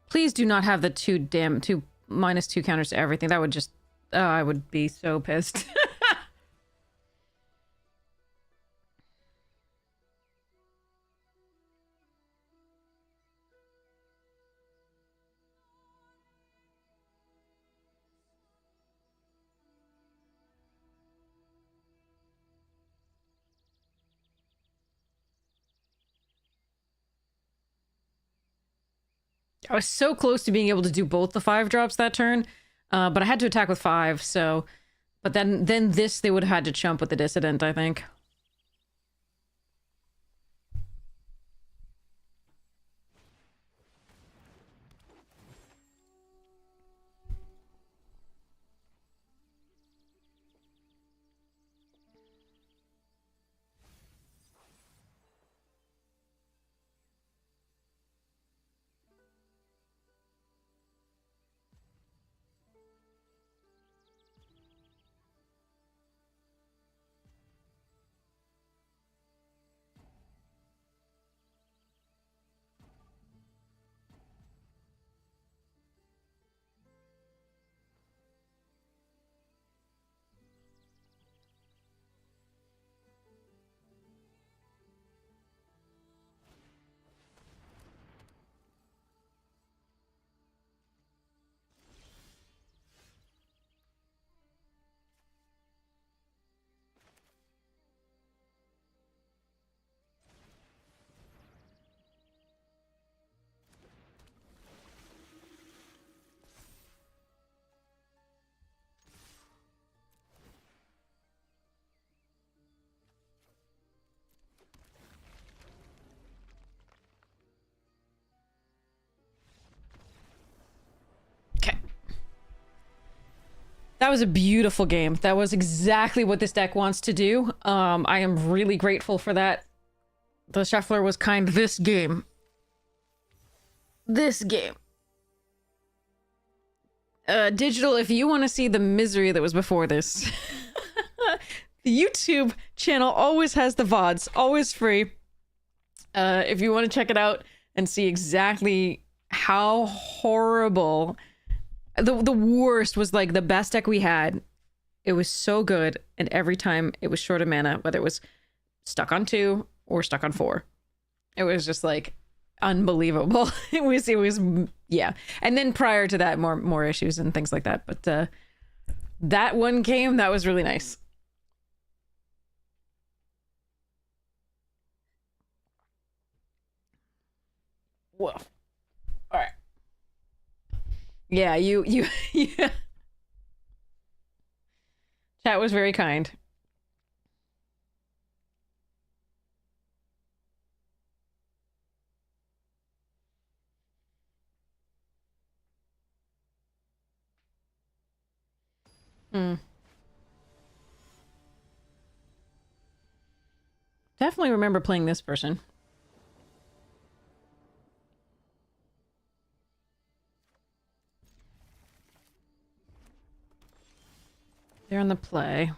Speaker 1: Please do not have the two -2 counters to everything. That would just... Oh, I would be so pissed. I was so close to being able to do both the 5-drops that turn, but I had to attack with 5, so... But then this, they would have had to chump with the Dissident, I think. That was a beautiful game. That was exactly what this deck wants to do. I am really grateful for that. The shuffler was kind this game. This game. Digital, if you want to see the misery that was before this, the YouTube channel always has the VODs, always free. If you want to check it out and see exactly how horrible, the worst was like the best deck we had. It was so good, and every time it was short of mana, whether it was stuck on 2 or stuck on 4. It was just like unbelievable. It was yeah. And then prior to that, more issues and things like that. But that one game, that was really nice. Whoa. All right. Yeah, you yeah. Chat was very kind. Definitely remember playing this person. They're on the play.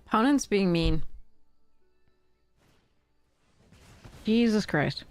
Speaker 1: Opponents being mean. Jesus Christ.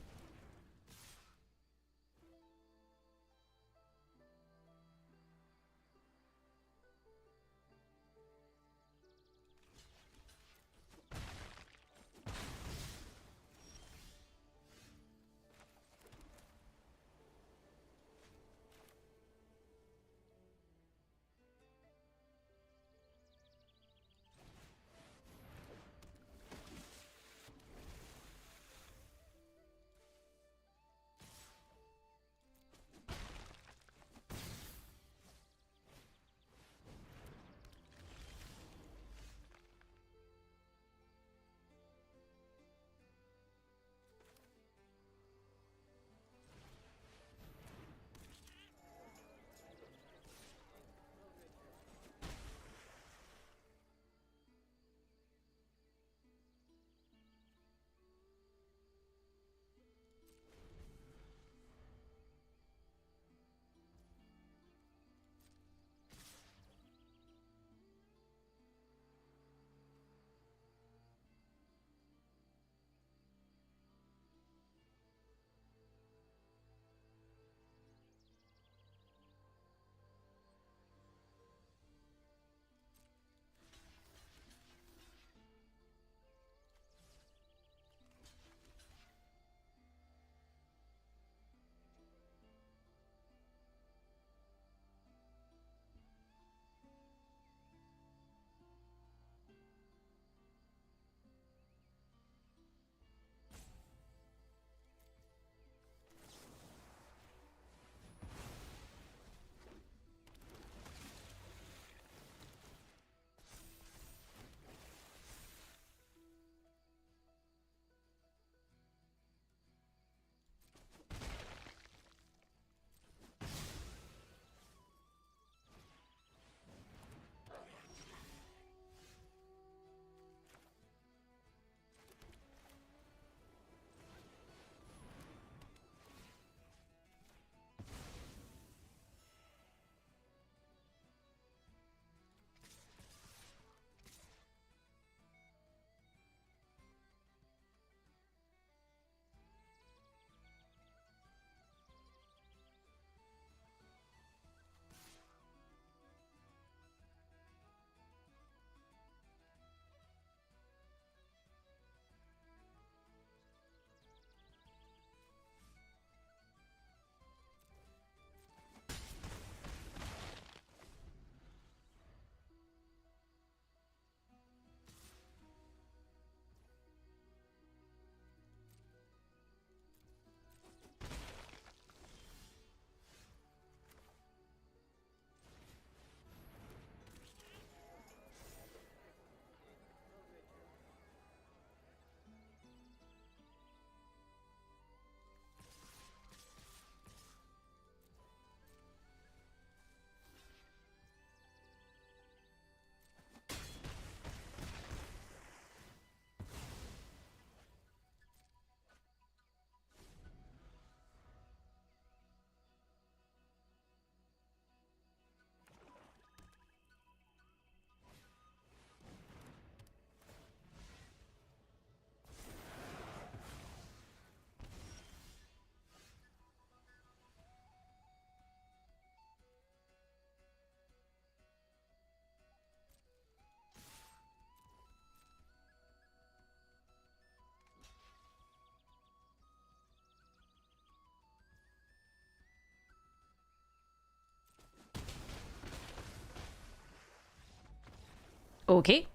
Speaker 1: Okay.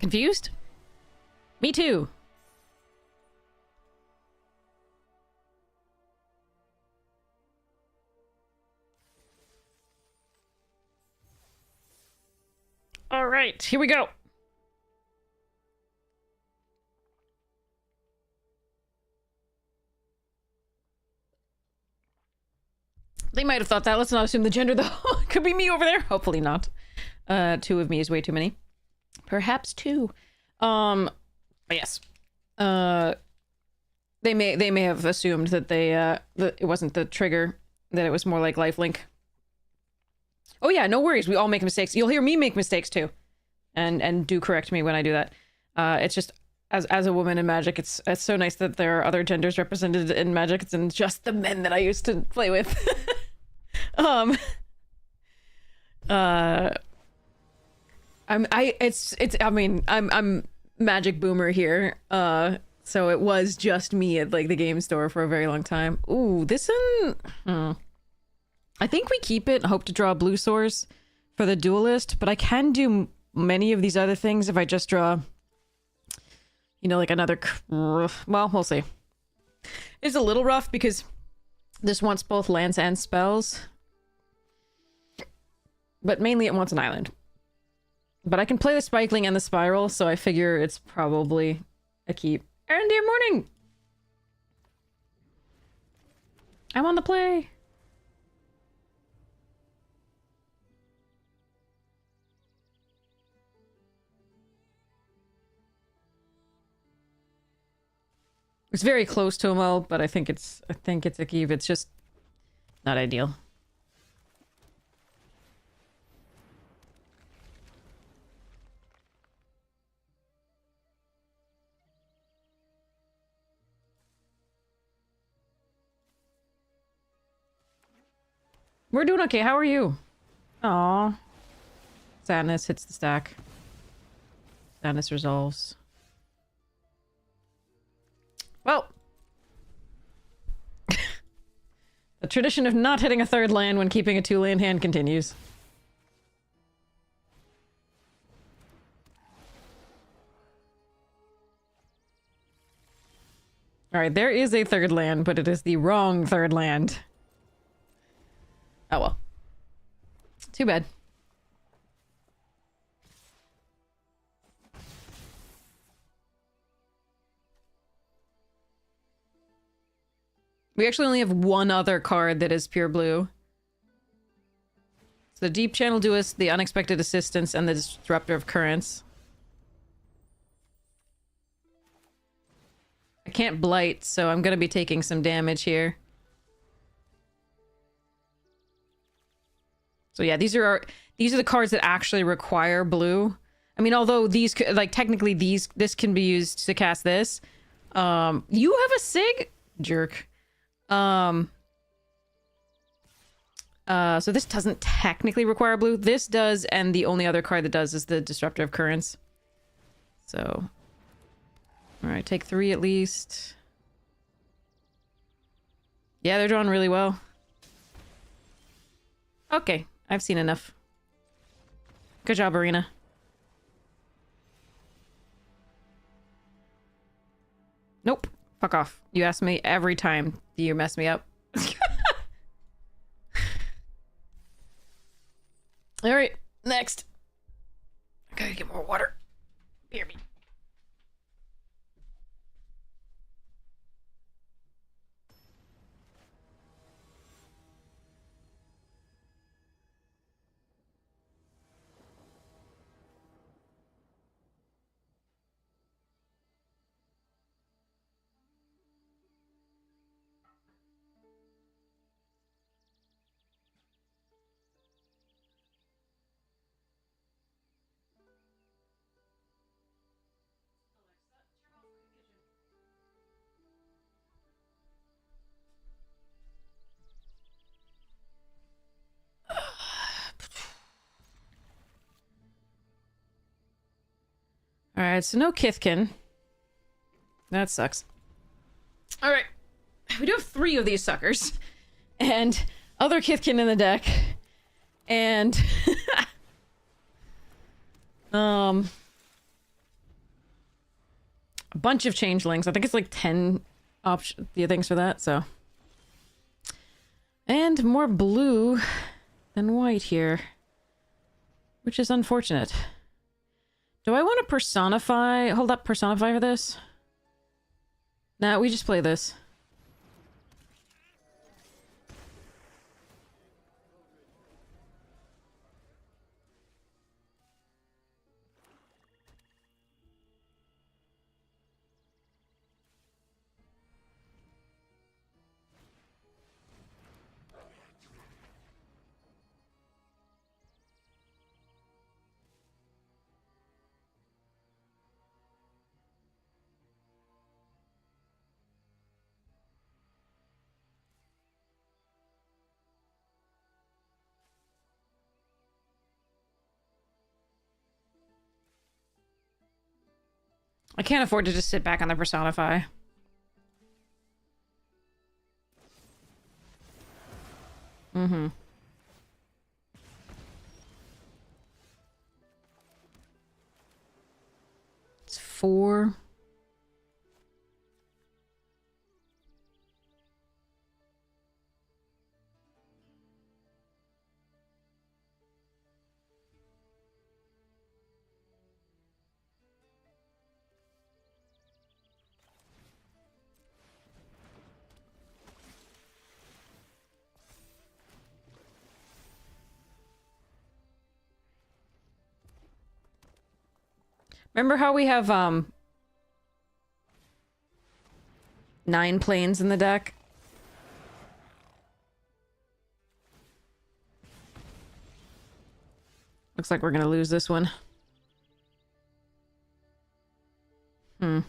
Speaker 1: Confused? Me too. All right, here we go. They might have thought that. Let's not assume the gender, though. Could be me over there. Hopefully not. Two of me is way too many. Perhaps two. But yes. They may have assumed that that it wasn't the trigger, that it was more like lifelink. Oh yeah, no worries. We all make mistakes. You'll hear me make mistakes too, and do correct me when I do that. It's just as a woman in Magic, it's so nice that there are other genders represented in Magic. It's in just the men that I used to play with. I'm Magic boomer here. So it was just me at like the game store for a very long time. Ooh, this one. I think we keep it. Hope to draw a blue source for the duelist, but I can do many of these other things if I just draw, you know, like another. Well, we'll see. It's a little rough because this wants both lands and spells, but mainly it wants an island. But I can play the Spikeling and the Spiral, so I figure it's probably a keep. Aaron, dear morning! I'm on the play! It's very close to a well, but I think it's a keep. It's just not ideal. We're doing okay. How are you? Aw. Sadness hits the stack. Sadness resolves. Well. The tradition of not hitting a third land when keeping a 2-land hand continues. Alright, there is a third land, but it is the wrong third land. Oh well. Too bad. We actually only have one other card that is pure blue. It's the Deep Channel Duelist, the Unexpected Assistance, and the Disruptor of Currents. I can't blight, so I'm gonna be taking some damage here. So yeah, these are the cards that actually require blue. I mean, although these, like, technically this can be used to cast this. You have a Sig? Jerk. So this doesn't technically require blue. This does, and the only other card that does is the Disruptor of Currents. So, alright, take 3 at least. Yeah, they're drawing really well. Okay, I've seen enough. Good job, Arena. Nope. Fuck off. You ask me every time you mess me up. Alright, next. I gotta get more water. Beer me. Alright, so no Kithkin. That sucks. Alright. We do have 3 of these suckers. And other Kithkin in the deck. And... A bunch of changelings. I think it's like 10 things for that, so. And more blue than white here, which is unfortunate. Do I want to personify? Hold up, personify for this? Nah, we just play this. I can't afford to just sit back on the personify. Mm-hmm. It's 4. Remember how we have 9 planes in the deck? Looks like we're gonna lose this one. Hmm.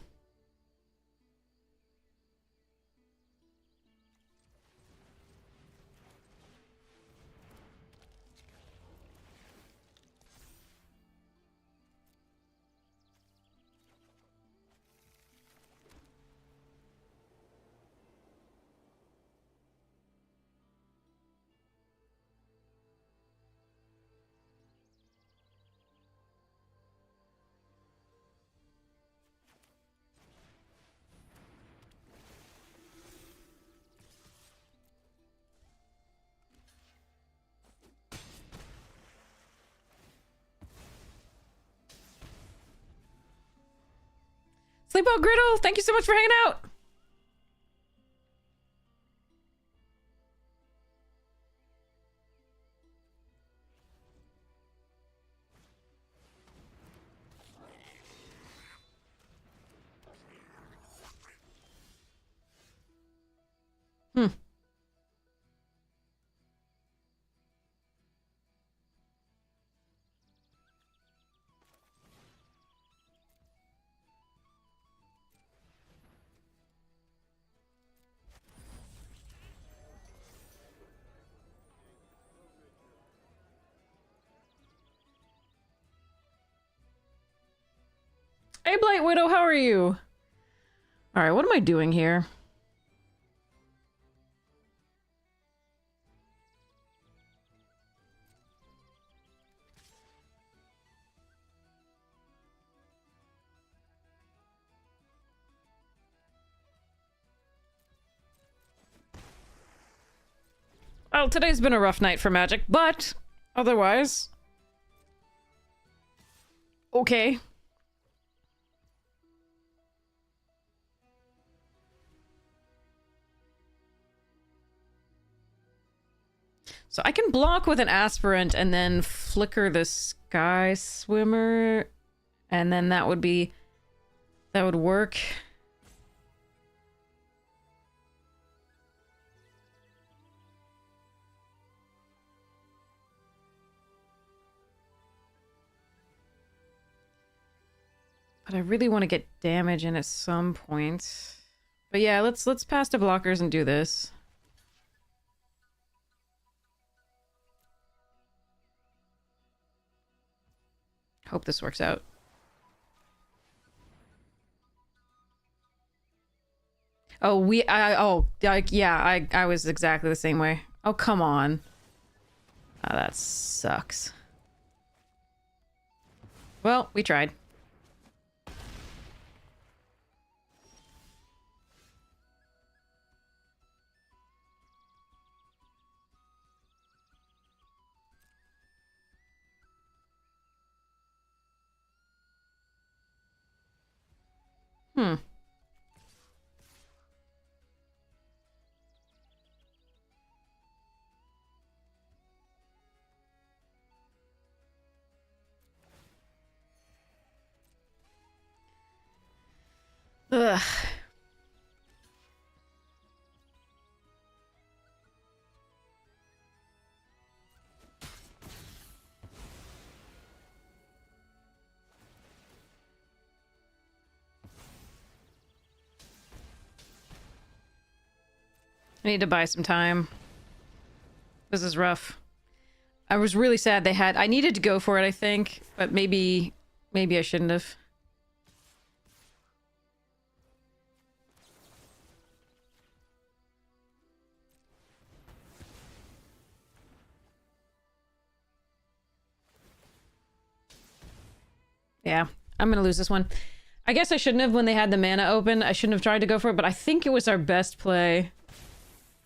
Speaker 1: Sleep out, Griddle! Thank you so much for hanging out! Hmm. Hey, Blight Widow, how are you? Alright, what am I doing here? Well, today's been a rough night for Magic, but otherwise... okay. So I can block with an aspirant and then flicker the Sky Swimmer, and then that would work. But I really want to get damage in at some point. But yeah, let's pass to blockers and do this. Hope this works out. Oh, I was exactly the same way. Oh, come on. Oh, that sucks. Well, we tried. Hmm. Ugh. I need to buy some time. This is rough. I was really sad they had... I needed to go for it, I think. But maybe I shouldn't have. Yeah, I'm gonna lose this one. I guess I shouldn't have when they had the mana open. I shouldn't have tried to go for it, but I think it was our best play.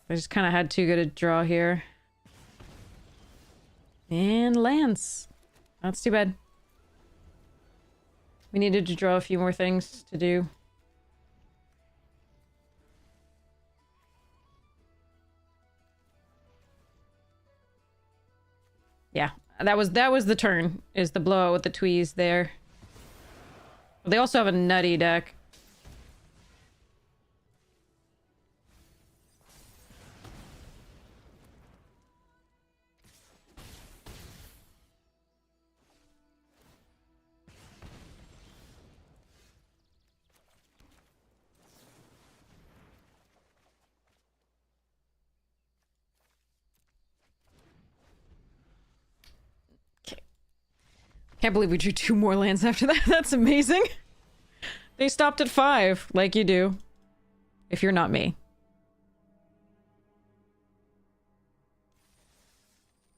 Speaker 1: I just kind of had too good a draw here. And lands. That's too bad. We needed to draw a few more things to do. Yeah, that was the turn, is the blowout with the tweeze there. They also have a nutty deck. Can't believe we drew 2 more lands after that. That's amazing. They stopped at 5, like you do. If you're not me.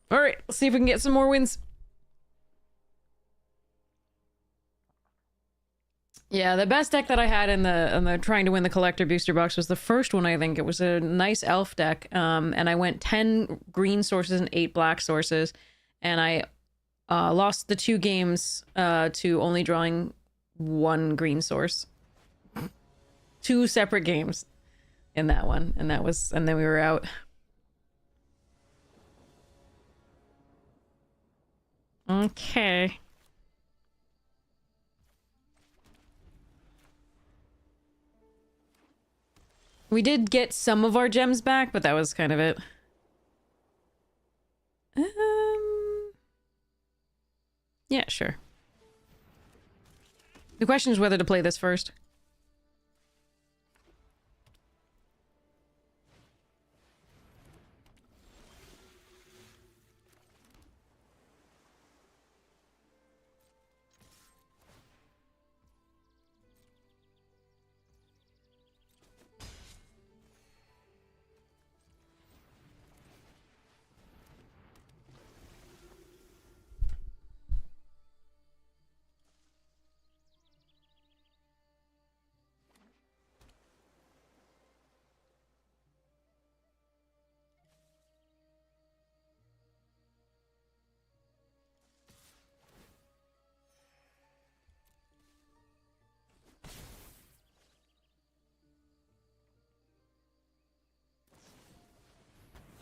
Speaker 1: Alright, let's see if we can get some more wins. Yeah, the best deck that I had in the trying to win the collector booster box was the first one, I think. It was a nice elf deck. And I went 10 green sources and 8 black sources. And I lost the 2 games to only drawing 1 green source. 2 separate games in that one. And then we were out. Okay. We did get some of our gems back, but that was kind of it. Yeah, sure. The question is whether to play this first.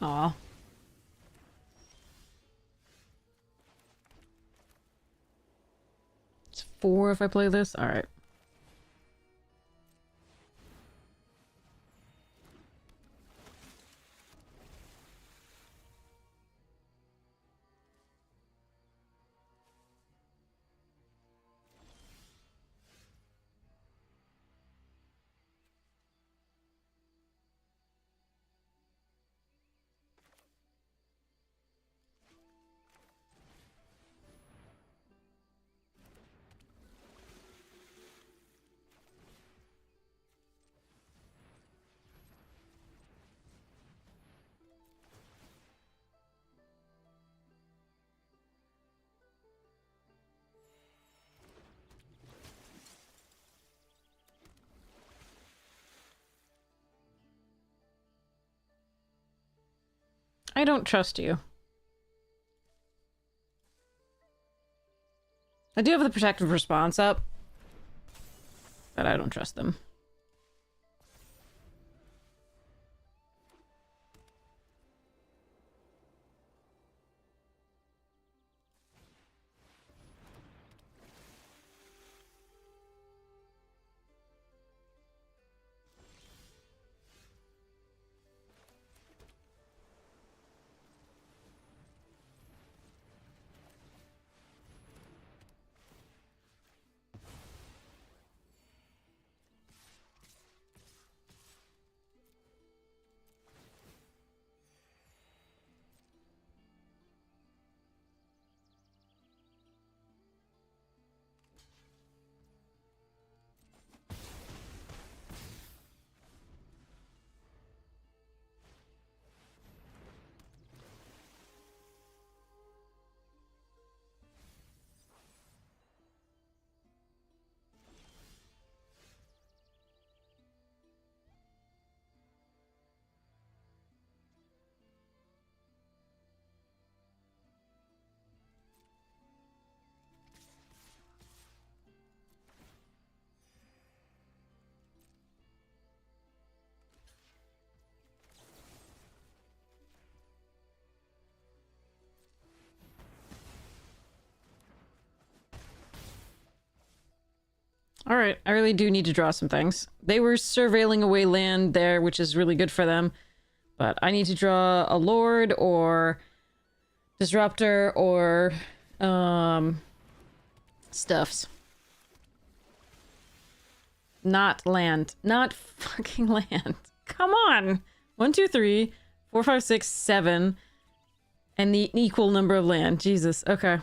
Speaker 1: Aw. It's 4 if I play this? Alright. I don't trust you. I do have the protective response up, but I don't trust them. All right, I really do need to draw some things. They were surveilling away land there, which is really good for them. But I need to draw a Lord or Disruptor or stuffs. Not land. Not fucking land. Come on. 1, 2, 3, 4, 5, 6, 7. And the equal number of land. Jesus. Okay.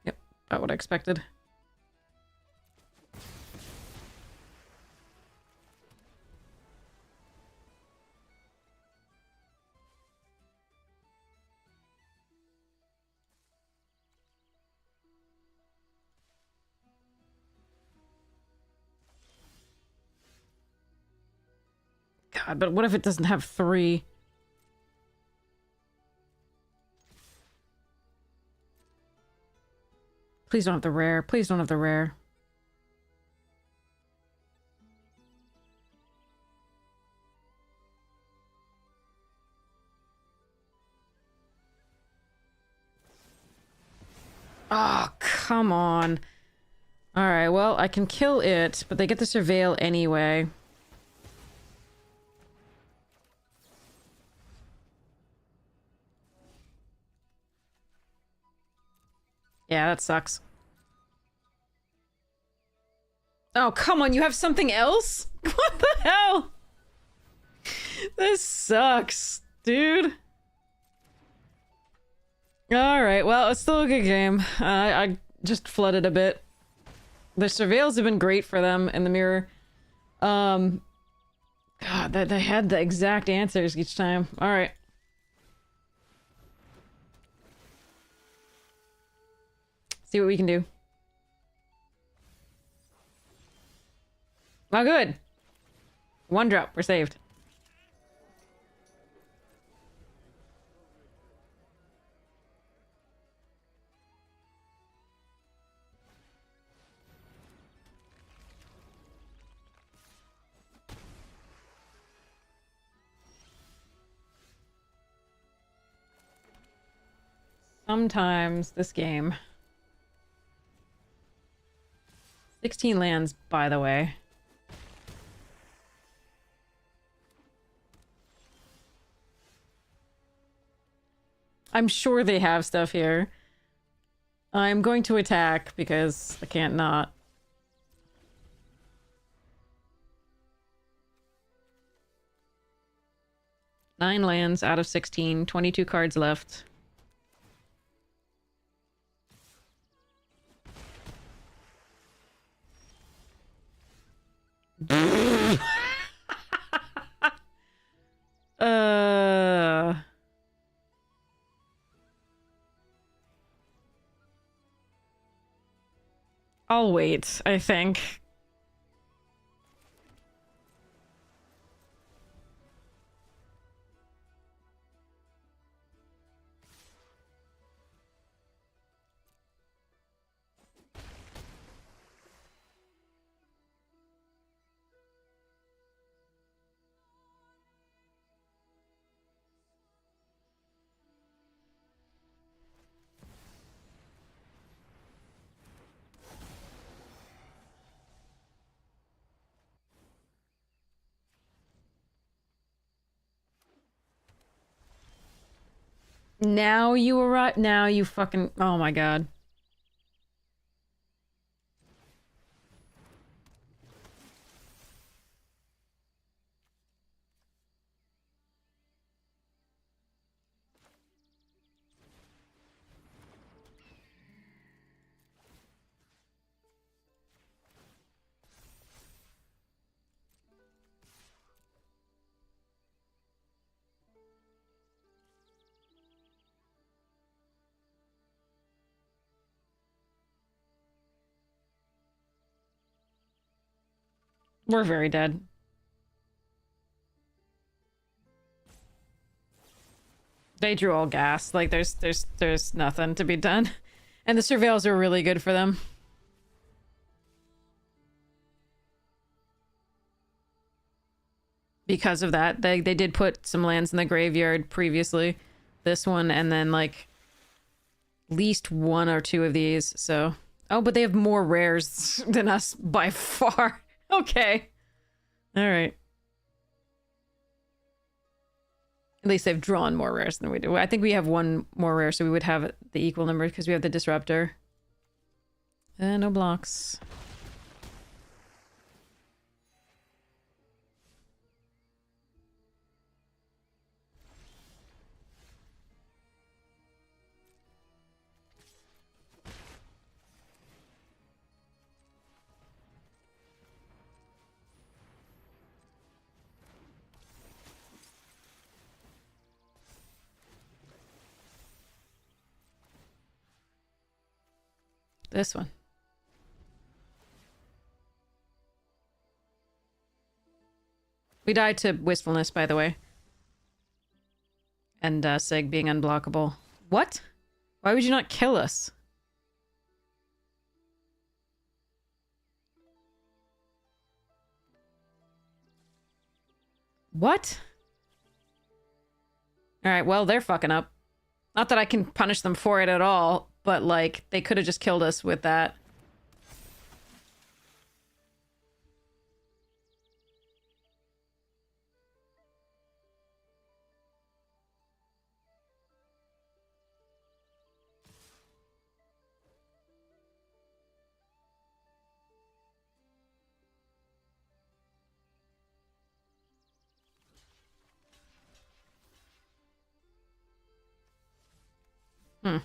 Speaker 1: Yep. About what I expected. God, but what if it doesn't have 3? Please don't have the rare. Please don't have the rare. Oh, come on. Alright, well, I can kill it, but they get to surveil anyway. Yeah, that sucks. Oh, come on, you have something else? What the hell? This sucks, dude. Alright, well, it's still a good game. I just flooded a bit. The surveils have been great for them in the mirror. God, they had the exact answers each time. Alright. See what we can do. Oh, good. 1 drop. We're saved. Sometimes this game. 16 lands, by the way. I'm sure they have stuff here. I'm going to attack because I can't not. Nine lands out of 16, 22 cards left. I'll wait, I think. Now you arrive. Now you fucking. Oh my god. We're very dead. They drew all gas. Like there's nothing to be done. And the surveils are really good for them. Because of that, they did put some lands in the graveyard previously. This one and then like at least one or two of these. So oh, but they have more rares than us by far. Okay. All right. At least they've drawn more rares than we do. I think we have one more rare, so we would have the equal number because we have the disruptor. No blocks. This one. We died to Wistfulness, by the way. And Sig being unblockable. What? Why would you not kill us? What? Alright, well, they're fucking up. Not that I can punish them for it at all, but, like, they could have just killed us with that. Hmm.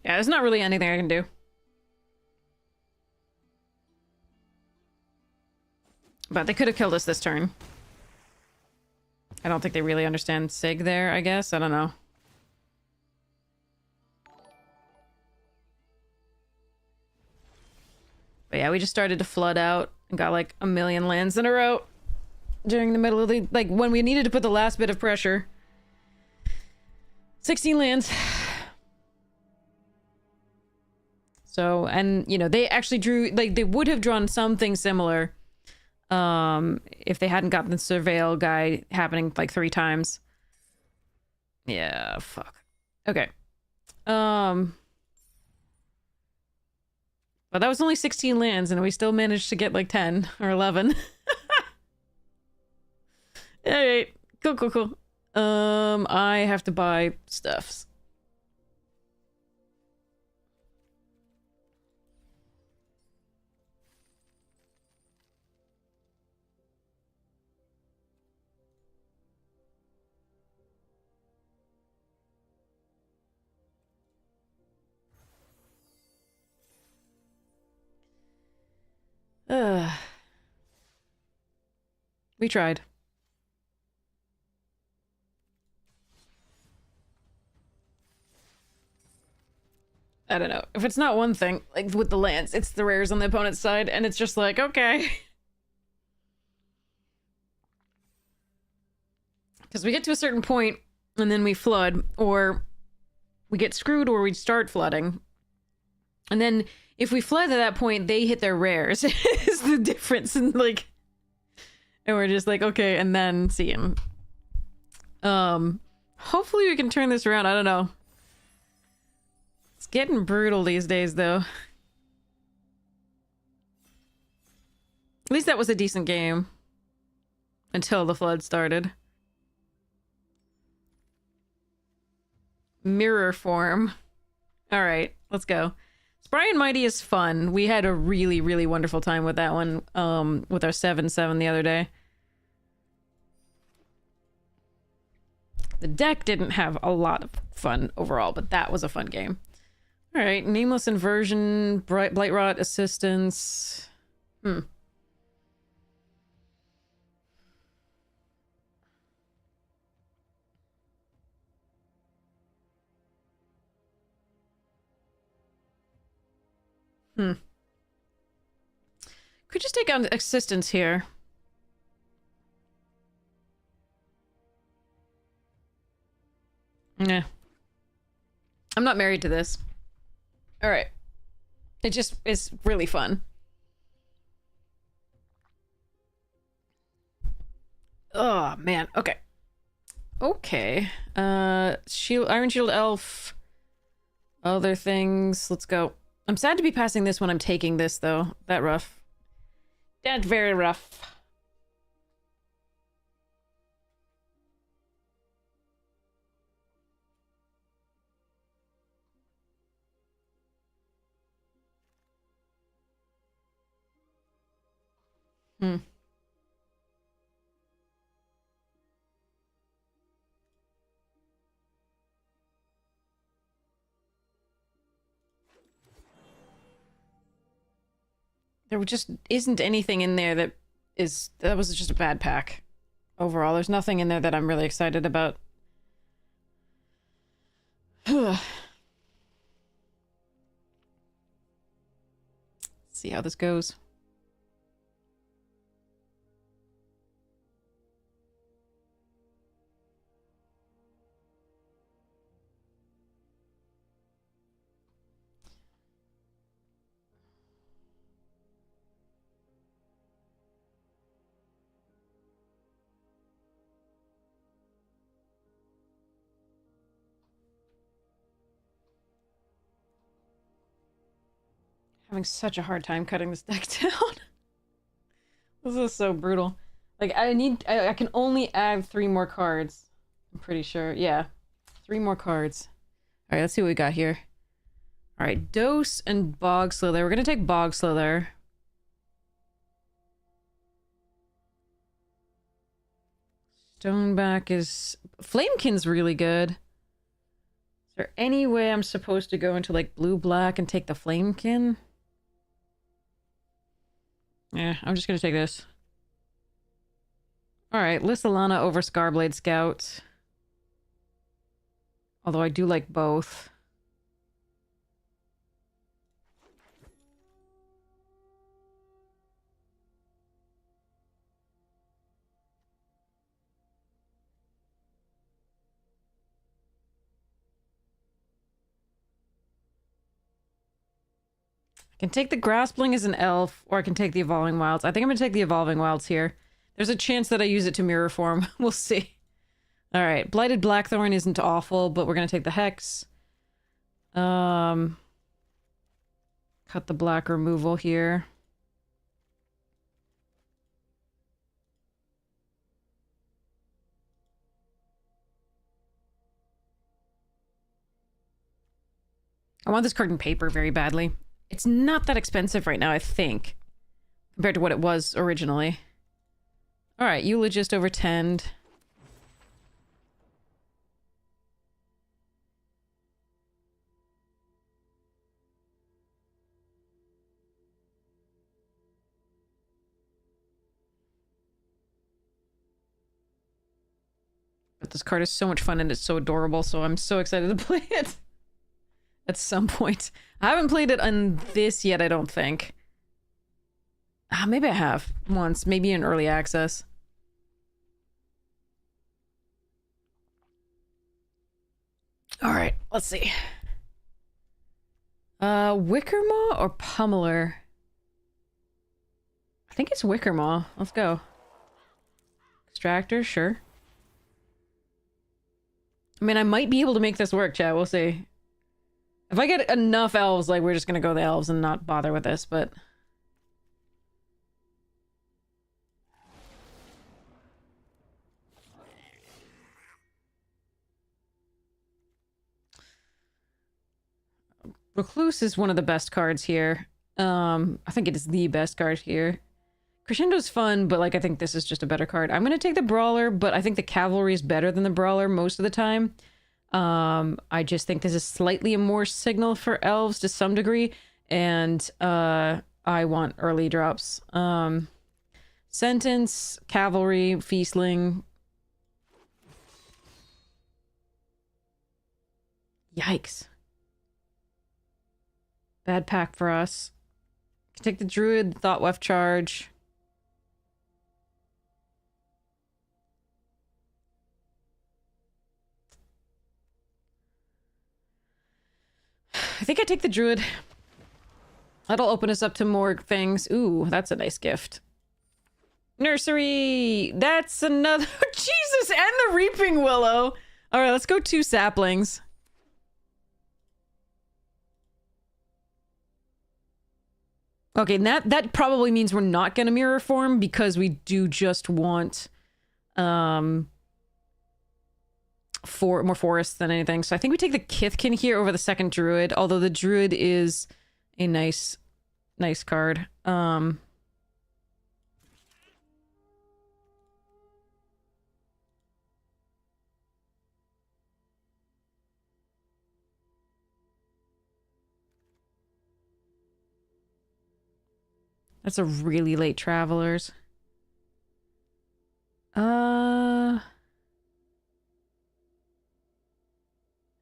Speaker 1: Yeah, there's not really anything I can do. But they could have killed us this turn. I don't think they really understand Sig there, I guess. I don't know. But yeah, we just started to flood out and got like a million lands in a row during the middle of the... Like, when we needed to put the last bit of pressure. 16 lands. So, and, you know, they actually drew... Like, they would have drawn something similar if they hadn't gotten the Surveil guy happening like 3 times. Yeah, fuck. Okay. But that was only 16 lands, and we still managed to get like 10 or 11. Alright. Cool. I have to buy stuffs. Ugh. We tried. I don't know. If it's not one thing, like with the lance, it's the rares on the opponent's side, and it's just like, okay. Because we get to a certain point, and then we flood, or we get screwed, or we start flooding. And then if we flood at that point, they hit their rares. Is the difference. And like, and we're just like, okay, and then see him. Hopefully we can turn this around. I don't know. It's getting brutal these days, though. At least that was a decent game. Until the flood started. Mirror form. Alright, let's go. Spry and Mighty is fun. We had a really, really wonderful time with that one, with our 7-7 the other day. The deck didn't have a lot of fun overall, but that was a fun game. Alright, Nameless Inversion, Blightrot Assistance. Could just take on Assistance here. Yeah. I'm not married to this. Alright. It just is really fun. Oh, man. Okay. Okay. Iron Shield Elf. Other things. Let's go. I'm sad to be passing this when I'm taking this, though. That rough. That's very rough. There just isn't anything in there that was just a bad pack. Overall, there's nothing in there that I'm really excited about. See how this goes. Having such a hard time cutting this deck down. This is so brutal. Like, I can only add 3 more cards. I'm pretty sure. Yeah. 3 more cards. Alright, let's see what we got here. Alright, Dose and Bog Slither. We're gonna take Bog Slither. Stoneback is... Flamekin's really good. Is there any way I'm supposed to go into, like, blue-black and take the Flamekin? Yeah, I'm just gonna take this. Alright, Lysolana over Scarblade Scout. Although I do like both. I can take the Graspling as an elf, or I can take the Evolving Wilds. I think I'm gonna take the Evolving Wilds here. There's a chance that I use it to mirror form. We'll see. Alright, Blighted Blackthorn isn't awful, but we're gonna take the Hex. Cut the black removal here. I want this card in paper very badly. It's not that expensive right now, I think, compared to what it was originally. Alright, Eulogist over Tend. This card is so much fun and it's so adorable, so I'm so excited to play it at some point. I haven't played it on this yet, I don't think. Maybe I have once, maybe in early access. All right, let's see. Wickermaw or Pummeler? I think it's Wickermaw. Let's go. Extractor, sure. I mean, I might be able to make this work, chat. We'll see. If I get enough elves, like, we're just gonna go the elves and not bother with this, but... Recluse is one of the best cards here. I think it is the best card here. Crescendo's fun, but, like, I think this is just a better card. I'm gonna take the Brawler, but I think the Cavalry is better than the Brawler most of the time. I just think this is slightly a more signal for elves to some degree, and, I want early drops. Sentence, Cavalry, Feastling. Yikes. Bad pack for us. Can take the Druid, Thought Weft charge. I think I take the Druid. That'll open us up to more things. Ooh, that's a nice gift. Nursery! That's another... Jesus! And the Reaping Willow! Alright, let's go 2 saplings. Okay, that probably means we're not gonna mirror form because we do just want more forests than anything. So I think we take the Kithkin here over the second Druid, although the Druid is a nice card. That's a really late Travelers.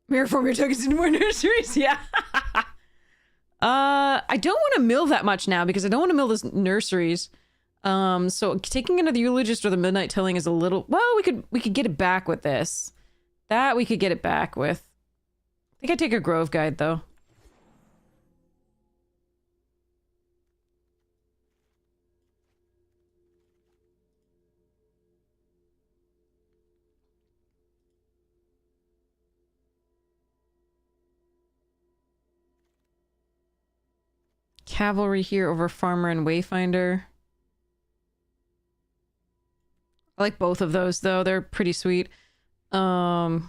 Speaker 1: Mirror form your tokens into more nurseries, yeah. I don't want to mill that much now because I don't want to mill this nurseries. So taking another Eulogist or the Midnight Tilling is a little... Well, we could get it back with this. That we could get it back with. I think I'd take a Grove Guide, though. Cavalry here over Farmer and Wayfinder. I like both of those, though. They're pretty sweet. So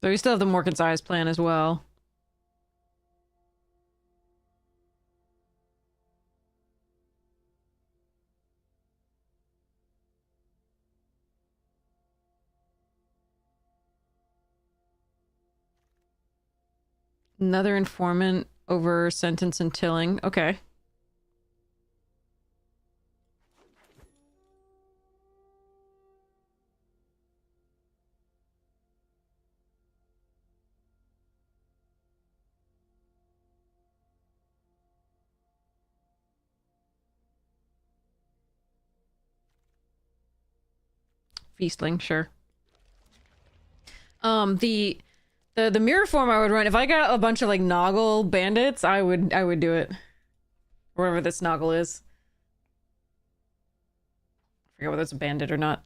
Speaker 1: we still have the more concise plan as well. Another Informant over Sentence and Tilling. Okay. Feastling, sure. The mirror form I would run if I got a bunch of like Noggle bandits. I would do it. Whatever this Noggle is. I forget whether it's a bandit or not.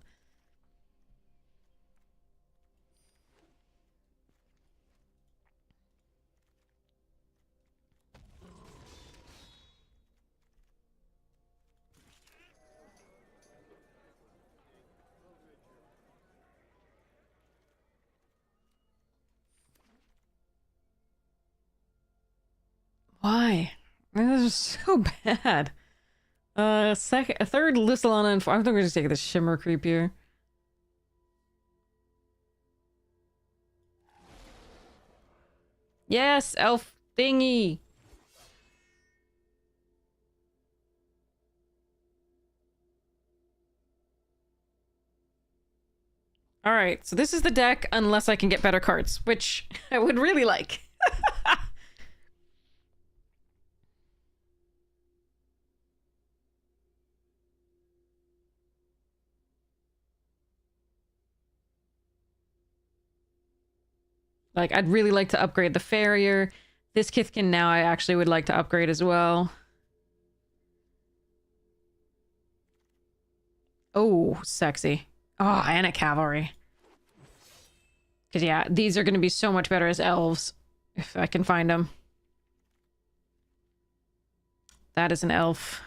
Speaker 1: Why? This is so bad. A third Lysolana and I think we're just taking the Shimmer Creep here. Yes, elf thingy. All right, so this is the deck unless I can get better cards, which I would really like. Like, I'd really like to upgrade the Farrier. This Kithkin now I actually would like to upgrade as well. Oh, sexy. Oh, and a cavalry. Because, yeah, these are going to be so much better as elves. If I can find them. That is an elf.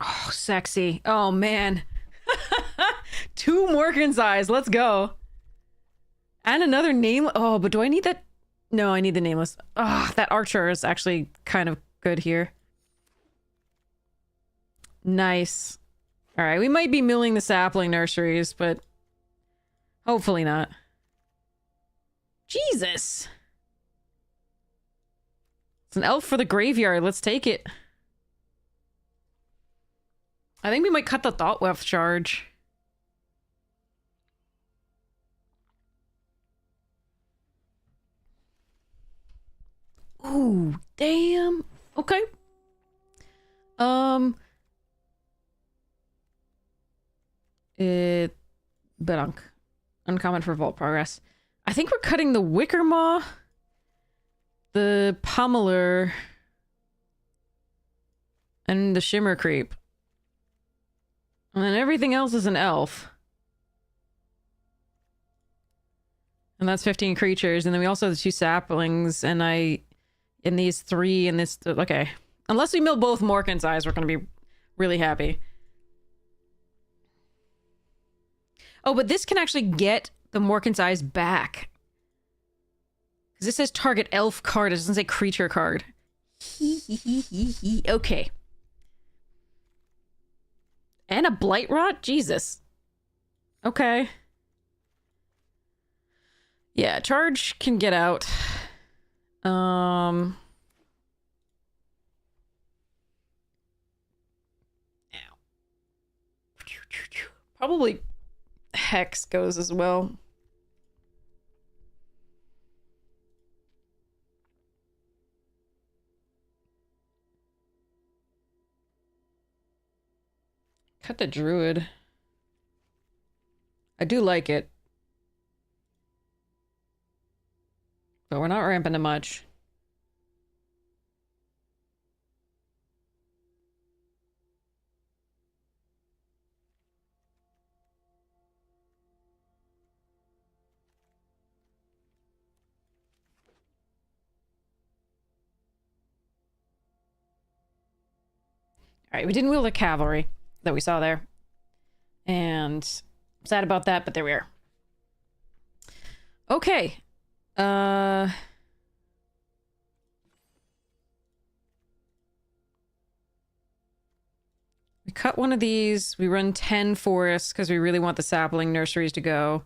Speaker 1: Oh, sexy. Oh, man. 2 Morgan's eyes. Let's go. And another name. Oh, but do I need that? No, I need the nameless. Ah, that archer is actually kind of good here. Nice. All right, we might be milling the sapling nurseries, but hopefully not. Jesus. It's an elf for the graveyard. Let's take it. I think we might cut the Thoughtweft charge. Ooh, damn. Okay. Bedunk. Uncommon for Vault Progress. I think we're cutting the Wicker Maw, the Pummeler, and the Shimmer Creep. And then everything else is an elf. And that's 15 creatures. And then we also have the 2 saplings. And in these 3 and this... Okay. Unless we mill both Morkan's eyes, we're going to be really happy. Oh, but this can actually get the Morkan's eyes back. Because this says target elf card. It doesn't say creature card. Okay. And a Blight Rot? Jesus. Okay. Yeah, charge can get out. Ow. Probably Hex goes as well. Cut the Druid. I do like it. But we're not ramping to much. Alright, we didn't wheel the cavalry that we saw there. And I'm sad about that, but there we are. Okay. We cut one of these. We run 10 forests because we really want the sapling nurseries to go.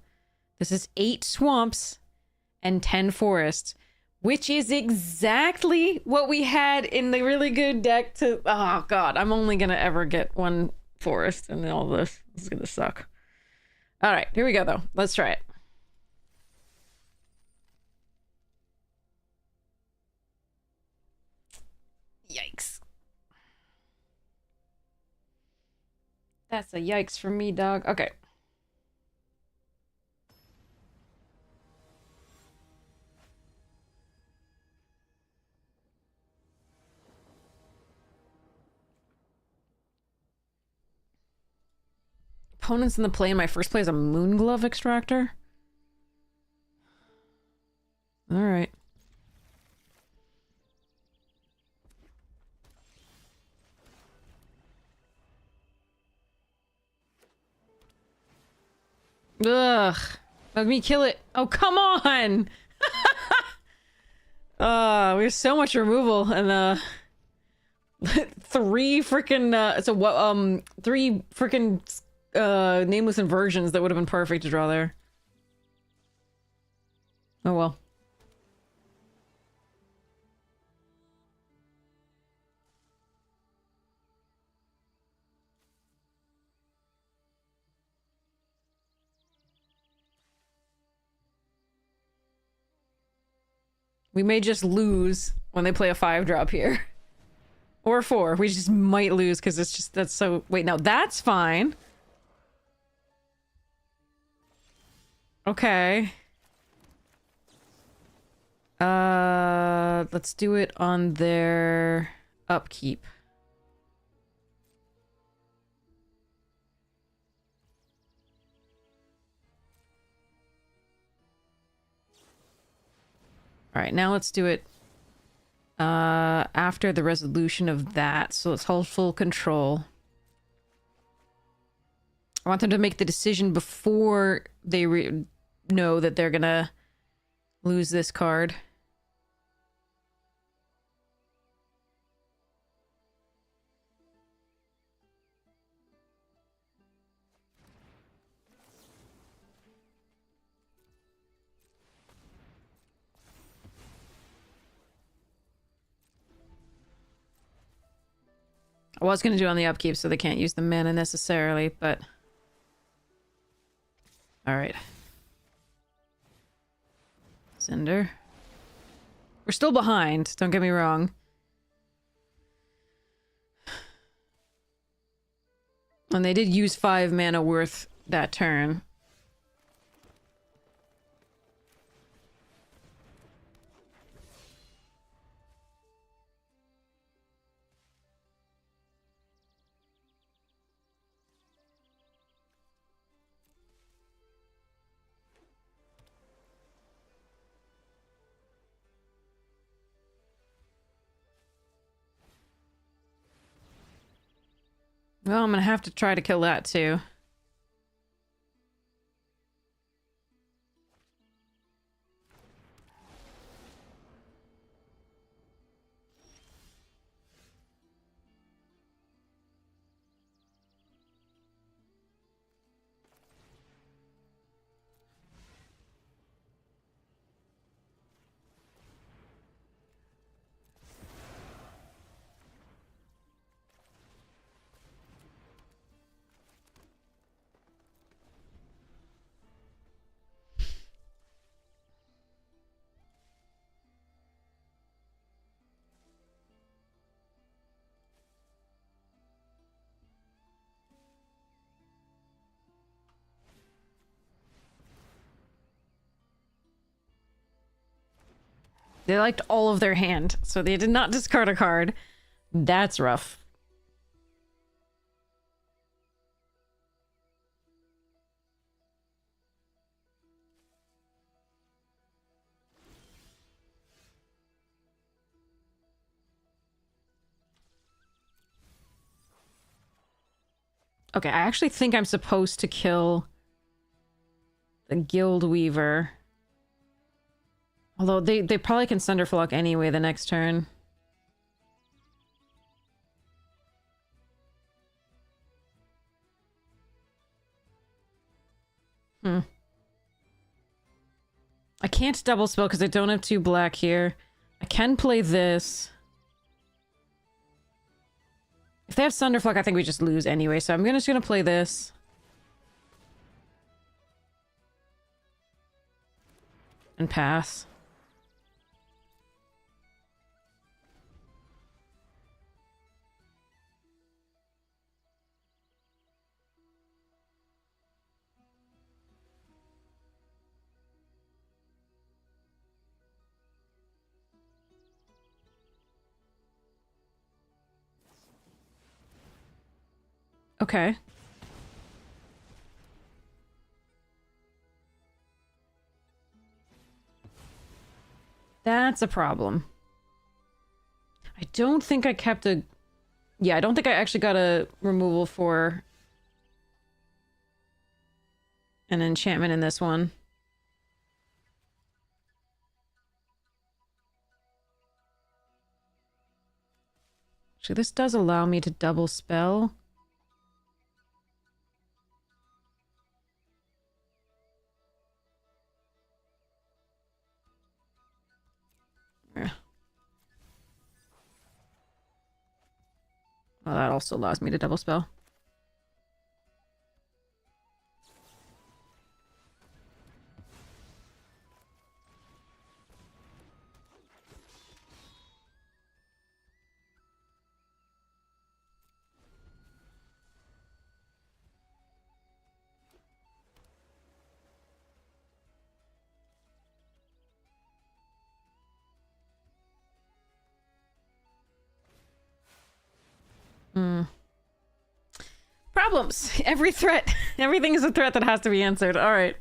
Speaker 1: This is 8 swamps and 10 forests, which is exactly what we had in the really good deck to... Oh, God. I'm only going to ever get 1 forest and all this. This is going to suck. All right. Here we go, though. Let's try it. Yikes. That's a yikes for me, dog. Okay. Opponents in the play in my first play is a Moonglove Extractor. All right. Ugh. Let me kill it. Oh, come on! We have so much removal, and three freaking three freaking nameless inversions that would have been perfect to draw there. Oh well. We may just lose when they play a 5-drop here. Or 4. We just might lose because it's just, that's so... Wait, no, that's fine. Okay. Let's do it on their upkeep. Alright, now let's do it after the resolution of that, so let's hold full control. I want them to make the decision before they know that they're gonna lose this card. I was going to do it on the upkeep so they can't use the mana necessarily, but... Alright. Cinder. We're still behind, don't get me wrong. And they did use 5 mana worth that turn. Well, I'm gonna have to try to kill that too. They liked all of their hand, so they did not discard a card. That's rough. Okay, I actually think I'm supposed to kill the Guild Weaver. Although they probably can Sunderflock anyway the next turn. I can't double spell because I don't have 2 black here. I can play this. If they have Sunderflock, I think we just lose anyway, so I'm just gonna play this. And pass. Okay. That's a problem. I don't think I kept a... Yeah, I don't think I actually got a removal for an enchantment in this one. Actually, this does allow me to double spell. Yeah. Well, that also allows me to double spell. Problems. Every threat. Everything is a threat that has to be answered. All right.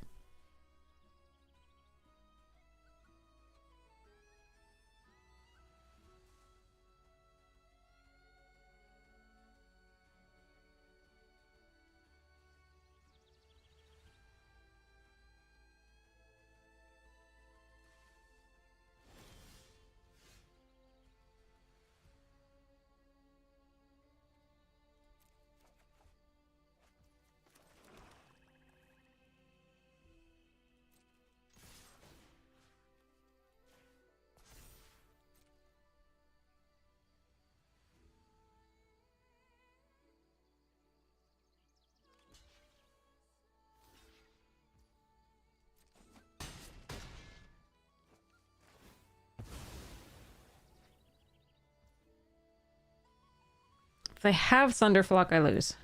Speaker 1: If they have Thunderflock, I lose.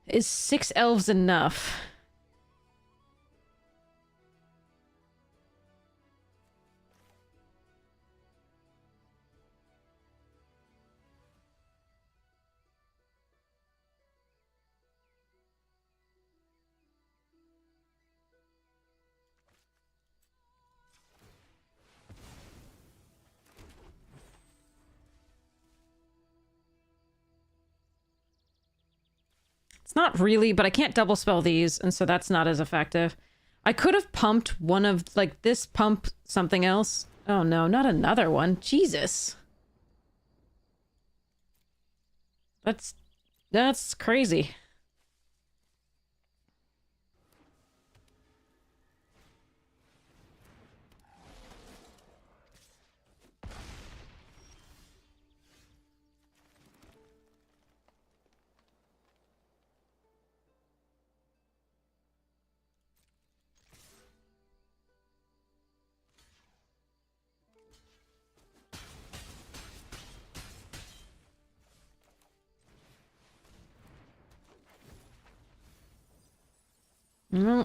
Speaker 1: Is 6 elves enough? It's not really, but I can't double spell these, and so that's not as effective. I could have pumped one of, like, this pump something else. Oh no, not another one. Jesus. That's crazy.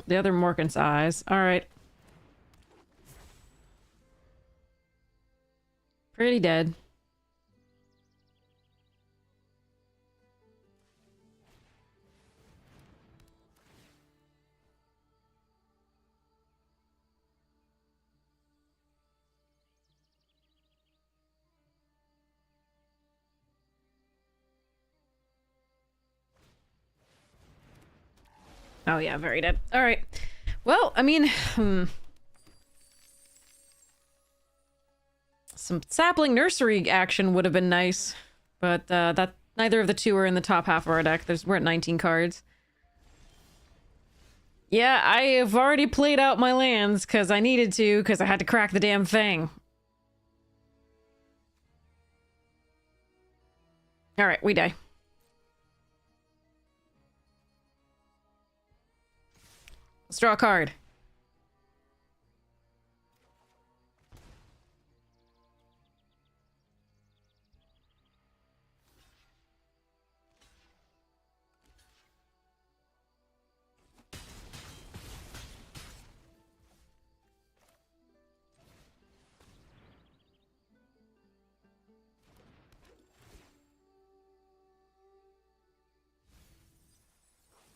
Speaker 1: The other Morkan's eyes. Alright. Pretty dead. Oh yeah, very dead. Alright. Well, I mean... Some sapling nursery action would have been nice. But that neither of the two are in the top half of our deck. We're at 19 cards. Yeah, I have already played out my lands because I needed to, because I had to crack the damn thing. Alright, we die. Let's draw a card.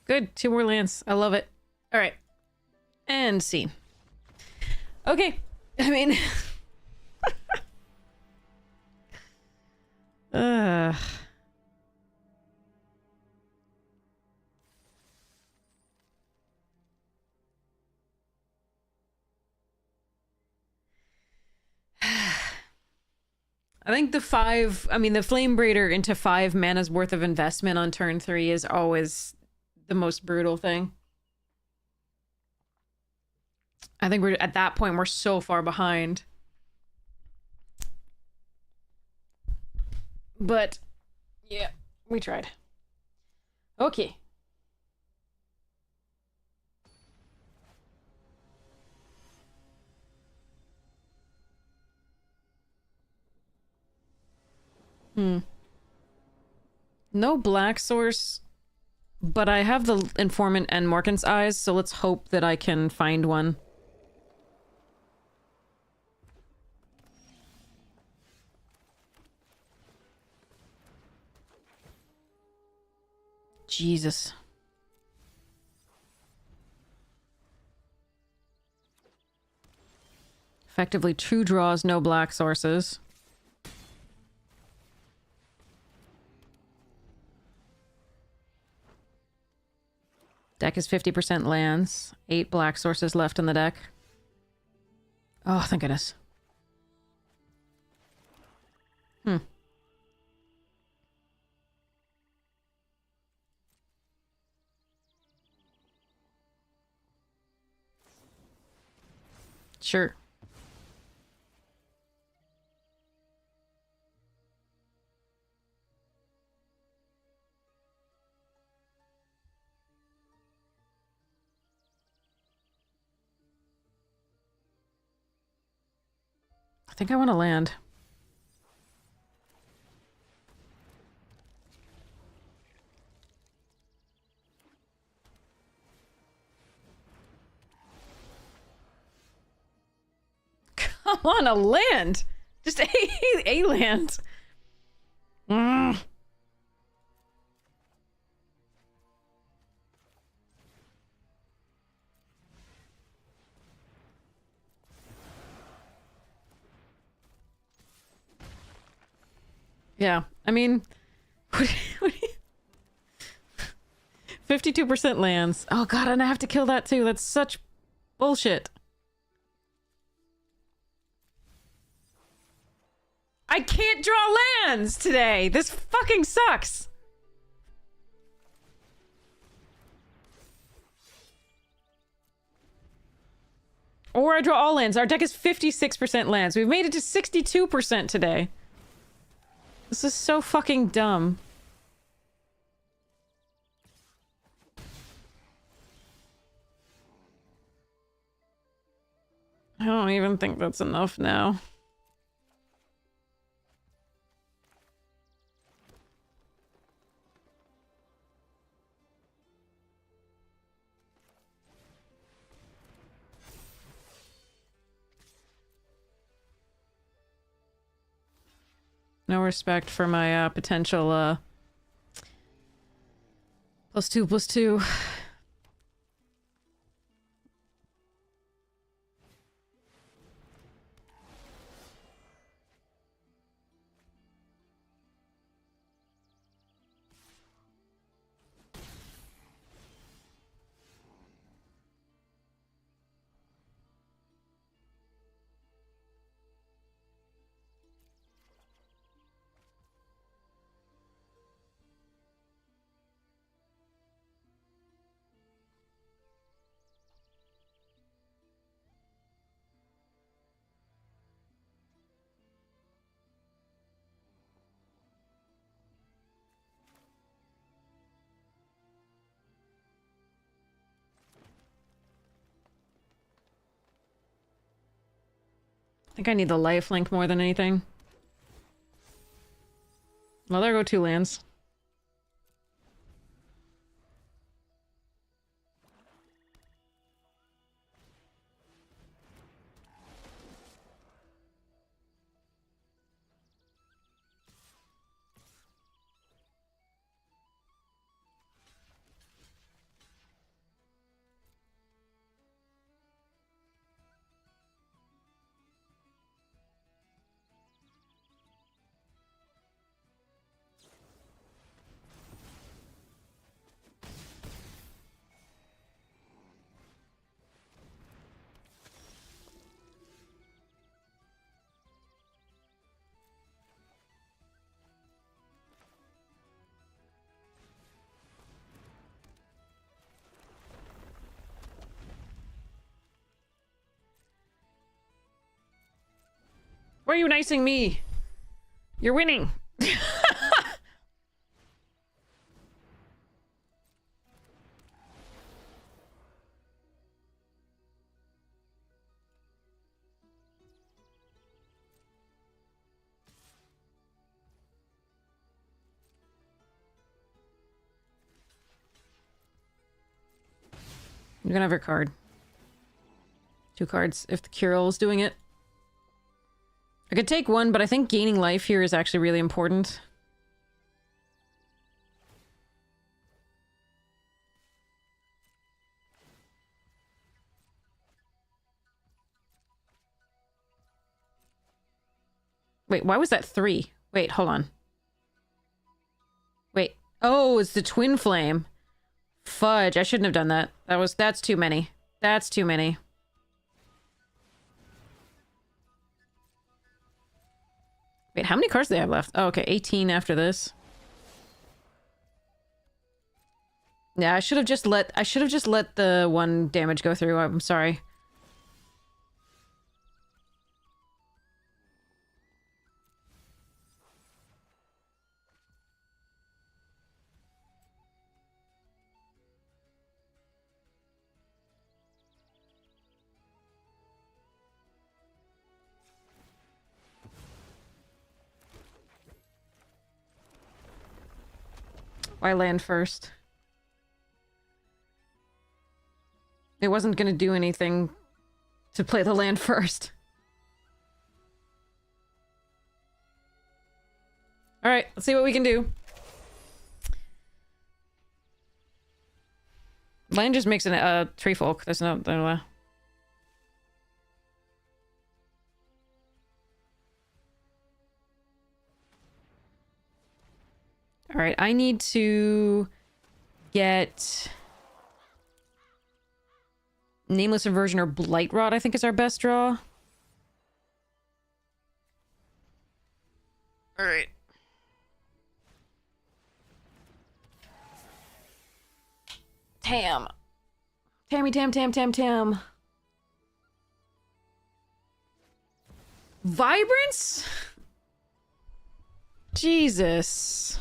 Speaker 1: Good. 2 more lands. I love it. Alright. And scene. Okay. I mean... I think the Flame Braider into 5 mana's worth of investment on turn 3 is always the most brutal thing. I think we're at that point, we're so far behind. But, yeah, we tried. Okay. No black source, but I have the informant and Morkan's eyes, so let's hope that I can find one. Jesus. Effectively 2 draws, no black sources. Deck is 50% lands. 8 black sources left in the deck. Oh, thank goodness. Sure. I think I want to land. Come on, a land! Just a land. Yeah, I mean, 52% lands. Oh god, and I have to kill that too. That's such bullshit. I can't draw lands today. This fucking sucks. Or I draw all lands. Our deck is 56% lands. We've made it to 62% today. This is so fucking dumb. I don't even think that's enough now. No respect for my potential +2/+2. I think I need the lifelink more than anything. Well, there go 2 lands. Why are you nicing me? You're winning. You're gonna have your card. 2 cards if the Cural's doing it. I could take 1, but I think gaining life here is actually really important. Wait, why was that 3? Wait, hold on. Wait. Oh, it's the twin flame. Fudge, I shouldn't have done that. That's too many. That's too many. Wait, how many cards do they have left? Oh, okay, 18 after this. Yeah, I should have just let the 1 damage go through. I'm sorry. Why land first? It wasn't gonna do anything to play the land first. Alright, let's see what we can do. Land just makes a tree folk. There's no... Alright, I need to get... Nameless Aversion or Blight Rod, I think is our best draw. Alright. Tam. Tammy Tam Tam Tam Tam. Vibrance? Jesus.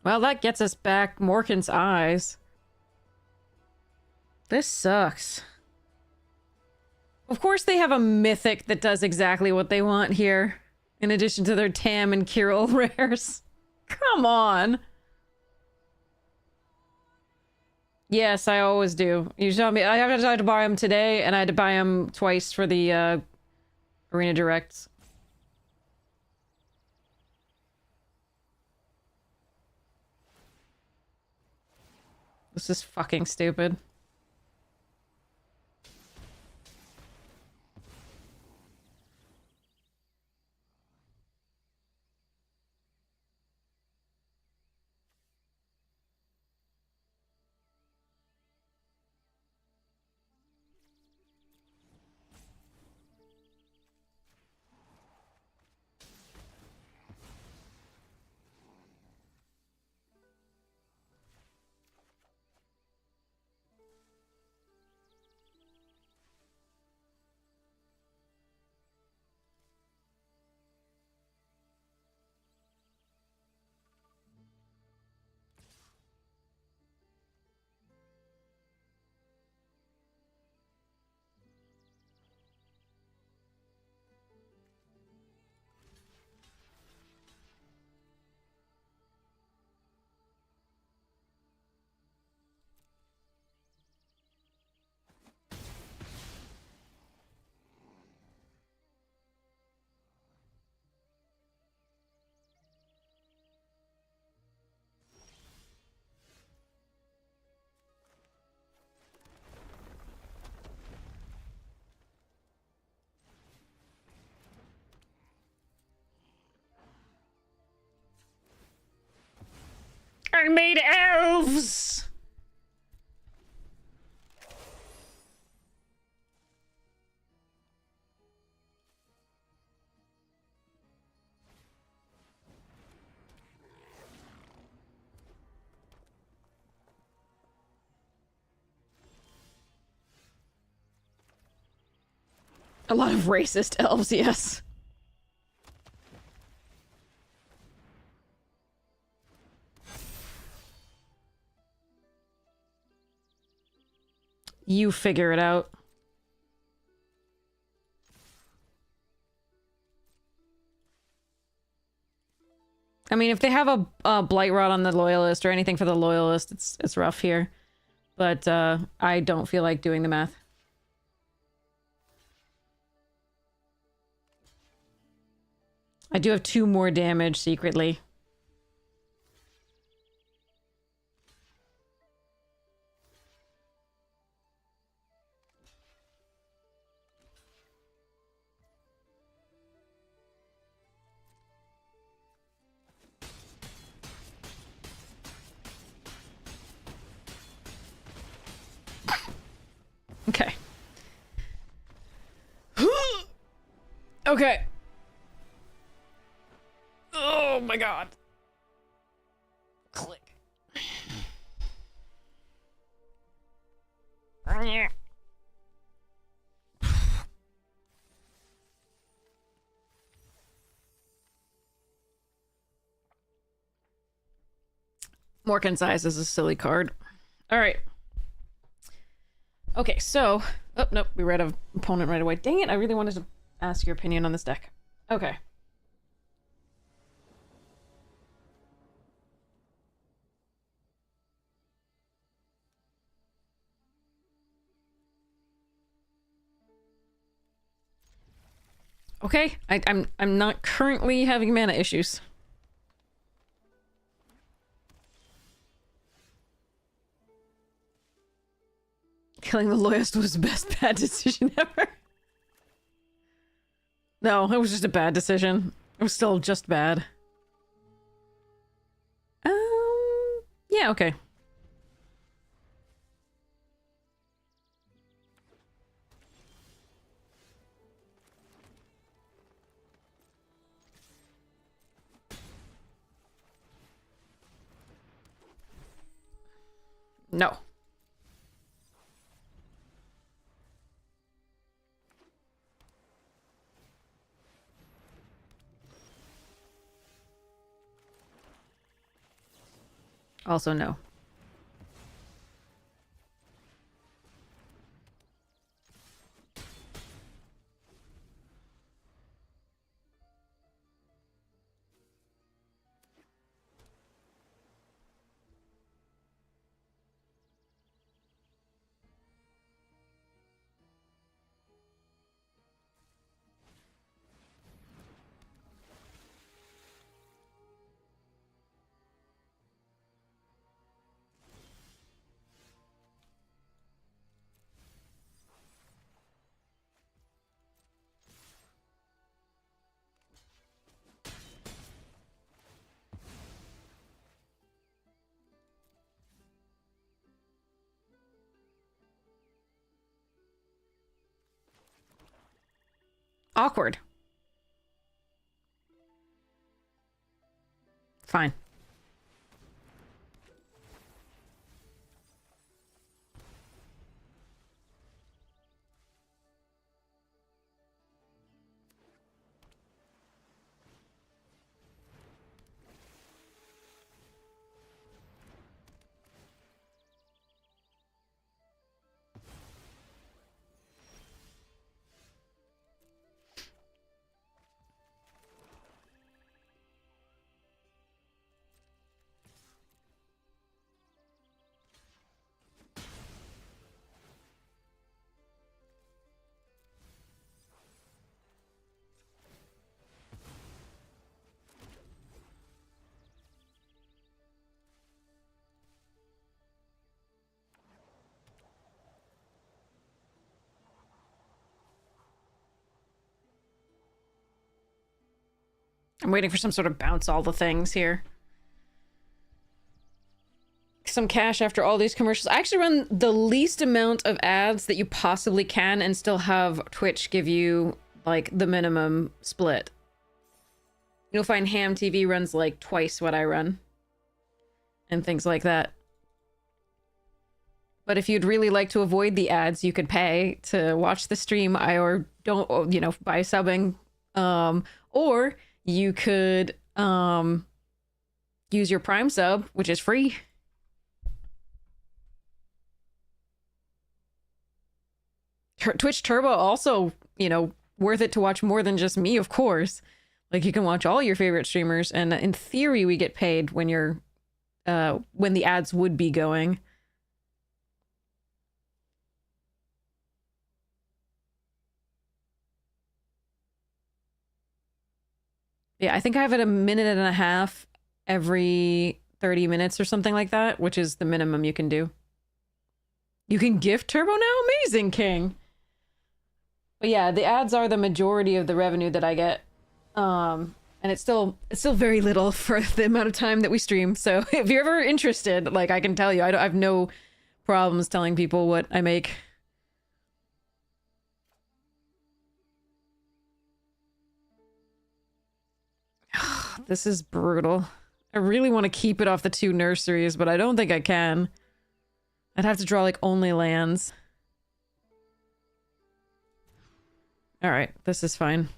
Speaker 1: Well, that gets us back Morkan's eyes. This sucks. Of course they have a mythic that does exactly what they want here. In addition to their Tam and Kirill rares. Come on. Yes, I always do. You tell me. I had to buy them today, and I had to buy them twice for the Arena Directs. This is fucking stupid. I made elves! A lot of racist elves, yes. You figure it out. I mean, if they have a blight rod on the loyalist or anything for the loyalist, it's rough here. But I don't feel like doing the math. I do have 2 more damage secretly. Okay. Okay. Oh my god. Click. More concise is a silly card. All right. Okay, so... Oh, nope, we read an opponent right away. Dang it, I really wanted to ask your opinion on this deck. Okay. Okay, I'm not currently having mana issues. Killing the loyalist was the best bad decision ever. No, it was just a bad decision. It was still just bad. Yeah, okay. No. Also no. Awkward. Fine. I'm waiting for some sort of bounce all the things here. Some cash after all these commercials. I actually run the least amount of ads that you possibly can and still have Twitch give you, like, the minimum split. You'll find Ham TV runs, like, twice what I run. And things like that. But if you'd really like to avoid the ads, you could pay to watch the stream, or don't, by subbing. Or you could use your Prime sub, which is free. Twitch Turbo also, worth it to watch more than just me, of course. Like, you can watch all your favorite streamers, and in theory, we get paid when when the ads would be going. Yeah, I think I have it a minute and a half every 30 minutes or something like that, which is the minimum you can do. You can gift Turbo now? Amazing, King. But yeah, the ads are the majority of the revenue that I get. And it's still very little for the amount of time that we stream. So if you're ever interested, like, I can tell you, I have no problems telling people what I make. This is brutal. I really want to keep it off the 2 nurseries, but I don't think I can. I'd have to draw, like, only lands. Alright, this is fine.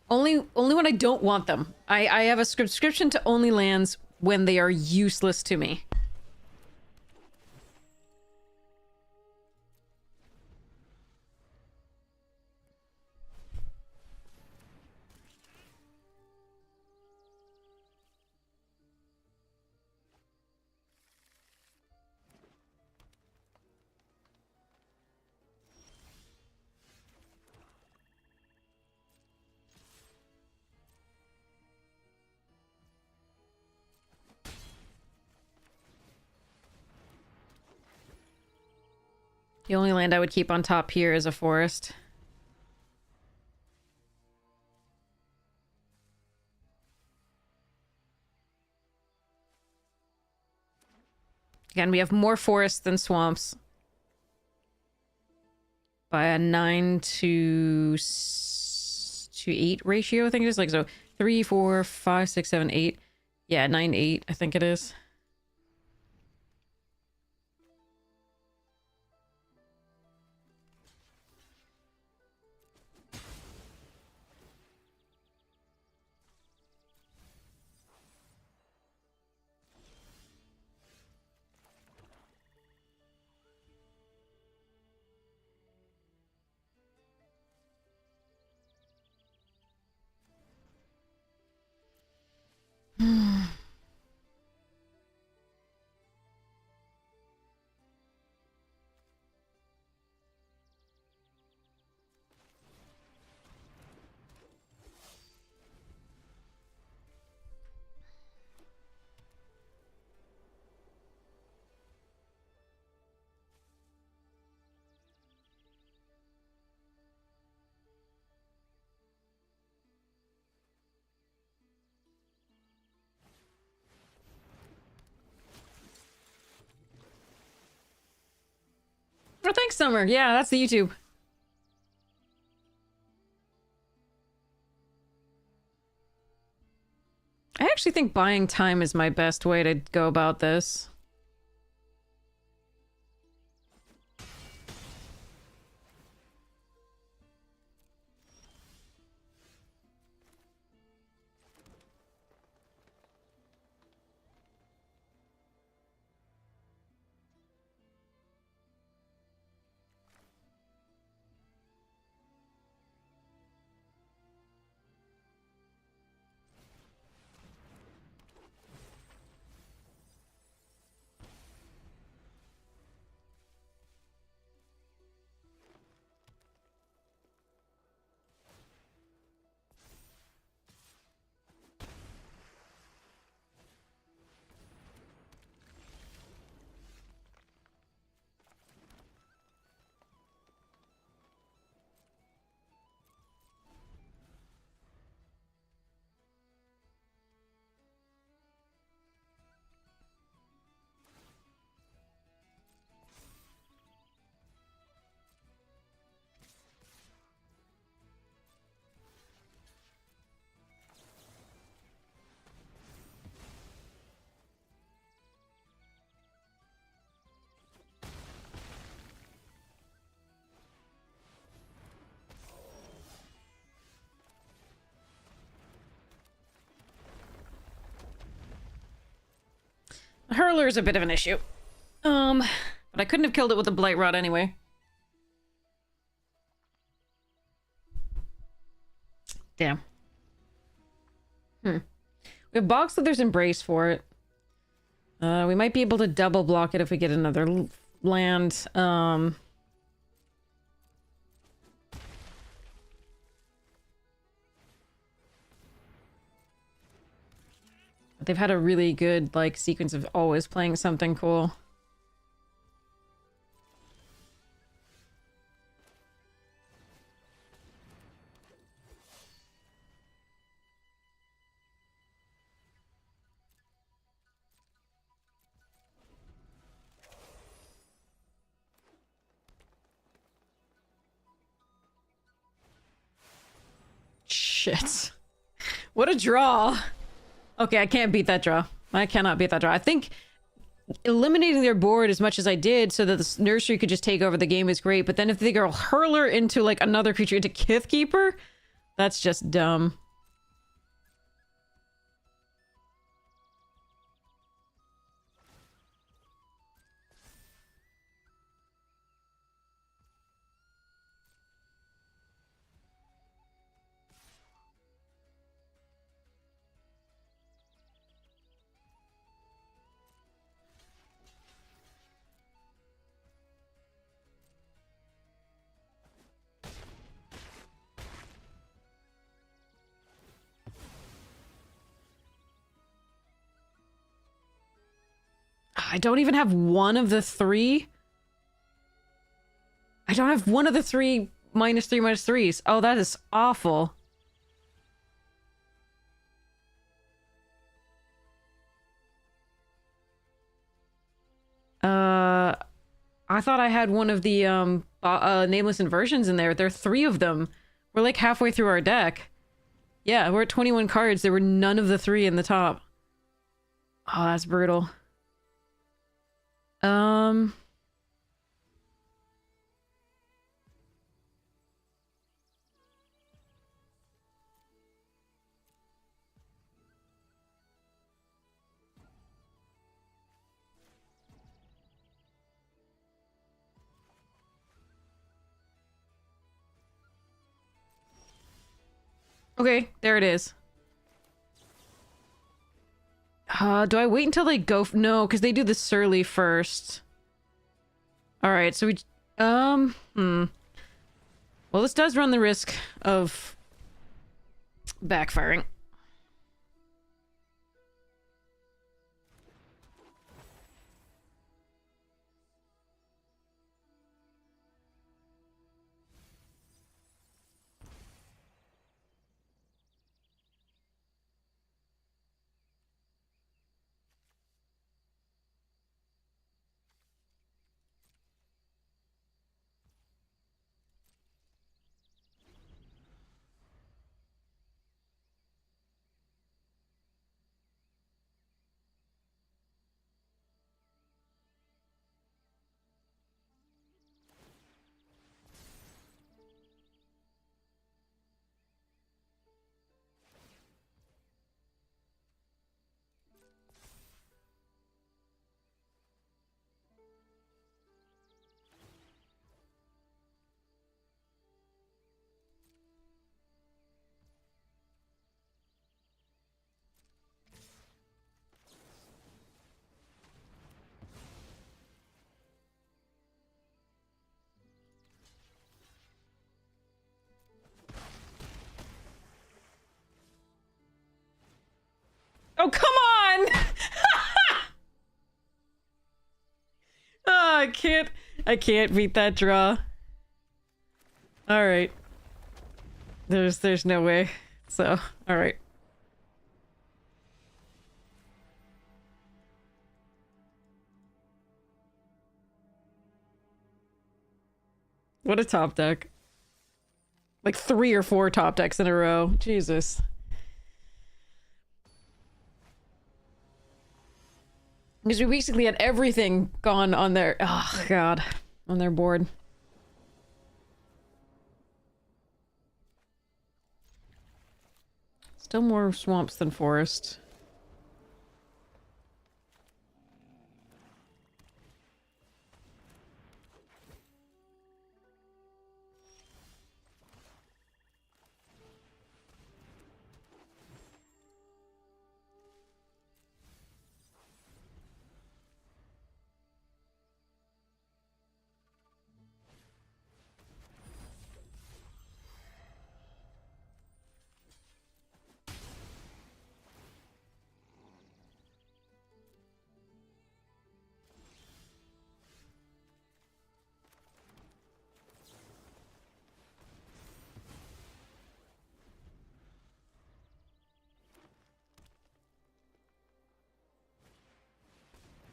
Speaker 1: Only when I don't want them. I have a subscription to only lands when they are useless to me. The only land I would keep on top here is a forest. Again, we have more forests than swamps. By a 9:8 ratio, I think it is. Like, so 3, 4, 5, 6, 7, 8. Yeah, 9:8, I think it is. Oh, thanks, Summer. Yeah, that's the YouTube. I actually think buying time is my best way to go about this. Hurler's a bit of an issue. But I couldn't have killed it with a Blight Rod anyway. Damn. We have Bog Slither's Embrace for it. We might be able to double block it if we get another land. They've had a really good, like, sequence of always playing something cool. Shit. What a draw. Okay, I can't beat that draw. I cannot beat that draw. I think eliminating their board as much as I did so that the nursery could just take over the game is great, but then if they go Hurler into, like, another creature, into Kithkeeper, that's just dumb. I don't even have one of the three. I don't have one of the three -3/-3s. Oh, that is awful. I thought I had one of the nameless inversions in there. There are 3 of them. We're like halfway through our deck. Yeah, we're at 21 cards. There were none of the 3 in the top. Oh, that's brutal. Okay, there it is. Do I wait until they go? No, because they do the Surly first. All right, so we... Well, this does run the risk of backfiring. Oh, come on! Oh, I can't beat that draw. Alright. There's no way. So, alright. What a top deck. Like 3 or 4 top decks in a row. Jesus. Because we basically had everything gone on their... Oh, God. On their board. Still more swamps than forest.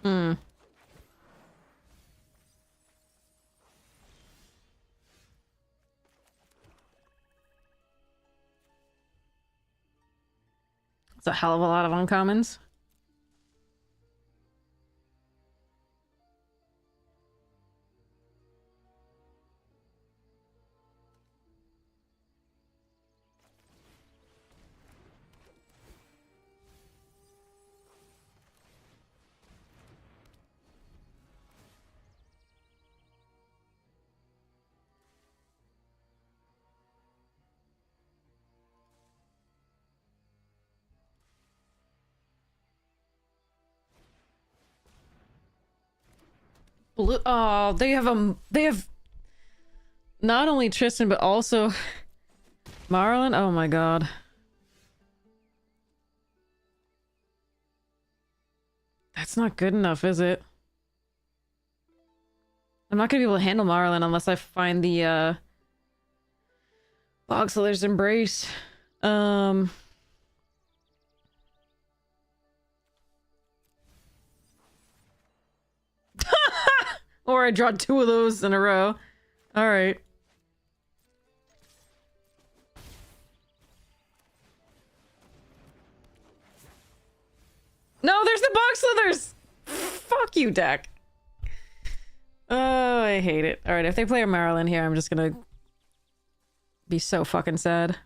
Speaker 5: Hmm. It's a hell of a lot of uncommons. Blue. Oh, they have not only Tristan but also Marlon. Oh my god. That's not good enough, is it? I'm not gonna be able to handle Marlon unless I find the Boxeller's Embrace. Or I draw 2 of those in a row. Alright. No, there's the box slithers! Fuck you, deck. Oh, I hate it. Alright, if they play a Marilyn here, I'm just gonna be so fucking sad.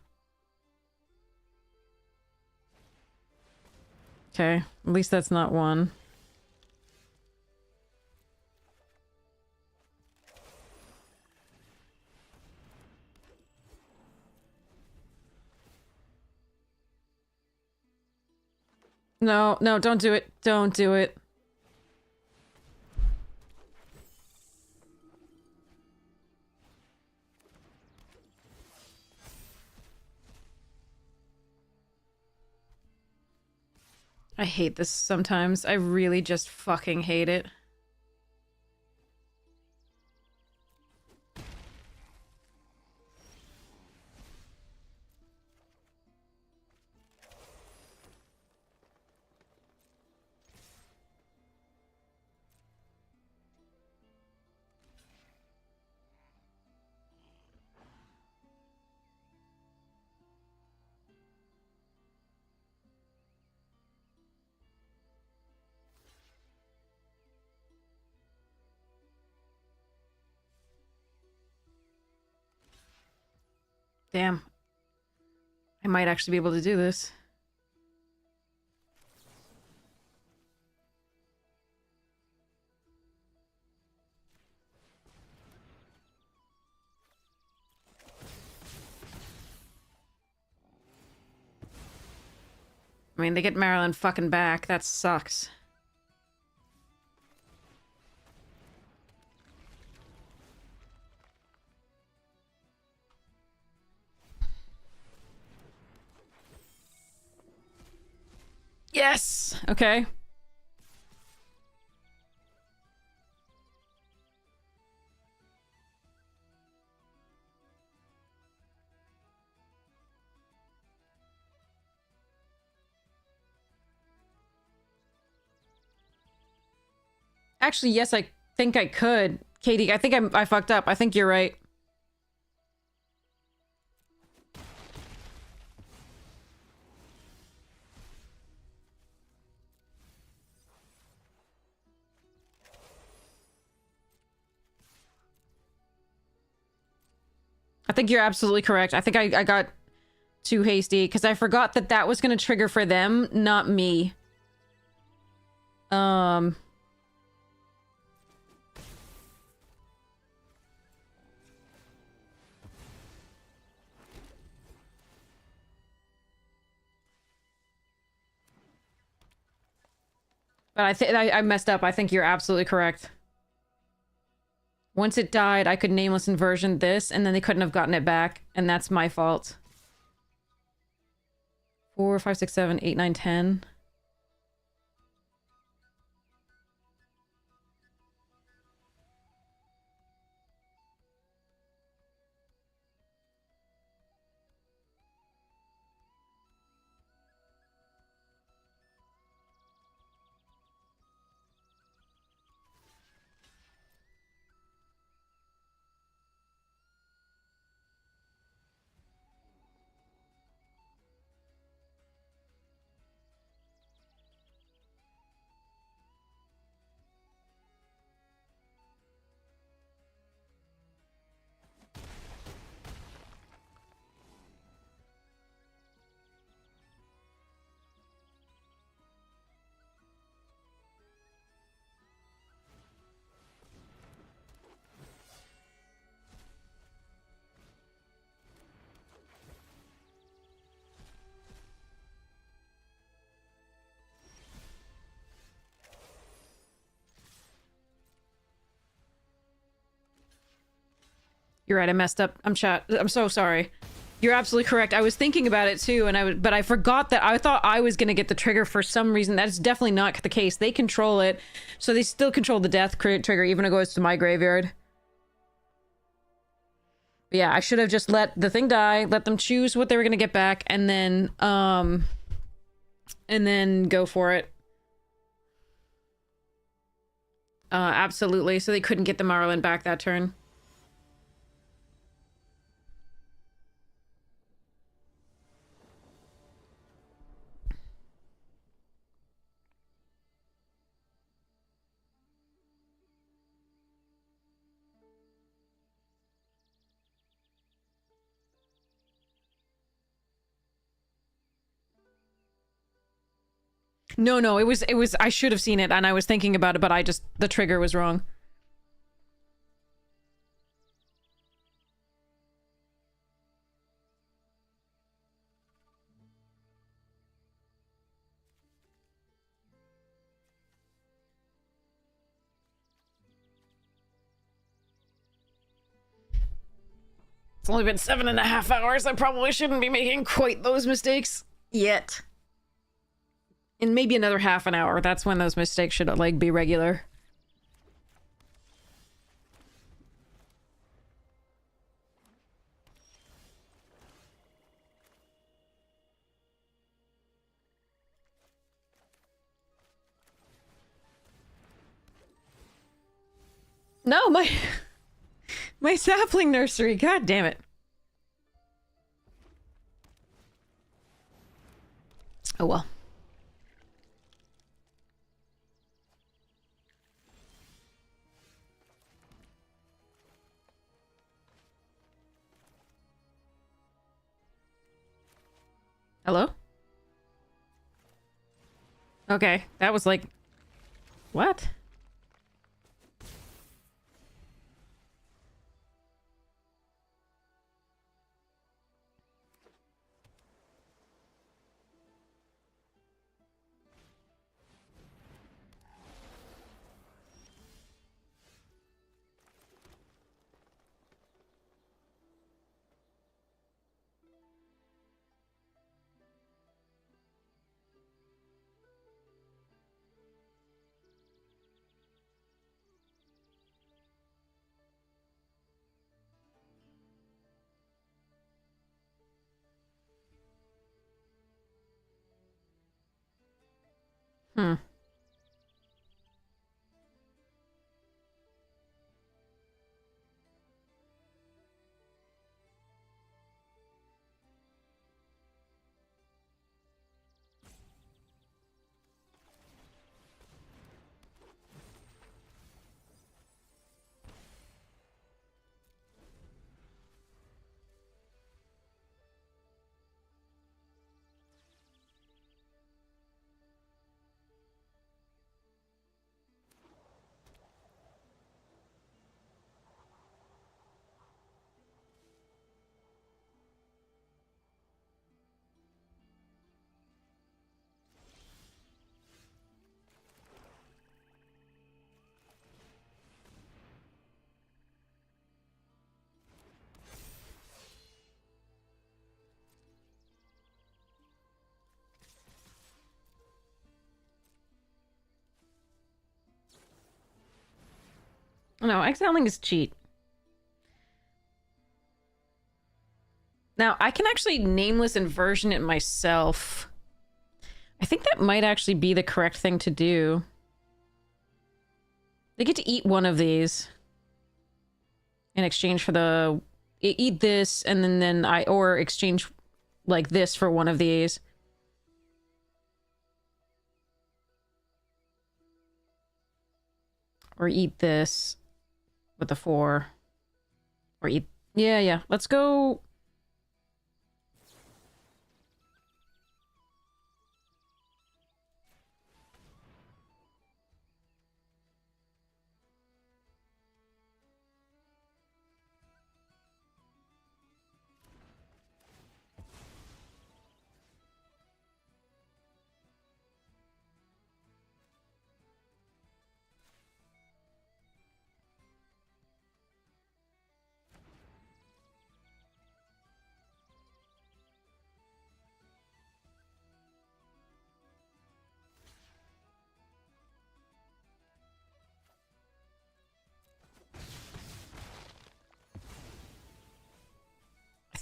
Speaker 5: Okay, at least that's not one. No, no, don't do it. Don't do it. I hate this sometimes. I really just fucking hate it. Damn. I might actually be able to do this. I mean, they get Marilyn fucking back. That sucks. Yes! Okay. Actually, yes, I think I could. Katie, I think I fucked up. I think you're right. I think you're absolutely correct. I think I got too hasty because I forgot that that was going to trigger for them, not me. But I think I messed up. I think you're absolutely correct. Once it died, I could nameless inversion this, and then they couldn't have gotten it back, and that's my fault. 4, 5, 6, 7, 8, 9, 10. You're right, I messed up. I'm so sorry. You're absolutely correct. I was thinking about it too, but I forgot that I thought I was gonna get the trigger for some reason. That's definitely not the case. They control it, so they still control the death trigger, even if it goes to my graveyard. But yeah, I should have just let the thing die, let them choose what they were gonna get back, and then go for it. Absolutely. So they couldn't get the Marlin back that turn. No, it was, I should have seen it, and I was thinking about it, but the trigger was wrong. It's only been 7.5 hours. I probably shouldn't be making quite those mistakes yet. In maybe another half an hour, that's when those mistakes should, like, be regular. No, my sapling nursery. God damn it. Oh well. Hello? Okay, that was like... What? Hmm. No, exiling is cheat. Now, I can actually nameless inversion it myself. I think that might actually be the correct thing to do. They get to eat one of these in exchange for the... Eat this, and then or exchange, like, this for one of these. Or eat this with the 4. Or eat... Yeah. Let's go...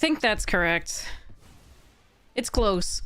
Speaker 5: think that's correct. It's close.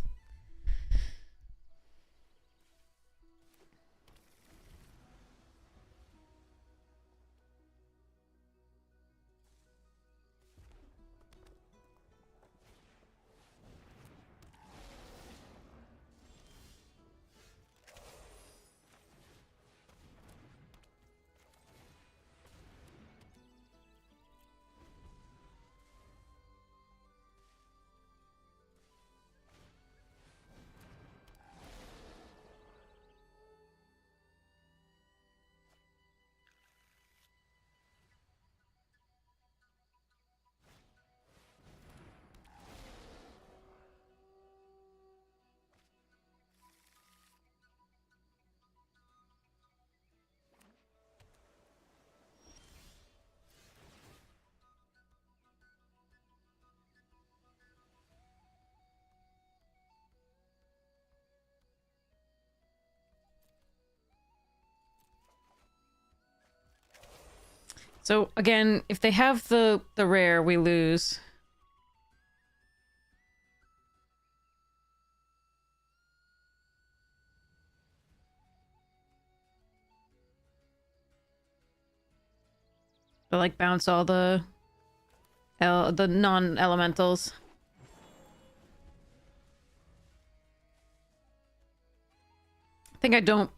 Speaker 5: So again, if they have the rare, we lose. But like bounce all the non-elementals. I think I don't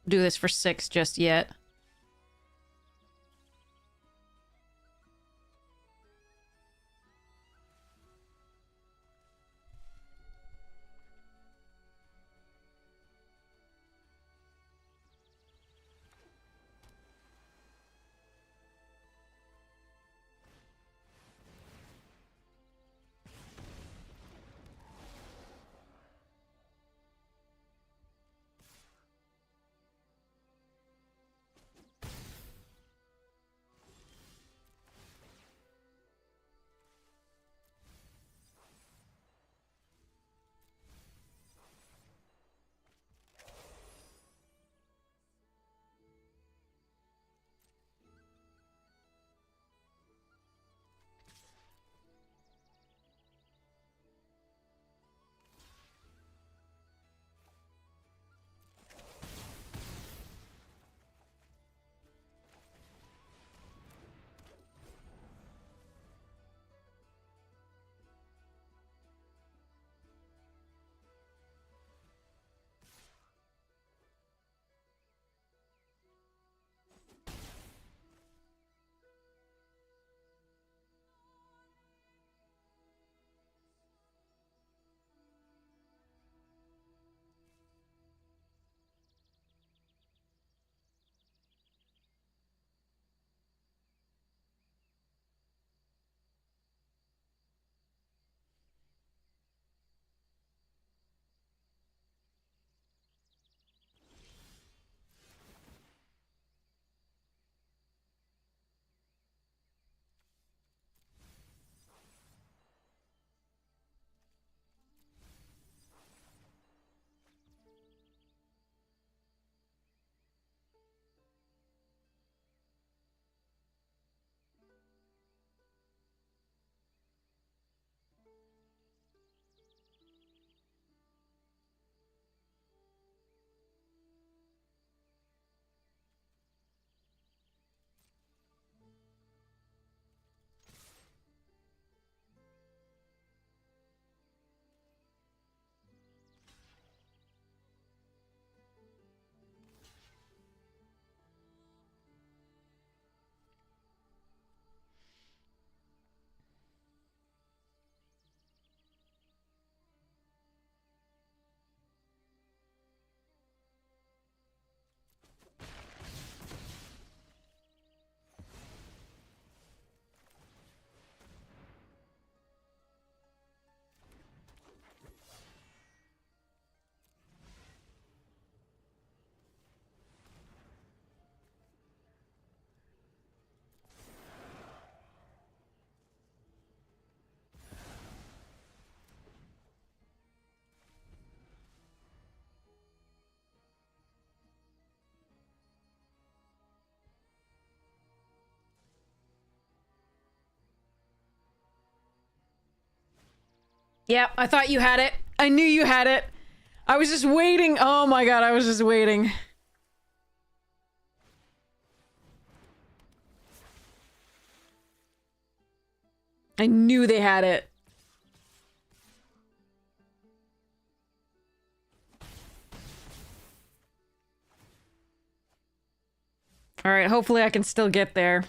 Speaker 5: do this for 6 just yet. Yeah, I thought you had it. I knew you had it. I was just waiting. Oh my god, I was just waiting. I knew they had it. Alright, hopefully I can still get there.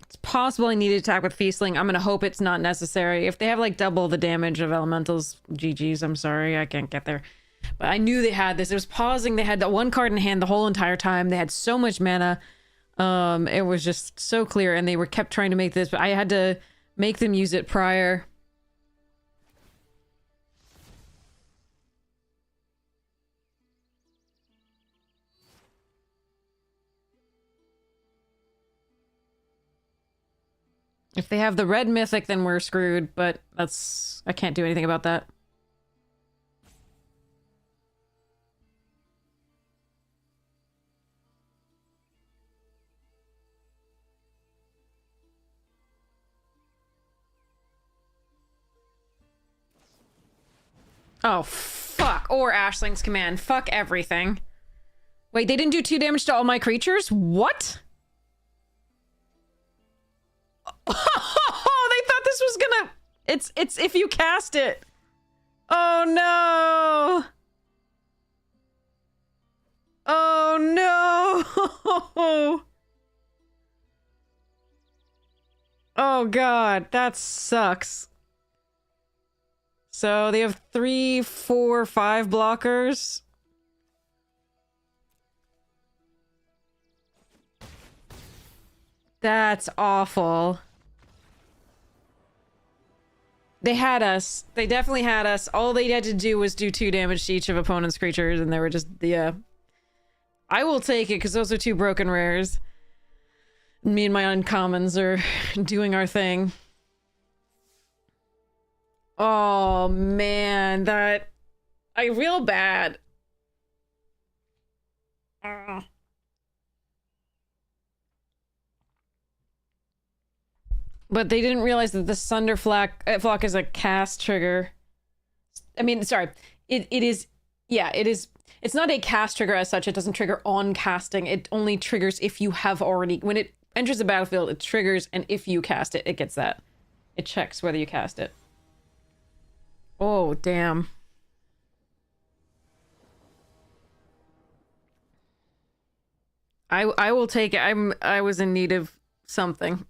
Speaker 5: It's possible I need to attack with Feastling. I'm gonna hope it's not necessary. If they have like double the damage of elementals, GG's, I'm sorry, I can't get there. But I knew they had this. It was pausing. They had the one card in hand the whole entire time. They had so much mana. It was just so clear, and they were kept trying to make this, but I had to make them use it prior. If they have the red mythic, then we're screwed, but that's... I can't do anything about that. Oh, fuck. Or Ashling's Command. Fuck everything. Wait, they didn't do 2 damage to all my creatures? What? Oh, they thought this was gonna... It's if you cast it. Oh, no. Oh, no. Oh, God. That sucks. So they have 3, 4, 5 blockers. That's awful. They had us. They definitely had us. All they had to do was do 2 damage to each of opponent's creatures, and they were just, yeah. I will take it, because those are 2 broken rares. Me and my uncommons are doing our thing. Oh, man, that... I feel bad. But they didn't realize that the Sunder Flock is a cast trigger. I mean, sorry. It is... Yeah, it is... It's not a cast trigger as such. It doesn't trigger on casting. It only triggers if you have already... When it enters the battlefield, it triggers, and if you cast it, it gets that. It checks whether you cast it. Oh, damn. I will take it. I was in need of something.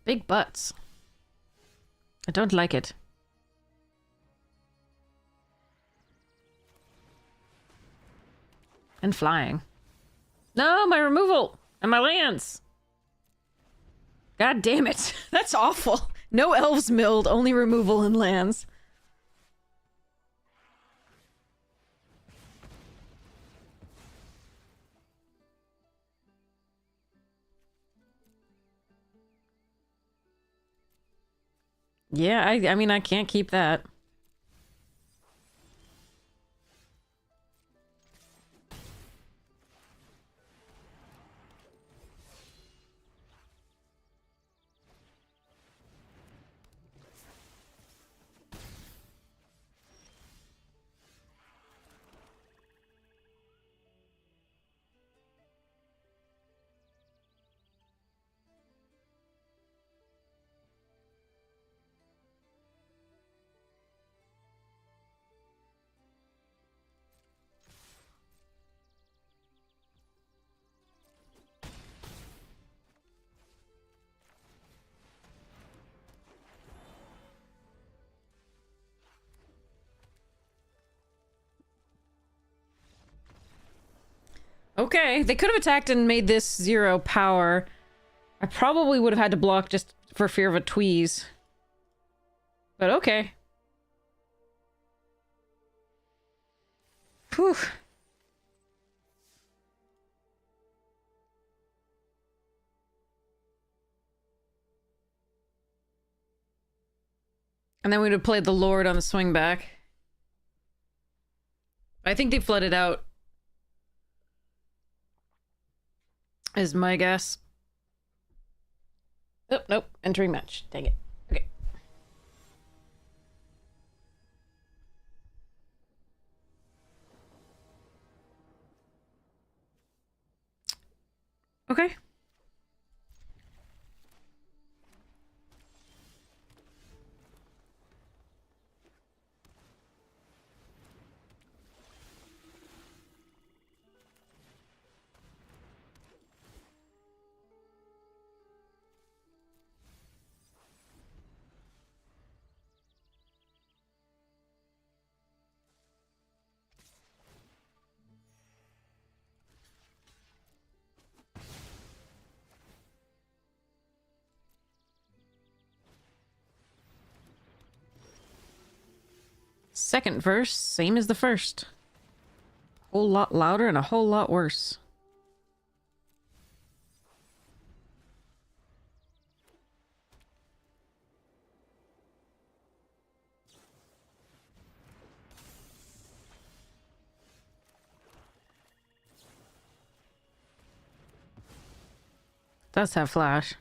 Speaker 5: Big butts. I don't like it. And flying. No, my removal! And my lands! God damn it. That's awful. No elves milled, only removal and lands. Yeah, I mean, I can't keep that. Okay, they could have attacked and made this 0 power. I probably would have had to block just for fear of a tweeze. But okay. Whew. And then we'd have played the Lord on the swing back. I think they flooded out. Is my guess. Oh, nope. Entering match. Dang it. Okay. Okay. Second verse, same as the first. Whole lot louder and a whole lot worse. Does have flash.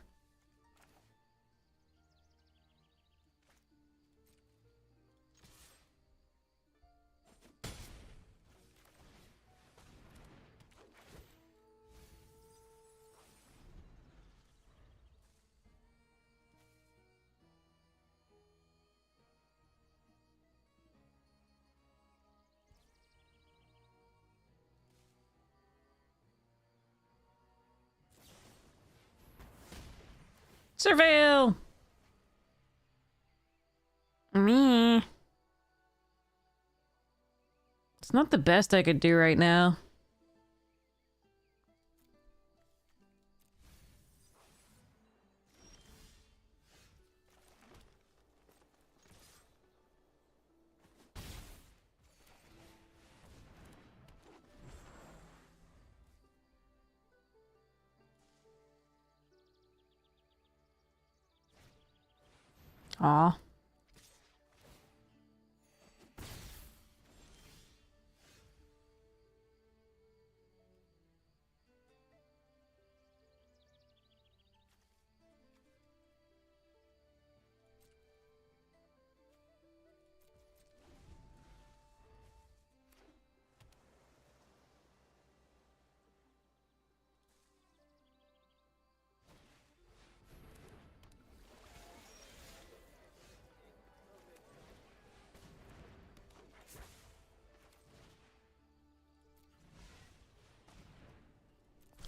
Speaker 5: Surveil! Me. It's not the best I could do right now. Aw.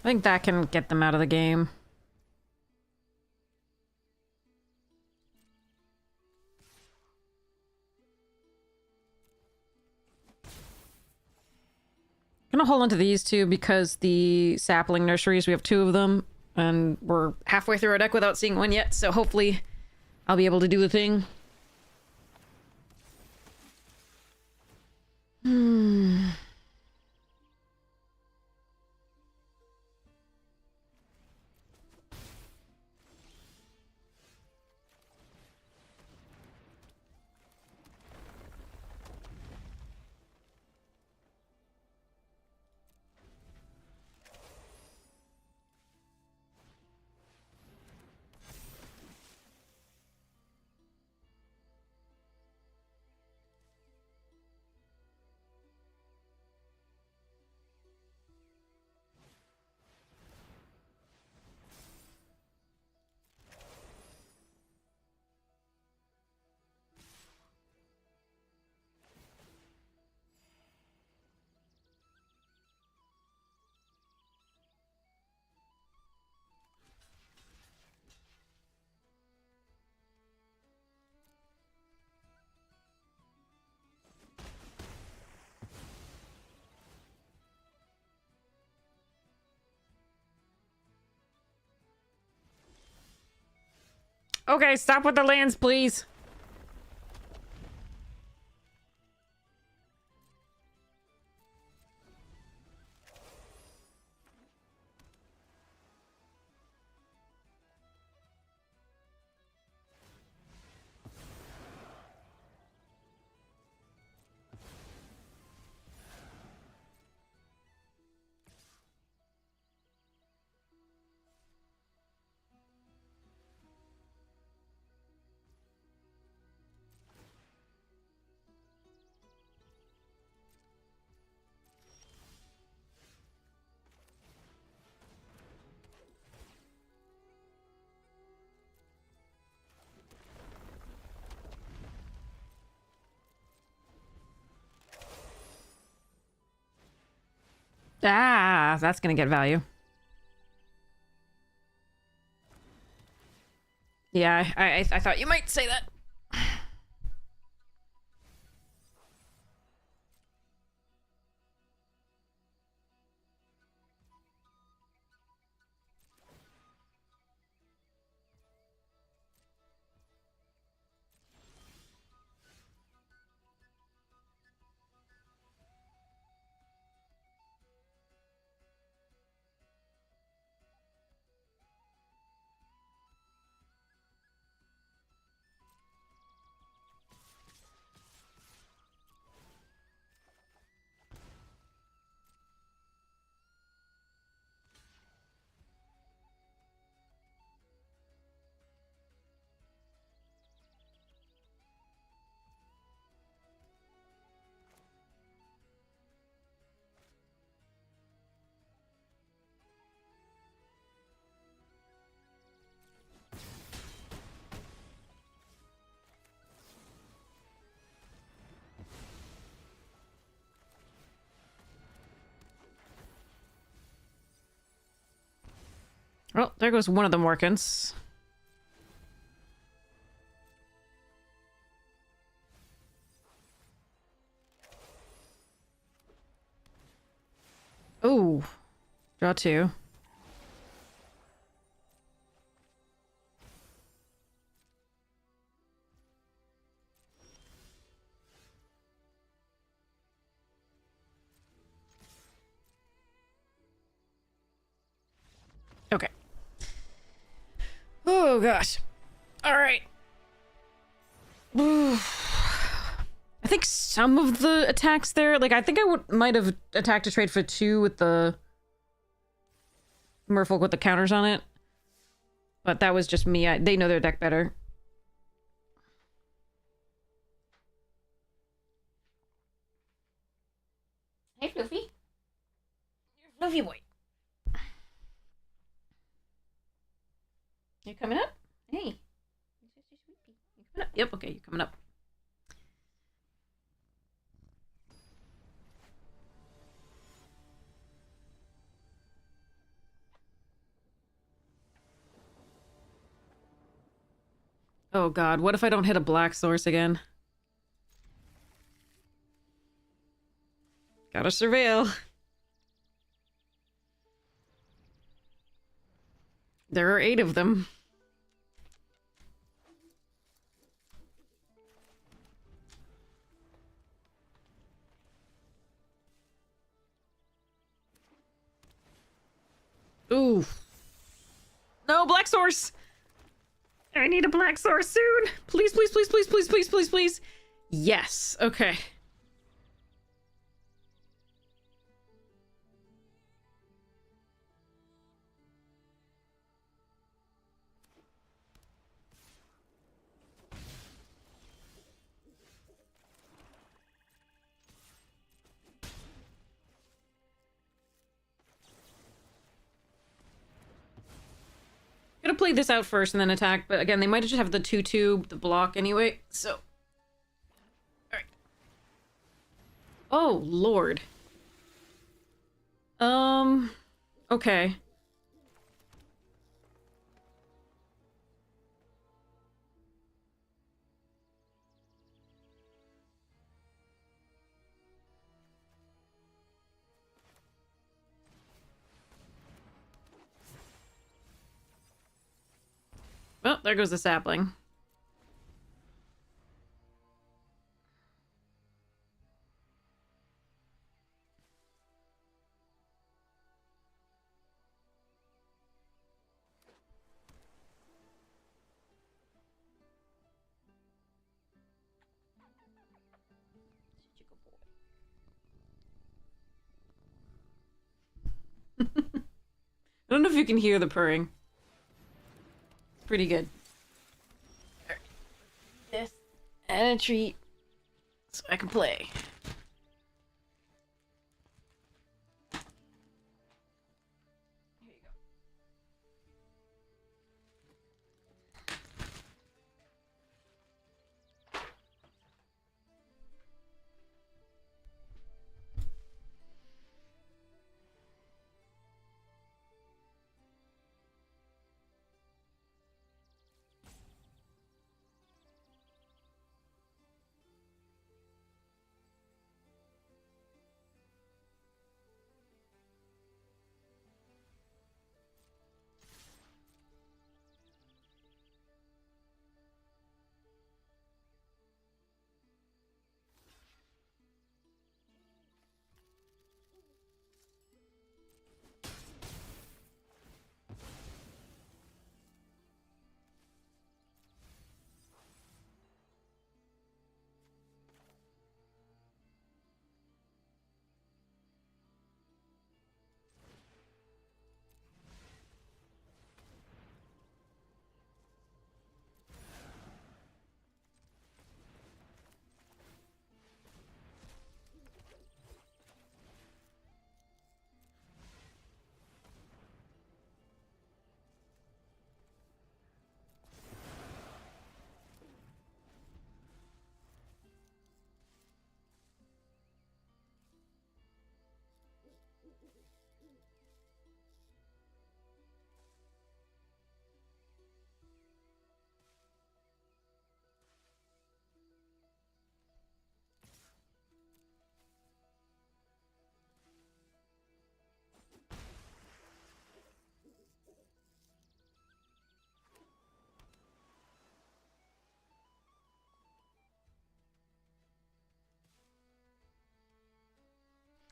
Speaker 5: I think that can get them out of the game. I'm gonna hold on to these two because the sapling nurseries, we have 2 of them, and we're halfway through our deck without seeing one yet, so hopefully I'll be able to do the thing. Okay, stop with the lands, please. Ah, that's gonna get value. Yeah, I thought you might say that. Well, there goes one of them workings. Ooh. Draw two. Okay. Oh, gosh. All right. I think some of the attacks there, like, I think I might have attacked a trade for 2 with the Merfolk with the counters on it. But that was just me. They know their deck better. Hey, Fluffy. You're Fluffy boy. You coming up? Hey. You coming up? Yep, okay, you're coming up. Oh god, what if I don't hit a black source again? Gotta surveil. There are 8 of them. Ooh. No, black source! I need a black source soon! Please, please, please, please, please, please, please, please! Yes, okay. Gonna play this out first and then attack, but again, they might just have the 2/2, the block anyway, so. Alright. Oh, Lord. Okay. Well, there goes the sapling. I don't know if you can hear the purring. Pretty good. This and a treat so I can play.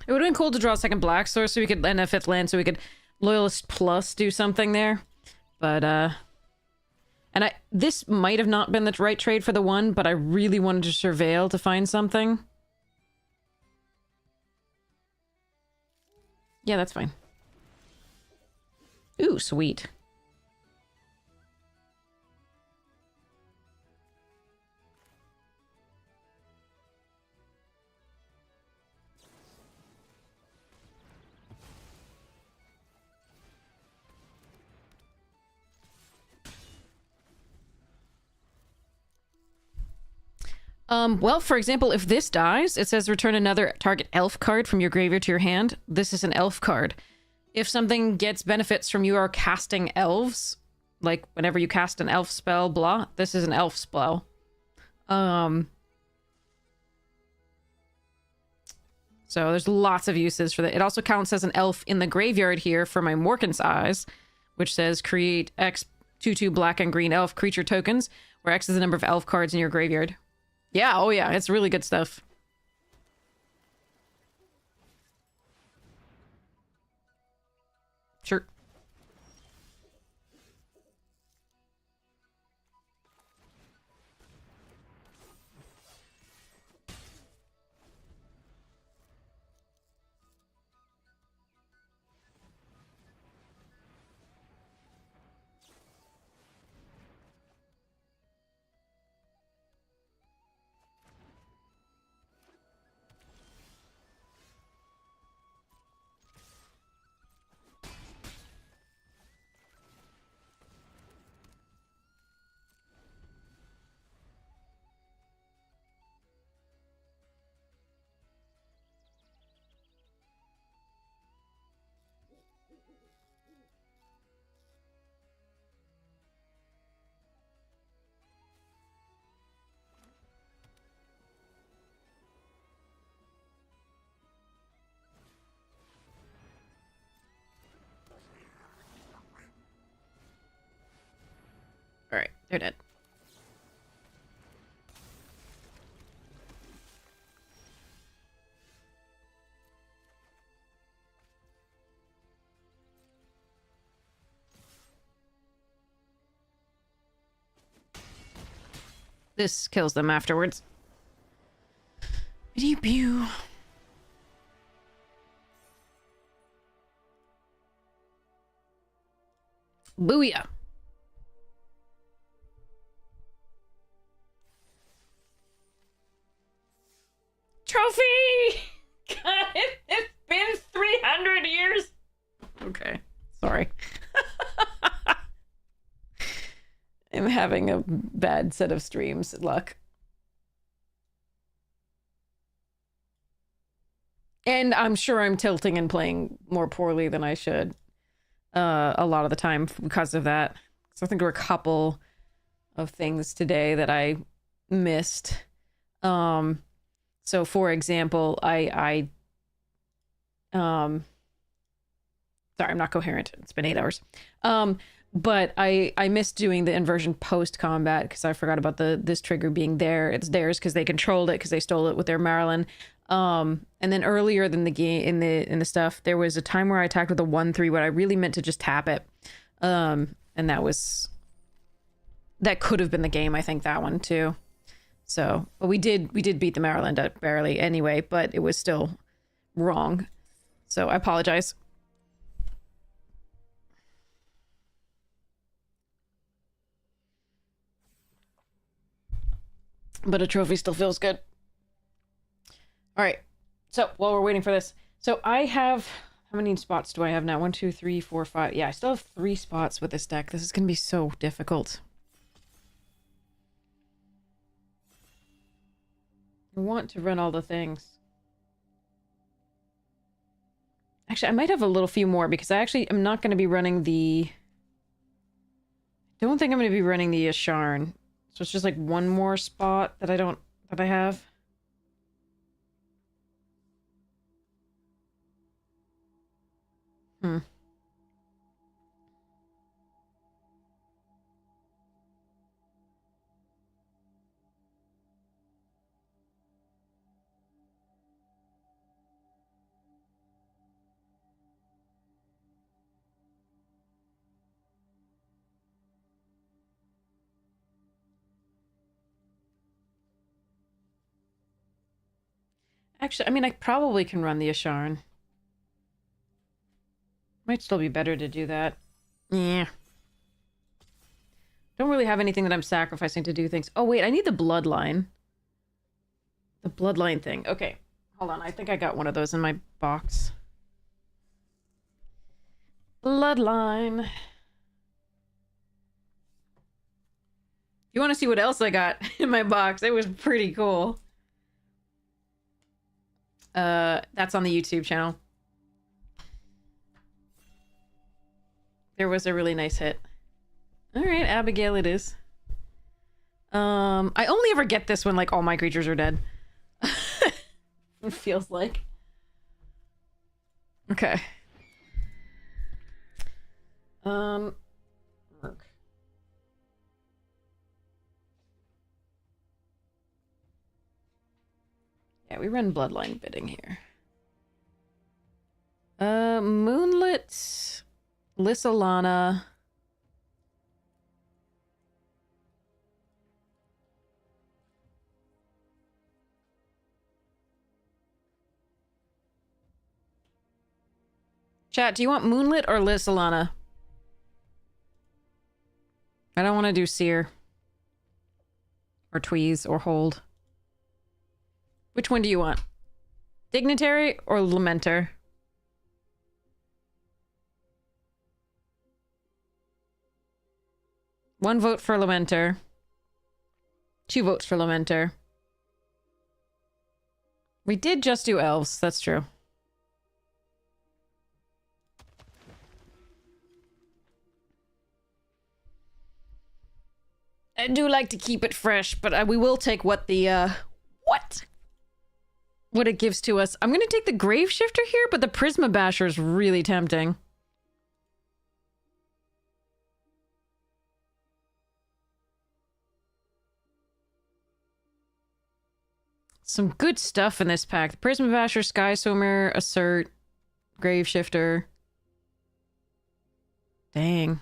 Speaker 5: It would have been cool to draw a second black source so we could end a fifth land so we could Loyalist Plus do something there. But, and this might have not been the right trade for the one, but I really wanted to surveil to find something. Yeah, that's fine. Ooh, sweet. Well, for example, if this dies, it says return another target elf card from your graveyard to your hand. This is an elf card. If something gets benefits from you are casting elves, like whenever you cast an elf spell, blah, this is an elf spell. So there's lots of uses for that. It also counts as an elf in the graveyard here for my Morkan's Eyes, which says create X 2/2 black and green elf creature tokens, where X is the number of elf cards in your graveyard. Yeah, oh yeah, it's really good stuff. Sure. They're dead. This kills them afterwards. Pew pew. Booyah. Trophy! God, it's been 300 years. Okay, sorry. I'm having a bad set of streams. Luck. And I'm sure I'm tilting and playing more poorly than I should. A lot of the time because of that. So I think there were a couple of things today that I missed. So for example, sorry, I'm not coherent. It's been 8 hours. But I missed doing the inversion post combat because I forgot about this trigger being there. It's theirs because they controlled it because they stole it with their Marilyn. And then earlier than the game in the stuff, there was a time where I attacked with a 1-3, but I really meant to just tap it. And that could have been the game. I think that one too. So, but we did beat the Maryland barely anyway, but it was still wrong. So I apologize. But a trophy still feels good. All right. So while we're waiting for this, so I have, how many spots do I have now? 1, 2, 3, 4, 5. Yeah, I still have 3 spots with this deck. This is going to be so difficult. I want to run all the things. Actually, I might have a little few more because I actually am not going to be running the... don't think I'm going to be running the Asharn. So it's just like one more spot that I have. Actually, I mean, I probably can run the Asharn. Might still be better to do that. Yeah. Don't really have anything that I'm sacrificing to do things. Oh, wait, I need the bloodline. The bloodline thing. Okay. Hold on. I think I got one of those in my box. Bloodline. You want to see what else I got in my box? It was pretty cool. That's on the YouTube channel. There was a really nice hit. All right, Abigail it is. I only ever get this when like all my creatures are dead. It feels like. Okay. Work. Yeah, we run bloodline bidding here. Moonlit, Lissalana. Chat, do you want Moonlit or Lissalana? I don't want to do Seer. Or Tweeze or Hold. Which one do you want? Dignitary or Lamenter? One vote for Lamenter. 2 votes for Lamenter. We did just do elves, that's true. I do like to keep it fresh, but we will take what the, what it gives to us. I'm gonna take the Grave Shifter here, but the Prisma Basher is really tempting. some good stuff in this pack. The Prism Vasher, Sky Swimmer, Assert, Grave Shifter. Dang.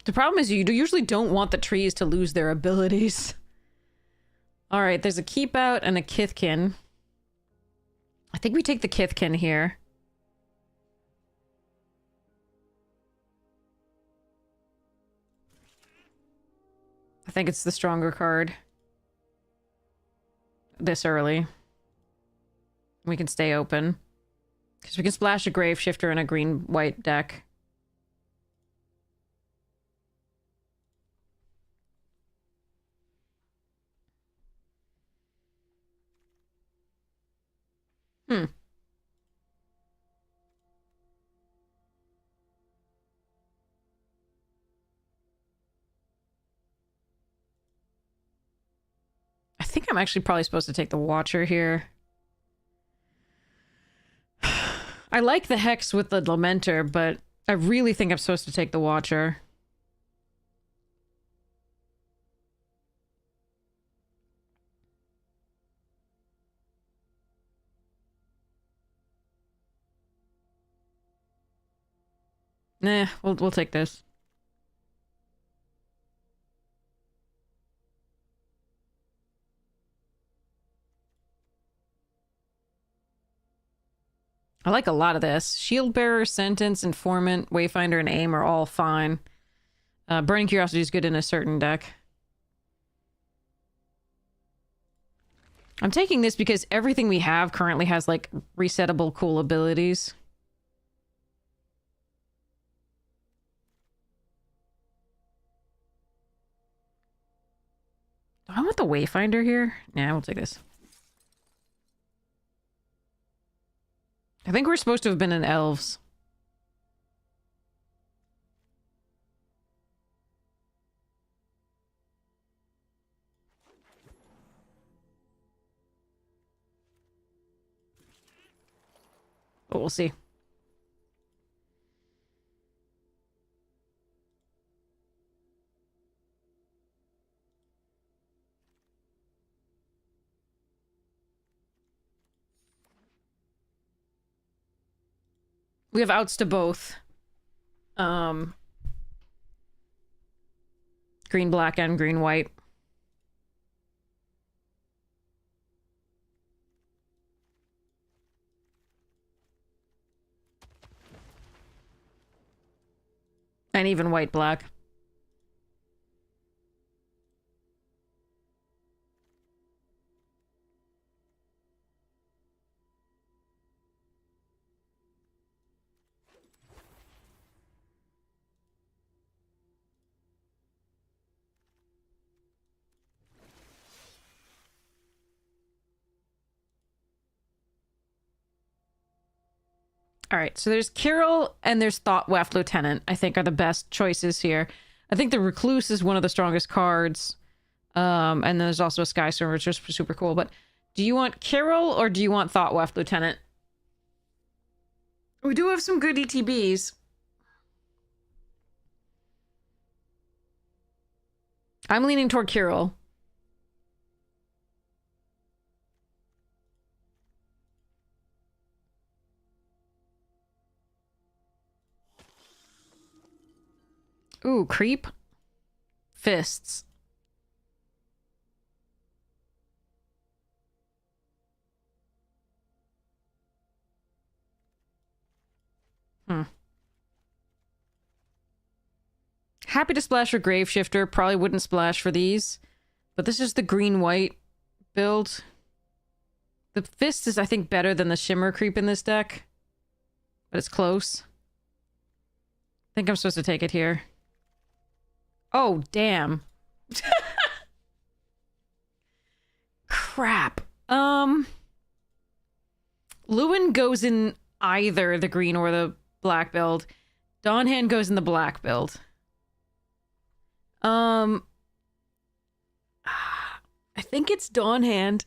Speaker 5: The problem is you usually don't want the trees to lose their abilities. Alright, there's a Keep Out and a Kithkin. I think we take the Kithkin here. I think it's the stronger card. This early. We can stay open. Because we can splash a Grave Shifter in a green-white deck. Hmm. I think I'm actually probably supposed to take the Watcher here. I like the Hex with the Lamenter, but I really think I'm supposed to take the Watcher. Nah, we'll take this. I like a lot of this. Shield Bearer, Sentence, Informant, Wayfinder, and Aim are all fine. Burning Curiosity is good in a certain deck. I'm taking this because everything we have currently has, like, resettable cool abilities. Do I want the Wayfinder here? Nah, we'll take this. I think we're supposed to have been in Elves. But we'll see. We have outs to both. Green, black, and green, white. And even white, black. All right, so there's Kirill and there's Thought Weft Lieutenant, I think are the best choices here. I think the Recluse is one of the strongest cards. And then there's also a Sky Swimmer, which is super cool. But do you want Kirill or do you want Thought Weft Lieutenant? We do have some good ETBs. I'm leaning toward Kirill. Ooh, Creep. Fists. Happy to splash for Grave Shifter. Probably wouldn't splash for these. But this is the green-white build. The Fist is, I think, better than the Shimmer Creep in this deck. But it's close. I think I'm supposed to take it here. Oh, damn. Crap. Lewin goes in either the green or the black build. Dawnhand goes in the black build. I think it's Dawnhand.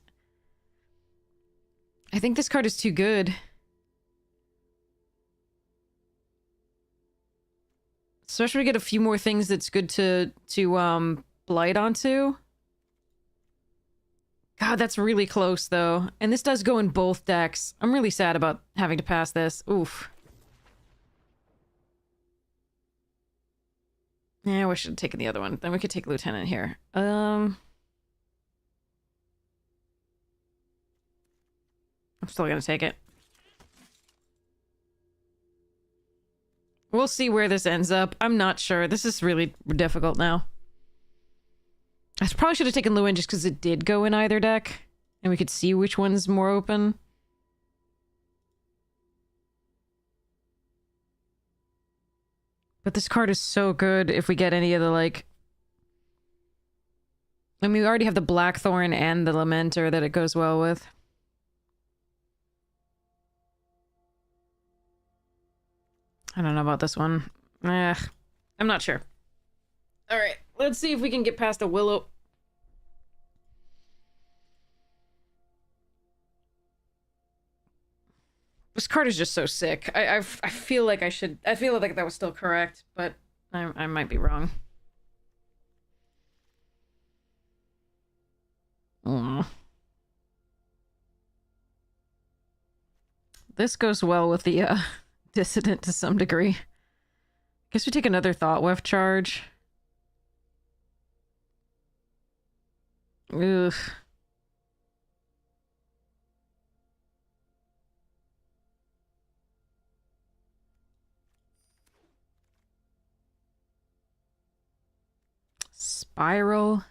Speaker 5: I think this card is too good. Especially we get a few more things that's good to blight onto. God, that's really close though. And this does go in both decks. I'm really sad about having to pass this. Oof. Yeah, I wish I'd taken the other one. Then we could take Lieutenant here. I'm still gonna take it. We'll see where this ends up. I'm not sure. This is really difficult now. I probably should have taken Lorwyn just because it did go in either deck. And we could see which one's more open. But this card is so good if we get any of the, like... I mean, we already have the Blackthorn and the Lamenter that it goes well with. I don't know about this one. I'm not sure. Alright, let's see if we can get past a Willow. This card is just so sick. I feel like I should... I feel like that was still correct, but I might be wrong. This goes well with the Dissident to some degree. Guess we take another Thought Weft charge. Ugh. Spiral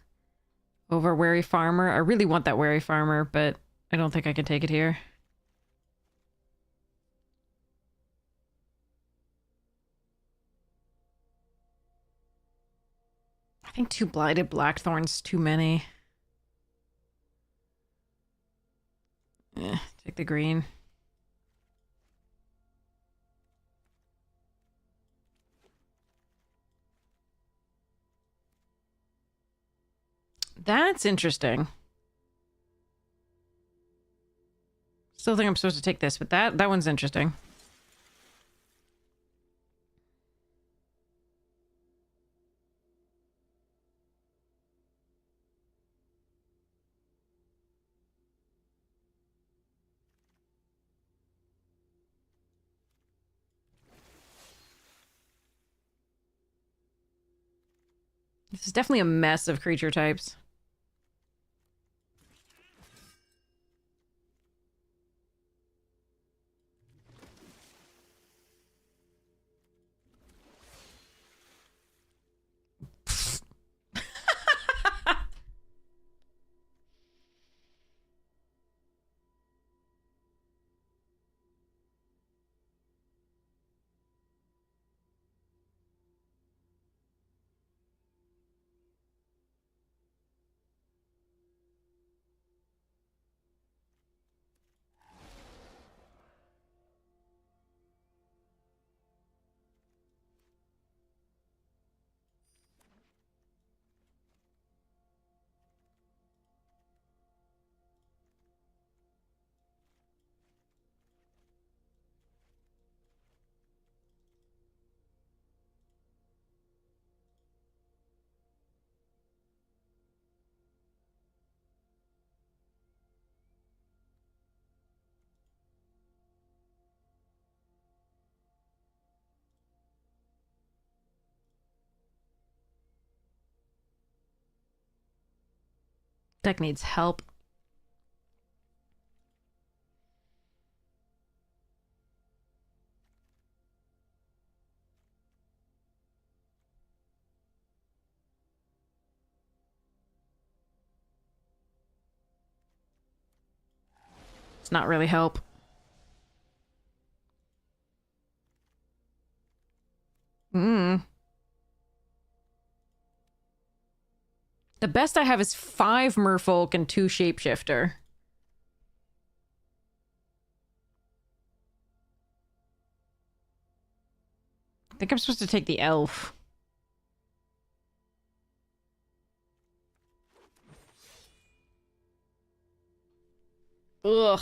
Speaker 5: over Wary Farmer. I really want that Wary Farmer, but I don't think I can take it here. I think 2 Blighted Blackthorns too many. Take the green. That's interesting. Still think I'm supposed to take this, but that one's interesting. This is definitely a mess of creature types. Deck needs help. It's not really help. The best I have is 5 Merfolk and 2 Shapeshifter. I think I'm supposed to take the Elf. Ugh.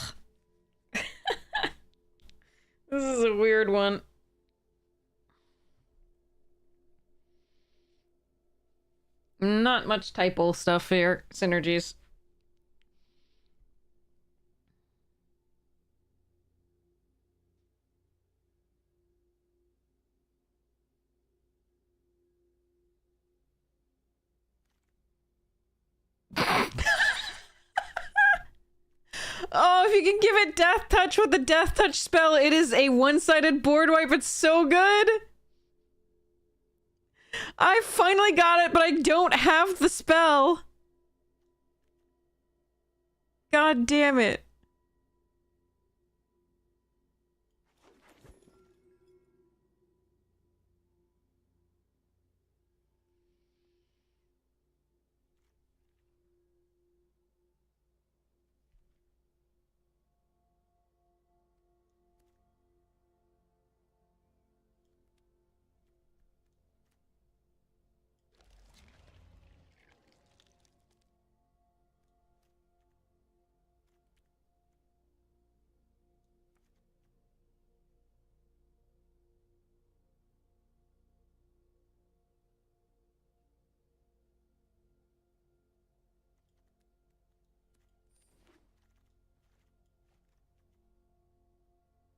Speaker 5: a weird one. Not much typo stuff here. Synergies. Oh, if you can give it Death Touch with the Death Touch spell, it is a one-sided board wipe. It's so good. I finally got it, but I don't have the spell. God damn it.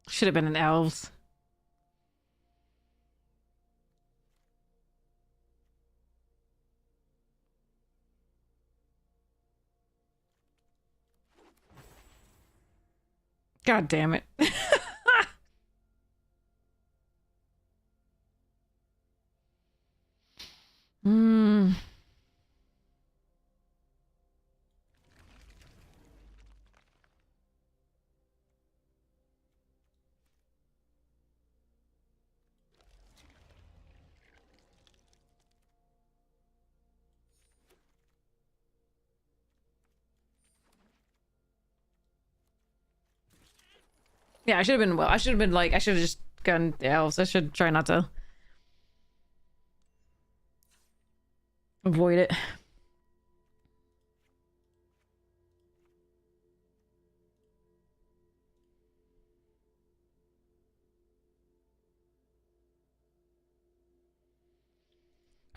Speaker 5: Should have been an elves. God damn it. Hmm. Yeah, I should have been, well, I should have been like, I should have just gone the elves. I should try not to avoid it.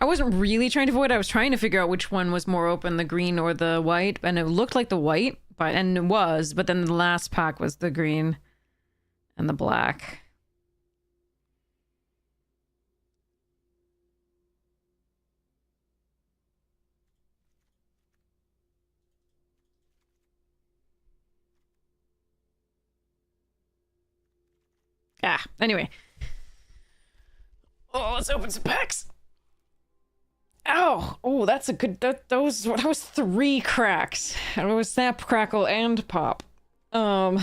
Speaker 5: I wasn't really trying to avoid it. I was trying to figure out which one was more open, the green or the white, and it looked like the white, but and it was, but then the last pack was the green and the black. Ah, anyway. Oh, let's open some packs. Ow! Oh, that's a good. That was 3 cracks. It was snap, crackle, and pop. Damn.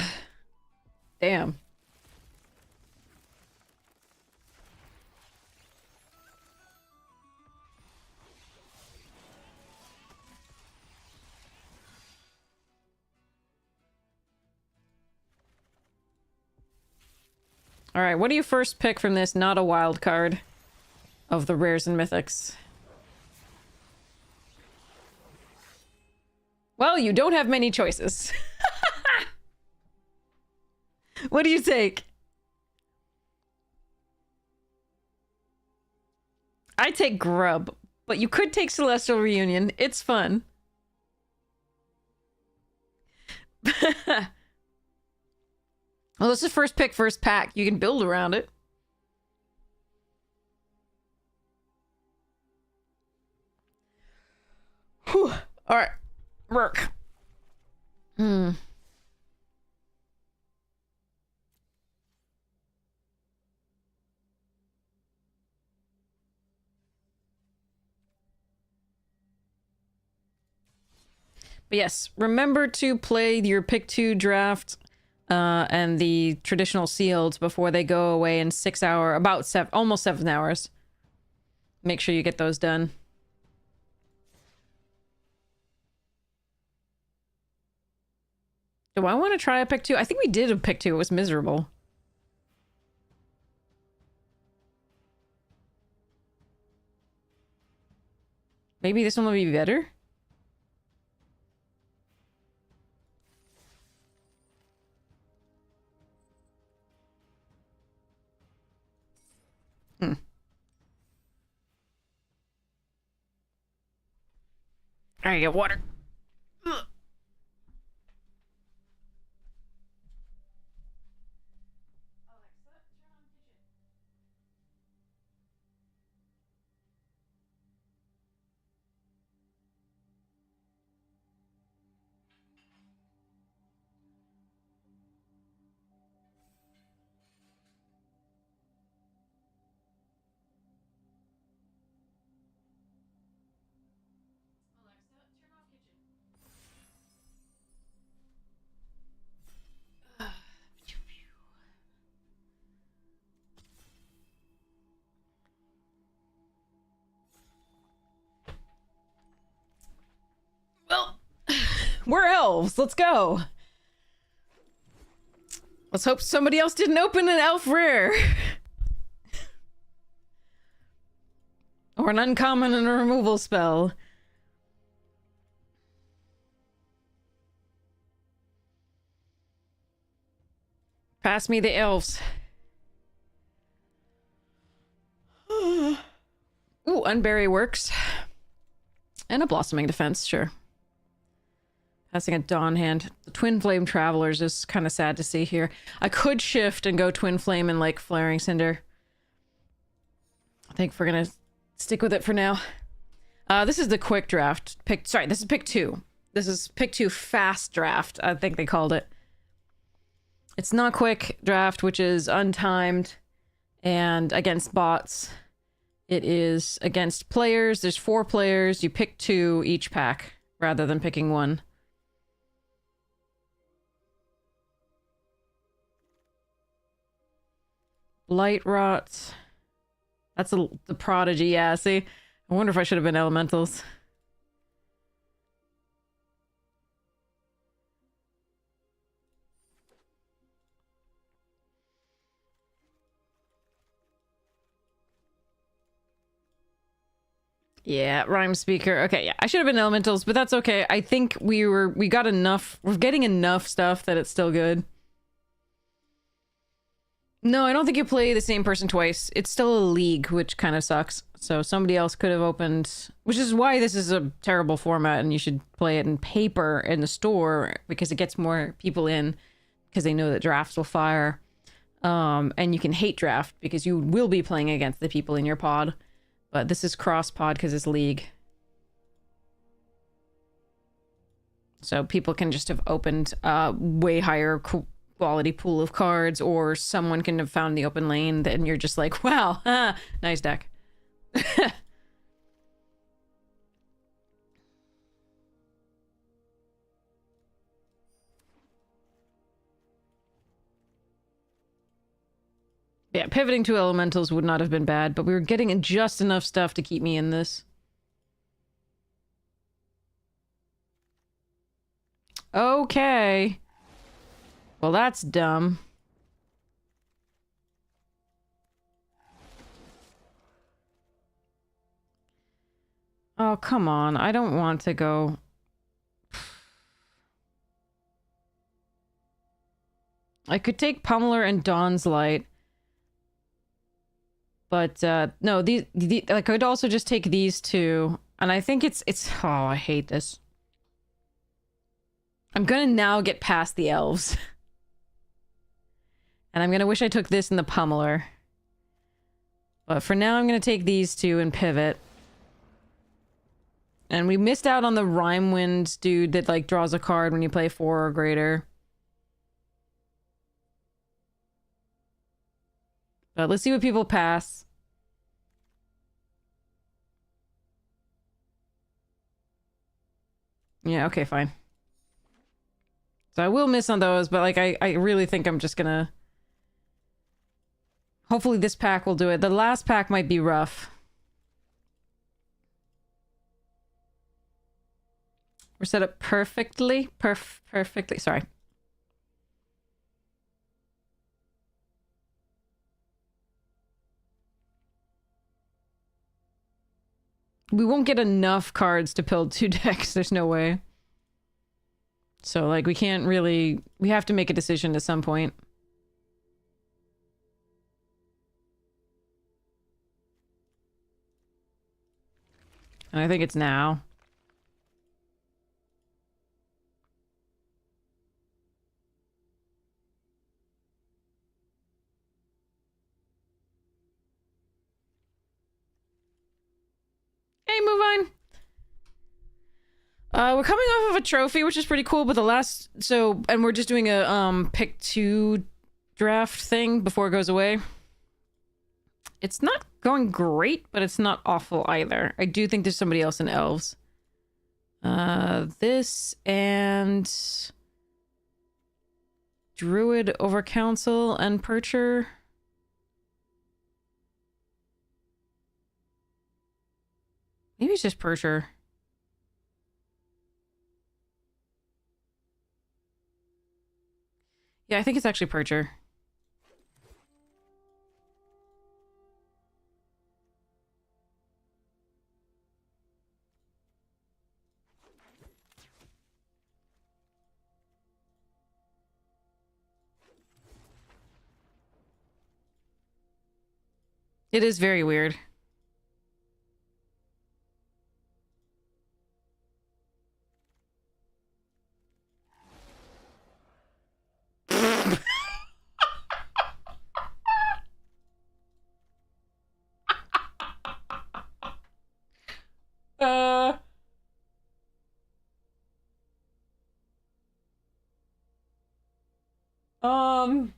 Speaker 5: All right, what do you first pick from this? Not a wild card of the rares and mythics. Well, you don't have many choices. What do you take? I take Grub, but you could take Celestial Reunion. It's fun. Well, this is first pick, first pack. You can build around it. Whew. All right. Work. Hmm. But yes, remember to play your pick 2 draft and the traditional sealed before they go away in 6 hour, about almost 7 hours. Make sure you get those done. Do I want to try a pick 2? I think we did a pick 2. It was miserable. Maybe this one will be better? I get water. Ugh. Well, we're elves. Let's go. Let's hope somebody else didn't open an elf rare. Or an uncommon and a removal spell. Pass me the elves. Ooh, Unbury works. And a Blossoming Defense, sure. Passing a Dawn Hand. The Twin Flame Travelers is kind of sad to see here. I could shift and go Twin Flame and like Flaring Cinder. I think we're gonna stick with it for now. This is the quick draft. This is pick 2. This is pick 2 fast draft, I think they called it. It's not quick draft, which is untimed and against bots. It is against players. There's 4 players. You pick 2 each pack rather than picking 1. Blight Rot. That's the Prodigy, yeah, see? I wonder if I should have been Elementals. Yeah, Rhyme Speaker. Okay, yeah, I should have been Elementals, but that's okay. I think we got enough. We're getting enough stuff that it's still good. No, I don't think you play the same person twice. It's still a league, which kind of sucks. So somebody else could have opened, which is why this is a terrible format and you should play it in paper in the store because it gets more people in because they know that drafts will fire. And you can hate draft because you will be playing against the people in your pod. But this is cross pod because it's league. So people can just have opened way higher quality pool of cards, or someone can have found the open lane, then you're just like, wow, nice deck. Yeah, pivoting to elementals would not have been bad, but we were getting just enough stuff to keep me in this. Okay. Well, that's dumb. Oh, come on. I don't want to go. I could take Pummeler and Dawn's Light. But, no, I could also just take these 2. And I think it's, oh, I hate this. I'm gonna now get past the elves. And I'm gonna wish I took this in the Pummeler. But for now, I'm gonna take these 2 and pivot. And we missed out on the Rhymewind dude that, like, draws a card when you play 4 or greater. But let's see what people pass. Yeah, okay, fine. So I will miss on those, but, like, I really think I'm just gonna... Hopefully this pack will do it. The last pack might be rough. We're set up perfectly. Perfectly. Sorry. We won't get enough cards to build 2 decks. There's no way. So, like, we can't really... We have to make a decision at some point. And I think it's now. move on. We're coming off of a trophy, which is pretty cool, but and we're just doing a pick 2 draft thing before it goes away. It's not going great, but it's not awful either. I do think there's somebody else in elves. This and druid over council and percher. Maybe it's just percher. Yeah, I think it's actually percher. It is very weird. Uh... Um...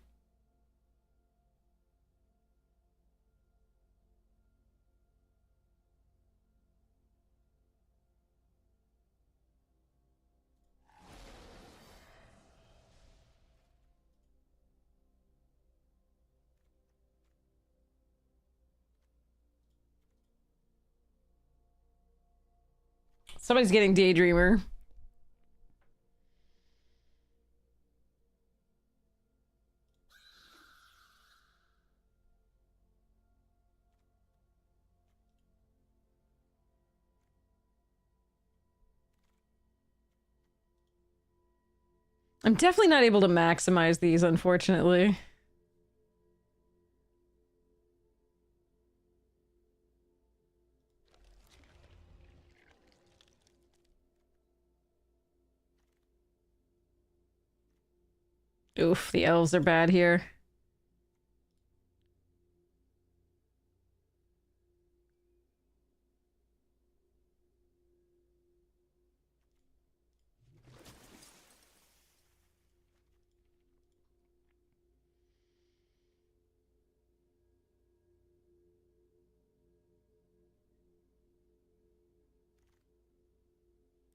Speaker 5: Somebody's getting Daydreamer. I'm definitely not able to maximize these, unfortunately. Oof, the elves are bad here.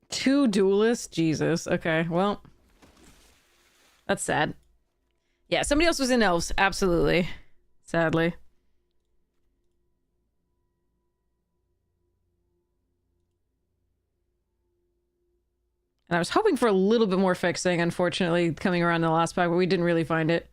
Speaker 5: Two duelists? Jesus. Okay, well. That's sad. Yeah, somebody else was in elves. Absolutely. Sadly. And I was hoping for a little bit more fixing, unfortunately, coming around in the last pack, but we didn't really find it.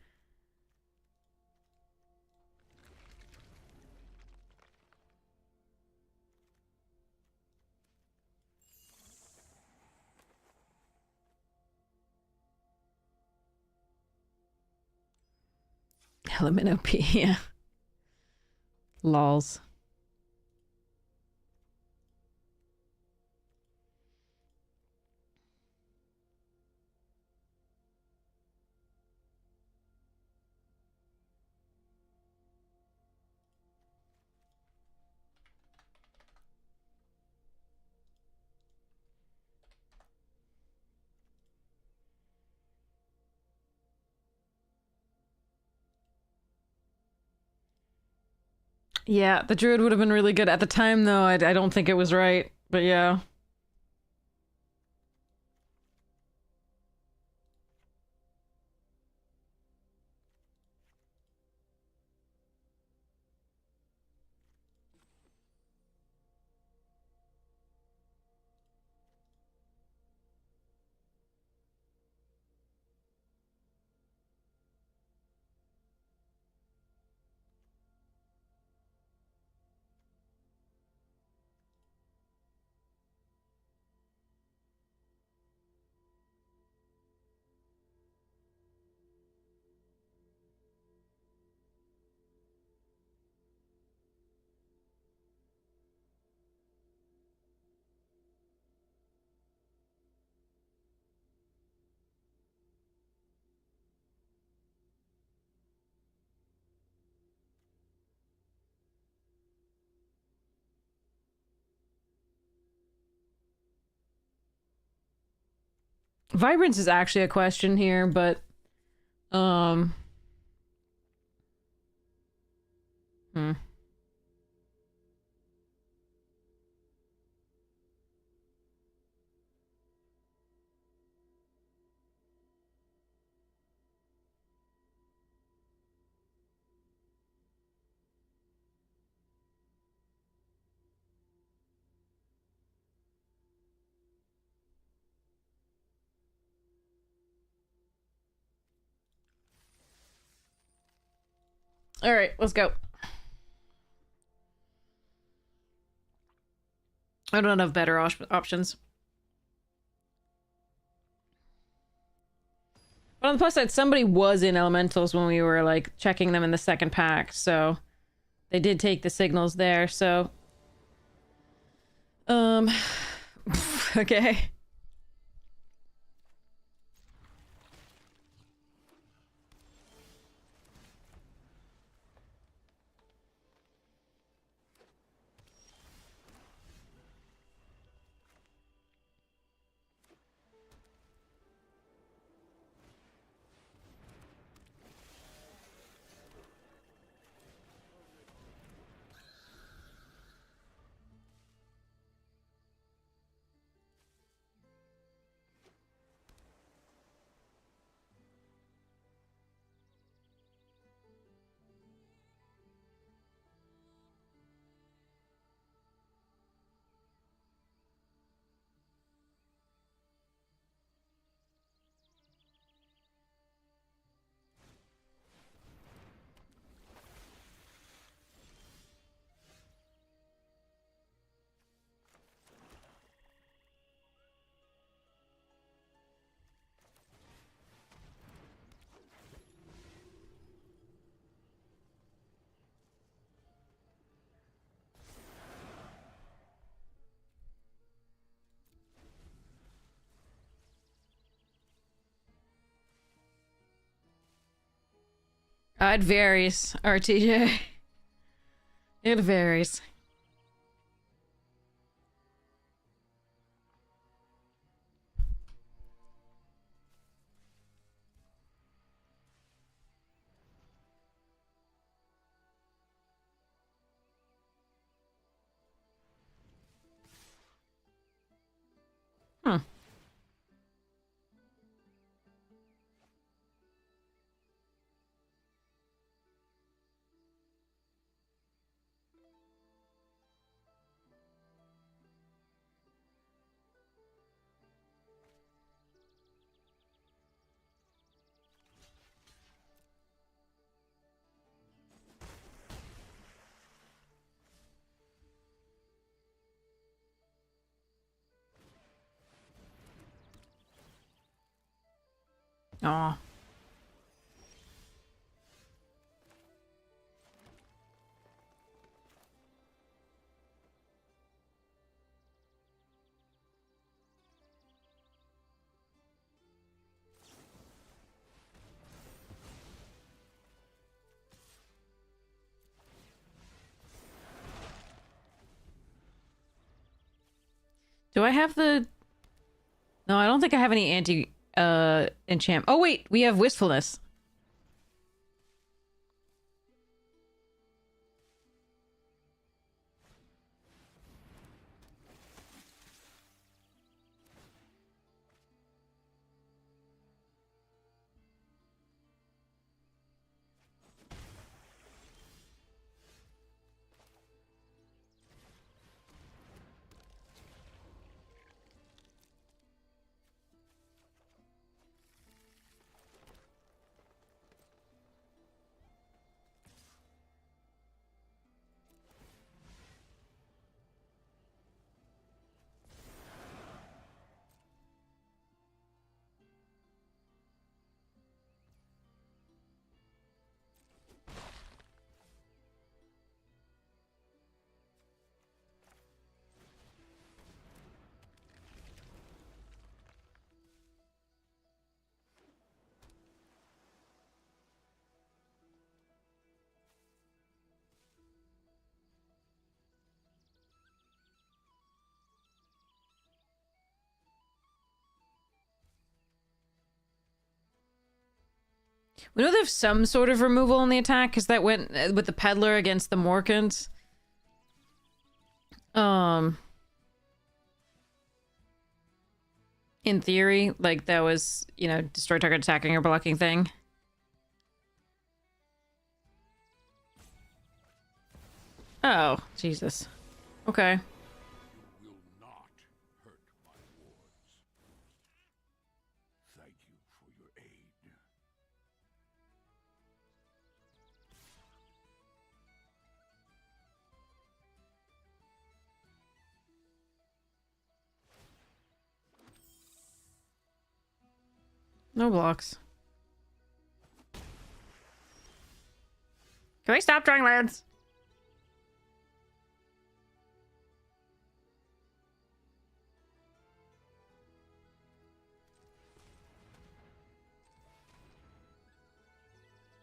Speaker 5: Element OP, yeah. Lols. Yeah, the druid would have been really good. At the time, though, I don't think it was right. But yeah. Vibrance is actually a question here, but hmm. All right, let's go. I don't have better options. But on the plus side, somebody was in elementals when we were like checking them in the second pack, so they did take the signals there. So, okay. It varies, RTJ. It varies. Hmm. Aw. Do I have the... No, I don't think I have any enchant. Oh wait, we have wistfulness. We know they have some sort of removal in the attack, because that went with the peddler against the Morkans. In theory, like, that was, you know, destroy target attacking or blocking thing. Oh, Jesus. Okay.
Speaker 4: You will not hurt my wards. Thank you for your aid.
Speaker 5: No blocks. Can we stop drawing lands?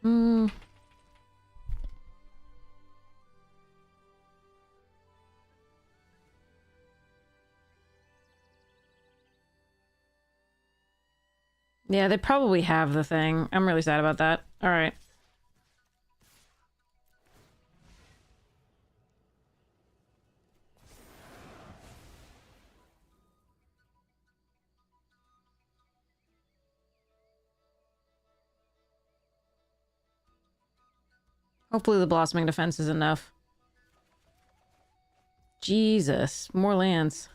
Speaker 5: Hmm. Yeah, they probably have the thing. I'm really sad about that. All right. Hopefully the blossoming defense is enough. Jesus, more lands.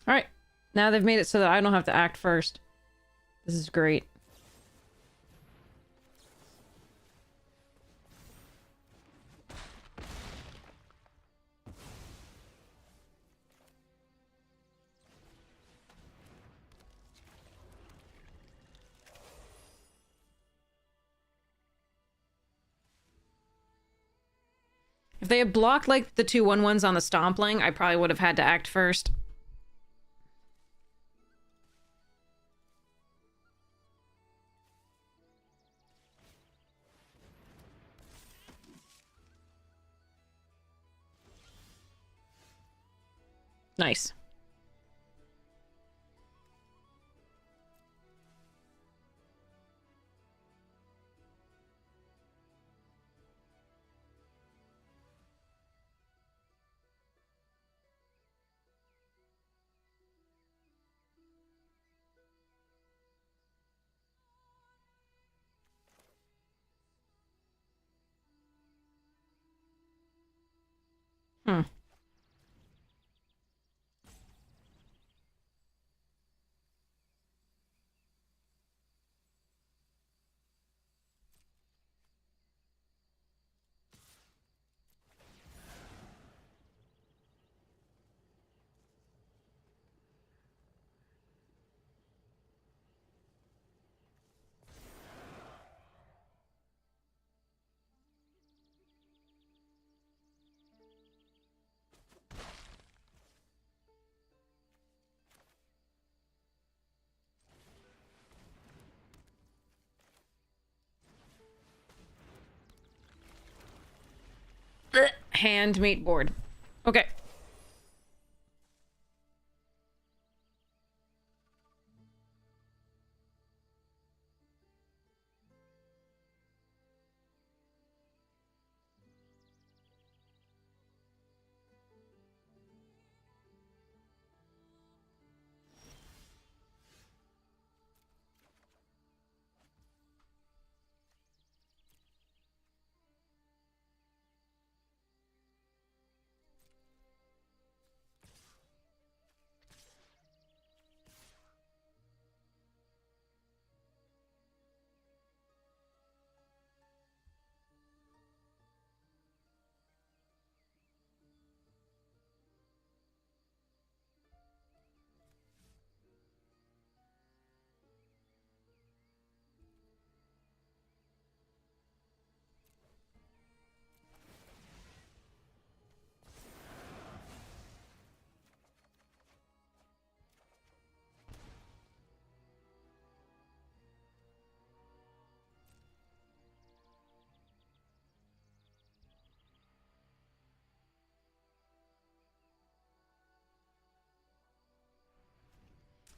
Speaker 5: All right. Now they've made it so that I don't have to act first. This is great. If they had blocked, like, the 2/1/1s on the Stompling, I probably would have had to act first. Nice. Hmm. Hand mate board. Okay.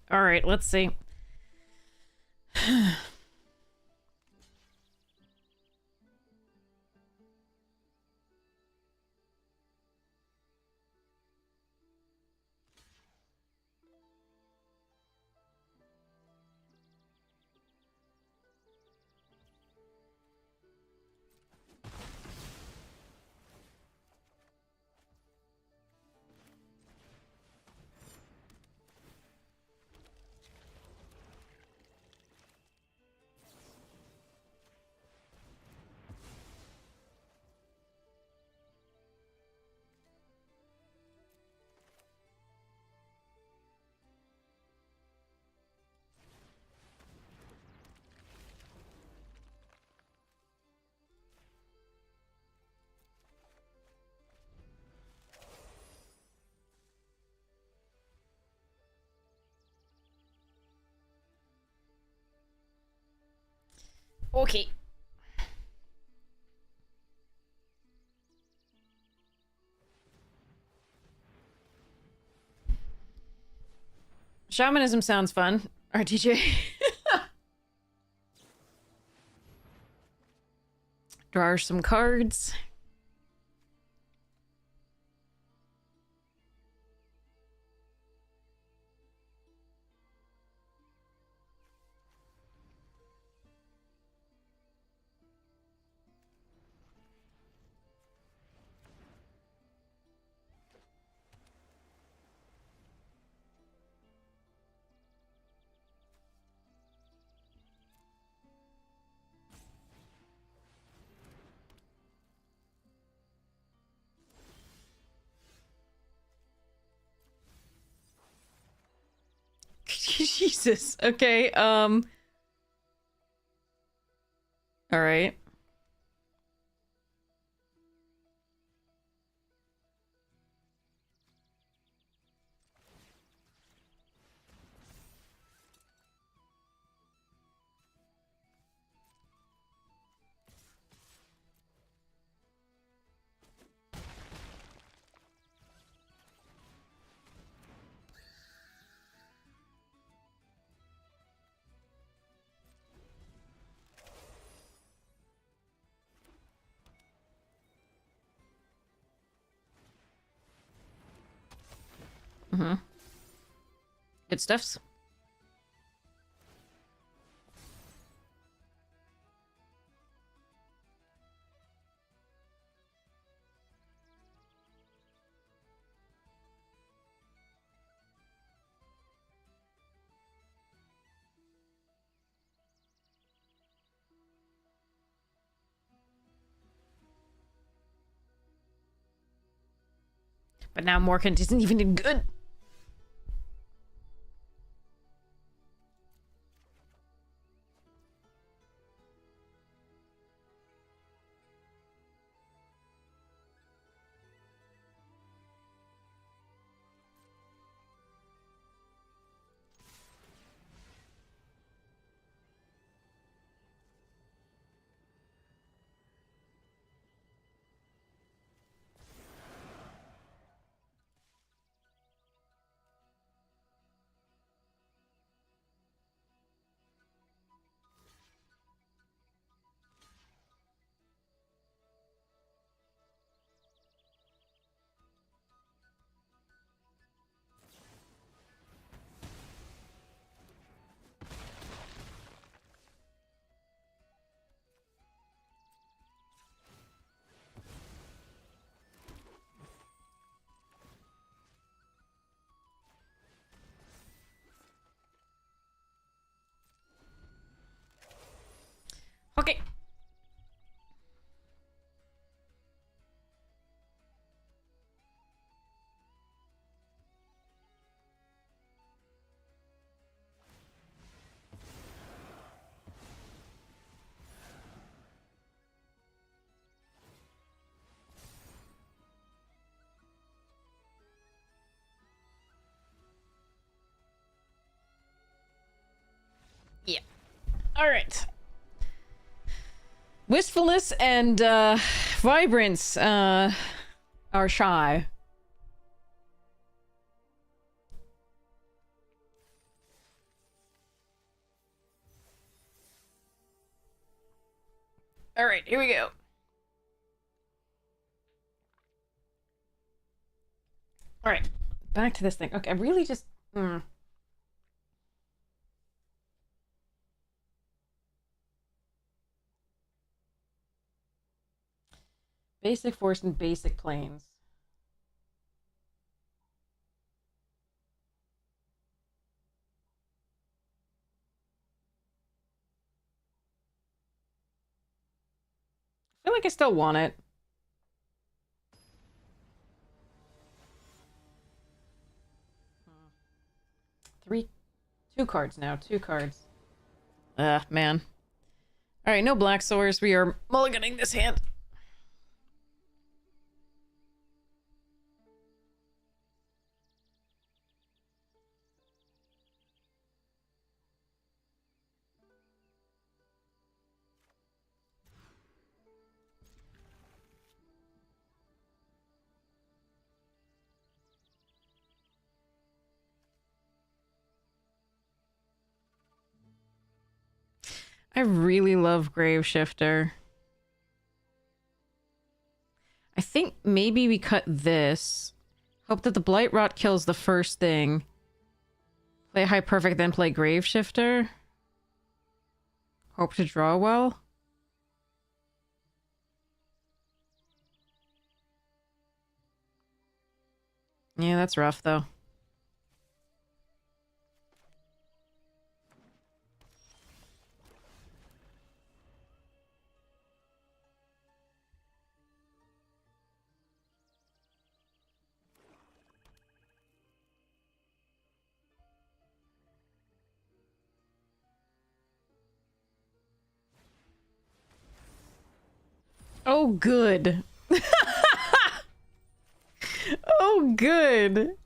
Speaker 5: All right, let's see. Okay. Shamanism sounds fun. RTJ. Draw some cards. Jesus. Okay. All right. Mm-hmm. Good stuffs. But now Morkant isn't even good. Okay. Yeah. All right. Wistfulness and vibrance are shy. All right, here we go. All right, back to this thing. Okay, I really just. Basic force and basic planes. I feel like I still want it. Two cards now. Two cards. Man. All right, no black swords. We are mulliganing this hand. I really love Graveshifter. I think maybe we cut this. Hope that the Blight Rot kills the first thing. Play High Perfect, then play Graveshifter. Hope to draw well. Yeah, that's rough, though. Oh, good. Oh, good.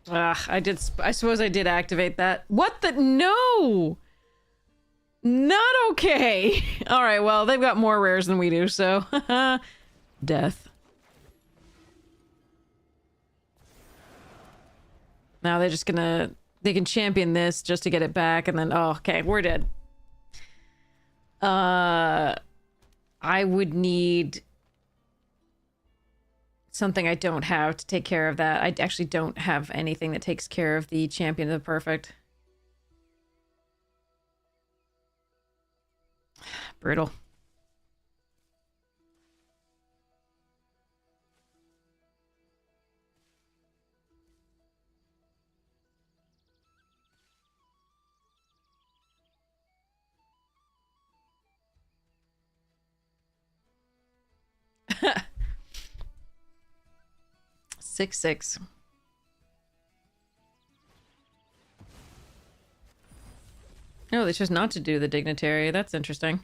Speaker 5: I suppose I did activate that. What the? No! Not okay. All right, well, they've got more rares than we do, so... Death. Now they're just gonna... They can champion this just to get it back, and then... Oh, okay, we're dead. I would need... something I don't have to take care of that. I actually don't have anything that takes care of the Champion of the Perfect. Brutal. Six, six. Oh, they chose not to do the dignitary. That's interesting.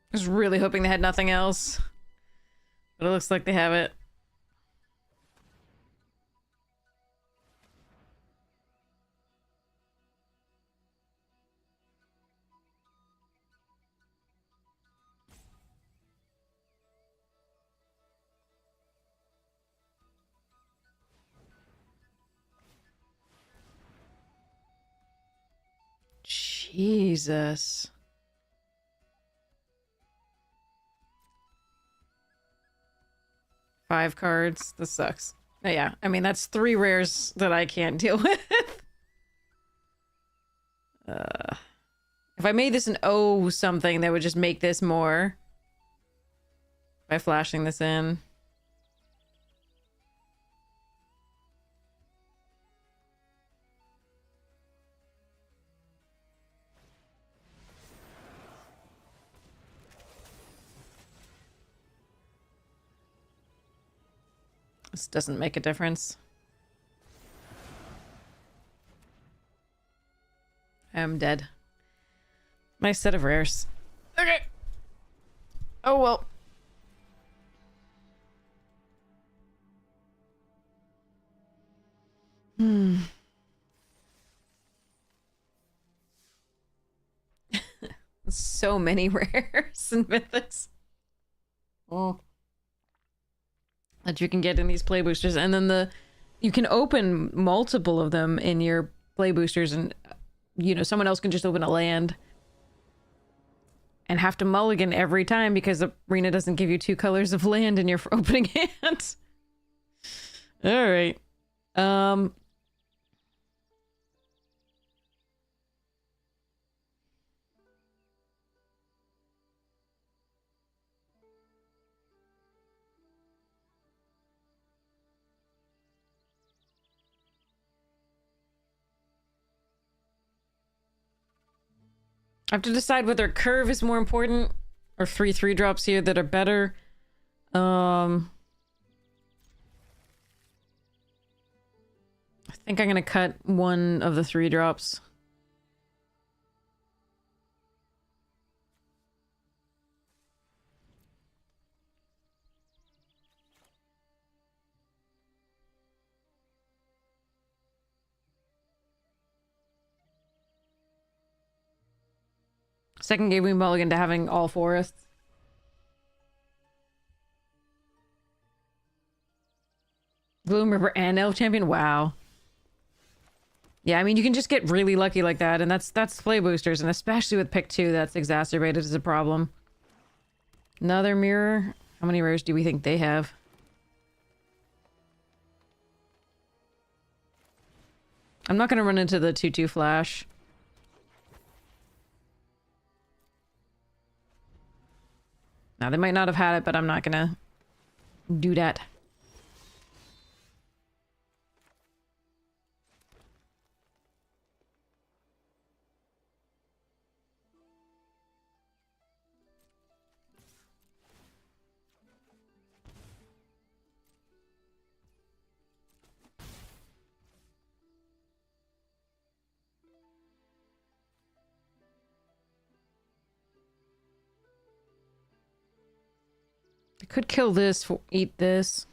Speaker 5: I was really hoping they had nothing else. But it looks like they have it. Jesus. Five cards. This sucks. Oh, yeah, I mean, that's 3 rares that I can't deal with. If I made this an O something, that would just make this more. By flashing this in. This doesn't make a difference. I'm dead. Nice set of rares. Okay. Oh well. So many rares and mythics. Oh. That you can get in these play boosters, and then you can open multiple of them in your play boosters, and you know, someone else can just open a land and have to mulligan every time because the arena doesn't give you 2 colors of land in your opening hand. All right. I have to decide whether curve is more important or 3/3 drops here that are better. I think I'm gonna cut one of the 3 drops. Second gave me mulligan to having all forests. Gloom River and Elf Champion? Wow. Yeah, I mean, you can just get really lucky like that, and that's play boosters, and especially with pick 2, that's exacerbated as a problem. Another mirror. How many rares do we think they have? I'm not going to run into the 2/2 flash. Now, they might not have had it, but I'm not gonna do that. I could kill this, eat this.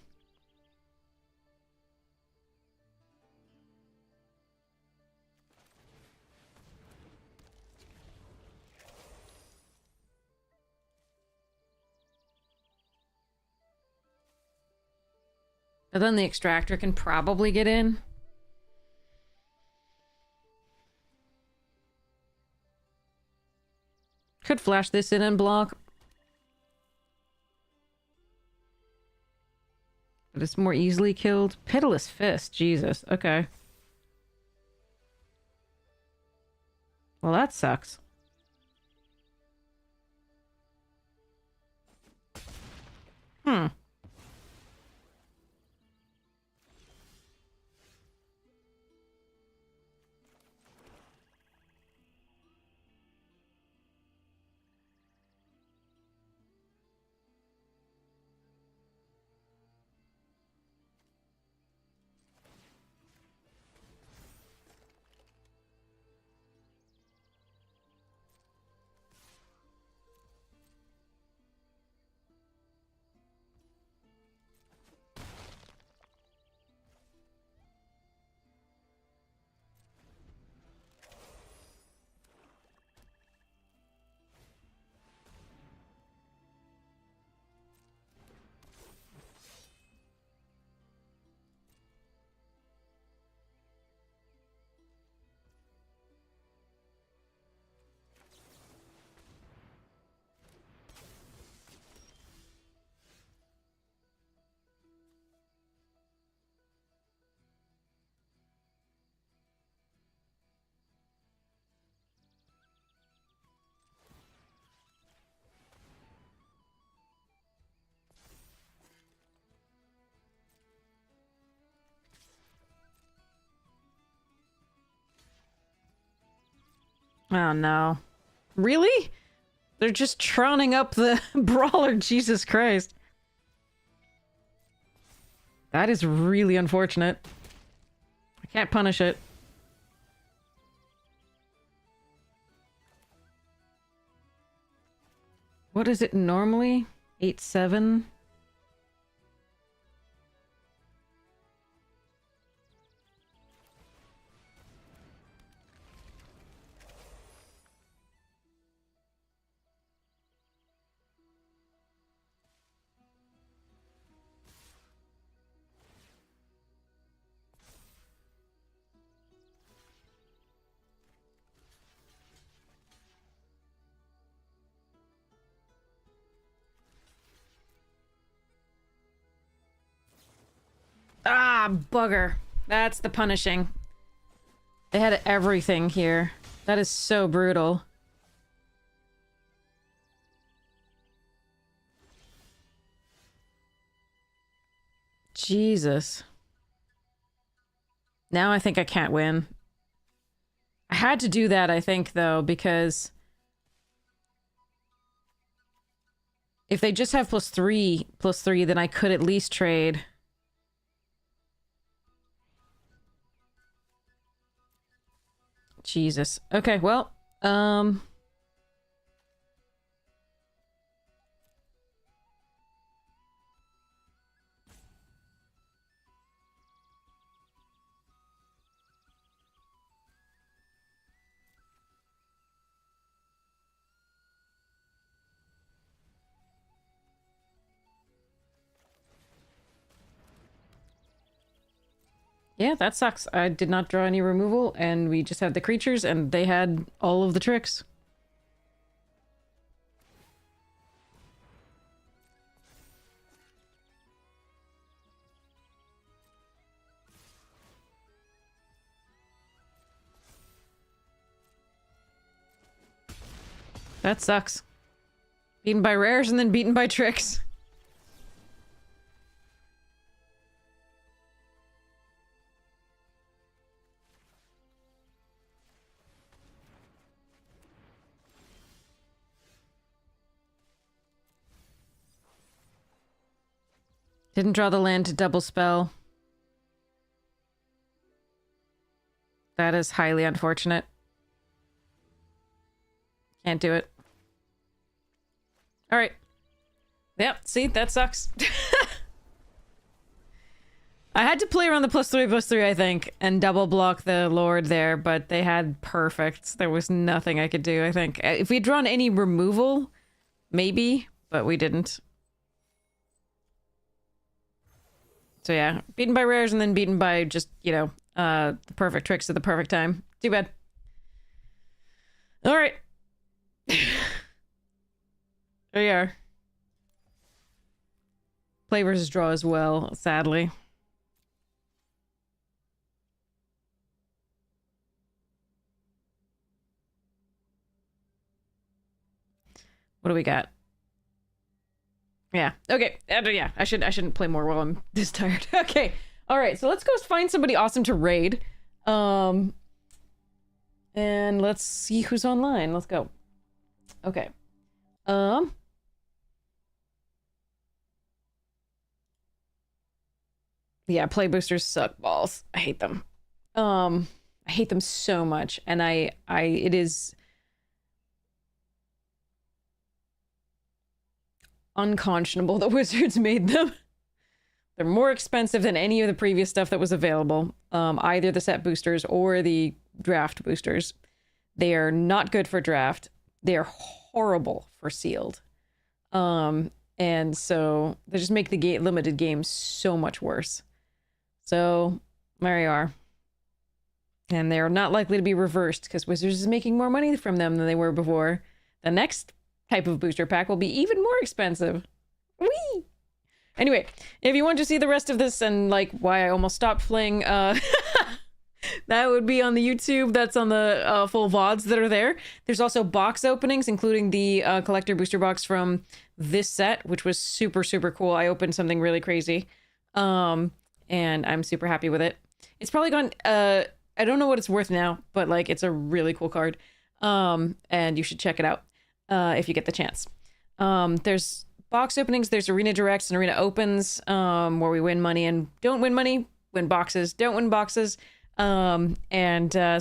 Speaker 5: But then the extractor can probably get in. Could flash this in and block. But it's more easily killed. Pitiless Fist, Jesus. Okay. Well, that sucks. Hmm. Oh no. Really? They're just trowning up the brawler, Jesus Christ. That is really unfortunate. I can't punish it. What is it normally? 8-7? Ah, bugger. That's the punishing. They had everything here. That is so brutal. Jesus. Now I think I can't win. I had to do that, I think, though, because if they just have +3/+3, then I could at least trade. Jesus. Okay, well, yeah, that sucks. I did not draw any removal, and we just had the creatures, and they had all of the tricks. That sucks. Beaten by rares and then beaten by tricks. Didn't draw the land to double spell. That is highly unfortunate. Can't do it. Alright. Yep, see, that sucks. I had to play around the +3/+3, I think, and double block the Lord there, but they had perfect. There was nothing I could do, I think. If we'd drawn any removal, maybe, but we didn't. So yeah, beaten by rares and then beaten by just, you know, the perfect tricks at the perfect time. Too bad. All right. There you are. Play versus draw as well, sadly. What do we got? Yeah. Okay. Yeah. I shouldn't play more while I'm this tired. Okay. All right. So let's go find somebody awesome to raid. And let's see who's online. Let's go. Okay. Yeah, play boosters suck balls. I hate them. I hate them so much, and it is unconscionable that Wizards made them. They're more expensive than any of the previous stuff that was available, either the set boosters or the draft boosters. They are not good for draft. They are horrible for sealed. And so they just make the limited game so much worse. So there you are. And they're not likely to be reversed because Wizards is making more money from them than they were before. The next type of booster pack will be even more expensive. Whee! Anyway, if you want to see the rest of this and like why I almost stopped playing, that would be on the YouTube. That's on the full VODs that are there. There's also box openings, including the collector booster box from this set, which was super, super cool. I opened something really crazy. And I'm super happy with it. It's probably gone, I don't know what it's worth now, but like it's a really cool card. And you should check it out if you get the chance. There's box openings, there's arena directs and arena opens, where we win money and don't win money, win boxes, don't win boxes. So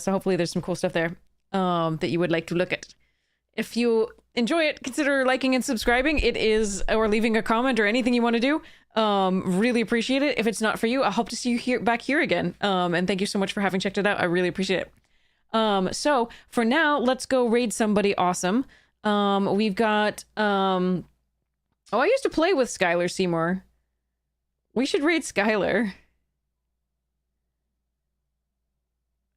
Speaker 5: hopefully there's some cool stuff there that you would like to look at. If you enjoy it, consider liking and subscribing. Or leaving a comment or anything you want to do. Really appreciate it. If it's not for you, I hope to see you back here again. And thank you so much for having checked it out. I really appreciate it. So for now, let's go raid somebody awesome. We've got, I used to play with Skylar Seymour. We should raid Skylar.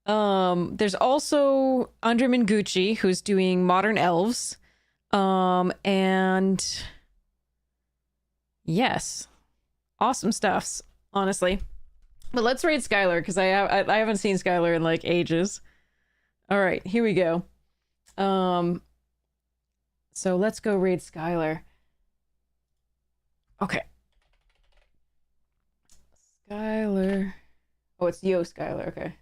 Speaker 5: There's also Andre Mingucci, who's doing Modern Elves. And yes, awesome stuffs, honestly. But let's raid Skylar because I haven't seen Skylar in like ages. All right, here we go. So let's go raid Skylar. Okay. Skylar. Oh, it's Yo Skylar. Okay.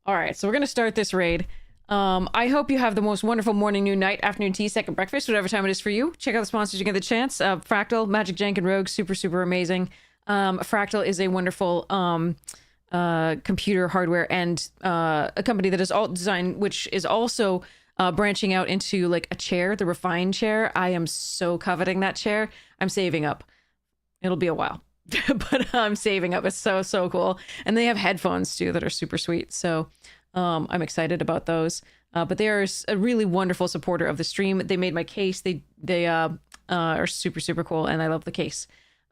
Speaker 5: All right, so we're going to start this raid. I hope you have the most wonderful morning, noon, night, afternoon tea, second breakfast, whatever time it is for you. Check out the sponsors you get the chance. Fractal, Magic Jank, and Rogue, super, super amazing. Fractal is a wonderful computer hardware and a company that is alt design, which is also branching out into like a chair, the Refine chair. I am so coveting that chair. I'm saving up. It'll be a while. But I'm saving up. It's so, so cool. And they have headphones too that are super sweet. So I'm excited about those. But they are a really wonderful supporter of the stream. They made my case. They are super, super cool. And I love the case.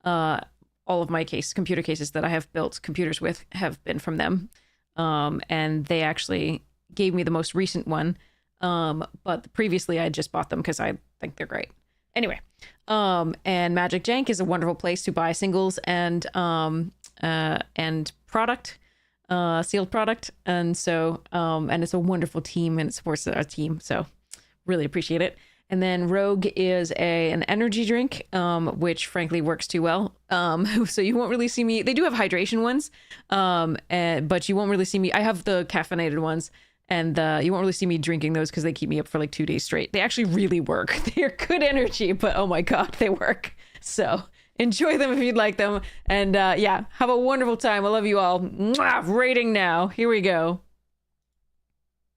Speaker 5: All of my computer cases that I have built computers with have been from them. And they actually gave me the most recent one. But previously I just bought them because I think they're great. Anyway, and Magic Jank is a wonderful place to buy singles and product, sealed product. And so, and it's a wonderful team and it supports our team. So really appreciate it. And then Rogue is an energy drink, which frankly works too well. So you won't really see me. They do have hydration ones, but you won't really see me. I have the caffeinated ones. And you won't really see me drinking those because they keep me up for like 2 days straight. They actually really work. They're good energy, but oh my God, they work. So enjoy them if you'd like them. And yeah, have a wonderful time. I love you all. Mwah! Rating now. Here we go.